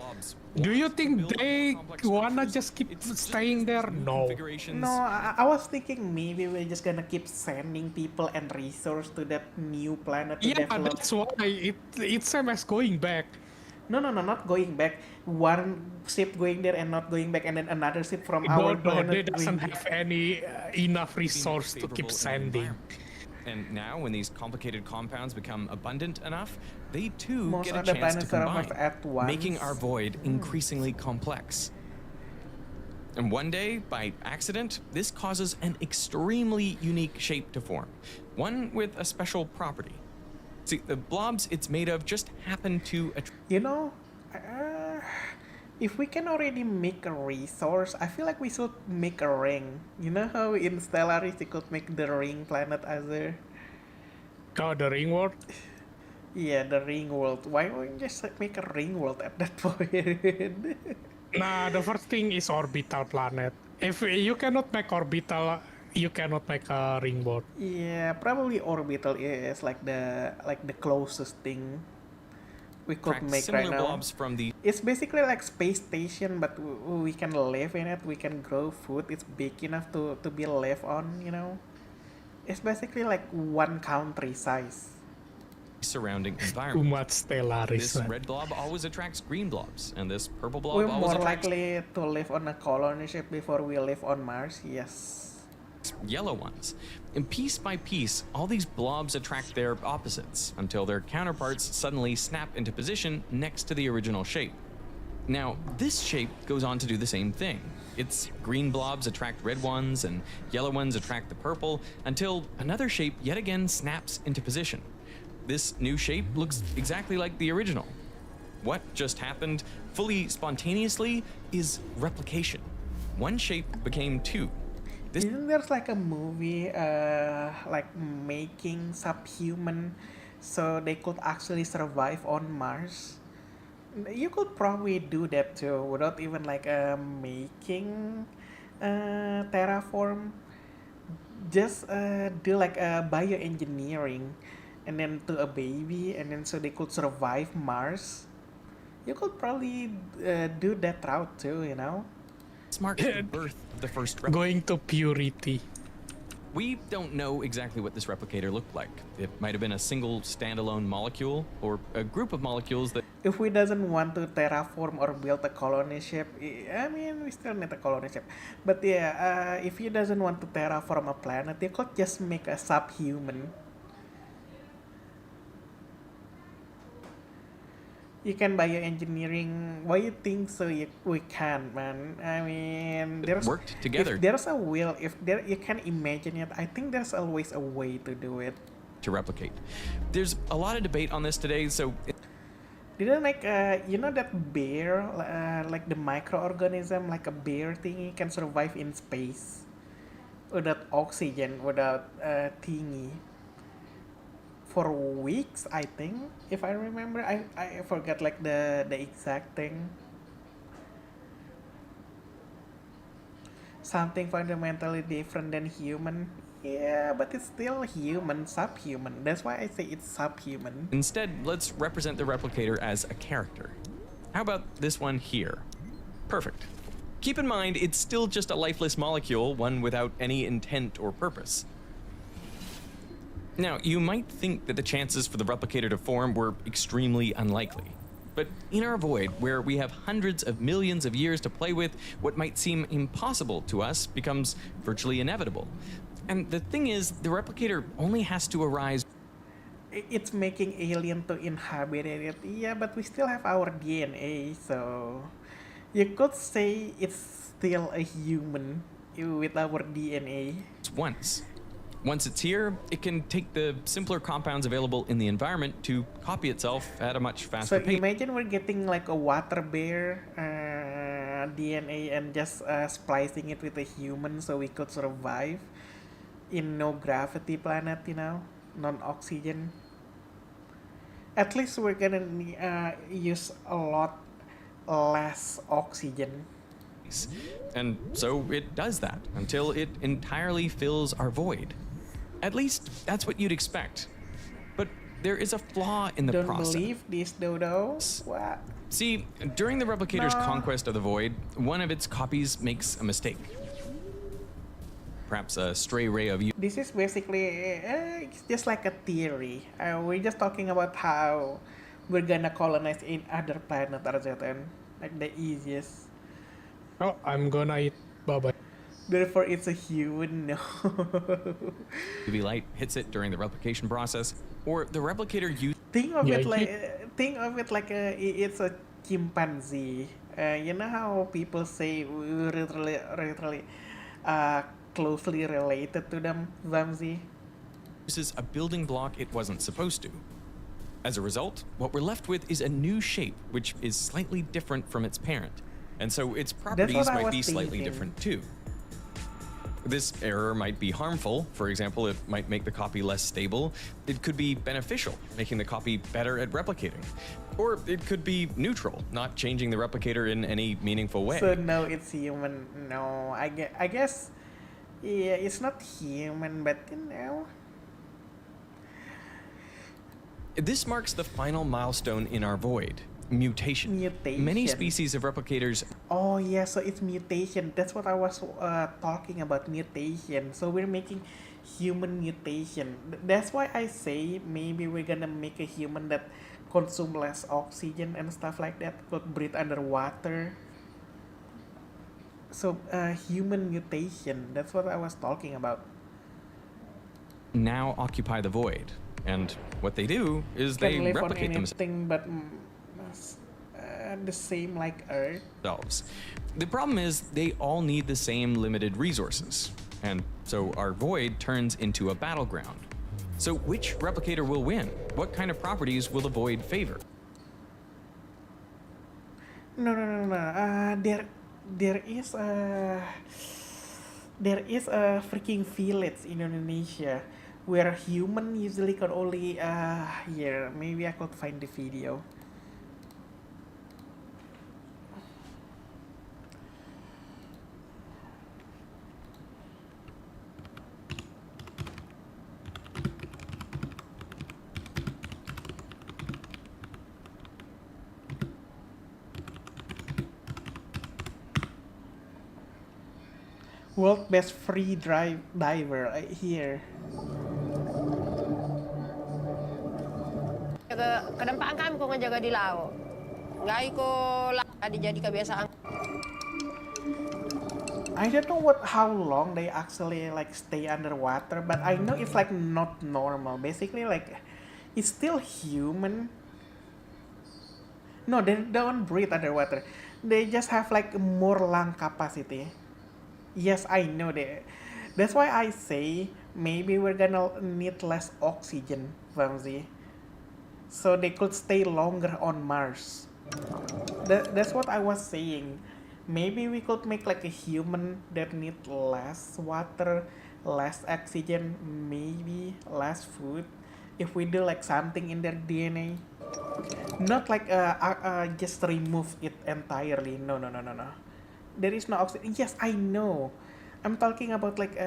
Speaker 6: do you think they wanna just keep staying there? No.
Speaker 1: No, I was thinking maybe we're just gonna keep sending people and resource to that new planet to
Speaker 6: Yeah,
Speaker 1: develop.
Speaker 6: that's why it's same as going back.
Speaker 1: No, not going back. One ship going there and not going back, and then another ship from our
Speaker 6: No,
Speaker 1: planet
Speaker 6: they
Speaker 1: going
Speaker 6: doesn't
Speaker 1: back.
Speaker 6: have any enough resource to keep
Speaker 20: favorable
Speaker 6: sending.
Speaker 20: And now, when these complicated compounds become abundant enough, they too
Speaker 1: Most
Speaker 20: get a
Speaker 1: of the
Speaker 20: chance to
Speaker 1: planets are
Speaker 20: combine,
Speaker 1: almost at once.
Speaker 20: making our void increasingly complex. And one day, by accident, this causes an extremely unique shape to form, one with a special property. See, the blobs it's made of just happen to
Speaker 1: You know, if we can already make a resource, I feel like we should make a ring. You know how in Stellaris you could make the ring planet Azure?
Speaker 6: Oh, the ring world?
Speaker 1: Yeah, the ring world. Why don't we just make a ring world at that point?
Speaker 6: Nah, the first thing is orbital planet. If you cannot make orbital, you cannot make a ring world.
Speaker 1: Yeah, probably orbital is like the closest thing we could
Speaker 20: attract
Speaker 1: make
Speaker 20: similar
Speaker 1: right now.
Speaker 20: blobs from the
Speaker 1: It's basically like space station, but we can live in it. We can grow food. It's big enough to be lived on. You know, it's basically like one country size.
Speaker 20: surrounding
Speaker 6: Too
Speaker 20: environment.
Speaker 6: much Stellaris.
Speaker 20: This
Speaker 6: man.
Speaker 20: red blob always attracts green blobs, and this purple blob
Speaker 1: We're
Speaker 20: always
Speaker 1: more
Speaker 20: attracts
Speaker 1: likely to live on a colony ship before we live on Mars. Yes.
Speaker 20: yellow ones. And piece by piece, all these blobs attract their opposites until their counterparts suddenly snap into position next to the original shape. Now, this shape goes on to do the same thing. Its green blobs attract red ones, and yellow ones attract the purple, until another shape yet again snaps into position. This new shape looks exactly like the original. What just happened, fully spontaneously, is replication. One shape became two.
Speaker 1: Isn't there like a movie like making subhuman so they could actually survive on Mars? You could probably do that too without even like making terraform. Just do like bioengineering and then to a baby, and then so they could survive Mars. You could probably do that route too, you know?
Speaker 20: Marks the birth of the first
Speaker 6: Going to purity.
Speaker 20: We don't know exactly what this replicator looked like. It might have been a single standalone molecule or a group of molecules that
Speaker 1: If we doesn't want to terraform or build a colony ship, I mean, we still need a colony ship. But yeah, if you doesn't want to terraform a planet, you could just make a subhuman. You can bioengineering. Why you think so? We can, man. I mean, there's
Speaker 20: worked together.
Speaker 1: If there's a will, if there you can imagine it, I think there's always a way to do it.
Speaker 20: to replicate. There's a lot of debate on this today, so
Speaker 1: Didn't like you know that bear, like the microorganism, like a bear thingy can survive in space without oxygen, without thingy for weeks, I think, if I remember. I forgot like the exact thing. Something fundamentally different than human. Yeah, but it's still human, subhuman. That's why I say it's subhuman.
Speaker 20: instead, let's represent the replicator as a character. How about this one here? Perfect. Keep in mind, it's still just a lifeless molecule, one without any intent or purpose. Now, you might think that the chances for the replicator to form were extremely unlikely. But in our void, where we have hundreds of millions of years to play with, what might seem impossible to us becomes virtually inevitable. And the thing is, the replicator only has to arise.
Speaker 1: It's making alien to inhabit it, yeah, but we still have our DNA, so you could say it's still a human with our DNA.
Speaker 20: Once it's here, it can take the simpler compounds available in the environment to copy itself at a much faster
Speaker 1: So
Speaker 20: pace.
Speaker 1: imagine we're getting like a water bear DNA and just splicing it with a human so we could survive in no gravity planet, you know, non-oxygen. At least we're gonna use a lot less oxygen.
Speaker 20: And so it does that until it entirely fills our void. At least that's what you'd expect. But there is a flaw in the
Speaker 1: Don't
Speaker 20: process.
Speaker 1: believe this, Dodo. What?
Speaker 20: See, during the replicator's
Speaker 1: No.
Speaker 20: conquest of the void, one of its copies makes a mistake. Perhaps a stray ray of you.
Speaker 1: This is basically it's just like a theory. We're just talking about how we're gonna colonize in other planet RZN, like the easiest.
Speaker 6: Oh, I'm gonna eat Baba.
Speaker 1: Therefore, it's a human. No.
Speaker 20: UV light hits it during the replication process, or the replicator uses.
Speaker 1: Think of it like it's a chimpanzee. You know how people say we're literally closely related to them, Vamsi?
Speaker 20: Uses a building block it wasn't supposed to. As a result, what we're left with is a new shape, which is slightly different from its parent, and so its properties
Speaker 1: I
Speaker 20: might
Speaker 1: was
Speaker 20: be slightly
Speaker 1: thinking.
Speaker 20: different too. This error might be harmful. For example, it might make the copy less stable. It could be beneficial, making the copy better at replicating. Or it could be neutral, not changing the replicator in any meaningful way.
Speaker 1: So no, it's human. No, I guess, yeah, it's not human, but you know.
Speaker 20: This marks the final milestone in our void, mutation. Many species of replicators.
Speaker 1: Oh yeah, so it's mutation. That's what I was talking about, mutation. So we're making human mutation. That's why I say maybe we're gonna make a human that consume less oxygen and stuff like that, could breathe underwater. So human mutation. That's what I was talking about.
Speaker 20: Now occupy the void, and what they do is
Speaker 1: Can
Speaker 20: they
Speaker 1: live on
Speaker 20: replicate
Speaker 1: anything but the same like Earth.
Speaker 20: themselves. The problem is they all need the same limited resources, and so our void turns into a battleground. So which replicator will win? What kind of properties will the void favor?
Speaker 1: No. There is a freaking village in Indonesia where human usually can only here. Maybe I could find the video. World best free diver here.
Speaker 15: Kedempaan kami ko ngejaga di laut. Nggak ko jadi kebiasaan.
Speaker 1: I don't know how long they actually like stay underwater, but I know it's like not normal. Basically, like it's still human. No, they don't breathe underwater. They just have like more lung capacity. Yes, I know that. That's why I say maybe we're gonna need less oxygen, Vamsi. So they could stay longer on Mars. That's what I was saying. Maybe we could make like a human that need less water, less oxygen, maybe less food. If we do like something in their DNA. Not like just remove it entirely. No. There is no oxygen. Yes, I know. I'm talking about like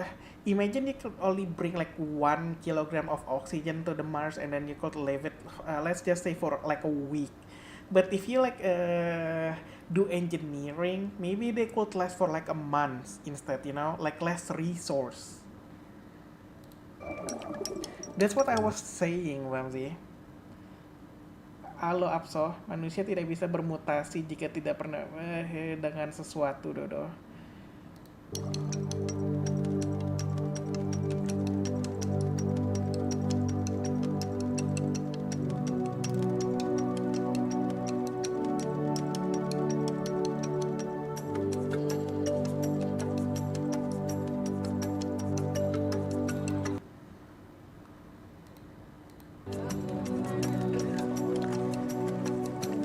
Speaker 1: imagine you could only bring like 1 kilogram of oxygen to the Mars and then you could leave it let's just say for like a week. But if you like do engineering, maybe they could last for like a month instead, you know, like less resource. That's what I was saying, Ramzi. Halo Apso, manusia tidak bisa bermutasi jika tidak pernah dengan sesuatu, Dodo.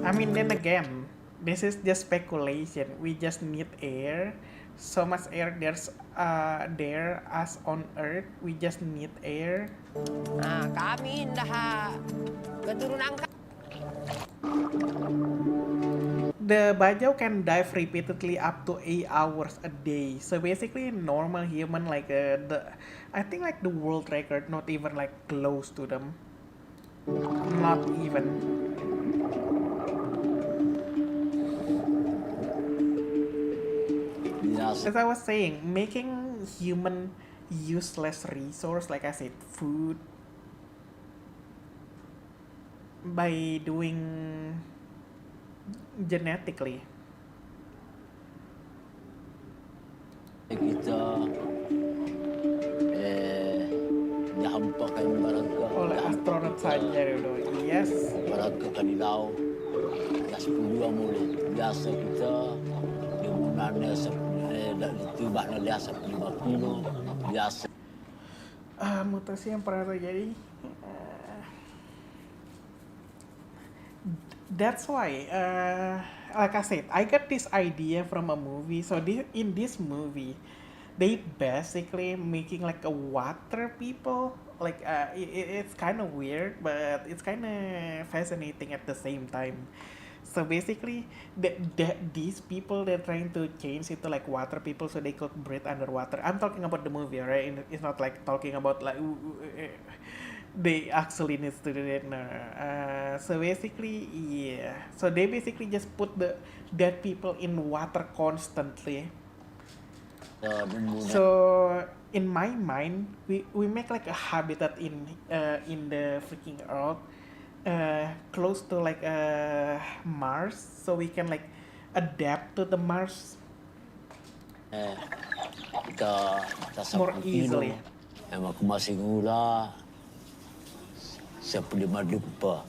Speaker 1: I mean, then again, this is just speculation. We just need air. So much air there as on Earth. We just need air.
Speaker 15: Nah, kami dah keturunan
Speaker 1: The bajau can dive repeatedly up to 8 hours a day. So basically, normal human like I think like the world record, not even like close to them. Not even. As I was saying, making human useless resource, like I said, food, by doing genetically.
Speaker 18: Kita dihampakan barangka
Speaker 1: oleh astronot saja dulu. Yes.
Speaker 18: Barangka kanilau gas puluhan mulai biasa kita dimunannya ditibaknya biasa 5 kilo biasa.
Speaker 1: Mutasi yang pernah terjadi. That's why, like I said, I got this idea from a movie. So in this movie, they basically making like a water people. Like it's kind of weird, but it's kind of fascinating at the same time. So basically, these people, they're trying to change it to like water people so they could breathe underwater. I'm talking about the movie, right? It's not like talking about like they actually needs to do that. No. So basically, yeah. So they basically just put the dead people in water constantly. So in my mind, we make like a habitat in the freaking Earth. Close to like Mars, so we can like adapt to the Mars more easily.
Speaker 18: Emang aku masih ngula, seperti madupa,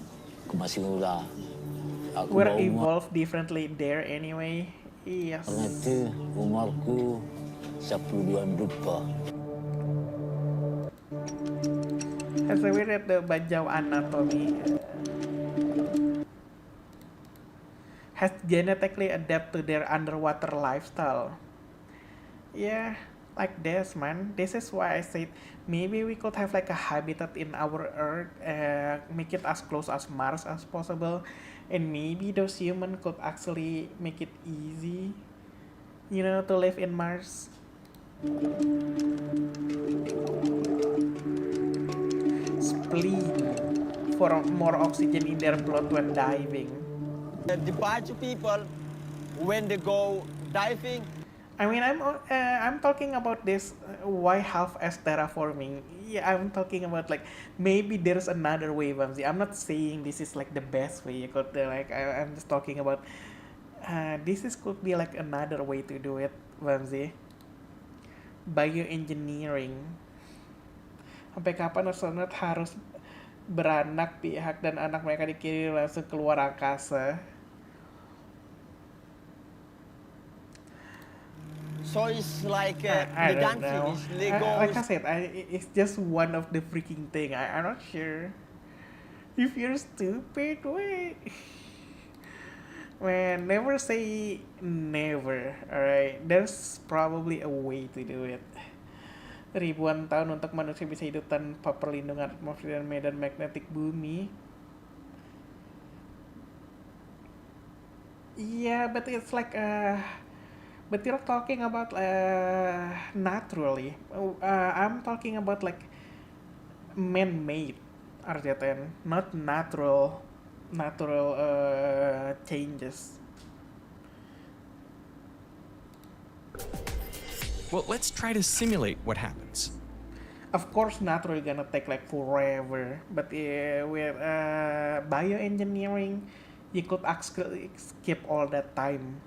Speaker 18: aku masih ngula.
Speaker 1: We're evolved differently there anyway. Yes.
Speaker 18: Nanti umarku 10 dupa.
Speaker 1: As we read the bajau anatomy, has genetically adapted to their underwater lifestyle. Yeah, like this, man. This is why I said maybe we could have like a habitat in our Earth, make it as close as Mars as possible, and maybe those humans could actually make it easy, you know, to live in Mars. Spleen for more oxygen in their blood when diving.
Speaker 21: The bunch of people, when they go diving.
Speaker 1: I mean, I'm talking about this why half-as terraforming. Yeah, I'm talking about like maybe there's another way, Vamsi. I'm not saying this is like the best way. You could like I'm just talking about could be like another way to do it, Vamsi. Bioengineering. Sampai kapan astronot harus beranak pihak dan anak mereka dikirim langsung keluar angkasa?
Speaker 21: So it's like the
Speaker 1: don't
Speaker 21: dancing
Speaker 1: know.
Speaker 21: is Lego.
Speaker 1: Like I said, it's just one of the freaking thing. I'm not sure. If you're stupid, wait. Man, never say never. Alright, there's probably a way to do it. Ribuan tahun untuk manusia bisa hidup tanpa perlindungan atmosfer dan medan magnetik bumi. Yeah, but it's like but you're talking about naturally. I'm talking about like man-made, Arjatan, not natural changes.
Speaker 20: Well, let's try to simulate what happens.
Speaker 1: Of course, not really gonna take like forever, but with bioengineering, you could actually skip all that time.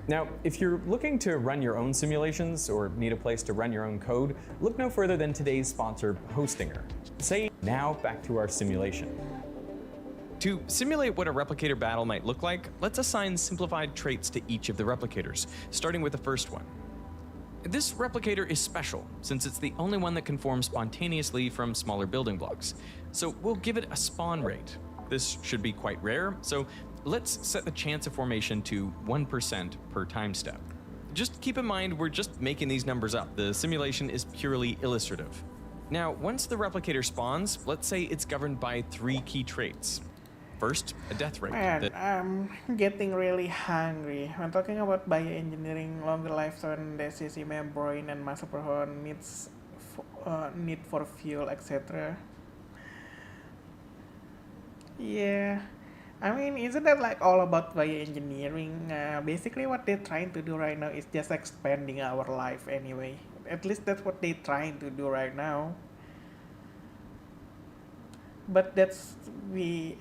Speaker 13: Now, if you're looking to run your own simulations or need a place to run your own code, look no further than today's sponsor, Hostinger. Now back to our simulation.
Speaker 20: To simulate what a replicator battle might look like, let's assign simplified traits to each of the replicators, starting with the first one. This replicator is special, since it's the only one that can form spontaneously from smaller building blocks. So we'll give it a spawn rate. This should be quite rare, so let's set the chance of formation to 1% per time step. Just keep in mind, we're just making these numbers up. The simulation is purely illustrative. Now, once the replicator spawns, let's say it's governed by 3 key traits. First, a death rate.
Speaker 1: Man, I'm getting really hungry. When talking about bioengineering, longer lifespan, DCC membrane, and muscle protein needs need for fuel, etc. Yeah, I mean, isn't that like all about bioengineering? Basically, what they're trying to do right now is just expanding our life anyway. At least that's what they're trying to do right now. But that's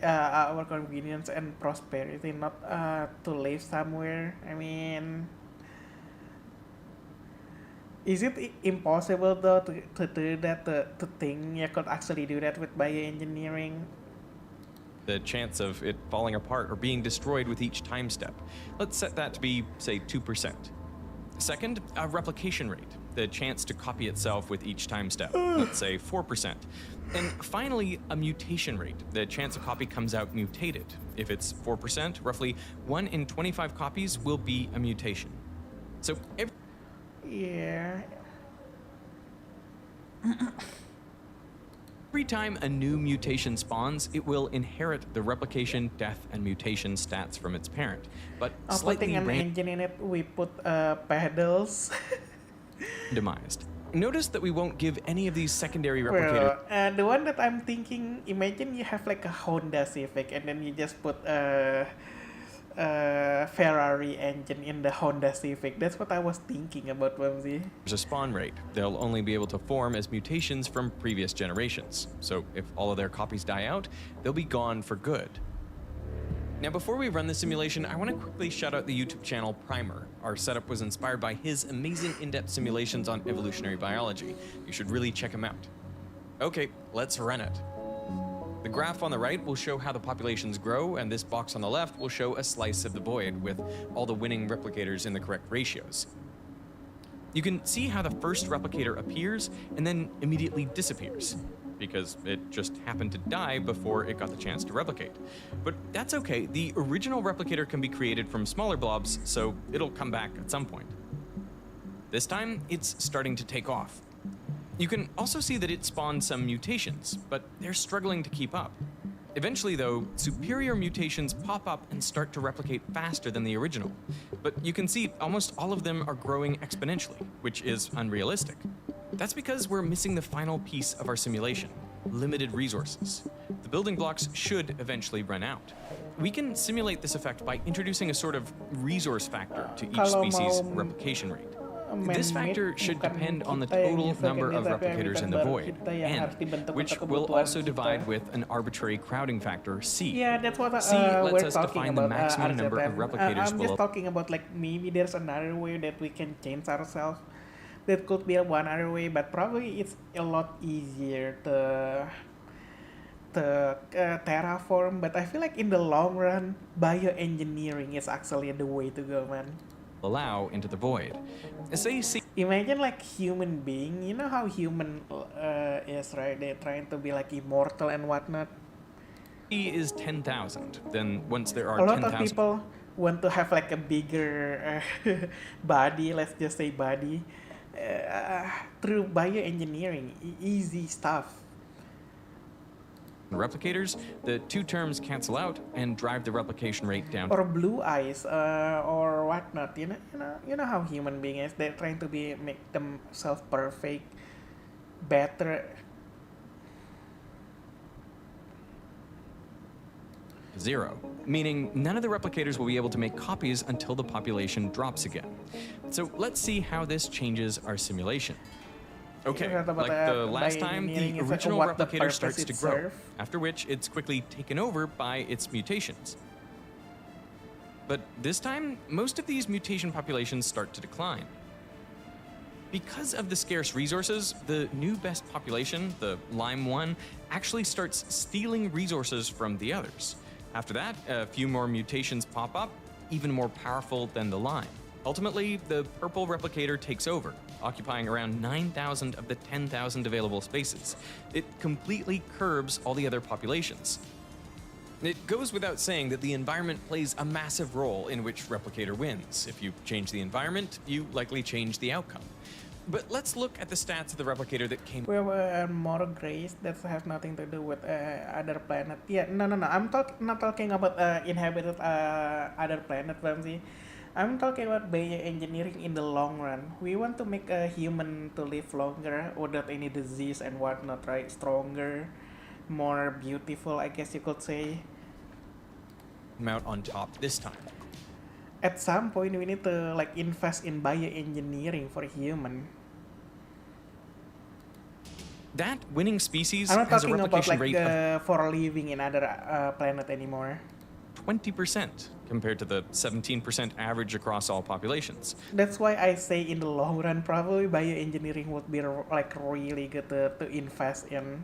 Speaker 1: our convenience and prosperity, not to live somewhere. I mean, is it impossible though to do that, to think you could actually do that with bioengineering?
Speaker 20: The chance of it falling apart or being destroyed with each time step. Let's set that to be, say, 2%. Second, a replication rate, the chance to copy itself with each time step, let's say 4%. And finally, a mutation rate, the chance a copy comes out mutated. If it's 4%, roughly 1 in 25 copies will be a mutation. So every time a new mutation spawns, it will inherit the replication, death, and mutation stats from its parent. But
Speaker 1: Putting an engine in it, we put pedals.
Speaker 20: randomized. Notice that we won't give any of these secondary replicators.
Speaker 1: Well, the one that I'm thinking, imagine you have like a Honda Civic and then you just put a Ferrari engine in the Honda Civic. That's what I was thinking about, Wamsi.
Speaker 20: There's a spawn rate. They'll only be able to form as mutations from previous generations. So if all of their copies die out, they'll be gone for good. Now, before we run the simulation, I want to quickly shout out the YouTube channel Primer. Our setup was inspired by his amazing in-depth simulations on evolutionary biology. You should really check him out. Okay, let's run it. The graph on the right will show how the populations grow, and this box on the left will show a slice of the void with all the winning replicators in the correct ratios. You can see how the first replicator appears and then immediately disappears, because it just happened to die before it got the chance to replicate. But that's okay, the original replicator can be created from smaller blobs, so it'll come back at some point. This time, it's starting to take off. You can also see that it spawned some mutations, but they're struggling to keep up. Eventually, though, superior mutations pop up and start to replicate faster than the original. But you can see almost all of them are growing exponentially, which is unrealistic. That's because we're missing the final piece of our simulation, limited resources. The building blocks should eventually run out. We can simulate this effect by introducing a sort of resource factor to each species' replication rate. This factor should depend on the total number of replicators in the void, N, which we'll also divide with an arbitrary crowding factor, C.
Speaker 1: Yeah, that's what
Speaker 20: C lets
Speaker 1: we're
Speaker 20: us
Speaker 1: talking
Speaker 20: define
Speaker 1: about,
Speaker 20: the maximum number of replicators
Speaker 1: I'm
Speaker 20: below.
Speaker 1: just talking about like maybe there's another way that we can change ourselves. That could be one other way, but probably it's a lot easier to terraform. But I feel like in the long run, bioengineering is actually the way to go, man.
Speaker 20: Allow into the void. Say,
Speaker 1: imagine like human being, you know how human is, right? They're trying to be like immortal and whatnot.
Speaker 20: C is 10,000. Then once there are
Speaker 1: a lot
Speaker 20: 10,000
Speaker 1: of people want to have like a bigger body, let's just say body, through bioengineering, easy stuff.
Speaker 20: replicators, the two terms cancel out and drive the replication rate down.
Speaker 1: Or blue eyes, or whatnot. You know how human being is. They're trying to make themselves perfect, better.
Speaker 20: Zero, meaning none of the replicators will be able to make copies until the population drops again. So let's see how this changes our simulation. Okay,
Speaker 1: You heard about
Speaker 20: like the last time,
Speaker 1: bioengineering
Speaker 20: the
Speaker 1: is
Speaker 20: original
Speaker 1: what the
Speaker 20: replicator
Speaker 1: purpose
Speaker 20: starts
Speaker 1: it
Speaker 20: to grow,
Speaker 1: serve.
Speaker 20: after which it's quickly taken over by its mutations. But this time, most of these mutation populations start to decline. Because of the scarce resources, the new best population, the Lime 1, actually starts stealing resources from the others. After that, a few more mutations pop up, even more powerful than the Lime. Ultimately, the purple replicator takes over, occupying around 9,000 of the 10,000 available spaces. It completely curbs all the other populations. It goes without saying that the environment plays a massive role in which replicator wins. If you change the environment, you likely change the outcome. But let's look at the stats of the replicator that came.
Speaker 1: We were more grace. That has nothing to do with other planet. Yeah, no. I'm not talking about inhabited other planet, Ramsey. I'm talking about bioengineering in the long run. We want to make a human to live longer without any disease and whatnot, right? Stronger, more beautiful, I guess you could say.
Speaker 20: Out on top this time.
Speaker 1: At some point, we need to like invest in bioengineering for human.
Speaker 20: That winning species
Speaker 1: I'm not
Speaker 20: has a
Speaker 1: talking about
Speaker 20: replication
Speaker 1: like
Speaker 20: rate of
Speaker 1: for living in other planet anymore.
Speaker 20: 20% compared to the 17% average across all populations.
Speaker 1: That's why I say in the long run, probably bioengineering would be like really good to invest in.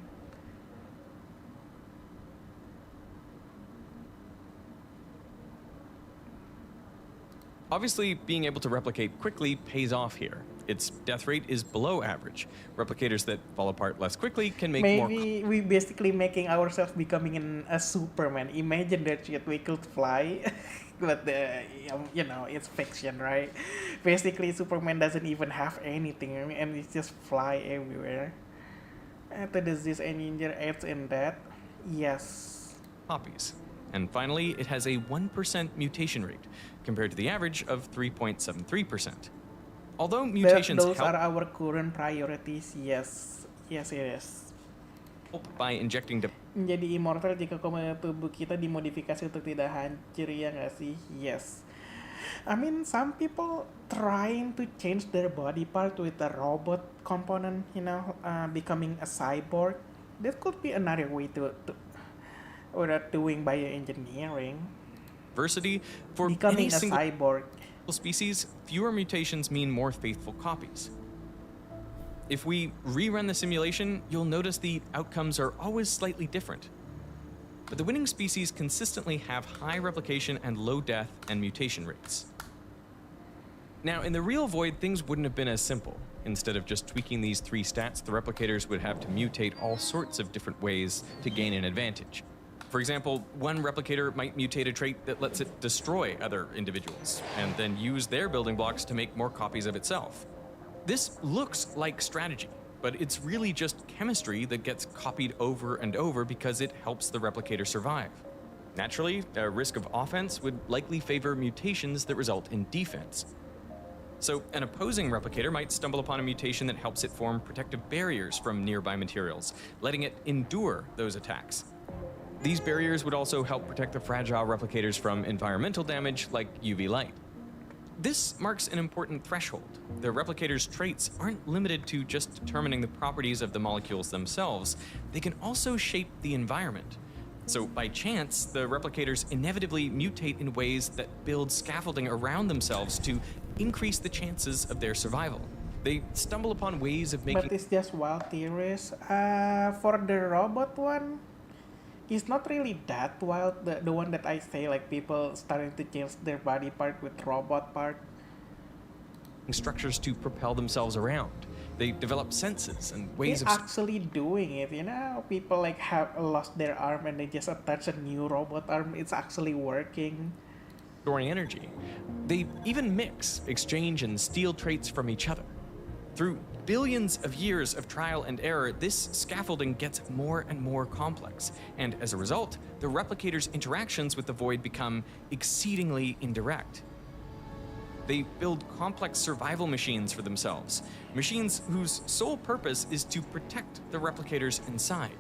Speaker 20: Obviously, being able to replicate quickly pays off here. Its death rate is below average. Replicators that fall apart less quickly can make more.
Speaker 1: Maybe we basically making ourselves becoming a Superman. Imagine that shit, we could fly, but you know, it's fiction, right? Basically, Superman doesn't even have anything, and he just fly everywhere. The disease and injury aids in that, yes.
Speaker 20: Copies. And finally, it has a 1% mutation rate, compared to the average of 3.73%. Although mutations
Speaker 1: Those
Speaker 20: help
Speaker 1: are our current priorities, yes. Yes, it is.
Speaker 20: by injecting
Speaker 1: Menjadi immortal jika tubuh kita dimodifikasi untuk tidak hancur, ya nggak sih? Yes. I mean, some people trying to change their body part with a robot component, you know, becoming a cyborg. That could be another way to without doing bioengineering.
Speaker 20: diversity for
Speaker 1: Becoming
Speaker 20: any
Speaker 1: a
Speaker 20: single
Speaker 1: cyborg
Speaker 20: species, fewer mutations mean more faithful copies. If we rerun the simulation, you'll notice the outcomes are always slightly different. But the winning species consistently have high replication and low death and mutation rates. Now, in the real Void, things wouldn't have been as simple. Instead of just tweaking these 3 stats, the replicators would have to mutate all sorts of different ways to gain an advantage. For example, one replicator might mutate a trait that lets it destroy other individuals, and then use their building blocks to make more copies of itself. This looks like strategy, but it's really just chemistry that gets copied over and over because it helps the replicator survive. Naturally, a risk of offense would likely favor mutations that result in defense. So an opposing replicator might stumble upon a mutation that helps it form protective barriers from nearby materials, letting it endure those attacks. These barriers would also help protect the fragile replicators from environmental damage like UV light. This marks an important threshold. The replicator's traits aren't limited to just determining the properties of the molecules themselves, they can also shape the environment. So by chance, the replicators inevitably mutate in ways that build scaffolding around themselves to increase the chances of their survival. They stumble upon ways of making...
Speaker 1: But it's just wild theories. For the robot one, it's not really that wild. The one that I say, like people starting to change their body part with robot part.
Speaker 20: Structures to propel themselves around. They develop senses and ways
Speaker 1: They're
Speaker 20: of...
Speaker 1: actually doing it, you know? People like have lost their arm and they just attach a new robot arm. It's actually working.
Speaker 20: Storing energy. They even mix, exchange, and steal traits from each other. Through billions of years of trial and error, this scaffolding gets more and more complex, and as a result, the replicator's interactions with the Void become exceedingly indirect. They build complex survival machines for themselves, machines whose sole purpose is to protect the replicators inside.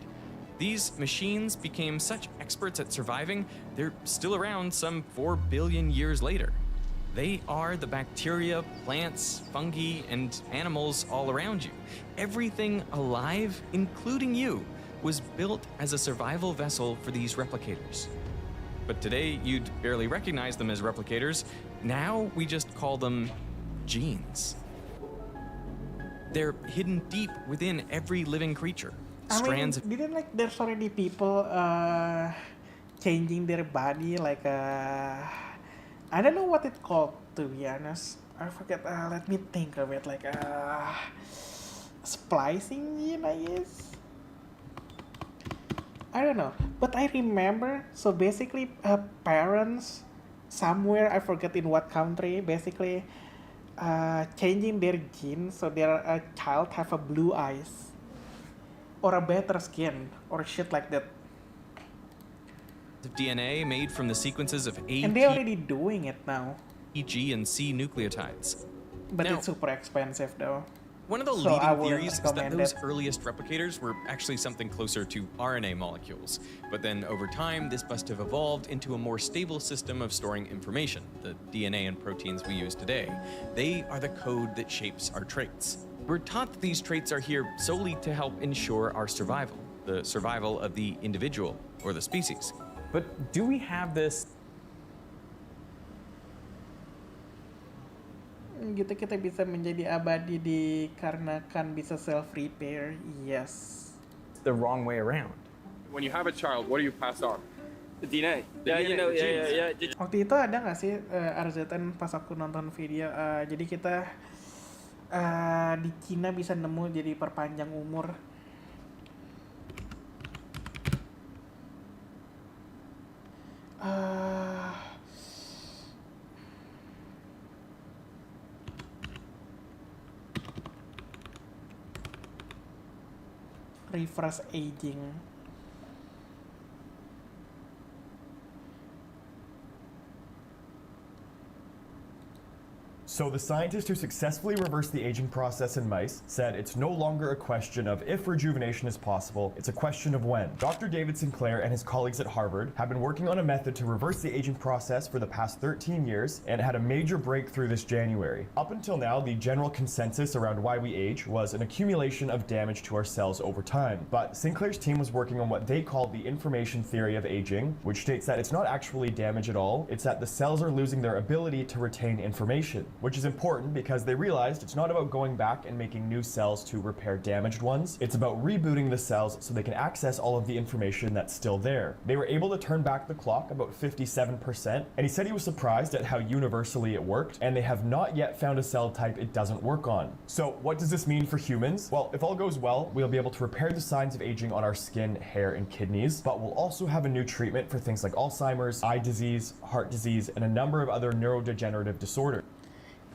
Speaker 20: These machines became such experts at surviving, they're still around some 4 billion years later. They are the bacteria, plants, fungi, and animals all around you. Everything alive, including you, was built as a survival vessel for these replicators. But today, you'd barely recognize them as replicators. Now, we just call them genes. They're hidden deep within every living creature. Strands of
Speaker 1: didn't like there's already people changing their body like I don't know what it called, to be honest. I forget. Let me think of it. Like splicing gene, I guess. I don't know, but I remember. So basically, parents somewhere, I forget in what country, basically changing their gene so their child have a blue eyes or a better skin or shit like that.
Speaker 20: of DNA made from the sequences of A,
Speaker 1: And they're already doing it now.
Speaker 20: T, G, and C nucleotides.
Speaker 1: But
Speaker 20: Now,
Speaker 1: it's super expensive though.
Speaker 20: One of the
Speaker 1: So I
Speaker 20: leading
Speaker 1: wouldn't
Speaker 20: theories is that
Speaker 1: recommend
Speaker 20: those
Speaker 1: it.
Speaker 20: earliest replicators were actually something closer to RNA molecules. But then over time, this must have evolved into a more stable system of storing information, the DNA and proteins we use today. They are the code that shapes our traits. We're taught that these traits are here solely to help ensure our survival, the survival of the individual or the species.
Speaker 13: But do we have this?
Speaker 1: Gitu kita bisa menjadi abadi dikarenakan bisa self-repair, yes.
Speaker 13: The wrong way around.
Speaker 14: When you have a child, what do you pass on?
Speaker 17: The DNA.
Speaker 14: The
Speaker 17: Yeah,
Speaker 14: DNA,
Speaker 17: you know,
Speaker 14: the genes.
Speaker 17: yeah.
Speaker 1: Waktu itu ada nggak sih RZN pas aku nonton video, jadi kita di Cina bisa nemu jadi perpanjang umur. Reverse aging.
Speaker 2: So the scientist who successfully reversed the aging process in mice said it's no longer a question of if rejuvenation is possible, it's a question of when. Dr. David Sinclair and his colleagues at Harvard have been working on a method to reverse the aging process for the past 13 years and had a major breakthrough this January. Up until now, the general consensus around why we age was an accumulation of damage to our cells over time. But Sinclair's team was working on what they called the information theory of aging, which states that it's not actually damage at all, it's that the cells are losing their ability to retain information. Which is important because they realized it's not about going back and making new cells to repair damaged ones. It's about rebooting the cells so they can access all of the information that's still there. They were able to turn back the clock about 57%, and he said he was surprised at how universally it worked, and they have not yet found a cell type it doesn't work on. So what does this mean for humans? Well, if all goes well, we'll be able to repair the signs of aging on our skin, hair, and kidneys, but we'll also have a new treatment for things like Alzheimer's, eye disease, heart disease, and a number of other neurodegenerative disorders.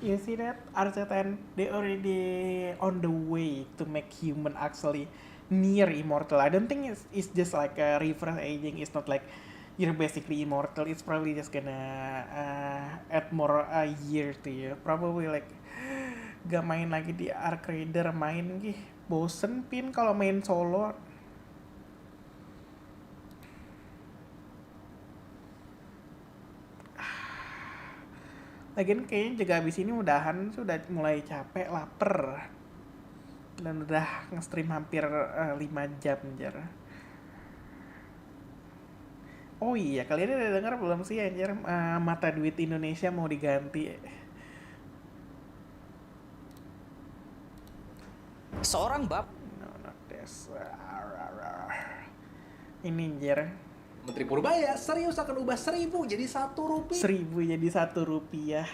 Speaker 1: You see that RZN, they already on the way to make human actually near immortal. I don't think it's just like a reverse aging. It's not like you're basically immortal. It's probably just gonna add more a year to you. Probably like gak main lagi di Ark Raider, main gih bosen pin kalau main solo. Lagian kayaknya juga abis ini udahan sudah mulai capek, lapar. Dan udah nge-stream hampir 5 jam anjir. Oh iya, kalian udah denger belum sih anjir mata duit Indonesia mau diganti?
Speaker 4: Seorang bab
Speaker 1: No, not this. Ini anjir.
Speaker 22: Menteri Purbaya serius akan ubah 1.000 jadi 1 rupiah.
Speaker 1: 1.000 jadi 1 rupiah.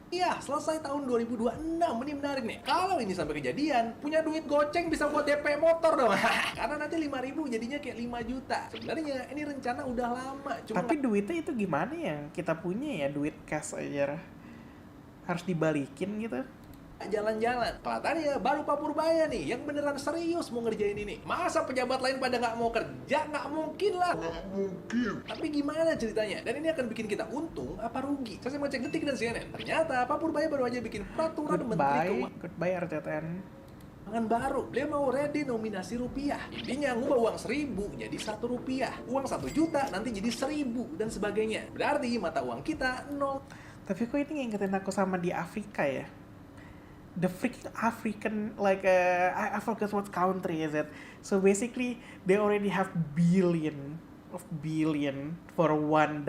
Speaker 22: Iya, selesai tahun 2026. Ini menarik nih. Kalau ini sampai kejadian, punya duit goceng bisa buat DP motor dong. Karena nanti 5.000 jadinya kayak 5 juta. Sebenarnya ini rencana udah lama.
Speaker 1: Tapi duitnya itu gimana ya? Kita punya ya duit cash aja. Harus dibalikin gitu.
Speaker 22: Jalan-jalan. Kelihatannya baru Pak Purbaya nih yang beneran serius mau ngerjain ini. Masa pejabat lain pada nggak mau kerja? Nggak mungkin lah. Nggak mungkin. Tapi gimana ceritanya? Dan ini akan bikin kita untung apa rugi? Saya mau cek Detik dan CNN. Ternyata Pak Purbaya baru aja bikin peraturan Menteri Keuangan.
Speaker 1: Goodbye RTTN.
Speaker 22: baru. Beliau mau redenominasi rupiah. Intinya ngubah uang 1.000 jadi 1 rupiah. Uang 1 juta nanti jadi 1.000 dan sebagainya. Berarti mata uang kita 0.
Speaker 1: Tapi kok ini ngingetin aku sama di Afrika ya? The freaking African, like, I forgot what country is it. So basically, they already have billion for $1,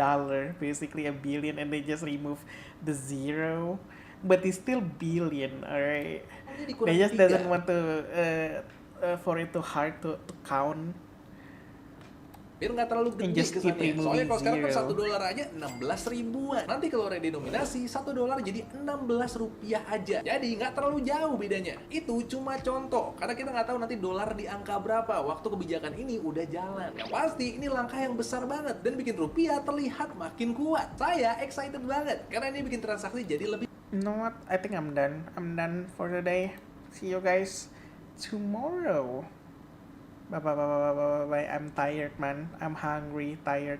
Speaker 1: basically a billion, and they just remove the zero, but it's still billion, alright? They just doesn't want to, for it to hard to count.
Speaker 22: Biar nggak terlalu
Speaker 1: And
Speaker 22: gede
Speaker 1: just keep
Speaker 22: kesannya. Soalnya kalau sekarang kan
Speaker 1: removing
Speaker 22: $1 aja 16 ribuan. Nanti kalau redenominasi $1 jadi 16 rupiah aja. Jadi nggak terlalu jauh bedanya. Itu cuma contoh. Karena kita nggak tahu nanti dolar di angka berapa waktu kebijakan ini udah jalan. Yang pasti ini langkah yang besar banget dan bikin rupiah terlihat makin kuat. Saya excited banget karena ini bikin transaksi jadi lebih.
Speaker 1: You know what? I think I'm done. I'm done for today. See you guys tomorrow. Bye. I'm tired, man. I'm hungry, tired.